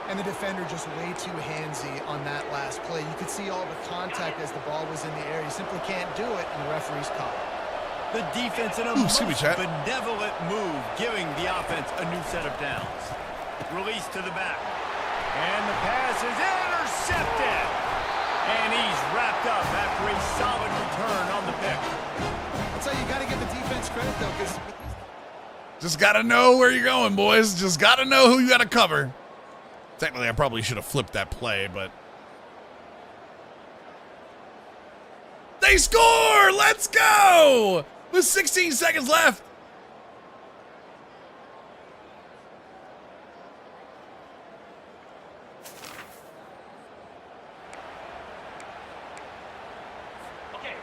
And the defender just way too handsy on that last play. You could see all the contact as the ball was in the air. You simply can't do it, and the referee's caught it. The defense in a most benevolent move, giving the offense a new set of downs. Release to the back. And the pass is intercepted. And he's wrapped up after a solid return on the pick. That's how you got to give the defense credit, though, because... Just got to know where you're going, boys. Just got to know who you got to cover. Technically, I probably should have flipped that play, but... They score! Let's go! With 16 seconds left.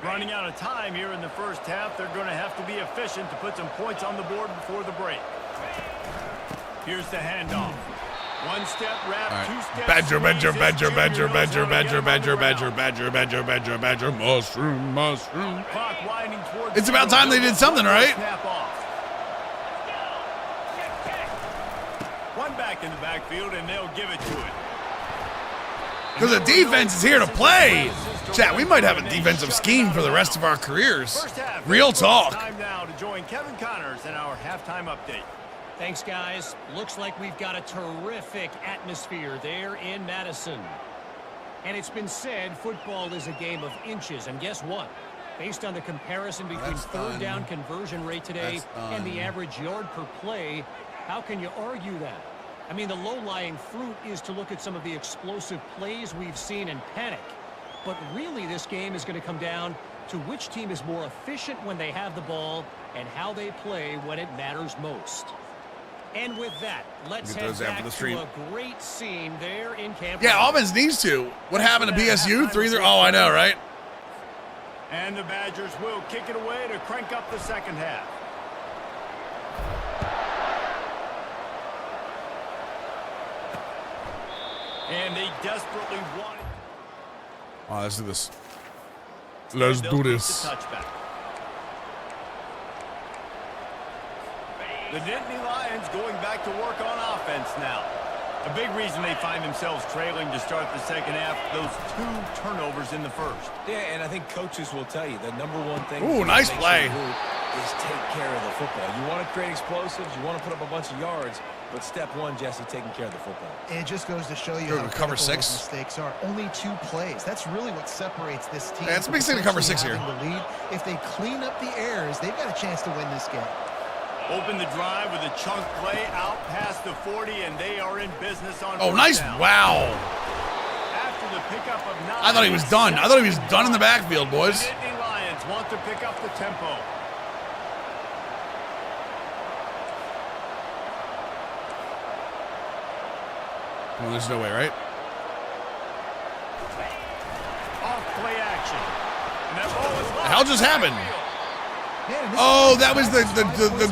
Running out of time here in the first half. They're going to have to be efficient to put some points on the board before the break. Here's the handoff. One step wrap, Right. two steps. Badger, squeeze. badger, mushroom. Clock winding towards It's about time they did something, right? Snap off. One back in the backfield, and they'll give it to it. Because the defense is here to play. Chat, we might have a defensive scheme for the rest of our careers. First half, Real talk. Time now to join Kevin Connors in our halftime update. Thanks, guys. Looks like we've got a terrific atmosphere there in Madison. And it's been said football is a game of inches. And guess what? Based on the comparison between third down conversion rate today and the average yard per play, how can you argue that? I mean, the low-lying fruit is to look at some of the explosive plays we've seen and panic. But really, this game is going to come down to which team is more efficient when they have the ball and how they play when it matters most. And with that, let's head back to a great scene there in Camp. Yeah, offense needs to. What happened to BSU? 3-0. Oh, I know, right? And the Badgers will kick it away to crank up the second half. And they desperately want it. Oh, let's do this. Let's do this. The Nittany Lions going back to work on offense now. A big reason they find themselves trailing to start the second half, those 2 turnovers in the first. Yeah, and I think coaches will tell you the number one thing. Ooh, nice play. Is take care of the football. You want to create explosives, you want to put up a bunch of yards, but step one, Jesse, taking care of the football. And it just goes to show you how cover 6 mistakes are. Only 2 plays. That's really what separates this team. Yeah, it's a big thing to cover 6 here. The lead. If they clean up the errors, they've got a chance to win this game. Open the drive with a chunk play out past the 40, and they are in business on. Oh, nice! Down. Wow. After the pickup of 9, I thought he was done. I thought he was done in the backfield, boys. The Nittany Lions want to pick up the tempo. Well, there's no way, right? Off play action. And that ball is What the hell just happened? Man, Oh, that was the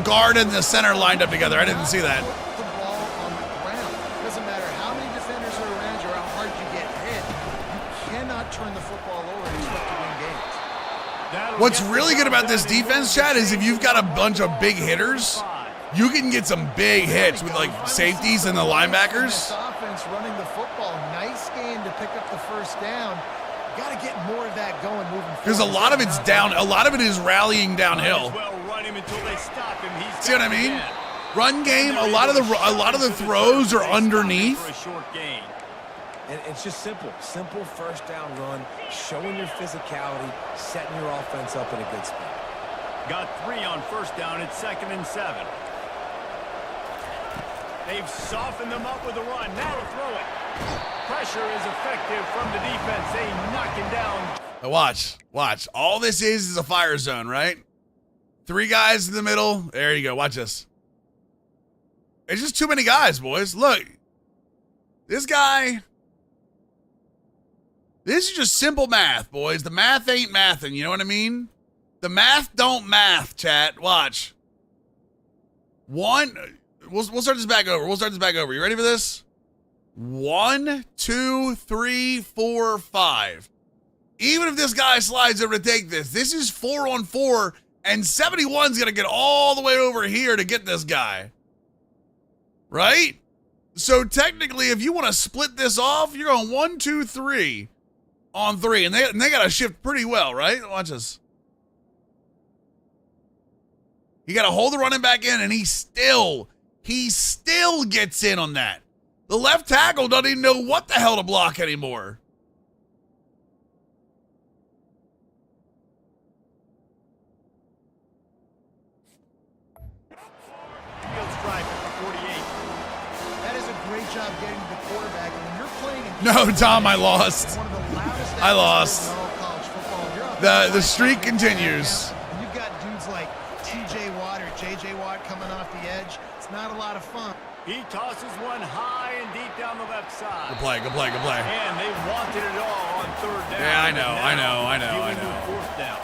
guard and the center lined up together. I didn't see that. Put the ball on the ground. Doesn't matter how many defenders are around you or how hard you get hit. You cannot turn the football over and expect to win games. What's really good about this defense, Chad, is if you've got a bunch of big hitters, you can get some big hits with like safeties and the linebackers. This offense running the football. Nice game to pick up the first down. Got to get more of that going moving forward. Because a lot of it's down. A lot of it is rallying downhill. See what I mean? Run game. A lot of the throws are underneath. And it's just simple first down run, showing your physicality, setting your offense up in a good spot. Got 3 on first down. It's 2nd and 7. They've softened them up with a run. Now to throw it. Pressure is effective from the defense. They knock him down. Now watch. All this is a fire zone, right? 3 guys in the middle. There you go. Watch this. It's just too many guys, boys. Look. This guy. This is just simple math, boys. The math ain't mathin', you know what I mean? The math don't math, chat. Watch. We'll start this back over. You ready for this? 1, 2, 3, 4, 5. Even if this guy slides over to take this is 4 on 4, and 71's gonna get all the way over here to get this guy. Right? So technically, if you want to split this off, you're going 1, 2, 3 on 3, and they gotta shift pretty well, right? Watch this. You gotta hold the running back in, and he still gets in on that. The left tackle doesn't even know what the hell to block anymore. That is a great job getting to the quarterback. When you're playing in No, Tom, I lost. one of the loudest I lost. atmospheres in all college football. The streak continues. And you've got dudes like T.J. Watt or J.J. Watt coming off the edge. It's not a lot of fun. He tosses one high and deep down the left side. Good play. And they wanted it all on 3rd down. Yeah, I know. Fourth down.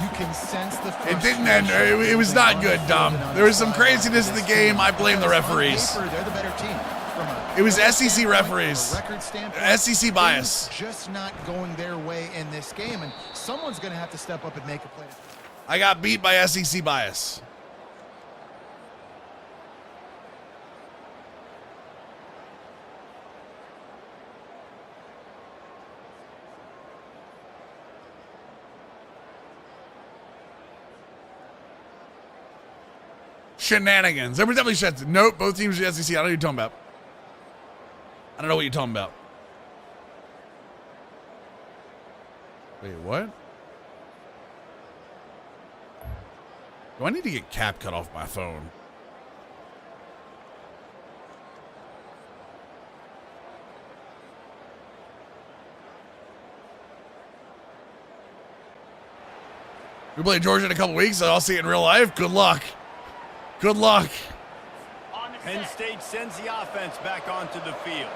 You can sense the It didn't end. It was not good, Dom. There was some craziness in the game. I blame the referees. They're the better team. It was SEC referees. Record standpoint, SEC bias. just not going their way in this game, and someone's going to have to step up and make a play. I got beat by SEC bias. Shenanigans. Every time we shut. Nope, both teams are SEC. I don't know what you're talking about. I don't know what you're talking about. Wait, what? Do I need to get cap cut off my phone? We play Georgia in a couple weeks, so I'll see it in real life. Good luck. Good luck. Penn State sends the offense back onto the field.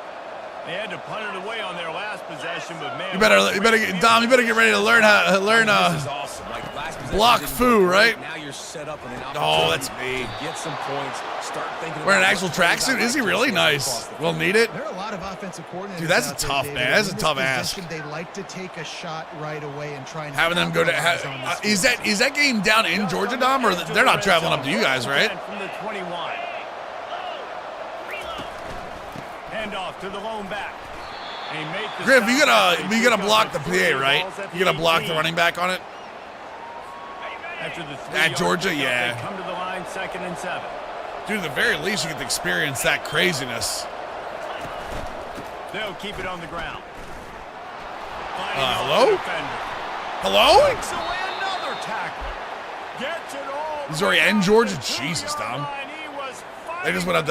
They had to punt it away on their last possession, but man, Dom, you better get ready to learn how to learn This is awesome. Like, last possession block didn't foo, go great. right? Now you're set up with an Oh, opportunity that's me. to get some points. Start thinking Wearing an about actual what plays tracksuit? out Is he like really this nice? across the We'll field. need it. There are a lot of offensive coordinators. Dude, that's a out there, tough, David. man. That's a In this tough ask. position, They like to take a shot right away and try and Having them go to capitalize on this is that game down in Georgia, Dom, or they're not traveling up to you guys, right? From the 21. Hand off to the lone back. And he made the Griff, stop. you gotta block the PA, right? You gotta block the running back on it. After the At Georgia, 3-yard yeah. They come to the line, 2nd and 7. Dude, at the very least, you get to experience that craziness. They'll keep it on the ground. Hello? Hello? Takes away another tackle. Gets it all. Missouri and Georgia? Jesus, Dom. They just went up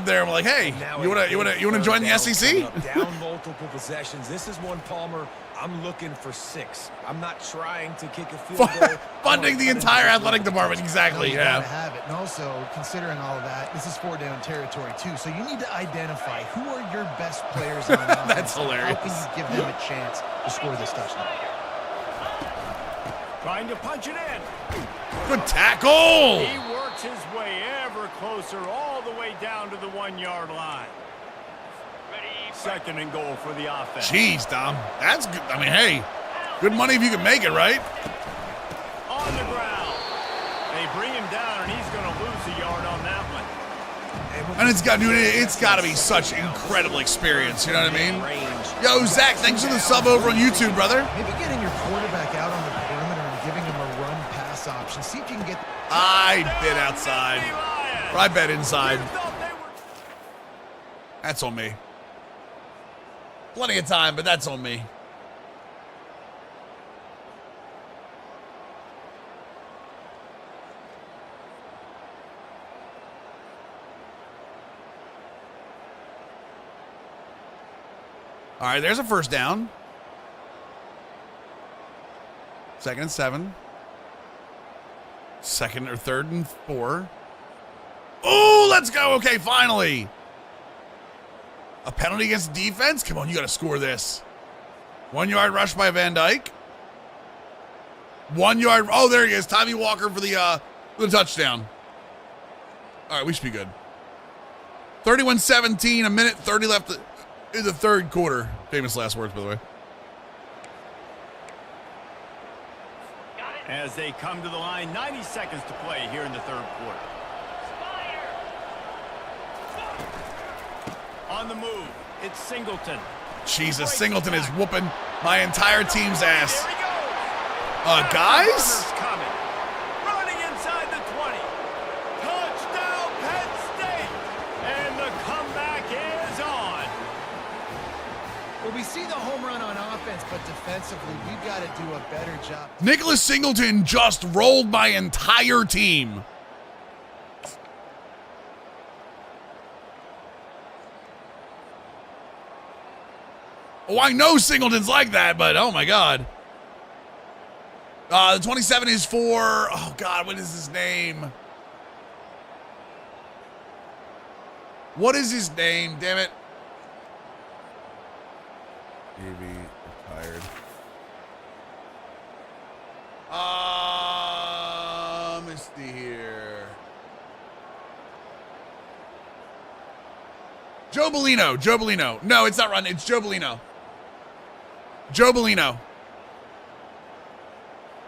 there and were like, "Hey, you wanna join the SEC?" Down multiple possessions. This is one, Palmer. I'm looking for 6. I'm not trying to kick a field goal. Funding the entire athletic department, exactly. You Yeah. gotta have it. And also, considering all of that, this is 4-down territory too. So you need to identify who are your best players on offense. That's and hilarious. How can you give them a chance to score this touchdown? Trying to punch it in. Good tackle. He works his way ever closer, all the way down to the 1-yard line. 2nd and goal for the offense. Jeez, Dom. That's good. I mean, hey, good money if you can make it, right? On the ground. They bring him down, and he's going to lose a yard on that one. And it's got to be such incredible experience. You know what I mean? Yo, Zach, thanks for the sub over on YouTube, brother. Maybe getting your quarterback out on the perimeter and giving him a run-pass option. See if you can get. I bet outside. Or I bet inside. That's on me. Plenty of time, but that's on me. All right, there's a first down. 2nd and 7. 2nd or 3rd and 4. Oh, let's go. Okay, finally. A penalty against defense? Come on, you got to score this. 1 yard rush by Van Dyke. 1 yard. Oh, there he is. Tommy Walker for the touchdown. All right, we should be good. 31-17, a minute 30 left in the 3rd quarter. Famous last words, by the way. As they come to the line, 90 seconds to play here in the 3rd quarter. On the move, it's Singleton. Jesus, Singleton is whooping my entire team's ass. There he goes. Guys? Runner's coming. Running inside the 20. Touchdown, Penn State. And the comeback is on. Well, we see the home run on offense, but defensively, we've got to do a better job. Nicholas Singleton just rolled my entire team. Oh, I know Singleton's like that, but oh my God. The 27 is for, oh God, what is his name? What is his name? Damn it. Maybe retired. Let me see here. Joe Bellino. No, it's not Run. It's Joe Bellino.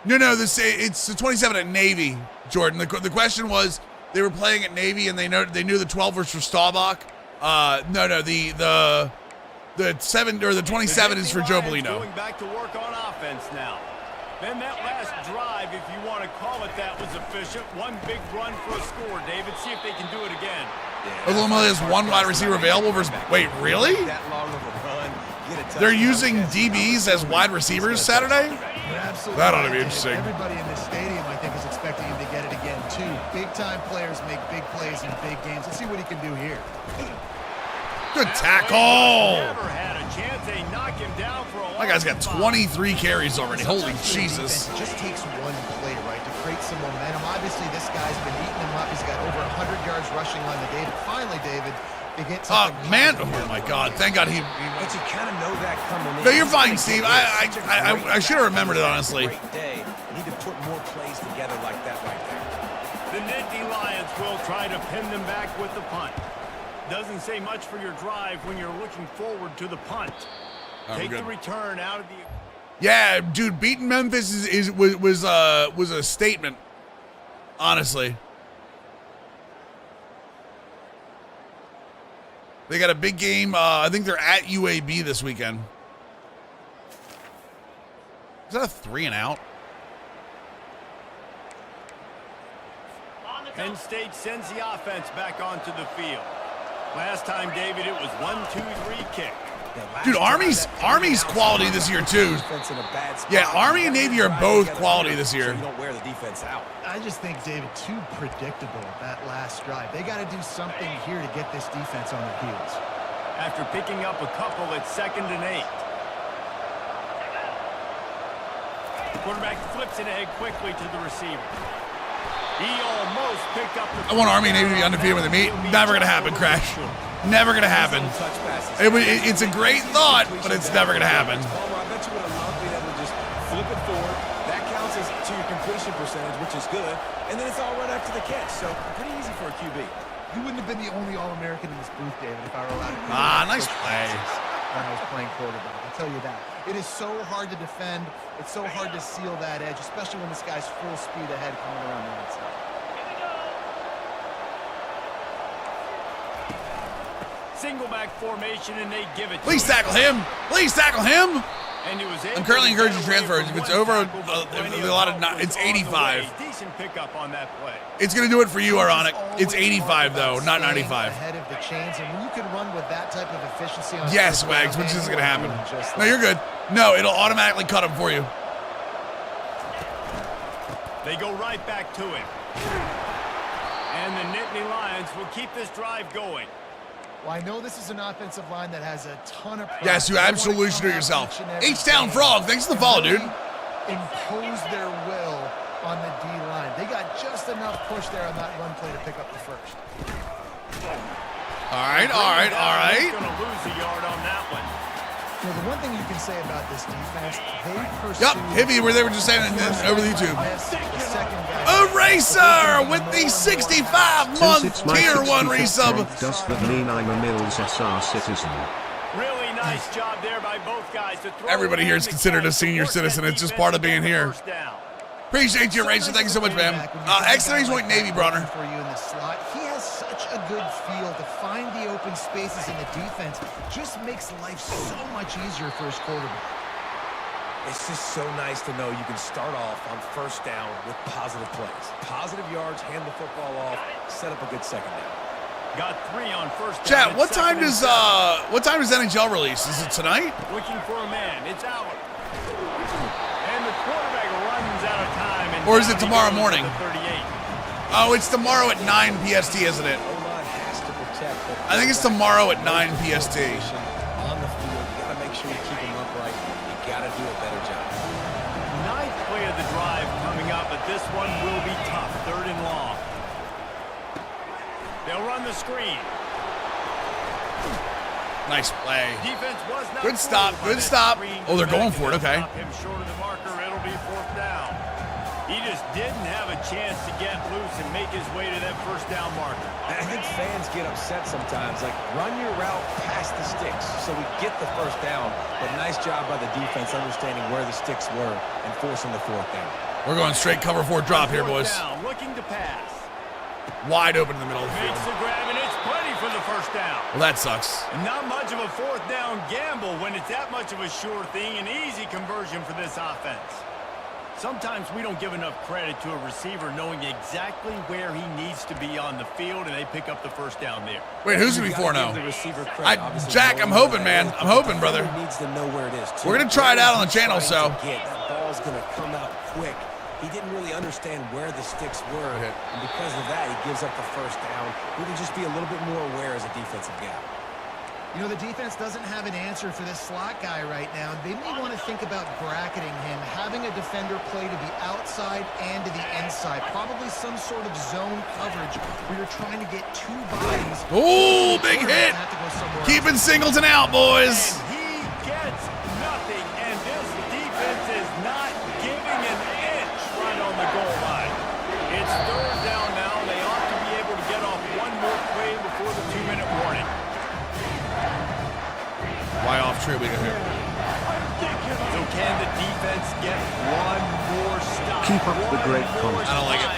No, it's the 27 at Navy, Jordan. The question was they were playing at Navy and they knew the 12 was for Staubach. The 7 or the 27 is for Joe Bellino. Going back to work on offense now. Then that last drive, if you want to call it that, was efficient. One big run for a score, David. See if they can do it again. Oklahoma has one wide receiver available versus. Wait, really? That long of a run. They're using DBs as wide receivers Saturday? Absolutely. That ought to be interesting. Everybody in this stadium, I think, is expecting him to get it again, too. Big-time players make big plays in big games. Let's see what he can do here. Good tackle. Never had a chance. They knock him down for a My guy's got long 23 carries already. Holy Jesus. It just takes one play, right, to create some momentum. Obviously, this guy's been eating him up. He's got over 100 yards rushing on the day. But finally, David, they get something. Man. Oh, my God. Thank God he... But you kind of know that coming in. No, you're fine, Steve. I should have remembered it, honestly. Great day. You need to put more plays together like that right there. The Nittany Lions will try to pin them back with the punt. Doesn't say much for your drive when you're looking forward to the punt. Take the return out of the... Yeah, dude, beating Memphis was a statement, honestly. They got a big game. I think they're at UAB this weekend. Is that a 3 and out? Penn State sends the offense back onto the field. Last time, David, it was 1-2-3 kick. Dude, Army's quality this year too. Yeah, Army and Navy are both quality this year. You don't wear the defense out. I just think, David, too predictable that last drive. They got to do something here to get this defense on their heels. After picking up a couple at 2nd and 8. Quarterback flips it ahead quickly to the receiver. He almost picked up the... I want Army and Navy to be undefeated when they meet. Never gonna happen, Crash. Never gonna happen. It's a great thought, but it's never gonna happen. I bet you would have loved being able to just flip it forward. That counts as to your completion percentage, which is good. And then it's all right after the catch. So pretty easy for a QB. You wouldn't have been the only All-American in this booth, David, if I were allowed to. Nice play. When I was playing quarterback, I'll tell you that. It is so hard to defend. It's so hard to seal that edge, especially when this guy's full speed ahead coming around the outside. Single back formation, and they give it. Please tackle him. Please tackle him. And he was I'm currently encouraging transfers. If it's over it's 85. Decent pickup on that play. It's gonna do it for you, Ironic. It's 85 though, not 95. Ahead of the chains, and when you can run with that type of efficiency on Yes, Wags, which isn't gonna happen. No, you're good. No, it'll automatically cut him for you. They go right back to it. And the Nittany Lions will keep this drive going. Well, I know this is an offensive line that has a ton of pressure. Yes, you absolutely should do it yourself. H-Town Frog, thanks for the follow, dude. Impose their will on the D-line. They got just enough push there on that run play to pick up the first. All right. He's going to lose a yard on that one. You know, the one thing you can say about this defense, they pursue... Yep, Hippie, where they were just saying it over the YouTube. Eraser with the 65-month Tier 1 resub. Does that mean I'm a Mills SR citizen? Really nice job there by both guys to throw. Everybody here is considered a senior citizen. It's just part of being here. Appreciate you, Eraser. Thank you so much, man. X-Rays White Navy, Bronner. For you in the slot. He has such a good feel to find the open spaces in the defense. Just makes life so much easier for his quarterback. It's just so nice to know you can start off on first down with positive plays. Positive yards, hand the football off, set up a good second down. Got 3 on first down. Chat, what time does NHL release? Is it tonight? Looking for a man. It's out. And the quarterback runs out of time. And or is it tomorrow morning? 38. Oh, it's tomorrow at 9 PST, isn't it? I think it's tomorrow at 9 PST. On the field, you got to make sure you keep him upright. You got to do a better job. 9th play of the drive coming up, but this one will be tough. 3rd and long. They'll run the screen. Nice play. Defense was not good stop. Good stop. Oh, they're going for it. Okay. Him short of the marker. It'll be 4th down. He just didn't have a chance to get loose and make his way to that first down marker. I think fans get upset sometimes. Like, run your route past the sticks so we get the first down. But nice job by the defense understanding where the sticks were and forcing the 4th down. We're going straight cover 4 drop here, boys. Down, looking to pass. Wide open in the middle of the field. Makes the grab, and it's plenty for the first down. Well, that sucks. Not much of a 4th down gamble when it's that much of a sure thing. An easy conversion for this offense. Sometimes we don't give enough credit to a receiver knowing exactly where he needs to be on the field, and they pick up the first down there. Wait, who's going to be 4-0? Jack, I'm hoping, man. I'm hoping, brother. Needs to know where it is, too. We're going to try it out on the channel, so. That ball's going to come out quick. He didn't really understand where the sticks were, and because of that, he gives up the first down. We can just be a little bit more aware as a defensive guy. You know, the defense doesn't have an answer for this slot guy right now. They may want to think about bracketing him, having a defender play to the outside and to the inside. Probably some sort of zone coverage where you're trying to get two bodies. Oh, big hit. Keeping Singleton out, boys. And he gets nothing, and this defense is not giving an inch right on the goal line. It's third down now. They ought to be able to get off one more play before the 2-minute warning. Why off true we go here? So can the defense get one more stop? Keep up the great content. I don't like it.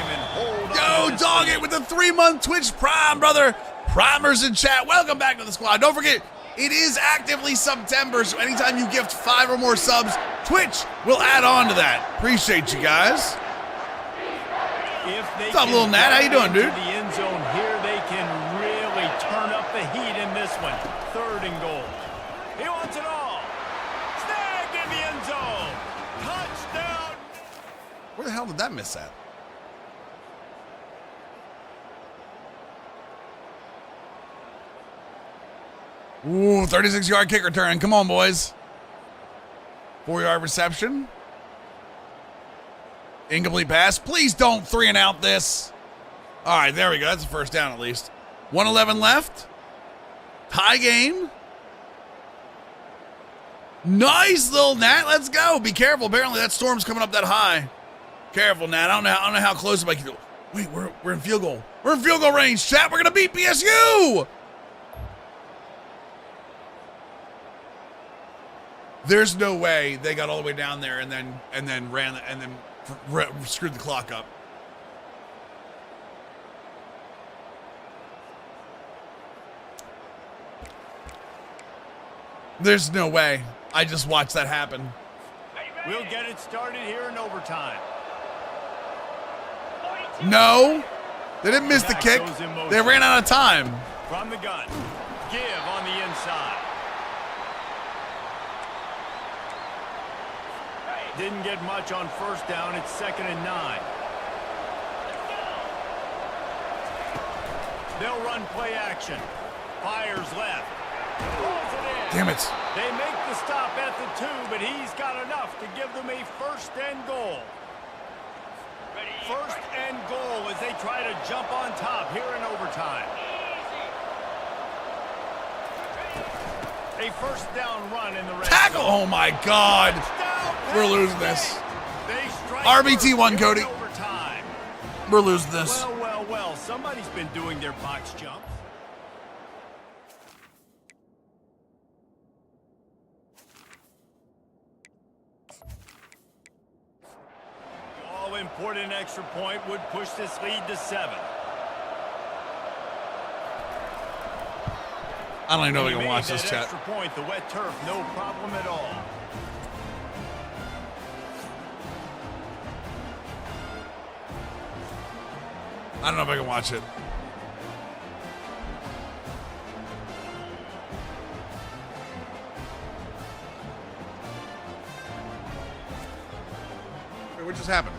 Yo, dog it with the 3-month Twitch Prime, brother. Primers in chat. Welcome back to the squad. Don't forget, it is actively September, so anytime you gift 5 or more subs, Twitch will add on to that. Appreciate you guys. What's up, little Nat? How you doing, dude? The end zone here, they can really turn up the heat in this one. 3rd and goal. He wants it all. Snagged in the end zone. Touchdown. Where the hell did that miss at? Ooh, 36-yard kick return. Come on, boys. 4-yard reception. Incomplete pass. Please don't 3-and-out this. All right, there we go. That's a first down at least. 1:11 left. Tie game. Nice, little Nat. Let's go. Be careful. Apparently that storm's coming up that high. Careful, Nat. I don't know how close I can go. Wait, we're in field goal. We're in field goal range, chat. We're gonna beat BSU. There's no way they got all the way down there and then screwed the clock up. There's no way. I just watched that happen. We'll get it started here in overtime. No, they didn't miss the kick. They ran out of time. From the gun, give on the inside. Didn't get much on first down. It's 2nd and 9. They'll run play action. Fires left. Throws it in. Damn it. They make the stop at the 2, but he's got enough to give them a 1st and goal. 1st and goal as they try to jump on top here in overtime. A 1st down run in the red Tackle. zone. Oh my God. We're losing this. RBT1, Cody. We're losing this. Well. Somebody's been doing their box jumps. All-important extra point would push this lead to 7. I don't even know if we can watch this chat. Extra point, the wet turf, no problem at all. I don't know if I can watch it. Wait, what just happened?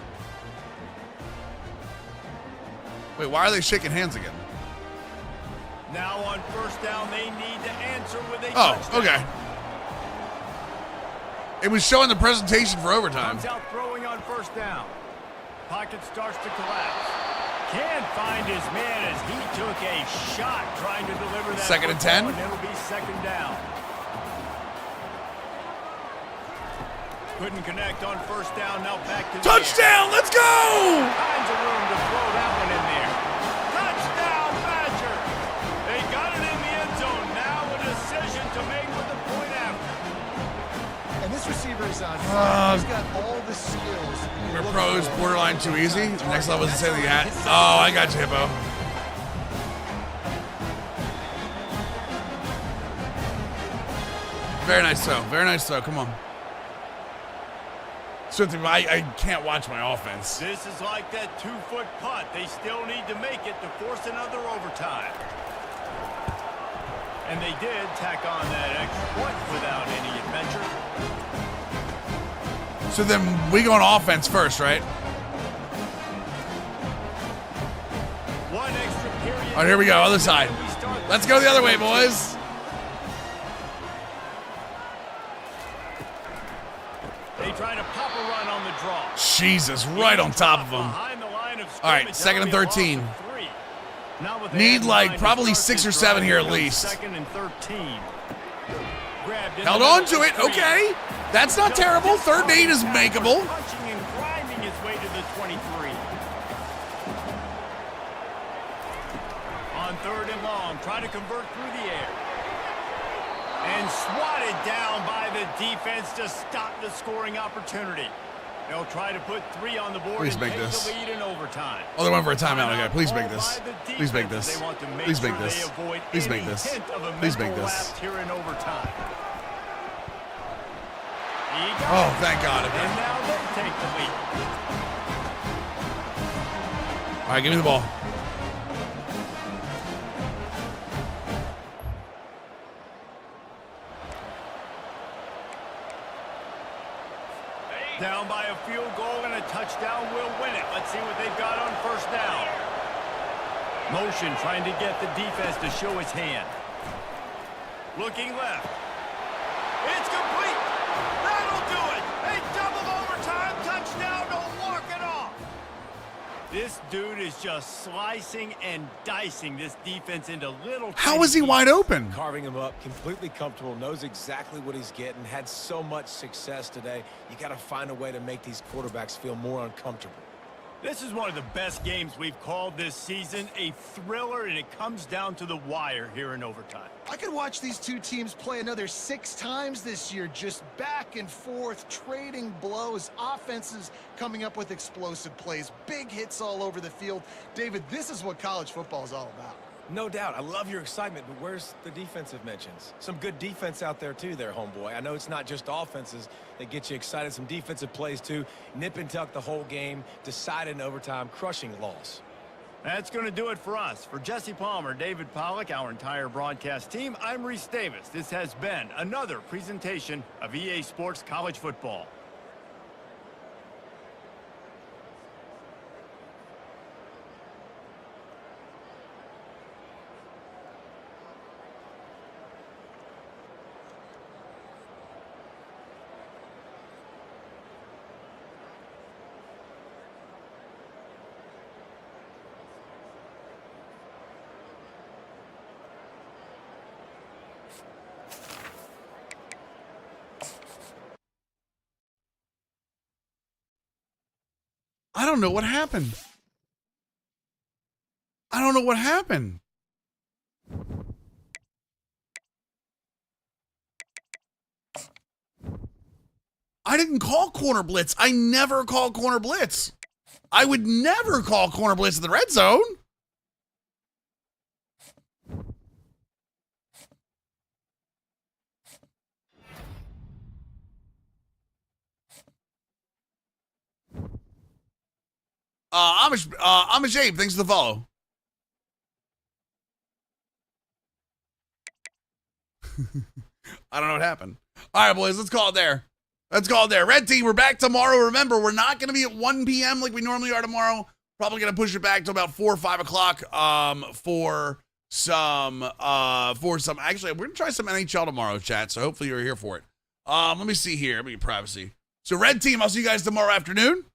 Wait, why are they shaking hands again? Now on 1st down, they need to answer with a touchdown. Okay. It was showing the presentation for overtime. Comes out throwing on 1st down. Pocket starts to collapse. Can't find his man as he took a shot trying to deliver that. 2nd and 10. And it'll be 2nd down. Couldn't connect on 1st down. Now back to touchdown. Let's go. Finds a room to throw that one in there. Touchdown, Badger. They got it in the end zone. Now a decision to make with the point after. And this receiver is on fire. He's got all the skills. We're pros, borderline too easy. The next level is to say the at. Oh, I got you, Hippo. Very nice throw. Very nice throw. Come on. I can't watch my offense. This is like that 2-foot punt. They still need to make it to force another overtime. And they did tack on that extra point without any adventure. So then we go on offense first, right? One extra period. All right, here we go. Other side. Let's go the other way, boys. Jesus, right on top of him. All right, 2nd and 13. Need like probably 6 or 7 here at least. 2nd and 13. Held on to it. Okay. That's not terrible. 3rd and 8 is makeable. Punching and grinding his way to the 23. On 3rd and long, trying to convert through the air. And swatted down by the defense to stop the scoring opportunity. They'll try to put 3 on the board. Please and make take this. the lead in overtime. Oh, they went for a timeout. Okay, please make this. Called by the Please make defense. this. They want to make Please make sure this. they avoid Please any make this. hint of a Please make mental this. lapse here in overtime. He got Oh, it. thank God. Okay. And now they take the lead. All right, give me the ball. Down by a field goal and a touchdown will win it. Let's see what they've got on 1st down. Motion trying to get the defense to show his hand. Looking left. It's complete. That'll do it. A double overtime touchdown to walk it off. This dude is just slicing and dicing this defense into little. How is he wide open? Carving him up, completely comfortable, knows exactly what he's getting, had so much success today. You got to find a way to make these quarterbacks feel more uncomfortable. This is one of the best games we've called this season, a thriller, and it comes down to the wire here in overtime. I could watch these two teams play another 6 times this year, just back and forth, trading blows, offenses coming up with explosive plays, big hits all over the field. David, this is what college football is all about. No doubt. I love your excitement, but where's the defensive mentions? Some good defense out there, too, there, homeboy. I know it's not just offenses that get you excited. Some defensive plays, too. Nip and tuck the whole game, decided in overtime, crushing loss. That's going to do it for us. For Jesse Palmer, David Pollack, our entire broadcast team, I'm Reese Davis. This has been another presentation of EA Sports College Football. I don't know what happened. I don't know what happened. I didn't call corner blitz. I never call corner blitz. I would never call corner blitz in the red zone. Amish Abe, thanks for the follow. I don't know what happened. All right, boys, let's call it there. Let's call it there. Red team, we're back tomorrow. Remember, we're not going to be at 1 p.m. like we normally are tomorrow. Probably going to push it back to about 4 or 5 o'clock for some, actually, we're going to try some NHL tomorrow, chat, so hopefully you're here for it. Let me see here. Let me get privacy. So, Red team, I'll see you guys tomorrow afternoon.